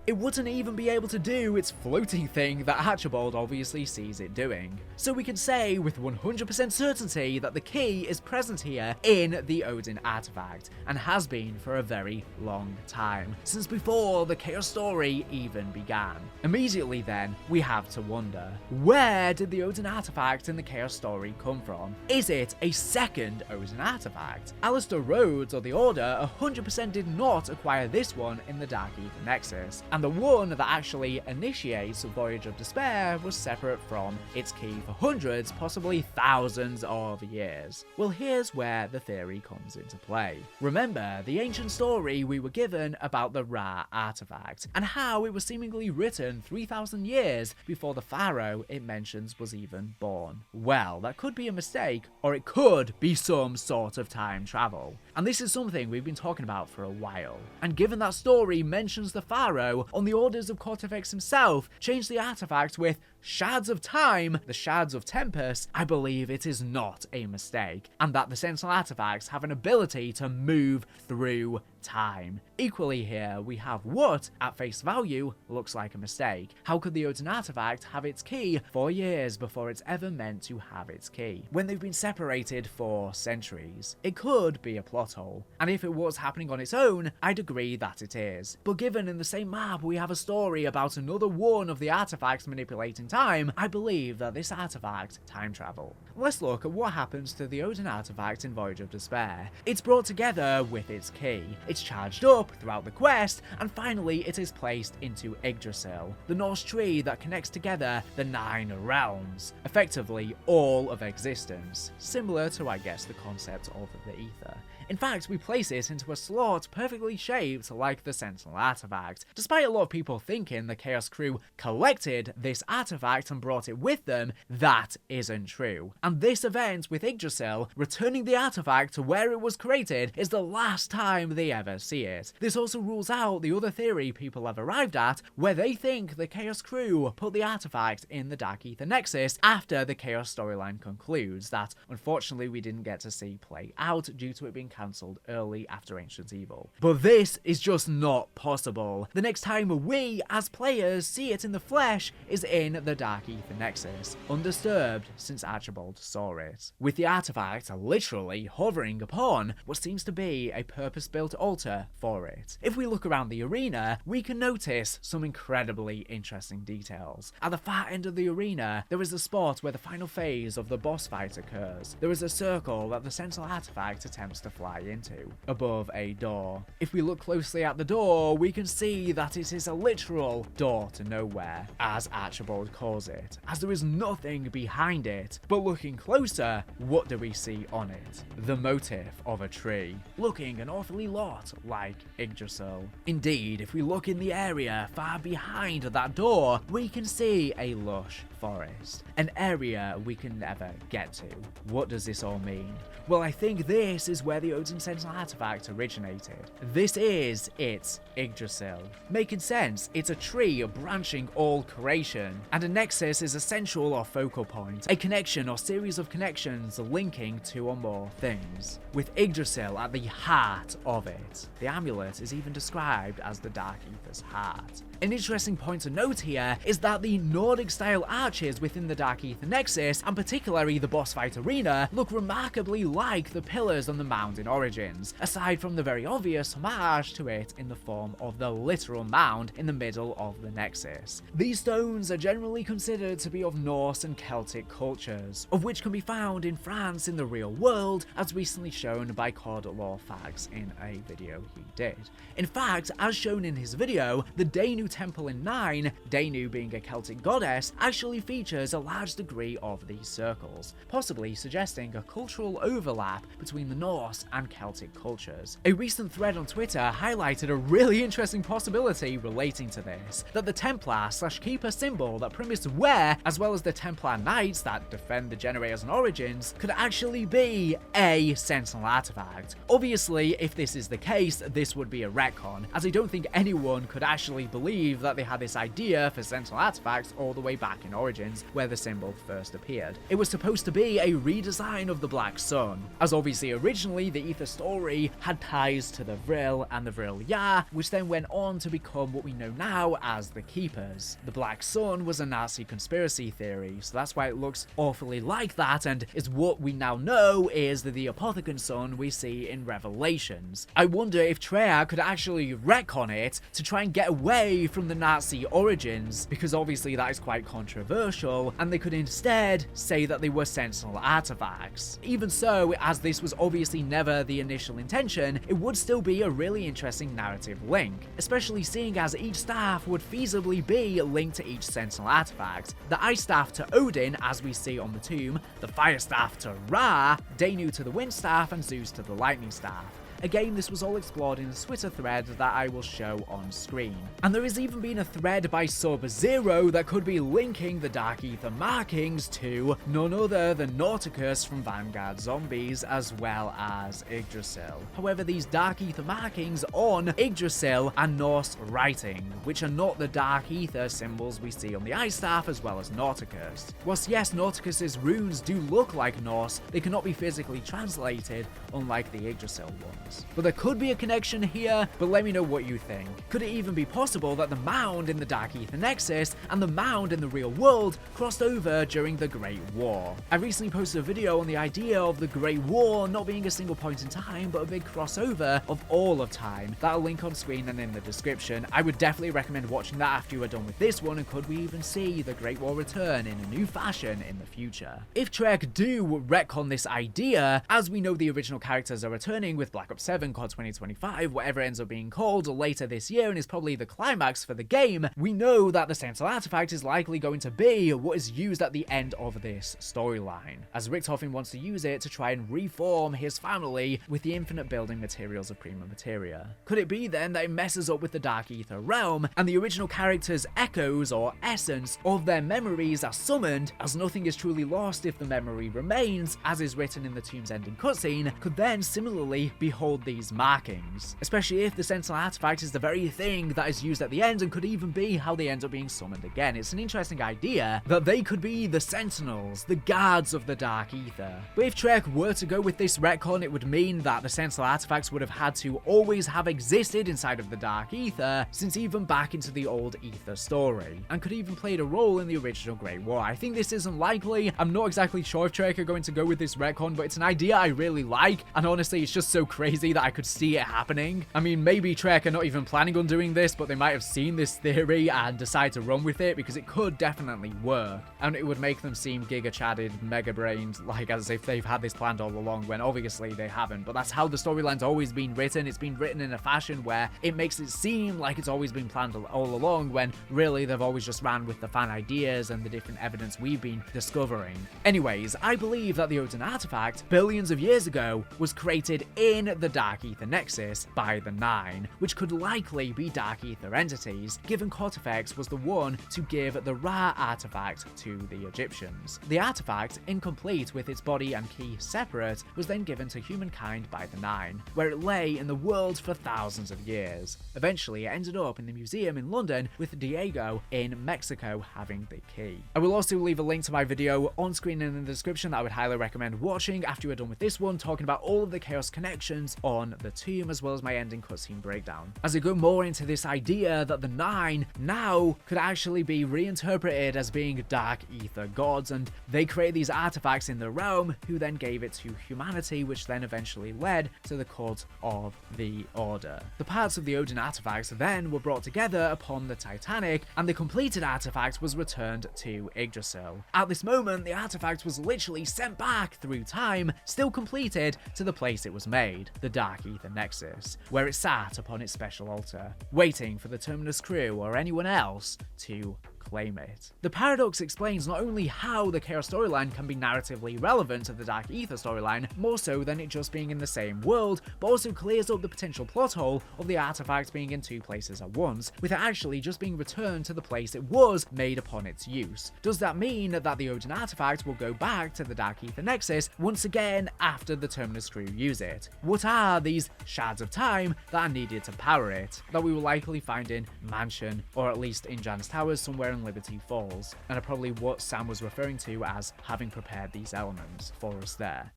S1: It wouldn't even be able to do its floating thing that Archibald obviously sees it doing. So we can say with 100% certainty that the key is present here in the Odin artifact, and has been for a very long time, since before the Chaos Story even began. Immediately then, we have to wonder, where did the Odin artifact in the Chaos Story come from? Is it a second Odin artifact? Alistair Rhodes or the Order 100% did not acquire this one in the Dark Ether Nexus, and the one that actually initiates Voyage of Despair was separate from its key for hundreds, possibly thousands of years. Well, here's where the theory comes into play. Remember the ancient story we were given about the Ra artifact, and how it was seemingly written 3,000 years before the pharaoh it mentions was even born. Well, that could be a mistake, or it could be some sort of time travel. And this is something we've been talking about for a while. And given that story mentions the pharaoh, on the orders of Cortifex himself, changed the artifact with shards of time, the shards of Tempest, I believe it is not a mistake, and that the Sentinel artifacts have an ability to move through time. Equally here, we have what, at face value, looks like a mistake. How could the Odin artifact have its key 4 years before it's ever meant to have its key, when they've been separated for centuries? It could be a plot hole, and if it was happening on its own, I'd agree that it is. But given in the same map we have a story about another one of the artifacts manipulating time, I believe that this artifact time travel. Let's look at what happens to the Odin artifact in Voyage of Despair. It's brought together with its key. It's charged up throughout the quest, and finally it is placed into Yggdrasil, the Norse tree that connects together the 9 realms, effectively all of existence, similar to, I guess, the concept of the ether. In fact, we place it into a slot perfectly shaped like the Sentinel artifact, despite a lot of people thinking the Chaos crew collected this artifact and brought it with them. That isn't true. And this event with Yggdrasil returning the artifact to where it was created is the last time they ever see it. This also rules out the other theory people have arrived at, where they think the Chaos crew put the artifact in the Dark Ether Nexus after the Chaos storyline concludes, that unfortunately we didn't get to see play out due to it being cancelled early after Ancient Evil. But this is just not possible. The next time we, as players, see it in the flesh is in the Dark Ether Nexus, undisturbed since Archibald saw it, with the artifact literally hovering upon what seems to be a purpose-built altar for it. If we look around the arena, we can notice some incredibly interesting details. At the far end of the arena, there is a spot where the final phase of the boss fight occurs. There is a circle that the Sentinel artifact attempts to fly into, above a door. If we look closely at the door, we can see that it is a literal door to nowhere, as Archibald calls it, as there is nothing behind it. But looking closer, what do we see on it? The motif of a tree, looking an awfully lot like Yggdrasil. Indeed, if we look in the area far behind that door, we can see a lush forest, an area we can never get to. What does this all mean? Well, I think this is where the Odin Sentinel artifact originated. This is its Yggdrasil. Making sense, it's a tree branching all creation, and a nexus is a central or focal point, a connection or series of connections linking 2 or more things, with Yggdrasil at the heart of it. The amulet is even described as the Dark Ether's heart. An interesting point to note here is that the Nordic-style arches within the Dark Ether Nexus, and particularly the boss fight arena, look remarkably like the pillars on the mound in Origins, aside from the very obvious homage to it in the form of the literal mound in the middle of the Nexus. These stones are generally considered to be of Norse and Celtic cultures, of which can be found in France in the real world, as recently shown by COD Lore Fags in a video he did. In fact, as shown in his video, the Danu temple in 9, Danu being a Celtic goddess, actually features a large degree of these circles, possibly suggesting a cultural overlap between the Norse and Celtic cultures. A recent thread on Twitter highlighted a really interesting possibility relating to this, that the Templar/Keeper symbol that Primis wear, as well as the Templar Knights that defend the Generators and Origins, could actually be a Sentinel artifact. Obviously, if this is the case, this would be a retcon, as I don't think anyone could actually believe that they had this idea for Sentinel artifacts all the way back in Origins, where the symbol first appeared. It was supposed to be a redesign of the Black Sun, as obviously originally the Ether story had ties to the Vril and the Vril Ya, which then went on to become what we know now as the Keepers. The Black Sun was a Nazi conspiracy theory, so that's why it looks awfully like that, and is what we now know is the Apothicon Sun we see in Revelations. I wonder if Treyarch could actually retcon it to try and get away from the Nazi origins, because obviously that is quite controversial, and they could instead say that they were Sentinel artifacts. Even so, as this was obviously never the initial intention, it would still be a really interesting narrative link, especially seeing as each staff would feasibly be linked to each Sentinel artifact. The Ice Staff to Odin, as we see on the tomb, the Fire Staff to Ra, Danu to the Wind Staff, and Zeus to the Lightning Staff. Again, this was all explored in a Twitter thread that I will show on screen. And there has even been a thread by Sub-Zero that could be linking the Dark Ether markings to none other than Nauticus from Vanguard Zombies, as well as Yggdrasil. However, these Dark Ether markings on Yggdrasil are Norse writing, which are not the Dark Ether symbols we see on the Ice Staff as well as Nauticus. Whilst yes, Nauticus's runes do look like Norse, they cannot be physically translated, unlike the Yggdrasil ones. But there could be a connection here, but let me know what you think. Could it even be possible that the mound in the Dark Ether Nexus and the mound in the real world crossed over during the Great War? I recently posted a video on the idea of the Great War not being a single point in time, but a big crossover of all of time. That'll link on screen and in the description. I would definitely recommend watching that after you are done with this one, and could we even see the Great War return in a new fashion in the future? If Treyarch do retcon this idea, as we know the original characters are returning with Black Ops 7, COD 2025, whatever it ends up being called, later this year, and is probably the climax for the game, we know that the Sentinel artifact is likely going to be what is used at the end of this storyline, as Richtofen wants to use it to try and reform his family with the infinite building materials of Prima Materia. Could it be then that it messes up with the Dark Ether realm, and the original characters' echoes or essence of their memories are summoned, as nothing is truly lost if the memory remains, as is written in the Tomb's ending cutscene, could then similarly behold these markings, especially if the Sentinel artifact is the very thing that is used at the end, and could even be how they end up being summoned again. It's an interesting idea that they could be the Sentinels, the guards of the Dark Ether. But if Treyarch were to go with this retcon, it would mean that the Sentinel artifacts would have had to always have existed inside of the Dark Ether since even back into the old Ether story, and could even played a role in the original Great War. I think this is unlikely. I'm not exactly sure if Treyarch are going to go with this retcon, but it's an idea I really like, and honestly it's just so crazy that I could see it happening. I mean, maybe Treyarch are not even planning on doing this, but they might have seen this theory and decide to run with it, because it could definitely work, and it would make them seem giga-chadded, mega-brained, like as if they've had this planned all along, when obviously they haven't. But that's how the storyline's always been written. It's been written in a fashion where it makes it seem like it's always been planned all along, when really they've always just ran with the fan ideas and the different evidence we've been discovering. Anyways, I believe that the Odin artifact, billions of years ago, was created in the Dark Ether Nexus by the Nine, which could likely be Dark Ether entities, given Cortifex was the one to give the Ra artifact to the Egyptians. The artifact, incomplete with its body and key separate, was then given to humankind by the Nine, where it lay in the world for thousands of years. Eventually, it ended up in the museum in London, with Diego in Mexico having the key. I will also leave a link to my video on screen and in the description that I would highly recommend watching after you are done with this one, talking about all of the Chaos connections on the tomb, as well as my ending cutscene breakdown, as I go more into this idea that the Nine now could actually be reinterpreted as being Dark Ether gods, and they create these artifacts in the realm, who then gave it to humanity, which then eventually led to the cult of the Order. The parts of the Odin artifacts then were brought together upon the Titanic, and the completed artifact was returned to Yggdrasil. At this moment, the artifact was literally sent back through time, still completed, to the place it was made, the Dark Ether Nexus, where it sat upon its special altar, waiting for the Terminus crew or anyone else to claim it. The paradox explains not only how the Chaos storyline can be narratively relevant to the Dark Ether storyline, more so than it just being in the same world, but also clears up the potential plot hole of the artifact being in two places at once, with it actually just being returned to the place it was made upon its use. Does that mean that the Odin artifact will go back to the Dark Ether Nexus once again after the Terminus crew use it? What are these shards of time that are needed to power it, that we will likely find in Mansion, or at least in Janus Towers somewhere in Liberty Falls, and are probably what Sam was referring to as having prepared these elements for us there.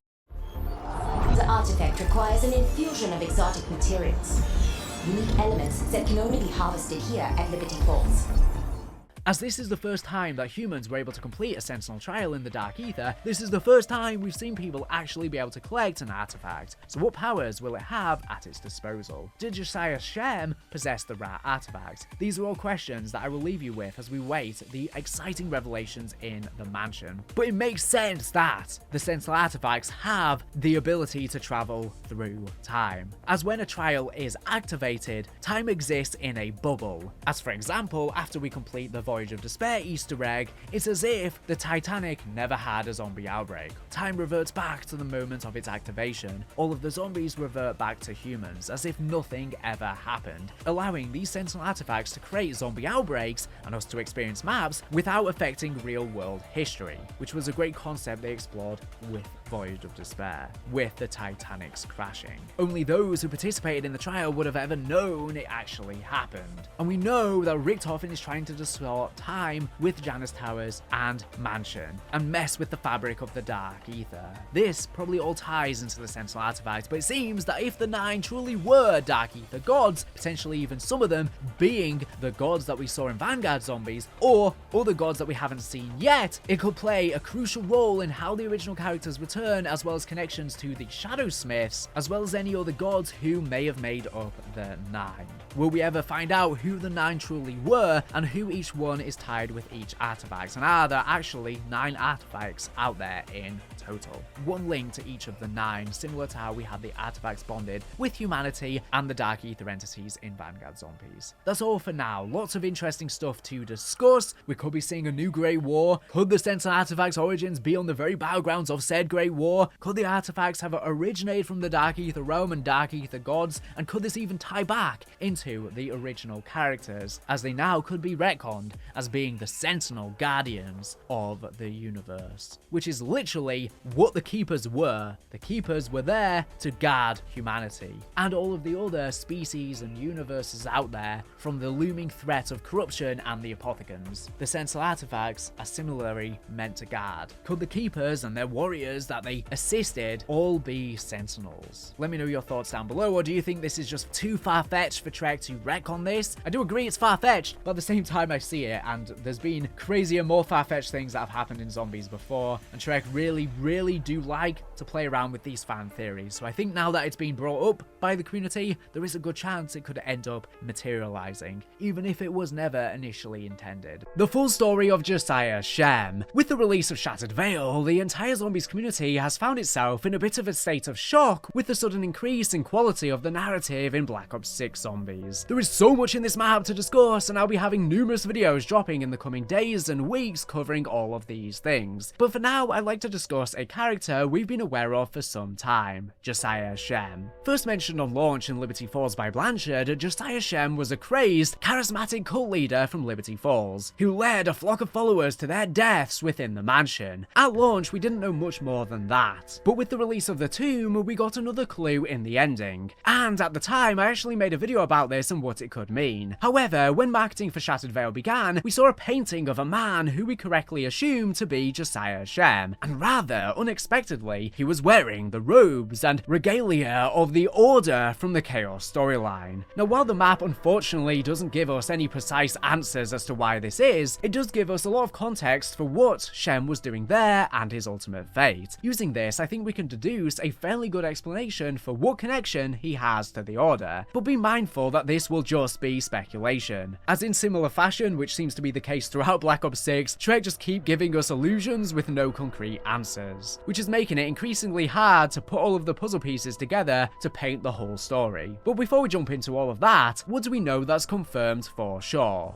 S4: The artifact requires an infusion of exotic materials. Unique elements that can only be harvested here at Liberty Falls.
S1: As this is the first time that humans were able to complete a Sentinel trial in the Dark Ether, this is the first time we've seen people actually be able to collect an artifact. So what powers will it have at its disposal? Did Josiah Shem possess the rare artifact? These are all questions that I will leave you with as we wait the exciting revelations in the mansion. But it makes sense that the Sentinel artifacts have the ability to travel through time. As when a trial is activated, time exists in a bubble. As for example, after we complete the Voyage of Despair Easter egg, it's as if the Titanic never had a zombie outbreak. Time reverts back to the moment of its activation. All of the zombies revert back to humans, as if nothing ever happened, allowing these Sentinel artifacts to create zombie outbreaks and us to experience maps without affecting real-world history, which was a great concept they explored with Voyage of Despair, with the Titanic's crashing. Only those who participated in the trial would have ever known it actually happened. And we know that Richtofen is trying to distort time with Janus Towers and Mansion, and mess with the fabric of the Dark Ether. This probably all ties into the Sentinel artifact, but it seems that if the 9 truly were Dark Ether gods, potentially even some of them being the gods that we saw in Vanguard Zombies, or other gods that we haven't seen yet, it could play a crucial role in how the original characters return, as well as connections to the Shadow Smiths, as well as any other gods who may have made up the 9. Will we ever find out who the 9 truly were, and who each one is tied with each artifact, and are there actually 9 artifacts out there in total? One link to each of the 9, similar to how we had the artifacts bonded with humanity and the Dark Ether entities in Vanguard Zombies. That's all for now. Lots of interesting stuff to discuss. We could be seeing a new Great War. Could the Sentinel artifacts' origins be on the very battlegrounds of said Great War? Could the artifacts have originated from the Dark Ether realm and Dark Ether gods? And could this even tie back into the original characters, as they now could be retconned as being the Sentinel Guardians of the universe, which is literally what the Keepers were. The Keepers were there to guard humanity and all of the other species and universes out there from the looming threat of corruption and the Apothecans. The Sentinel artifacts are similarly meant to guard. Could the Keepers and their warriors that they assisted all be Sentinels? Let me know your thoughts down below, or do you think this is just too far-fetched for Trek to retcon this? I do agree it's far-fetched, but at the same time I see it, and there's been crazier, more far-fetched things that have happened in Zombies before, and Trek really do like to play around with these fan theories. So I think now that it's been brought up by the community, there is a good chance it could end up materializing, even if it was never initially intended. The full story of Josiah Shem. With the release of Shattered Veil, the entire Zombies community has found itself in a bit of a state of shock with the sudden increase in quality of the narrative in Black Ops 6 Zombies. There is so much in this map to discuss, and I'll be having numerous videos dropping in the coming days and weeks covering all of these things. But for now, I'd like to discuss a character we've been aware of for some time, Josiah Shem. First mentioned on launch in Liberty Falls by Blanchard, Josiah Shem was a crazed, charismatic cult leader from Liberty Falls, who led a flock of followers to their deaths within the mansion. At launch, we didn't know much more than that, but with the release of the tomb, we got another clue in the ending. And at the time, I actually made a video about this and what it could mean. However, when marketing for Shattered Veil began, we saw a painting of a man who we correctly assumed to be Josiah Shem, and rather unexpectedly, he was wearing the robes and regalia of the Order from the Chaos storyline. Now, while the map unfortunately doesn't give us any precise answers as to why this is, it does give us a lot of context for what Shem was doing there and his ultimate fate. Using this, I think we can deduce a fairly good explanation for what connection he has to the Order, but be mindful that this will just be speculation. As in similar fashion, which seems to be the case throughout Black Ops 6, Trek just keep giving us illusions with no concrete answers, which is making it increasingly hard to put all of the puzzle pieces together to paint the whole story. But before we jump into all of that, what do we know that's confirmed for sure?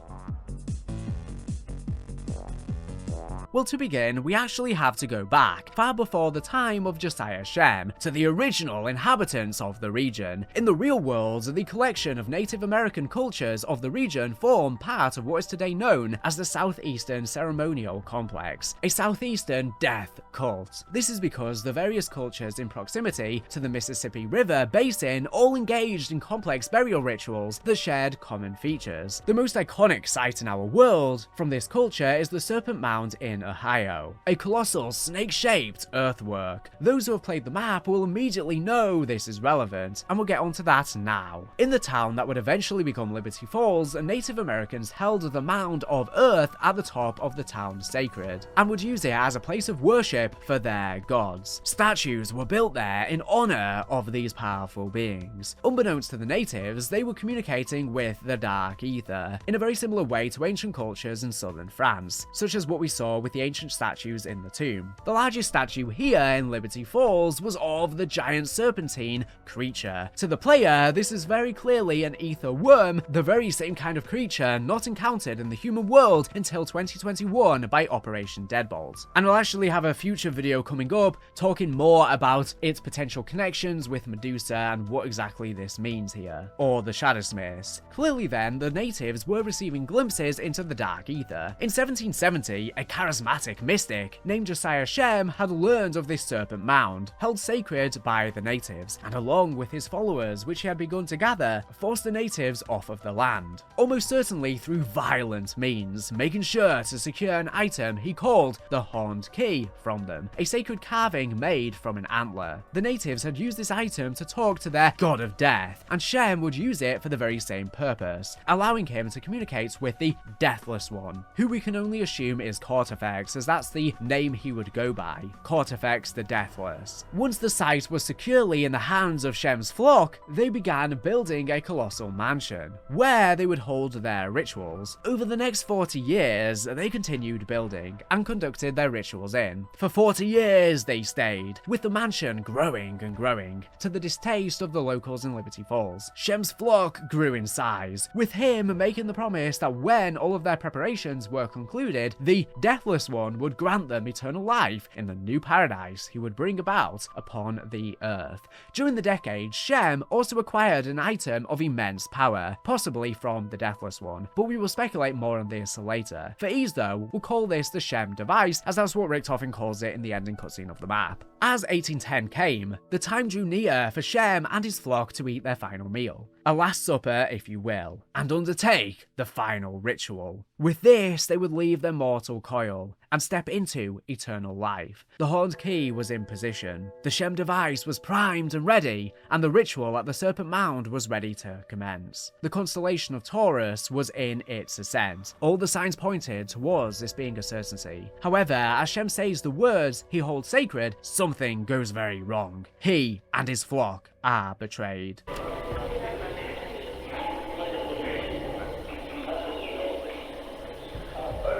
S1: Well, to begin, we actually have to go back, far before the time of Josiah Shem, to the original inhabitants of the region. In the real world, the collection of Native American cultures of the region form part of what is today known as the Southeastern Ceremonial Complex, a Southeastern death cult. This is because the various cultures in proximity to the Mississippi River basin all engaged in complex burial rituals that shared common features. The most iconic site in our world from this culture is the Serpent Mound in Odin, Ohio, a colossal snake-shaped earthwork. Those who have played the map will immediately know this is relevant, and we'll get onto that now. In the town that would eventually become Liberty Falls, Native Americans held the mound of earth at the top of the town sacred, and would use it as a place of worship for their gods. Statues were built there in honor of these powerful beings. Unbeknownst to the natives, they were communicating with the Dark Ether in a very similar way to ancient cultures in southern France, such as what we saw with the ancient statues in the tomb. The largest statue here in Liberty Falls was of the giant serpentine creature. To the player, this is very clearly an ether worm, the very same kind of creature not encountered in the human world until 2021 by Operation Deadbolt. And we'll actually have a future video coming up talking more about its potential connections with Medusa and what exactly this means here, or the Shadowsmiths. Clearly then, the natives were receiving glimpses into the Dark Ether. In 1770, a charismatic mystic named Josiah Shem had learned of this serpent mound, held sacred by the natives, and along with his followers, which he had begun to gather, forced the natives off of the land, almost certainly through violent means, making sure to secure an item he called the Horned Key from them, a sacred carving made from an antler. The natives had used this item to talk to their god of death, and Shem would use it for the very same purpose, allowing him to communicate with the Deathless One, who we can only assume is Cortifex, as that's the name he would go by, Cortifex the Deathless. Once the site was securely in the hands of Shem's flock, they began building a colossal mansion, where they would hold their rituals. Over the next 40 years, they continued building, and conducted their rituals in. For 40 years they stayed, with the mansion growing and growing, to the distaste of the locals in Liberty Falls. Shem's flock grew in size, with him making the promise that when all of their preparations were concluded, the Deathless One would grant them eternal life in the new paradise he would bring about upon the earth. During the decade, Shem also acquired an item of immense power, possibly from the Deathless One, but we will speculate more on this later. For ease though, we'll call this the Shem device, as that's what Richtofen calls it in the ending cutscene of the map. As 1810 came, the time drew near for Shem and his flock to eat their final meal, a last supper if you will, and undertake the final ritual. With this, they would leave their mortal coil and step into eternal life. The Horned Key was in position, the Shem device was primed and ready, and the ritual at the Serpent Mound was ready to commence. The constellation of Taurus was in its ascent. All the signs pointed towards this being a certainty. However, as Shem says the words he holds sacred, something goes very wrong. He and his flock are betrayed.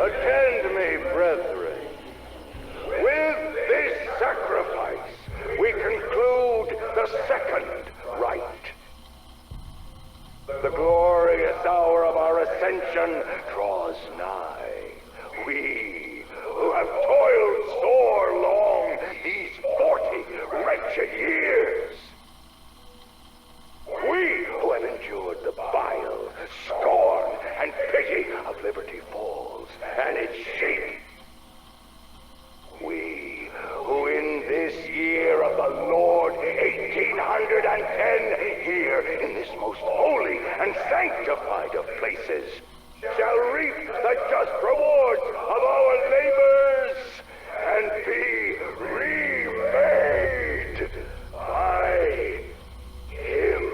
S19: Attend me, brethren. With this sacrifice, we conclude the second rite. The glorious hour of our ascension draws nigh. We, who have toiled sore long these 40 wretched years. We who have endured the bile, scorn, and pity of Liberty Falls and its sheep. We who in this year of the Lord 1810, here in this most holy and sanctified of places, shall reap the just rewards of our labors and be remade by him.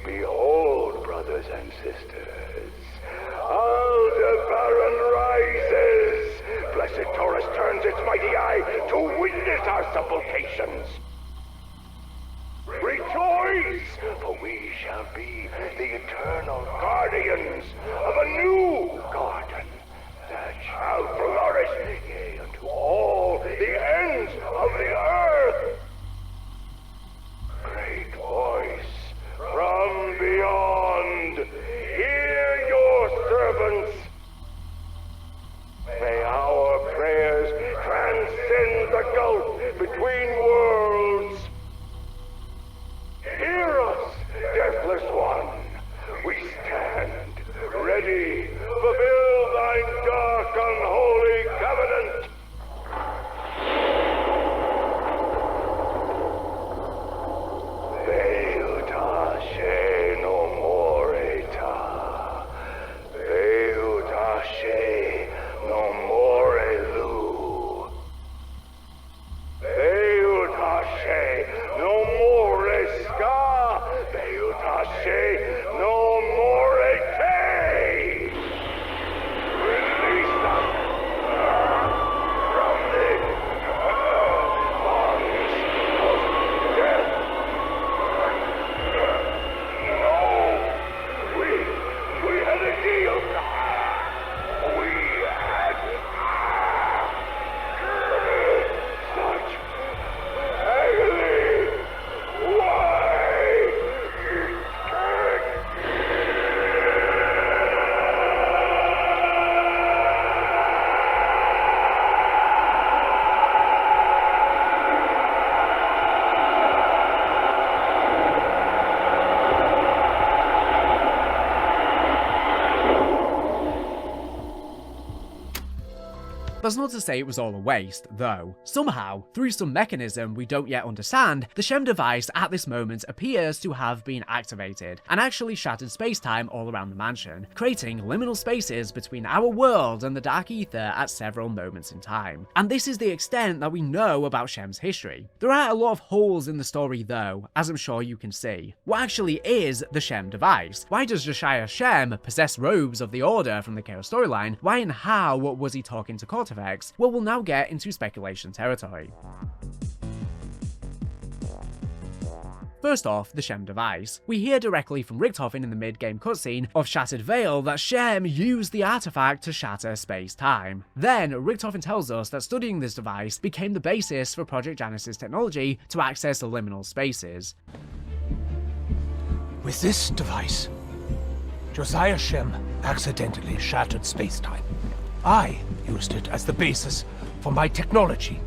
S19: Behold, brothers and sisters, Aldebaran rises. Blessed Taurus turns its mighty eye to witness our supplications. Rejoice, for we shall be the eternal guardians of a new garden that shall flourish, yea, unto all the ends of the earth. Great voice from beyond, hear your servants. May our prayers transcend the gulf between worlds. Hear us, Deathless One. We stand ready, fulfill thine dark, unholy covenant. Veuta she no moreta. Veuta
S1: That's not to say it was all a waste, though. Somehow, through some mechanism we don't yet understand, the Shem device at this moment appears to have been activated, and actually shattered space-time all around the mansion, creating liminal spaces between our world and the Dark Ether at several moments in time. And this is the extent that we know about Shem's history. There are a lot of holes in the story though, as I'm sure you can see. What actually is the Shem device? Why does Josiah Shem possess robes of the Order from the Chaos storyline? Why and how was he talking to Cortex? Well, we'll now get into speculation territory. First off, the Shem device. We hear directly from Richtofen in the mid-game cutscene of Shattered Veil that Shem used the artifact to shatter space-time. Then, Richtofen tells us that studying this device became the basis for Project Janus' technology to access the liminal spaces.
S9: With this device, Josiah Shem accidentally shattered space-time. I used it as the basis for my technology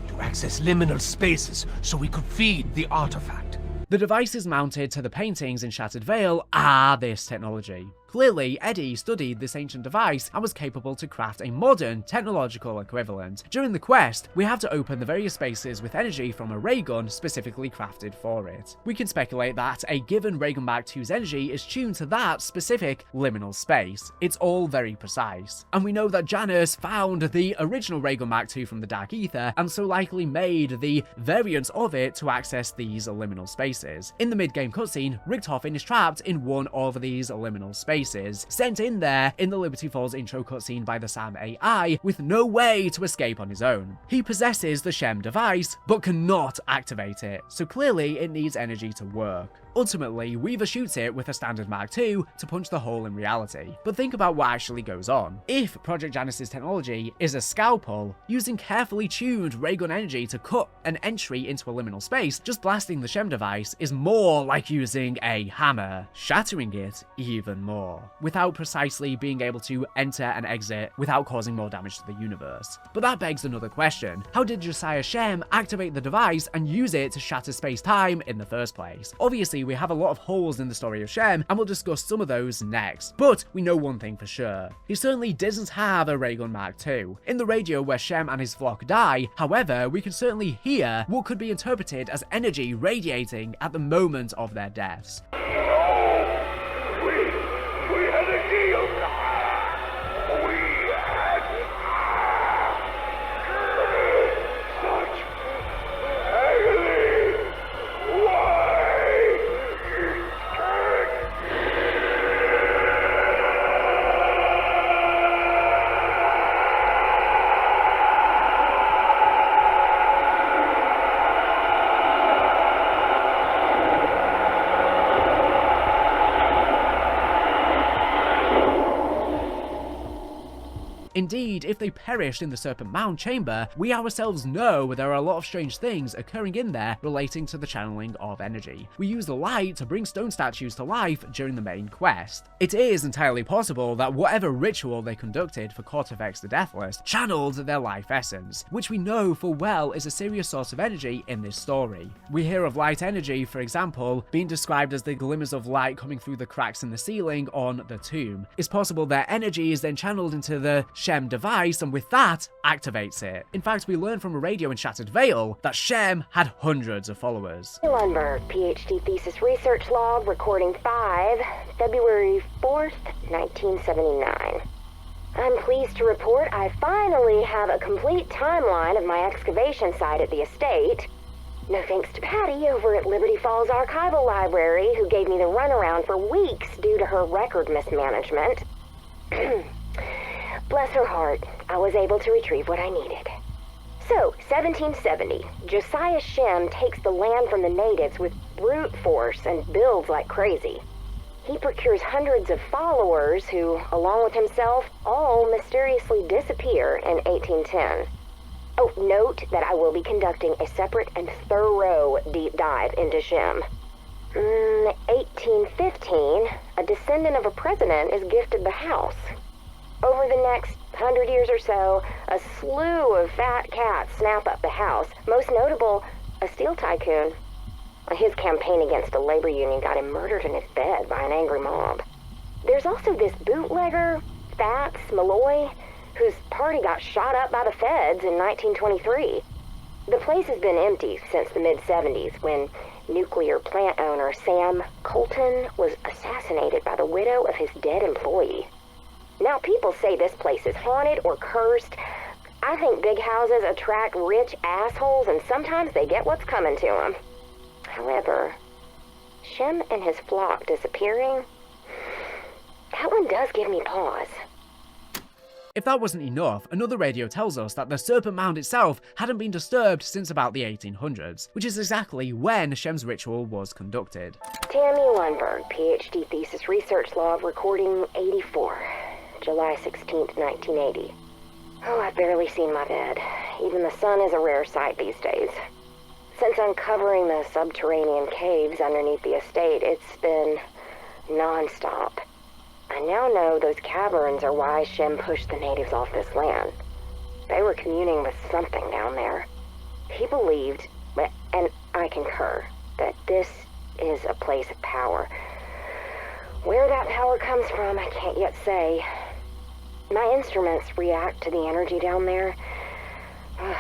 S9: to access liminal spaces so we could feed the artifact.
S1: The devices mounted to the paintings in Shattered Veil are this technology. Clearly, Eddie studied this ancient device and was capable to craft a modern technological equivalent. During the quest, we have to open the various spaces with energy from a ray gun specifically crafted for it. We can speculate that a given Ray Gun Mark II's energy is tuned to that specific liminal space. It's all very precise. And we know that Janus found the original Ray Gun Mark II from the Dark Ether, and so likely made the variants of it to access these liminal spaces. In the mid-game cutscene, Richtofen is trapped in one of these liminal spaces, sent in there in the Liberty Falls intro cutscene by the Sam AI, with no way to escape on his own. He possesses the Shem device, but cannot activate it, so clearly it needs energy to work. Ultimately, Weaver shoots it with a standard Mark II to punch the hole in reality. But think about what actually goes on. If Project Janus' technology is a scalpel, using carefully tuned ray gun energy to cut an entry into a liminal space, just blasting the Shem device is more like using a hammer, shattering it even more, without precisely being able to enter and exit without causing more damage to the universe. But that begs another question. How did Josiah Shem activate the device and use it to shatter space-time in the first place? Obviously, we have a lot of holes in the story of Shem, and we'll discuss some of those next. But we know one thing for sure. He certainly doesn't have a Ray Gun Mark II. In the radio where Shem and his flock die, however, we can certainly hear what could be interpreted as energy radiating at the moment of their deaths.
S3: We had a deal. Such agony. Why?
S1: Indeed, if they perished in the Serpent Mound chamber, we ourselves know there are a lot of strange things occurring in there relating to the channeling of energy. We use the light to bring stone statues to life during the main quest. It is entirely possible that whatever ritual they conducted for Cortex the Deathless channeled their life essence, which we know full well is a serious source of energy in this story. We hear of light energy, for example, being described as the glimmers of light coming through the cracks in the ceiling on the tomb. It's possible their energy is then channeled into the Shem device, and with that, activates it. In fact, we learn from a radio in Shattered Veil that Shem had hundreds of followers.
S13: Lundberg, PhD thesis research log, recording 5, February 4th, 1979. I'm pleased to report I finally have a complete timeline of my excavation site at the estate. No thanks to Patty over at Liberty Falls Archival Library, who gave me the runaround for weeks due to her record mismanagement. Bless her heart, I was able to retrieve what I needed. So, 1770, Josiah Shem takes the land from the natives with brute force and builds like crazy. He procures hundreds of followers who, along with himself, all mysteriously disappear in 1810. Oh, note that I will be conducting a separate and thorough deep dive into Shem. 1815, a descendant of a president is gifted the house. Over the next 100 years or so, a slew of fat cats snap up the house, most notable, a steel tycoon. His campaign against a labor union got him murdered in his bed by an angry mob. There's also this bootlegger, Fats Malloy, whose party got shot up by the feds in 1923. The place has been empty since the mid-70s when nuclear plant owner Sam Colton was assassinated by the widow of his dead employee. Now people say this place is haunted or cursed. I think big houses attract rich assholes and sometimes they get what's coming to them. However, Shem and his flock disappearing, that one does give me pause.
S1: If that wasn't enough, another radio tells us that the Serpent Mound itself hadn't been disturbed since about the 1800s, which is exactly when Shem's ritual was conducted.
S13: Tammy Lundberg, PhD thesis research log, recording 84, July 16th, 1980. Oh, I've barely seen my bed. Even the sun is a rare sight these days. Since uncovering the subterranean caves underneath the estate, it's been non-stop. I now know those caverns are why Shem pushed the natives off this land. They were communing with something down there. He believed, and I concur, that this is a place of power. Where that power comes from, I can't yet say. My instruments react to the energy down there,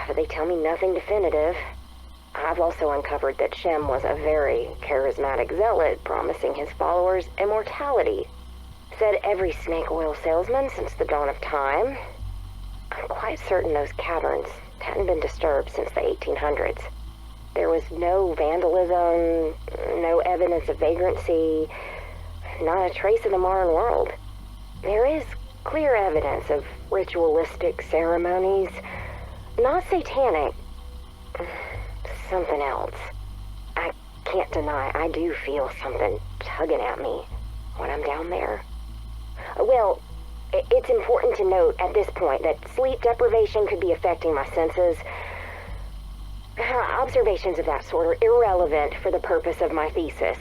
S13: but they tell me nothing definitive. I've also uncovered that Shem was a very charismatic zealot, promising his followers immortality. Said every snake oil salesman since the dawn of time. I'm quite certain those caverns hadn't been disturbed since the 1800s. There was no vandalism, no evidence of vagrancy, not a trace of the modern world. There is clear evidence of ritualistic ceremonies, not satanic, something else. I can't deny I do feel something tugging at me when I'm down there. Well, it's important to note at this point that sleep deprivation could be affecting my senses. Observations of that sort are irrelevant for the purpose of my thesis.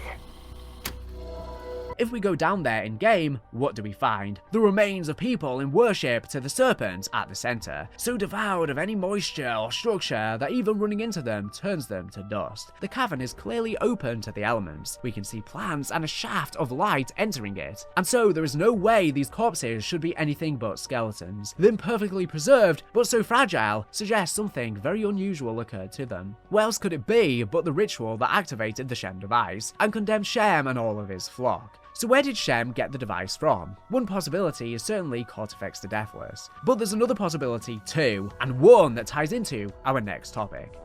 S1: If we go down there in-game, what do we find? The remains of people in worship to the serpent at the center, so devoid of any moisture or structure that even running into them turns them to dust. The cavern is clearly open to the elements. We can see plants and a shaft of light entering it, and so there is no way these corpses should be anything but skeletons. Them perfectly preserved, but so fragile, suggests something very unusual occurred to them. What else could it be but the ritual that activated the Shem device and condemned Shem and all of his flock? So where did Shem get the device from? One possibility is certainly Cortifex the Deathless, but there's another possibility too, and one that ties into our next topic.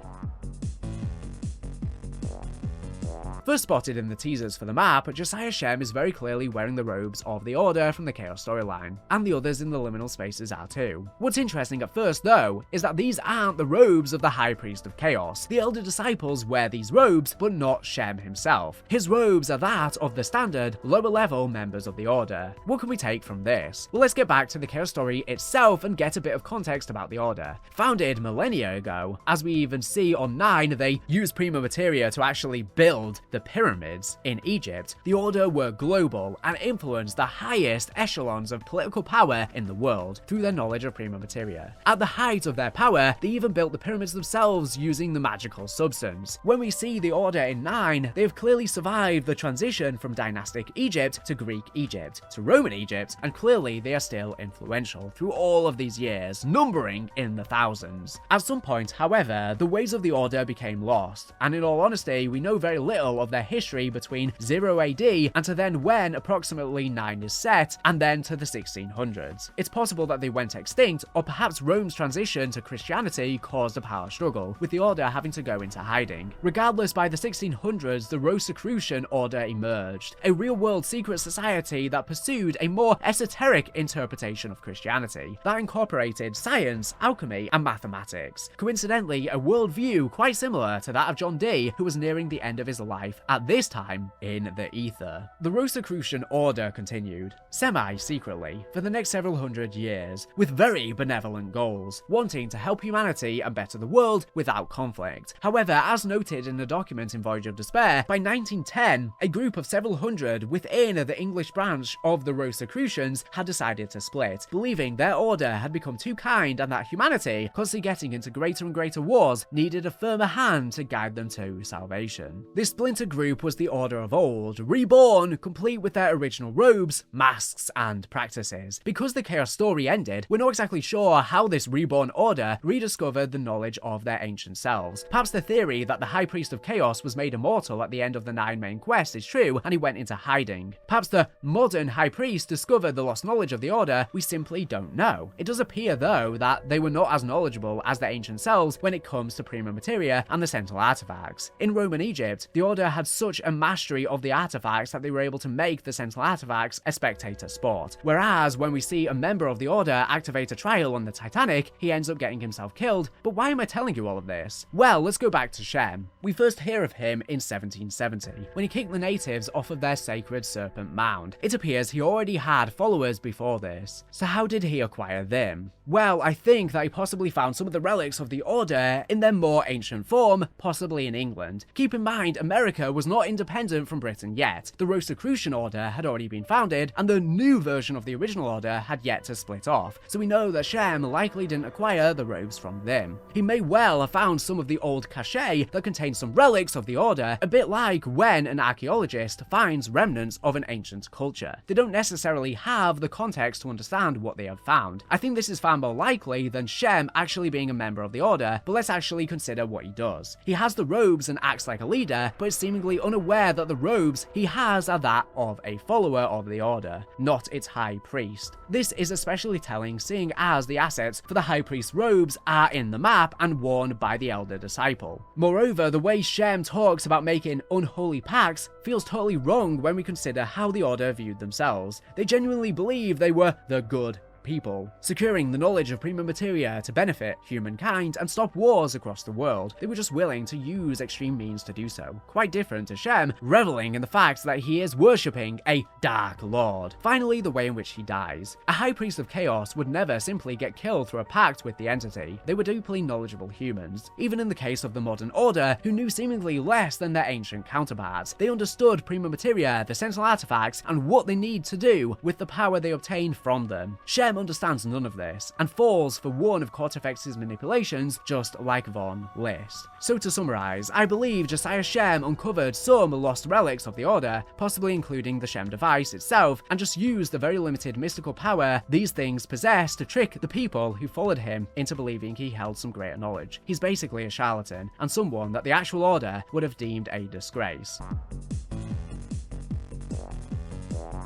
S1: First spotted in the teasers for the map, Josiah Shem is very clearly wearing the robes of the Order from the Chaos Storyline, and the others in the Liminal Spaces are too. What's interesting at first though, is that these aren't the robes of the High Priest of Chaos. The Elder Disciples wear these robes, but not Shem himself. His robes are that of the standard, lower level members of the Order. What can we take from this? Well, let's get back to the Chaos Story itself and get a bit of context about the Order. Founded millennia ago, as we even see on 9, they used prima materia to actually build the pyramids in Egypt. The Order were global and influenced the highest echelons of political power in the world through their knowledge of prima materia. At the height of their power, they even built the pyramids themselves using the magical substance. When we see the Order in 9, they have clearly survived the transition from dynastic Egypt to Greek Egypt to Roman Egypt, and clearly they are still influential through all of these years, numbering in the thousands. At some point, however, the ways of the Order became lost, and in all honesty, we know very little of their history between 0 AD and to then when approximately 9 is set, and then to the 1600s. It's possible that they went extinct, or perhaps Rome's transition to Christianity caused a power struggle, with the Order having to go into hiding. Regardless, by the 1600s, the Rosicrucian Order emerged, a real-world secret society that pursued a more esoteric interpretation of Christianity that incorporated science, alchemy, and mathematics. Coincidentally, a worldview quite similar to that of John Dee, who was nearing the end of his life at this time in the ether. The Rosicrucian Order continued, semi-secretly, for the next several hundred years, with very benevolent goals, wanting to help humanity and better the world without conflict. However, as noted in a document in Voyage of Despair, by 1910, a group of several hundred within the English branch of the Rosicrucians had decided to split, believing their order had become too kind and that humanity, constantly getting into greater and greater wars, needed a firmer hand to guide them to salvation. This splinter latter group was the Order of Old, reborn, complete with their original robes, masks, and practices. Because the Chaos Story ended, we're not exactly sure how this reborn order rediscovered the knowledge of their ancient selves. Perhaps the theory that the High Priest of Chaos was made immortal at the end of the 9 main quests is true, and he went into hiding. Perhaps the modern High Priest discovered the lost knowledge of the Order, we simply don't know. It does appear, though, that they were not as knowledgeable as their ancient selves when it comes to Prima Materia and the Sentinel artifacts. In Roman Egypt, the Order had such a mastery of the artifacts that they were able to make the Sentinel artifacts a spectator sport. Whereas, when we see a member of the Order activate a trial on the Titanic, he ends up getting himself killed. But why am I telling you all of this? Well, let's go back to Shem. We first hear of him in 1770, when he kicked the natives off of their sacred serpent mound. It appears he already had followers before this. So how did he acquire them? Well, I think that he possibly found some of the relics of the Order in their more ancient form, possibly in England. Keep in mind, America was not independent from Britain yet. The Rosicrucian Order had already been founded, and the new version of the original Order had yet to split off, so we know that Shem likely didn't acquire the robes from them. He may well have found some of the old cache that contained some relics of the Order, a bit like when an archaeologist finds remnants of an ancient culture. They don't necessarily have the context to understand what they have found. I think this is far more likely than Shem actually being a member of the Order, but let's actually consider what he does. He has the robes and acts like a leader, but is seemingly unaware that the robes he has are that of a follower of the Order, not its High Priest. This is especially telling, seeing as the assets for the High Priest's robes are in the map and worn by the Elder Disciple. Moreover, the way Shem talks about making unholy pacts feels totally wrong when we consider how the Order viewed themselves. They genuinely believe they were the good people, securing the knowledge of Prima Materia to benefit humankind and stop wars across the world. They were just willing to use extreme means to do so. Quite different to Shem, reveling in the fact that he is worshipping a Dark Lord. Finally, the way in which he dies. A High Priest of Chaos would never simply get killed through a pact with the entity. They were deeply knowledgeable humans. Even in the case of the modern Order, who knew seemingly less than their ancient counterparts, they understood Prima Materia, the Sentinel artifacts, and what they need to do with the power they obtained from them. Shem understands none of this, and falls for one of Cortifex's manipulations, just like Von List. So to summarize, I believe Josiah Shem uncovered some lost relics of the Order, possibly including the Shem device itself, and just used the very limited mystical power these things possess to trick the people who followed him into believing he held some greater knowledge. He's basically a charlatan, and someone that the actual Order would have deemed a disgrace.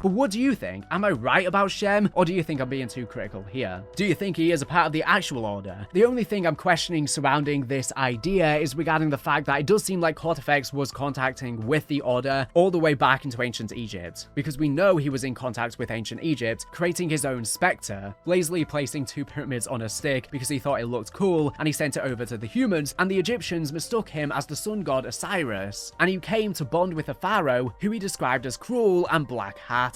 S1: But what do you think? Am I right about Shem, or do you think I'm being too critical here? Do you think he is a part of the actual Order? The only thing I'm questioning surrounding this idea is regarding the fact that it does seem like Cortifex was contacting with the Order all the way back into ancient Egypt, because we know he was in contact with ancient Egypt, creating his own spectre, lazily placing 2 pyramids on a stick because he thought it looked cool, and he sent it over to the humans, and the Egyptians mistook him as the sun god Osiris, and he came to bond with a pharaoh who he described as cruel and black-hearted.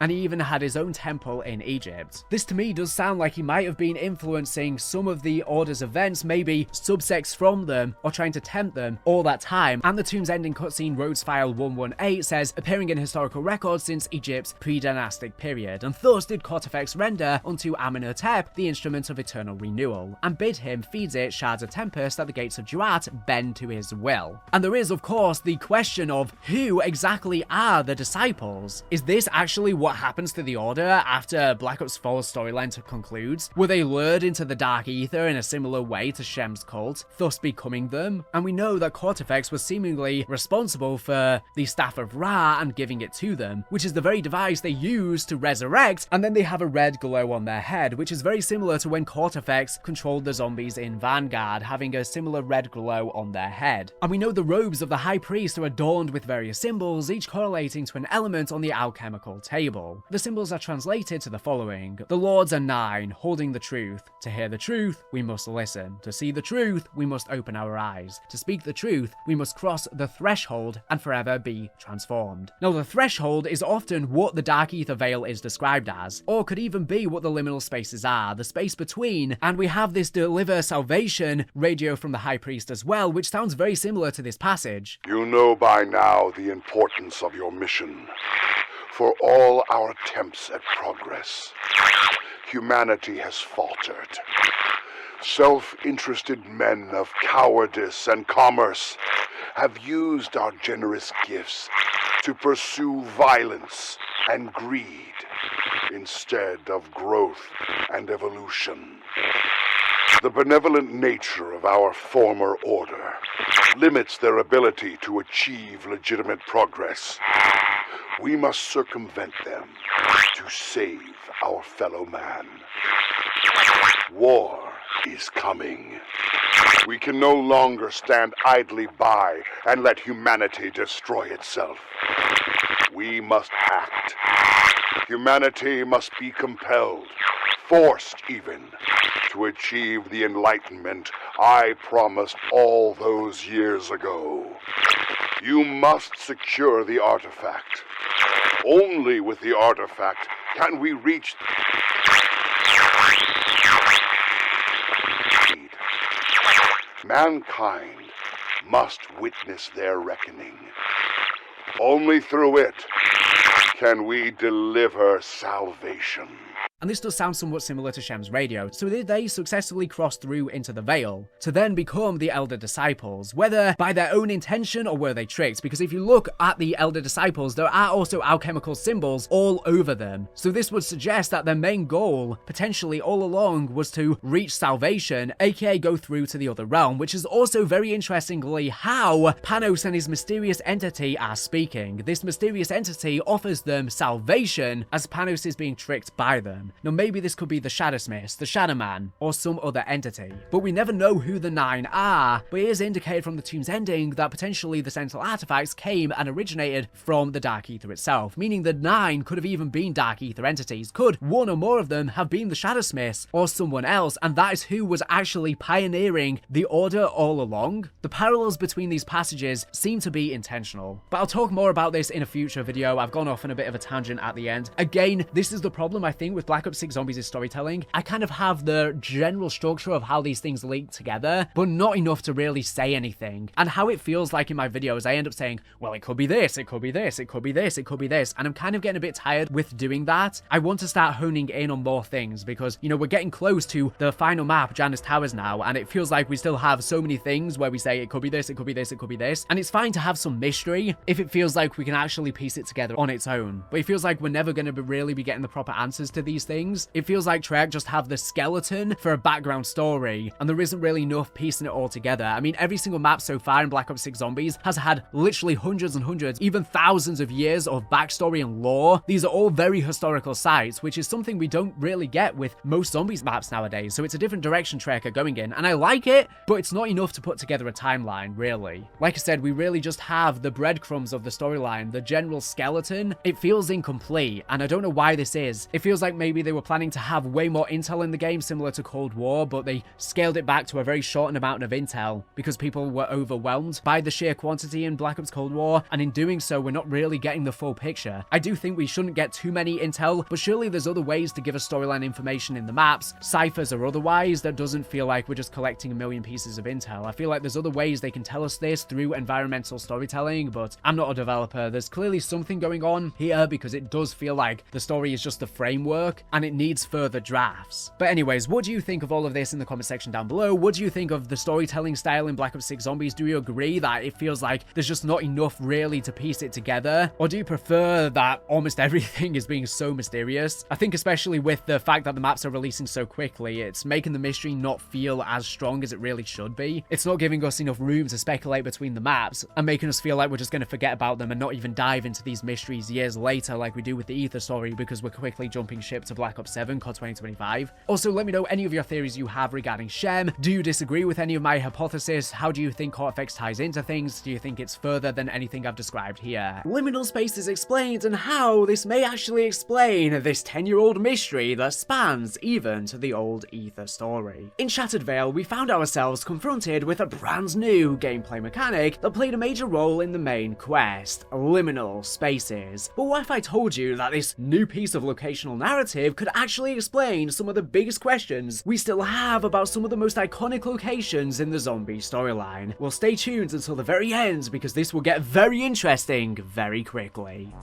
S1: And he even had his own temple in Egypt. This to me does sound like he might have been influencing some of the Order's events, maybe subsects from them, or trying to tempt them all that time. And the Tomb's ending cutscene Rhodes File 118 says, appearing in historical records since Egypt's pre-dynastic period, and thus did Cortifex render unto Amenhotep the instrument of eternal renewal, and bid him feed it shards of tempest that the gates of Duat bend to his will. And there is, of course, the question of who exactly are the disciples? Is this actually what happens to the Order after Black Ops 4's storyline concludes? Were they lured into the Dark Ether in a similar way to Shem's cult, thus becoming them? And we know that Cortifex was seemingly responsible for the Staff of Ra and giving it to them, which is the very device they use to resurrect, and then they have a red glow on their head, which is very similar to when Cortifex controlled the zombies in Vanguard, having a similar red glow on their head. And we know the robes of the High Priest are adorned with various symbols, each correlating to an element on the alchemical table. The symbols are translated to the following: the Lords are 9, holding the truth. To hear the truth, we must listen. To see the truth, we must open our eyes. To speak the truth, we must cross the threshold and forever be transformed. Now, the threshold is often what the Dark Ether Veil is described as, or could even be what the Liminal Spaces are, the space between, and we have this deliver salvation radio from the High Priest as well, which sounds very similar to this passage.
S2: You know by now the importance of your mission. For all our attempts at progress, humanity has faltered. Self-interested men of cowardice and commerce have used our generous gifts to pursue violence and greed instead of growth and evolution. The benevolent nature of our former order limits their ability to achieve legitimate progress. We must circumvent them to save our fellow man. War is coming. We can no longer stand idly by and let humanity destroy itself. We must act. Humanity must be compelled, forced even, to achieve the enlightenment I promised all those years ago. You must secure the artifact. Only with the artifact can we reach... Mankind must witness their reckoning. Only through it can we deliver salvation.
S1: And this does sound somewhat similar to Shem's radio. So did they successfully cross through into the Veil to then become the Elder Disciples, whether by their own intention or were they tricked? Because if you look at the Elder Disciples, there are also alchemical symbols all over them. So this would suggest that their main goal, potentially all along, was to reach salvation, aka go through to the other realm, which is also very interestingly how Panos and his mysterious entity are speaking. This mysterious entity offers them salvation as Panos is being tricked by them. Now maybe this could be the Shadowsmiths, the Shadow Man, or some other entity, but we never know who the 9 are. But it is indicated from the tomb's ending that potentially the Sentinel artifacts came and originated from the Dark Ether itself, meaning the 9 could have even been Dark Ether entities. Could one or more of them have been the Shadowsmiths or someone else, and that is who was actually pioneering the Order all along? The parallels between these passages seem to be intentional, but I'll talk more about this in a future video. I've gone off on a bit of a tangent at the end. Again, this is the problem I think with Black Ops 6 Zombies' storytelling. I kind of have the general structure of how these things link together, but not enough to really say anything. And how it feels like in my videos, I end up saying, well, it could be this, it could be this, it could be this, it could be this, and I'm kind of getting a bit tired with doing that. I want to start honing in on more things because, you know, we're getting close to the final map, Janus Towers now, and it feels like we still have so many things where we say it could be this, it could be this, it could be this, and it's fine to have some mystery if it feels like we can actually piece it together on its own. But it feels like we're never going to really be getting the proper answers to these things. It feels like Treyarch just have the skeleton for a background story, and there isn't really enough piecing it all together. I mean, every single map so far in Black Ops 6 Zombies has had literally hundreds and hundreds, even thousands of years of backstory and lore. These are all very historical sites, which is something we don't really get with most Zombies maps nowadays, so it's a different direction Treyarch are going in, and I like it, but it's not enough to put together a timeline, really. Like I said, we really just have the breadcrumbs of the storyline, the general skeleton. It feels incomplete, and I don't know why this is. It feels like maybe they were planning to have way more intel in the game, similar to Cold War, but they scaled it back to a very shortened amount of intel because people were overwhelmed by the sheer quantity in Black Ops Cold War, and in doing so, we're not really getting the full picture. I do think we shouldn't get too many intel, but surely there's other ways to give us storyline information in the maps, ciphers or otherwise, that doesn't feel like we're just collecting a million pieces of intel. I feel like there's other ways they can tell us this through environmental storytelling, but I'm not a developer. There's clearly something going on here because it does feel like the story is just the framework and it needs further drafts. But anyways, what do you think of all of this in the comment section down below? What do you think of the storytelling style in Black Ops 6 Zombies? Do you agree that it feels like there's just not enough really to piece it together? Or do you prefer that almost everything is being so mysterious? I think especially with the fact that the maps are releasing so quickly, it's making the mystery not feel as strong as it really should be. It's not giving us enough room to speculate between the maps and making us feel like we're just going to forget about them and not even dive into these mysteries years later like we do with the Ether story because we're quickly jumping ship to Black Ops 7 COD 2025. Also, let me know any of your theories you have regarding Shem. Do you disagree with any of my hypothesis? How do you think Cortex ties into things? Do you think it's further than anything I've described here? Liminal Spaces explains and how this may actually explain this 10-year-old mystery that spans even to the old Ether story. In Shattered Veil, we found ourselves confronted with a brand new gameplay mechanic that played a major role in the main quest, Liminal Spaces. But what if I told you that this new piece of locational narrative could actually explain some of the biggest questions we still have about some of the most iconic locations in the zombie storyline? Well, stay tuned until the very end because this will get very interesting very quickly.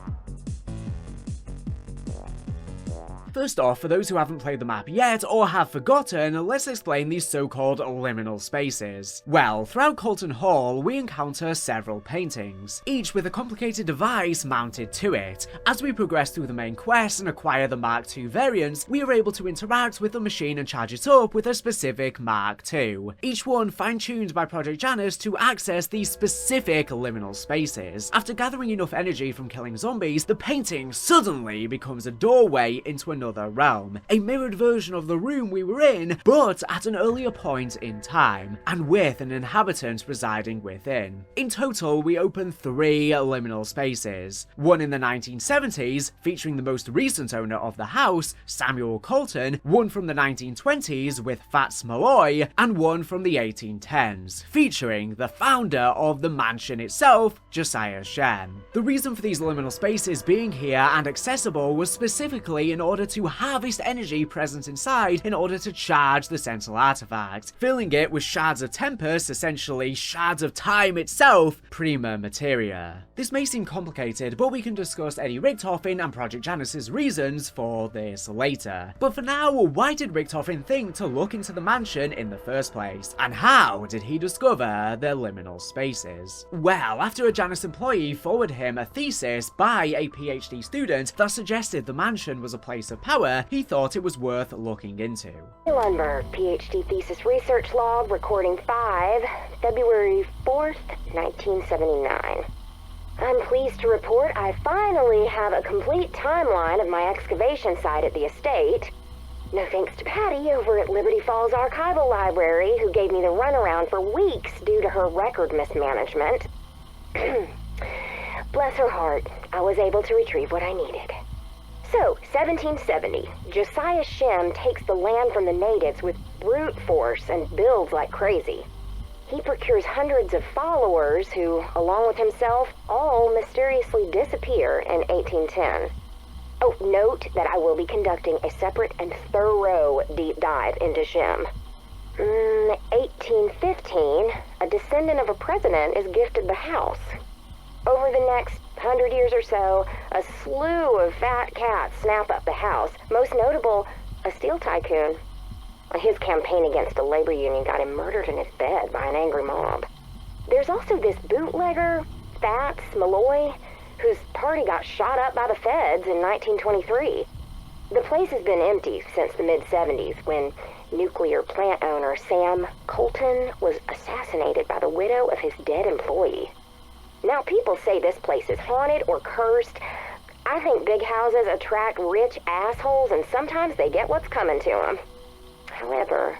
S1: First off, for those who haven't played the map yet or have forgotten, let's explain these so-called liminal spaces. Well, throughout Colton Hall, we encounter several paintings, each with a complicated device mounted to it. As we progress through the main quest and acquire the Mark II variants, we are able to interact with the machine and charge it up with a specific Mark II, each one fine-tuned by Project Janus to access these specific liminal spaces. After gathering enough energy from killing zombies, the painting suddenly becomes a doorway into another realm, a mirrored version of the room we were in, but at an earlier point in time, and with an inhabitant residing within. In total, we open 3 liminal spaces, one in the 1970s, featuring the most recent owner of the house, Samuel Colton, one from the 1920s with Fats Malloy, and one from the 1810s, featuring the founder of the mansion itself, Josiah Shem. The reason for these liminal spaces being here and accessible was specifically in order to harvest energy present inside in order to charge the Sentinel artifact, filling it with shards of Tempest, essentially shards of time itself, prima materia. This may seem complicated, but we can discuss Eddie Richtofen and Project Janus's reasons for this later. But for now, why did Richtofen think to look into the mansion in the first place? And how did he discover the liminal spaces? Well, after a Janus employee forwarded him a thesis by a PhD student that suggested the mansion was a place of power, he thought it was worth looking into.
S13: Lundberg, PhD thesis research log, recording 5, February 4th, 1979. I'm pleased to report I finally have a complete timeline of my excavation site at the estate. No thanks to Patty over at Liberty Falls Archival Library, who gave me the runaround for weeks due to her record mismanagement. Bless her heart, I was able to retrieve what I needed. So, 1770, Josiah Shem takes the land from the natives with brute force and builds like crazy. He procures hundreds of followers who, along with himself, all mysteriously disappear in 1810. Oh, note that I will be conducting a separate and thorough deep dive into Shem. 1815, a descendant of a president is gifted the house. Over the next 100 years or so, a slew of fat cats snap up the house, most notable, a steel tycoon. His campaign against a labor union got him murdered in his bed by an angry mob. There's also this bootlegger, Fats Malloy, whose party got shot up by the feds in 1923. The place has been empty since the mid-70s when nuclear plant owner Sam Colton was assassinated by the widow of his dead employee. Now people say this place is haunted or cursed. I think big houses attract rich assholes and sometimes they get what's coming to them. However,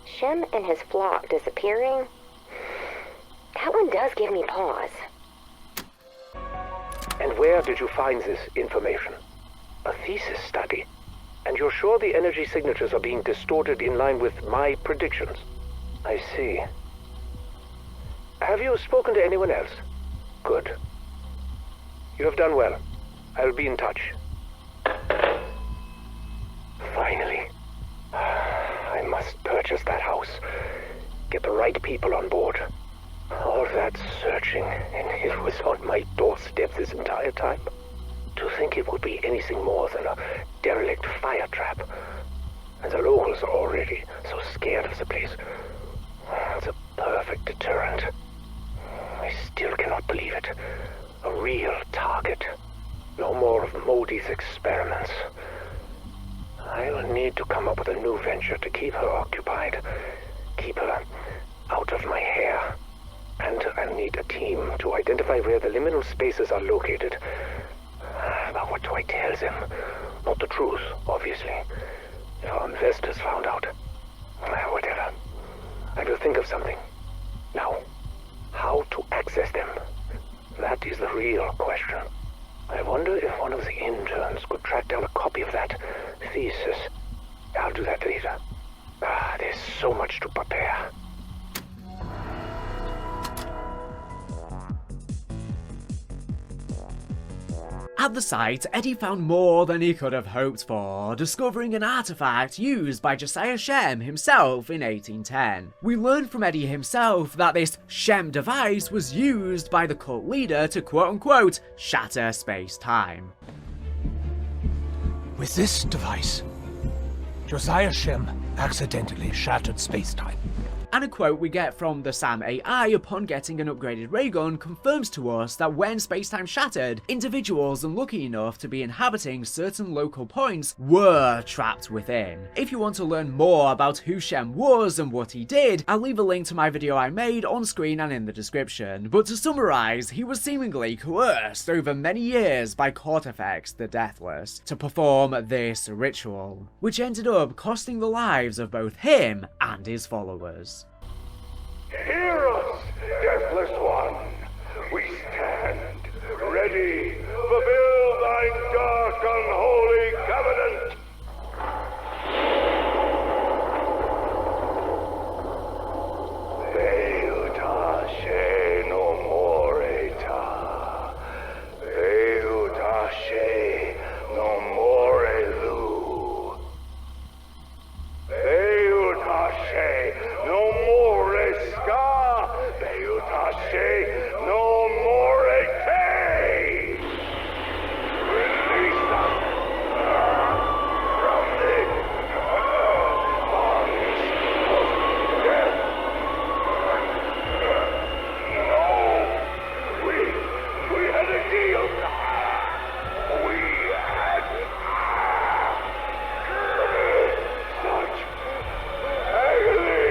S13: Shem and his flock disappearing, that one does give me pause.
S16: And where did you find this information? A thesis study? And you're sure the energy signatures are being distorted in line with my predictions? I see. Have you spoken to anyone else? Good. You have done well. I'll be in touch. Finally. I must purchase that house. Get the right people on board. All that searching, and it was on my doorstep this entire time. To think it would be anything more than a derelict fire trap. And the locals are already so scared of the place. It's a perfect deterrent. I still cannot believe it. A real target. No more of Modi's experiments. I'll need to come up with a new venture to keep her occupied. Keep her out of my hair. And I'll need a team to identify where the liminal spaces are located. But what do I tell them? Not the truth, obviously. If our investors found out. Whatever. I will think of something. Now, how to access them? That is the real question. I wonder if one of the interns could track down a copy of that thesis. I'll do that later. There's so much to prepare.
S1: At the site, Eddie found more than he could have hoped for, discovering an artifact used by Josiah Shem himself in 1810. We learned from Eddie himself that this Shem device was used by the cult leader to quote-unquote shatter space-time.
S10: With this device, Josiah Shem accidentally shattered space-time.
S1: And a quote we get from the Sam AI upon getting an upgraded ray gun confirms to us that when space-time shattered, individuals unlucky enough to be inhabiting certain local points were trapped within. If you want to learn more about who Shem was and what he did, I'll leave a link to my video I made on screen and in the description. But to summarize, he was seemingly coerced over many years by Cortifex the Deathless to perform this ritual, which ended up costing the lives of both him and his followers.
S2: Hear us, Deathless One. We stand ready. Fulfill thy dark, unholy covenant. Veuta she no moreta. Veuta she no morelu. Veuta she no more ska, Veutashe, no more K. Release us from the bonds of death. No, we had a deal. We had such agony.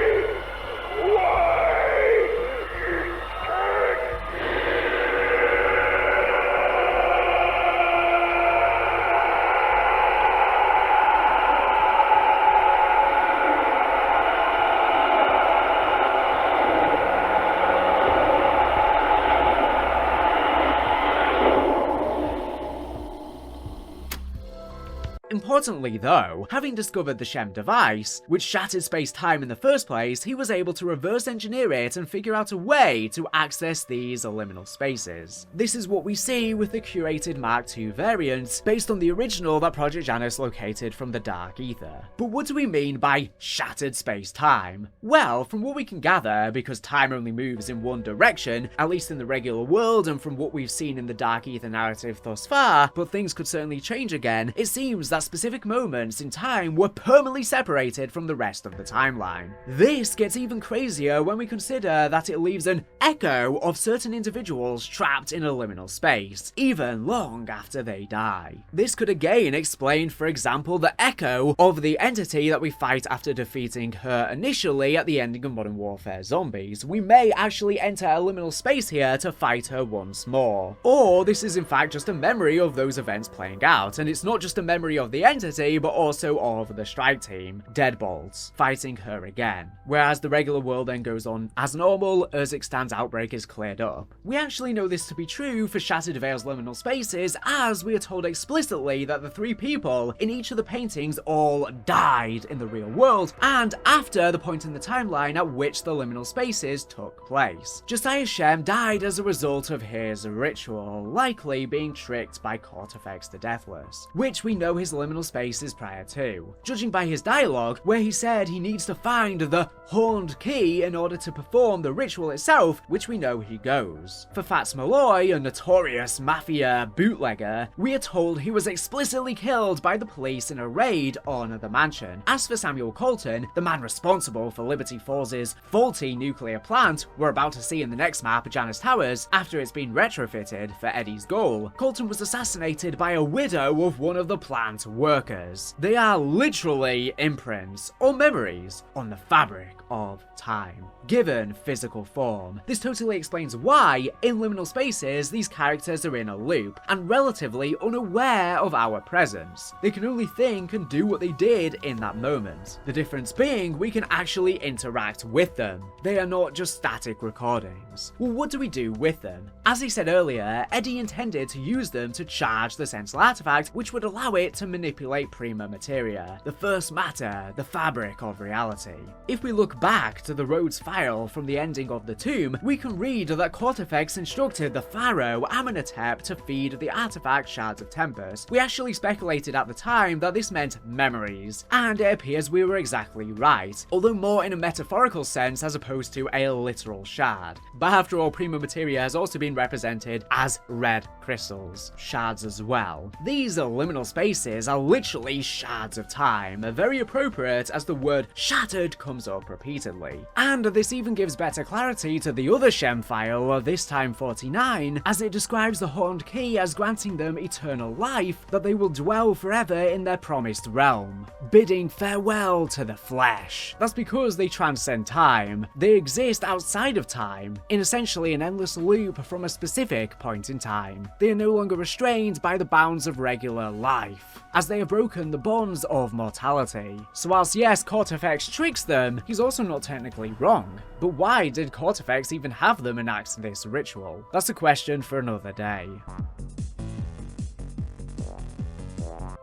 S1: Importantly though, having discovered the Shem device, which shattered space-time in the first place, he was able to reverse engineer it and figure out a way to access these liminal spaces. This is what we see with the curated Mark II variant, based on the original that Project Janus located from the Dark Ether. But what do we mean by shattered space-time? Well, from what we can gather, because time only moves in one direction, at least in the regular world and from what we've seen in the Dark Ether narrative thus far, but things could certainly change again, it seems that specific moments in time were permanently separated from the rest of the timeline. This gets even crazier when we consider that it leaves an echo of certain individuals trapped in a liminal space, even long after they die. This could again explain, for example, the echo of the entity that we fight after defeating her initially at the ending of Modern Warfare Zombies. We may actually enter a liminal space here to fight her once more. Or this is in fact just a memory of those events playing out, and it's not just a memory of the entity, but also of the strike team, Deadbolts, fighting her again. Whereas the regular world then goes on as normal as Ixtan's outbreak is cleared up. We actually know this to be true for Shattered Veil's liminal spaces, as we are told explicitly that the three people in each of the paintings all died in the real world, and after the point in the timeline at which the liminal spaces took place. Josiah Shem died as a result of his ritual, likely being tricked by Cortifex the Deathless, which we know his liminal spaces prior to, judging by his dialogue where he said he needs to find the horned key in order to perform the ritual itself, which we know he goes. For Fats Malloy, a notorious mafia bootlegger, we are told he was explicitly killed by the police in a raid on the mansion. As for Samuel Colton, the man responsible for Liberty Falls' faulty nuclear plant we're about to see in the next map, Janus Towers, after it's been retrofitted for Eddie's goal, Colton was assassinated by a widow of one of the plant workers. They are literally imprints or memories on the fabric of time, given physical form. This totally explains why, in liminal spaces, these characters are in a loop and relatively unaware of our presence. They can only think and do what they did in that moment. The difference being we can actually interact with them. They are not just static recordings. Well, what do we do with them? As he said earlier, Eddie intended to use them to charge the Sentinel artifact, which would allow it to manipulate prima materia, the first matter, the fabric of reality. If we look back to the Rhodes file from the ending of the tomb, we can read that Cortifex instructed the pharaoh Amenhotep to feed the artifact Shards of Tempest. We actually speculated at the time that this meant memories, and it appears we were exactly right, although more in a metaphorical sense as opposed to a literal shard. But after all, prima materia has also been represented as red crystals, shards as well. These liminal spaces Spaces are literally shards of time, very appropriate as the word shattered comes up repeatedly. And this even gives better clarity to the other Shem file, this time 49, as it describes the Horned Key as granting them eternal life, that they will dwell forever in their promised realm, bidding farewell to the flesh. That's because they transcend time. They exist outside of time, in essentially an endless loop from a specific point in time. They are no longer restrained by the bounds of regular life, as they have broken the bonds of mortality. So whilst yes, Cortifex tricks them, he's also not technically wrong. But why did Cortifex even have them enact this ritual? That's a question for another day.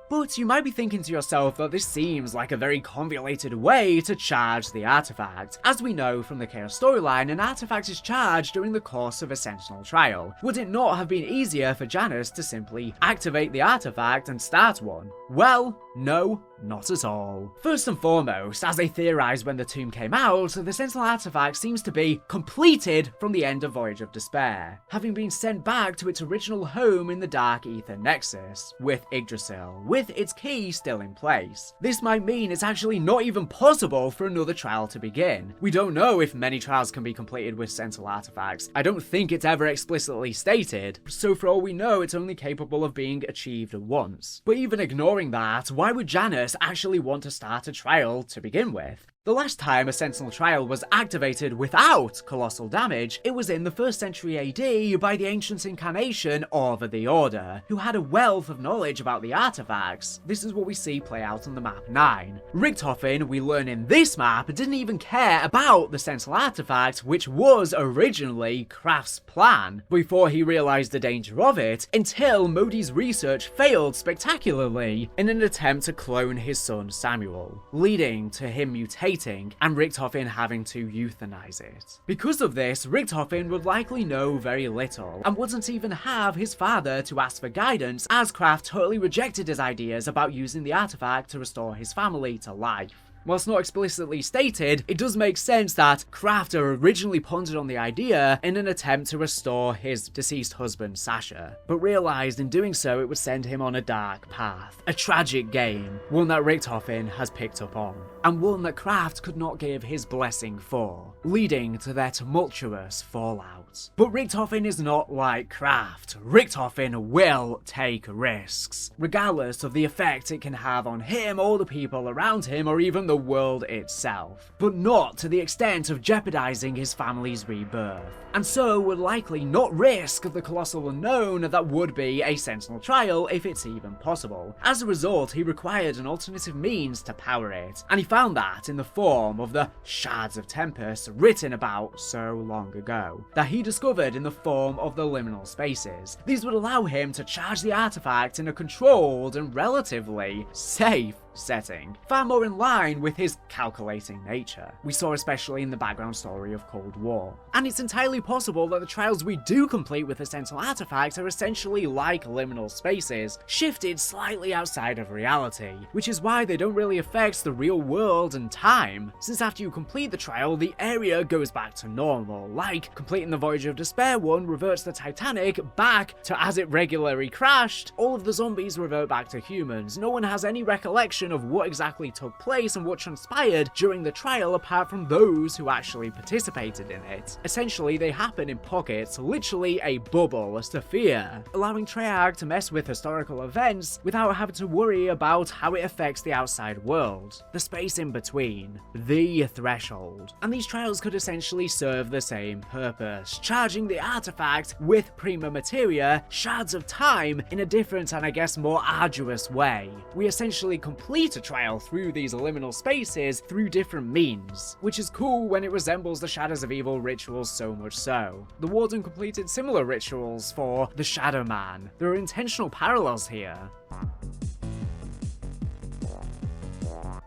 S1: But you might be thinking to yourself that this seems like a very convoluted way to charge the artifact. As we know from the Chaos storyline, an artifact is charged during the course of a Sentinel trial. Would it not have been easier for Janus to simply activate the artifact and start one? Well, no, not at all. First and foremost, as they theorized when the tomb came out, the Sentinel artifact seems to be completed from the end of Voyage of Despair, having been sent back to its original home in the Dark Ether Nexus, with Yggdrasil, with its key still in place. This might mean it's actually not even possible for another trial to begin. We don't know if many trials can be completed with Sentinel artifacts. I don't think it's ever explicitly stated, so for all we know, it's only capable of being achieved once. But even ignoring that, why would Janus actually want to start a trial to begin with? The last time a Sentinel trial was activated without colossal damage, it was in the 1st century AD by the ancient incarnation of the Order, who had a wealth of knowledge about the artifacts. This is what we see play out on the map 9. Richtofen, we learn in this map, didn't even care about the Sentinel artifact, which was originally Kraft's plan, before he realized the danger of it, until Modi's research failed spectacularly in an attempt to clone his son Samuel, leading to him mutating and Richtofen having to euthanize it. Because of this, Richtofen would likely know very little, and wouldn't even have his father to ask for guidance, as Kraft totally rejected his ideas about using the artifact to restore his family to life. Whilst not explicitly stated, it does make sense that Kraft originally pondered on the idea in an attempt to restore his deceased husband Sasha, but realised in doing so it would send him on a dark path. A tragic game, one that Richtofen has picked up on, and one that Kraft could not give his blessing for, leading to their tumultuous fallout. But Richtofen is not like Kraft. Richtofen will take risks, regardless of the effect it can have on him or the people around him or even the world itself, but not to the extent of jeopardizing his family's rebirth, and so would likely not risk the colossal unknown that would be a Sentinel trial if it's even possible. As a result, he required an alternative means to power it, and he found that in the form of the Shards of Tempest written about so long ago, that he discovered in the form of the Liminal Spaces. These would allow him to charge the artifact in a controlled and relatively safe setting, far more in line with his calculating nature we saw especially in the background story of Cold War. And it's entirely possible that the trials we do complete with the Sentinel artifact are essentially like Liminal Spaces, shifted slightly outside of reality, which is why they don't really affect the real world and time, since after you complete the trial, the area goes back to normal, like completing the Voyage of Despair one reverts the Titanic back to as it regularly crashed. All of the zombies revert back to humans. No one has any recollection of what exactly took place and what transpired during the trial apart from those who actually participated in it. Essentially, they happen in pockets, literally a bubble, a sphere, allowing Treyarch to mess with historical events without having to worry about how it affects the outside world, the space in between, the threshold. And these trials could essentially serve the same purpose, charging the artifact with prima materia, shards of time, in a different and I guess more arduous way. We essentially complete a trial through these liminal spaces through different means, which is cool when it resembles the Shadows of Evil rituals so much so. The Warden completed similar rituals for the Shadow Man. There are intentional parallels here.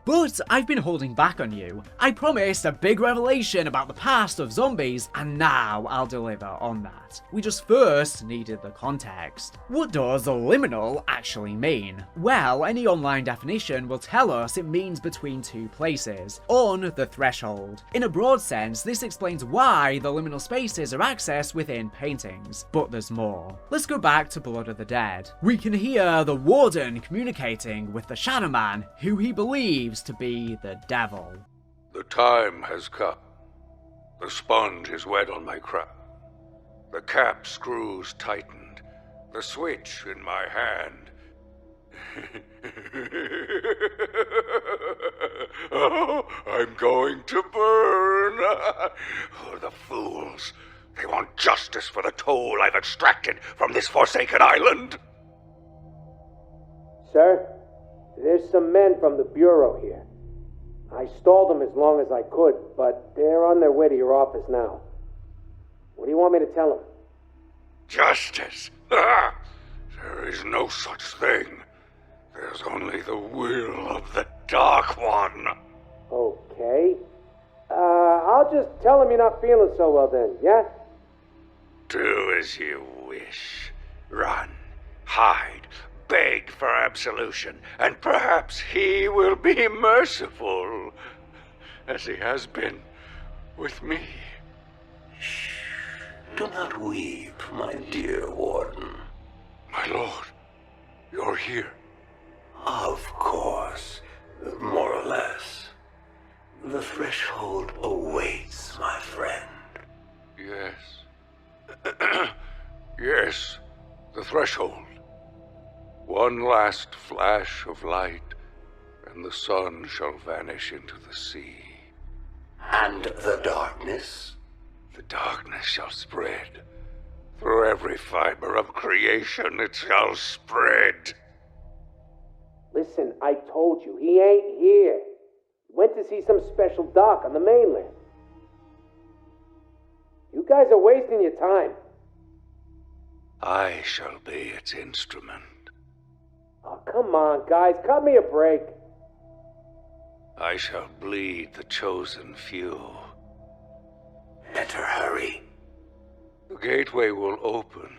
S1: But I've been holding back on you. I promised a big revelation about the past of zombies, and now I'll deliver on that. We just first needed the context. What does liminal actually mean? Well, any online definition will tell us it means between two places, on the threshold. In a broad sense, this explains why the liminal spaces are accessed within paintings, but there's more. Let's go back to Blood of the Dead. We can hear the Warden communicating with the Shadow Man, who he believes to be the devil.
S3: The time has come. The sponge is wet on my crop. The cap screws tightened. The switch in my hand. Oh, I'm going to burn. Oh, the fools. They want justice for the toll I've extracted from this forsaken island.
S11: Sir, there's some men from the Bureau here. I stalled them as long as I could, but they're on their way to your office now. What do you want me to tell them?
S3: Justice? There is no such thing. There's only the will of the Dark One.
S11: Okay. I'll just tell them you're not feeling so well then, yeah?
S3: Do as you wish. Run, hide, beg for absolution, and perhaps he will be merciful, as he has been with me.
S21: Do not weep, my dear Warden.
S3: My lord, you're here.
S21: Of course, more or less. The threshold awaits, my friend.
S3: Yes. Yes, the threshold. One last flash of light, and the sun shall vanish into the sea.
S21: And the darkness?
S3: The darkness shall spread. Through every fiber of creation it shall spread.
S11: Listen, I told you, he ain't here. He went to see some special doc on the mainland. You guys are wasting your time.
S3: I shall be its instrument.
S11: Oh, come on, guys, cut me a break.
S3: I shall bleed the chosen few.
S21: Better hurry.
S3: The gateway will open,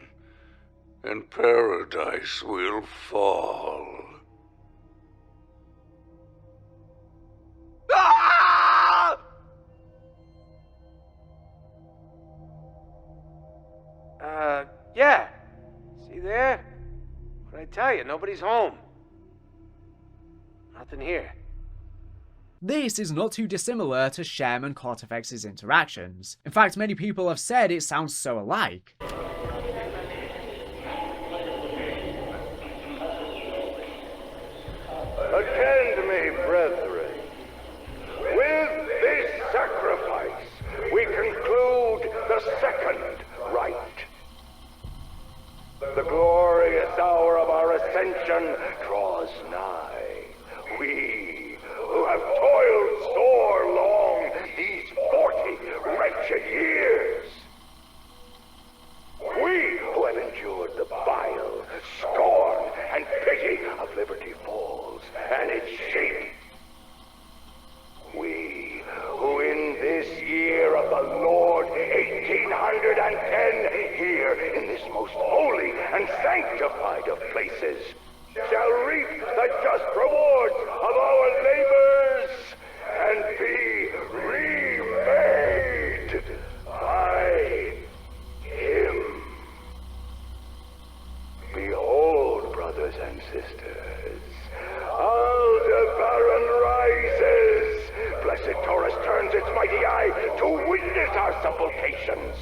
S3: and paradise will fall. Ah!
S11: Yeah. See there? What'd I tell you? Nobody's home. Nothing here.
S1: This is not too dissimilar to Shem and Cortifex's interactions. In fact, many people have said it sounds so alike.
S22: Attend me, brethren. With this sacrifice, we conclude the second rite. The glorious hour of our ascension draws nigh. We, who have toiled sore long these 40 wretched years. We, who have endured the bile, scorn, and pity of Liberty Falls and its shape. We, who in this year of the Lord 1810, here in this most holy and sanctified of places, shall reap the just rewards of our labors and be remade by Him. Behold, brothers and sisters, Aldebaran rises. Blessed Taurus turns its mighty eye to witness our supplications.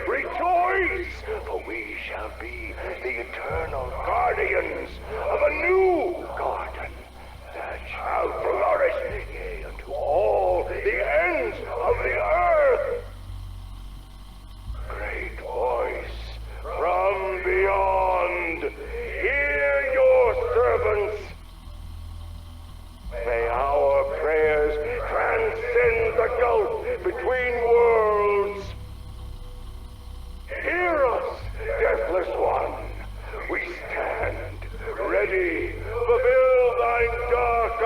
S22: Rejoice, for we shall be the eternal guardians of a new garden that shall flourish, yea, unto all the ends of the earth. Great voice from beyond, hear your servants. May our prayers transcend the gulf between worlds. Hear us, deathless one. We stand ready. Fulfill thine dark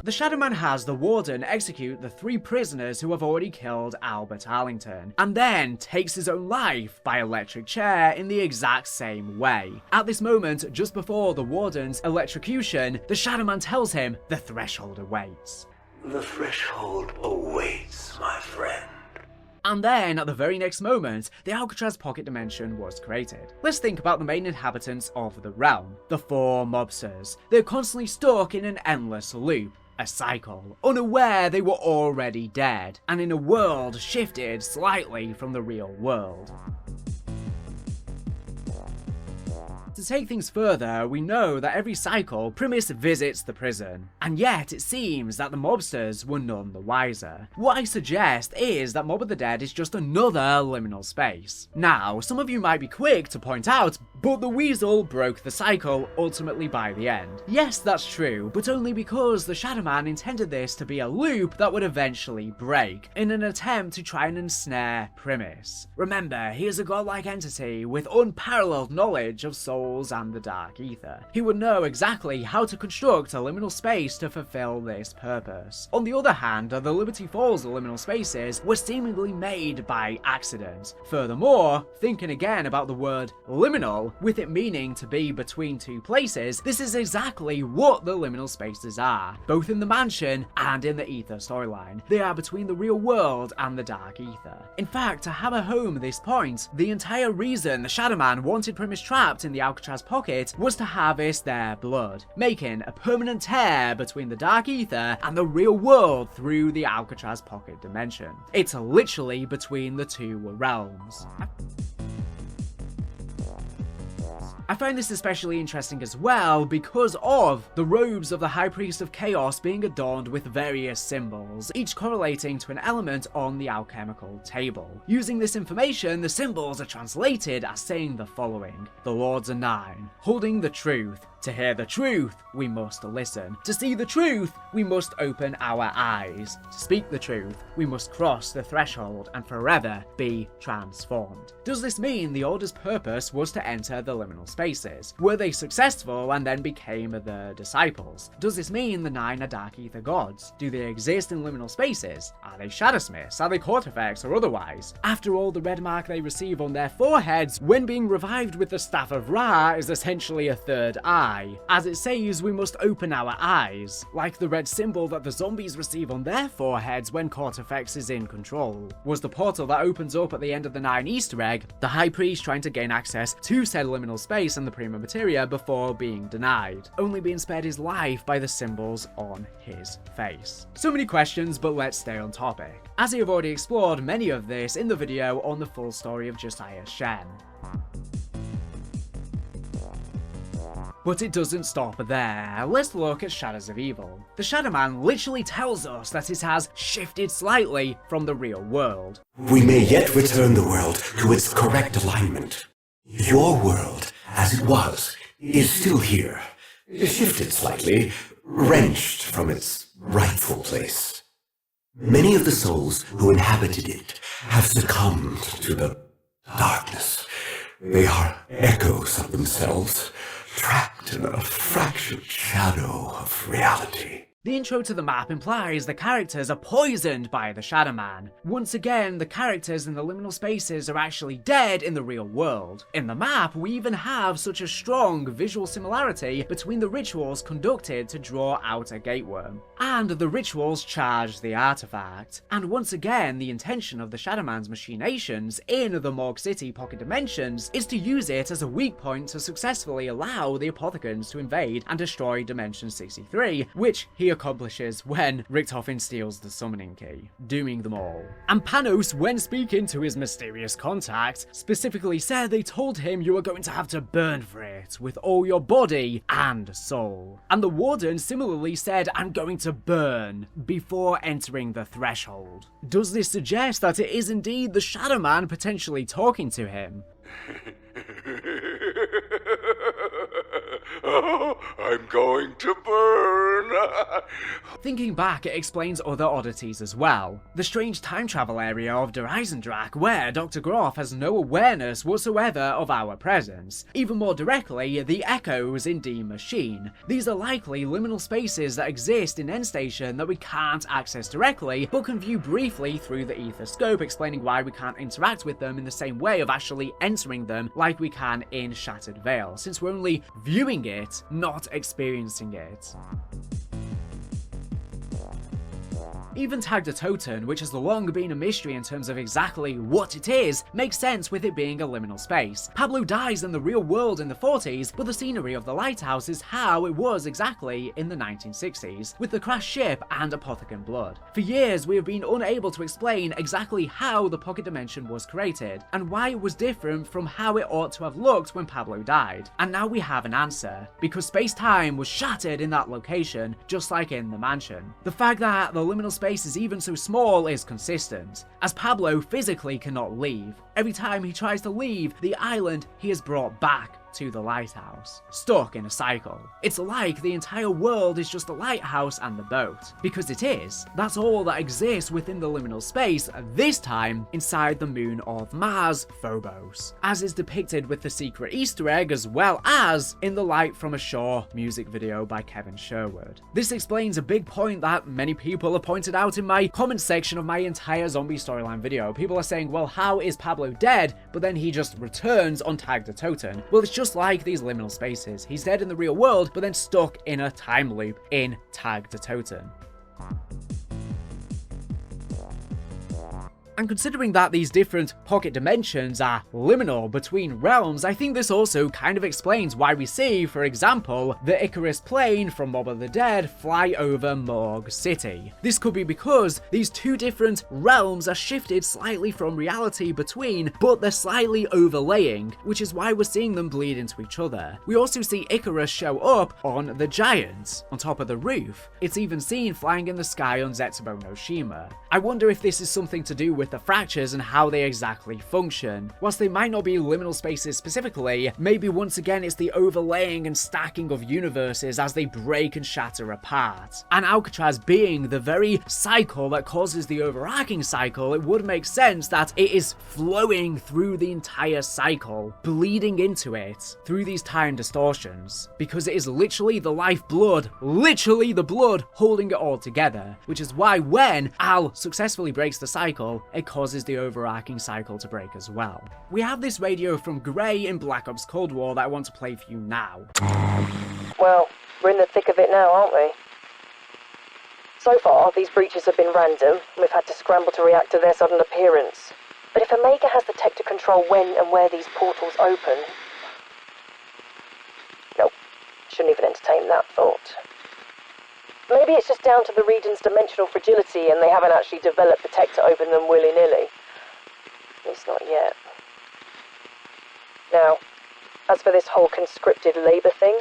S1: the Shadow Man has the Warden execute the 3 prisoners who have already killed Albert Arlington, and then takes his own life by electric chair in the exact same way. At this moment, just before the Warden's electrocution, the Shadow Man tells him the threshold awaits.
S22: The threshold awaits, my friend.
S1: And then, at the very next moment, the Alcatraz pocket dimension was created. Let's think about the main inhabitants of the realm, the 4 mobsters. They're constantly stuck in an endless loop, a cycle, unaware they were already dead, and in a world shifted slightly from the real world. To take things further, we know that every cycle, Primis visits the prison, and yet it seems that the mobsters were none the wiser. What I suggest is that Mob of the Dead is just another liminal space. Now, some of you might be quick to point out, but the Weasel broke the cycle ultimately by the end. Yes, that's true, but only because the Shadow Man intended this to be a loop that would eventually break, in an attempt to try and ensnare Primis. Remember, he is a godlike entity with unparalleled knowledge of souls and the dark ether. He would know exactly how to construct a liminal space to fulfill this purpose. On the other hand, the Liberty Falls liminal spaces were seemingly made by accident. Furthermore, thinking again about the word liminal, with it meaning to be between 2 places, this is exactly what the liminal spaces are, both in the mansion and in the ether storyline. They are between the real world and the dark ether. In fact, to hammer home this point, the entire reason the Shadow Man wanted Primis trapped in the Alcatraz pocket was to harvest their blood, making a permanent tear between the dark ether and the real world through the Alcatraz pocket dimension. It's literally between the 2 realms. I find this especially interesting as well because of the robes of the High Priest of Chaos being adorned with various symbols, each correlating to an element on the alchemical table. Using this information, the symbols are translated as saying the following: the Lords are 9, holding the truth. To hear the truth, we must listen. To see the truth, we must open our eyes. To speak the truth, we must cross the threshold and forever be transformed. Does this mean the Order's purpose was to enter the liminal spaces? Were they successful and then became the disciples? Does this mean the 9 are dark ether gods? Do they exist in liminal spaces? Are they shadowsmiths? Are they cortifex or otherwise? After all, the red mark they receive on their foreheads when being revived with the Staff of Ra is essentially a 3rd eye. As it says, we must open our eyes, like the red symbol that the zombies receive on their foreheads when Cortifex is in control. Was the portal that opens up at the end of the 9 Easter egg the High Priest trying to gain access to said liminal space and the prima materia before being denied, only being spared his life by the symbols on his face? So many questions, but let's stay on topic, as I have already explored many of this in the video on the full story of Josiah Shem. But it doesn't stop there. Let's look at Shadows of Evil. The Shadow Man literally tells us that it has shifted slightly from the real world.
S21: We may yet return the world to its correct alignment. Your world, as it was, is still here. Shifted slightly, wrenched from its rightful place. Many of the souls who inhabited it have succumbed to the darkness. They are echoes of themselves, trapped in a fractured shadow of reality.
S1: The intro to the map implies the characters are poisoned by the Shadow Man. Once again, the characters in the liminal spaces are actually dead in the real world. In the map, we even have such a strong visual similarity between the rituals conducted to draw out a gateworm, and the rituals charge the artifact. And once again, the intention of the Shadow Man's machinations in the Morg City pocket dimensions is to use it as a weak point to successfully allow the Apothecans to invade and destroy Dimension 63, which he accomplishes when Richtofen steals the summoning key, dooming them all. And Panos, when speaking to his mysterious contact, specifically said they told him you are going to have to burn for it with all your body and soul. And the Warden similarly said, I'm going to burn before entering the threshold. Does this suggest that it is indeed the Shadow Man potentially talking to him?
S3: Oh, I'm going to burn.
S1: Thinking back, it explains other oddities as well. The strange time travel area of Der Eisendrak, where Dr. Groff has no awareness whatsoever of our presence. Even more directly, the echoes in D Machine. These are likely liminal spaces that exist in End Station that we can't access directly, but can view briefly through the ether scope, explaining why we can't interact with them in the same way of actually entering them like we can in Shattered Veil, since we're only viewing it, not experiencing it. Even Tag der Toten, which has long been a mystery in terms of exactly what it is, makes sense with it being a liminal space. Pablo dies in the real world in the 40s, but the scenery of the lighthouse is how it was exactly in the 1960s, with the crashed ship and Apothecon blood. For years, we have been unable to explain exactly how the pocket dimension was created, and why it was different from how it ought to have looked when Pablo died. And now we have an answer, because space-time was shattered in that location, just like in the mansion. The fact that the liminal space is even so small is consistent, as Pablo physically cannot leave. Every time he tries to leave the island, he is brought back to the lighthouse, stuck in a cycle. It's like the entire world is just the lighthouse and the boat, because it is. That's all that exists within the liminal space, this time inside the moon of Mars, Phobos, as is depicted with the secret Easter egg, as well as in the Light from a Shore music video by Kevin Sherwood. This explains a big point that many people have pointed out in my comment section of my entire zombie storyline video. People are saying, well, how is Pablo dead, but then he just returns on Tag der Toten? Well, it's just like these liminal spaces. He's dead in the real world, but then stuck in a time loop in Tag der Toten. And considering that these different pocket dimensions are liminal between realms, I think this also kind of explains why we see, for example, the Icarus plane from Mob of the Dead fly over Morgue City. This could be because these two different realms are shifted slightly from reality between, but they're slightly overlaying, which is why we're seeing them bleed into each other. We also see Icarus show up on the Giant, on top of the roof. It's even seen flying in the sky on Zetsubo no Shima. I wonder if this is something to do with the fractures and how they exactly function. Whilst they might not be liminal spaces specifically, maybe once again it's the overlaying and stacking of universes as they break and shatter apart. And Alcatraz being the very cycle that causes the overarching cycle, it would make sense that it is flowing through the entire cycle, bleeding into it through these time distortions, because it is literally the lifeblood, literally the blood holding it all together, which is why when Al successfully breaks the cycle, it causes the overarching cycle to break as well. We have this radio from Gray in Black Ops Cold War that I want to play for you now.
S14: Well, we're in the thick of it now, aren't we? So far, these breaches have been random, and we've had to scramble to react to their sudden appearance. But if Omega has the tech to control when and where these portals open... Nope, shouldn't even entertain that thought. Maybe it's just down to the region's dimensional fragility and they haven't actually developed the tech to open them willy-nilly. At least not yet. Now, as for this whole conscripted labor thing,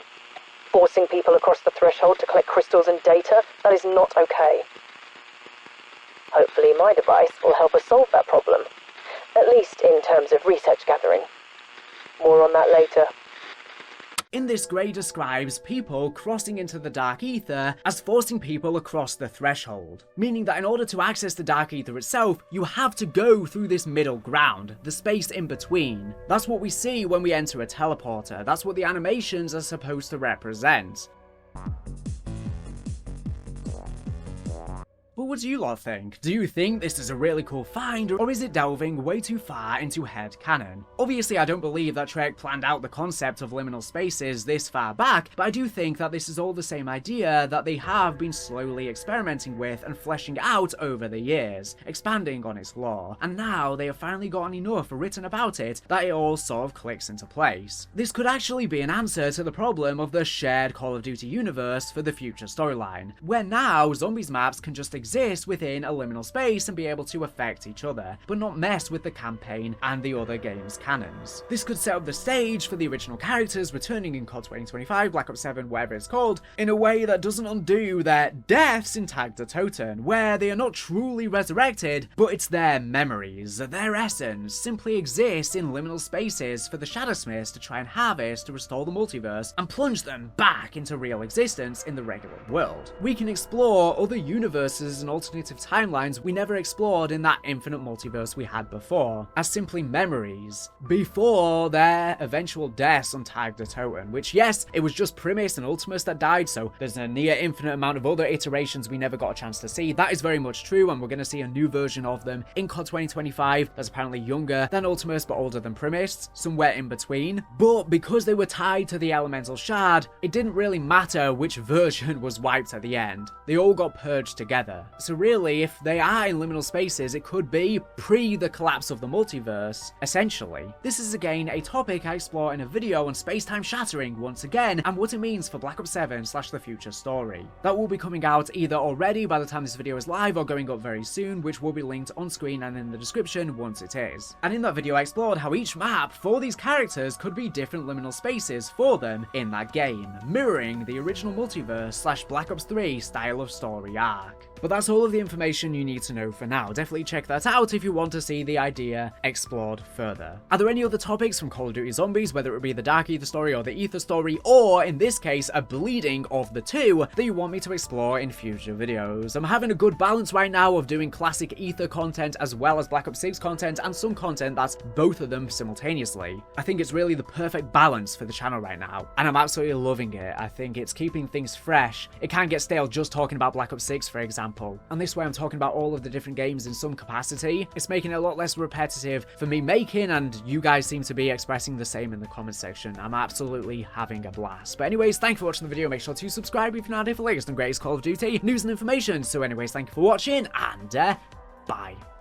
S14: forcing people across the threshold to collect crystals and data, that is not okay. Hopefully my device will help us solve that problem, at least in terms of research gathering. More on that later.
S1: In this, Gray describes people crossing into the Dark Ether as forcing people across the threshold, meaning that in order to access the Dark Ether itself, you have to go through this middle ground, the space in between. That's what we see when we enter a teleporter, that's what the animations are supposed to represent. But what do you lot think? Do you think this is a really cool find, or is it delving way too far into headcanon? Obviously, I don't believe that Trek planned out the concept of liminal spaces this far back, but I do think that this is all the same idea that they have been slowly experimenting with and fleshing out over the years, expanding on its lore, and now they have finally gotten enough written about it that it all sort of clicks into place. This could actually be an answer to the problem of the shared Call of Duty universe for the future storyline, where now zombies maps can just exist within a liminal space and be able to affect each other, but not mess with the campaign and the other game's canons. This could set up the stage for the original characters returning in COD 2025, Black Ops 7, whatever it's called, in a way that doesn't undo their deaths in Tag der Toten, where they are not truly resurrected, but it's their memories, their essence, simply exists in liminal spaces for the Shadowsmiths to try and harvest to restore the multiverse and plunge them back into real existence in the regular world. We can explore other universes and alternative timelines we never explored in that infinite multiverse we had before, as simply memories, before their eventual deaths on Tag der Toten, which yes, it was just Primis and Ultimus that died, so there's a near infinite amount of other iterations we never got a chance to see. That is very much true, and we're going to see a new version of them in COD 2025 that's apparently younger than Ultimus but older than Primis, somewhere in between. But because they were tied to the elemental shard, it didn't really matter which version was wiped at the end. They all got purged together. So really, if they are in liminal spaces, it could be pre the collapse of the multiverse, essentially. This is again a topic I explore in a video on space-time shattering once again, and what it means for Black Ops 7 / the future story. That will be coming out either already by the time this video is live or going up very soon, which will be linked on screen and in the description once it is. And in that video I explored how each map for these characters could be different liminal spaces for them in that game, mirroring the original multiverse / Black Ops 3 style of story arc. But that's all of the information you need to know for now. Definitely check that out if you want to see the idea explored further. Are there any other topics from Call of Duty Zombies, whether it be the Dark Ether story or the Ether story, or in this case a bleeding of the two, that you want me to explore in future videos? I'm having a good balance right now of doing classic Ether content as well as Black Ops 6 content, and some content that's both of them simultaneously. I think it's really the perfect balance for the channel right now, and I'm absolutely loving it. I think it's keeping things fresh. It can get stale just talking about Black Ops 6, for example, and this way I'm talking about all of the different games in some capacity. It's making it a lot less repetitive for me making, and you guys seem to be expressing the same in the comment section. I'm absolutely having a blast. But anyways, thank you for watching the video. Make sure to subscribe if you're not here for the latest and greatest Call of Duty news and information. So anyways, thank you for watching, and bye.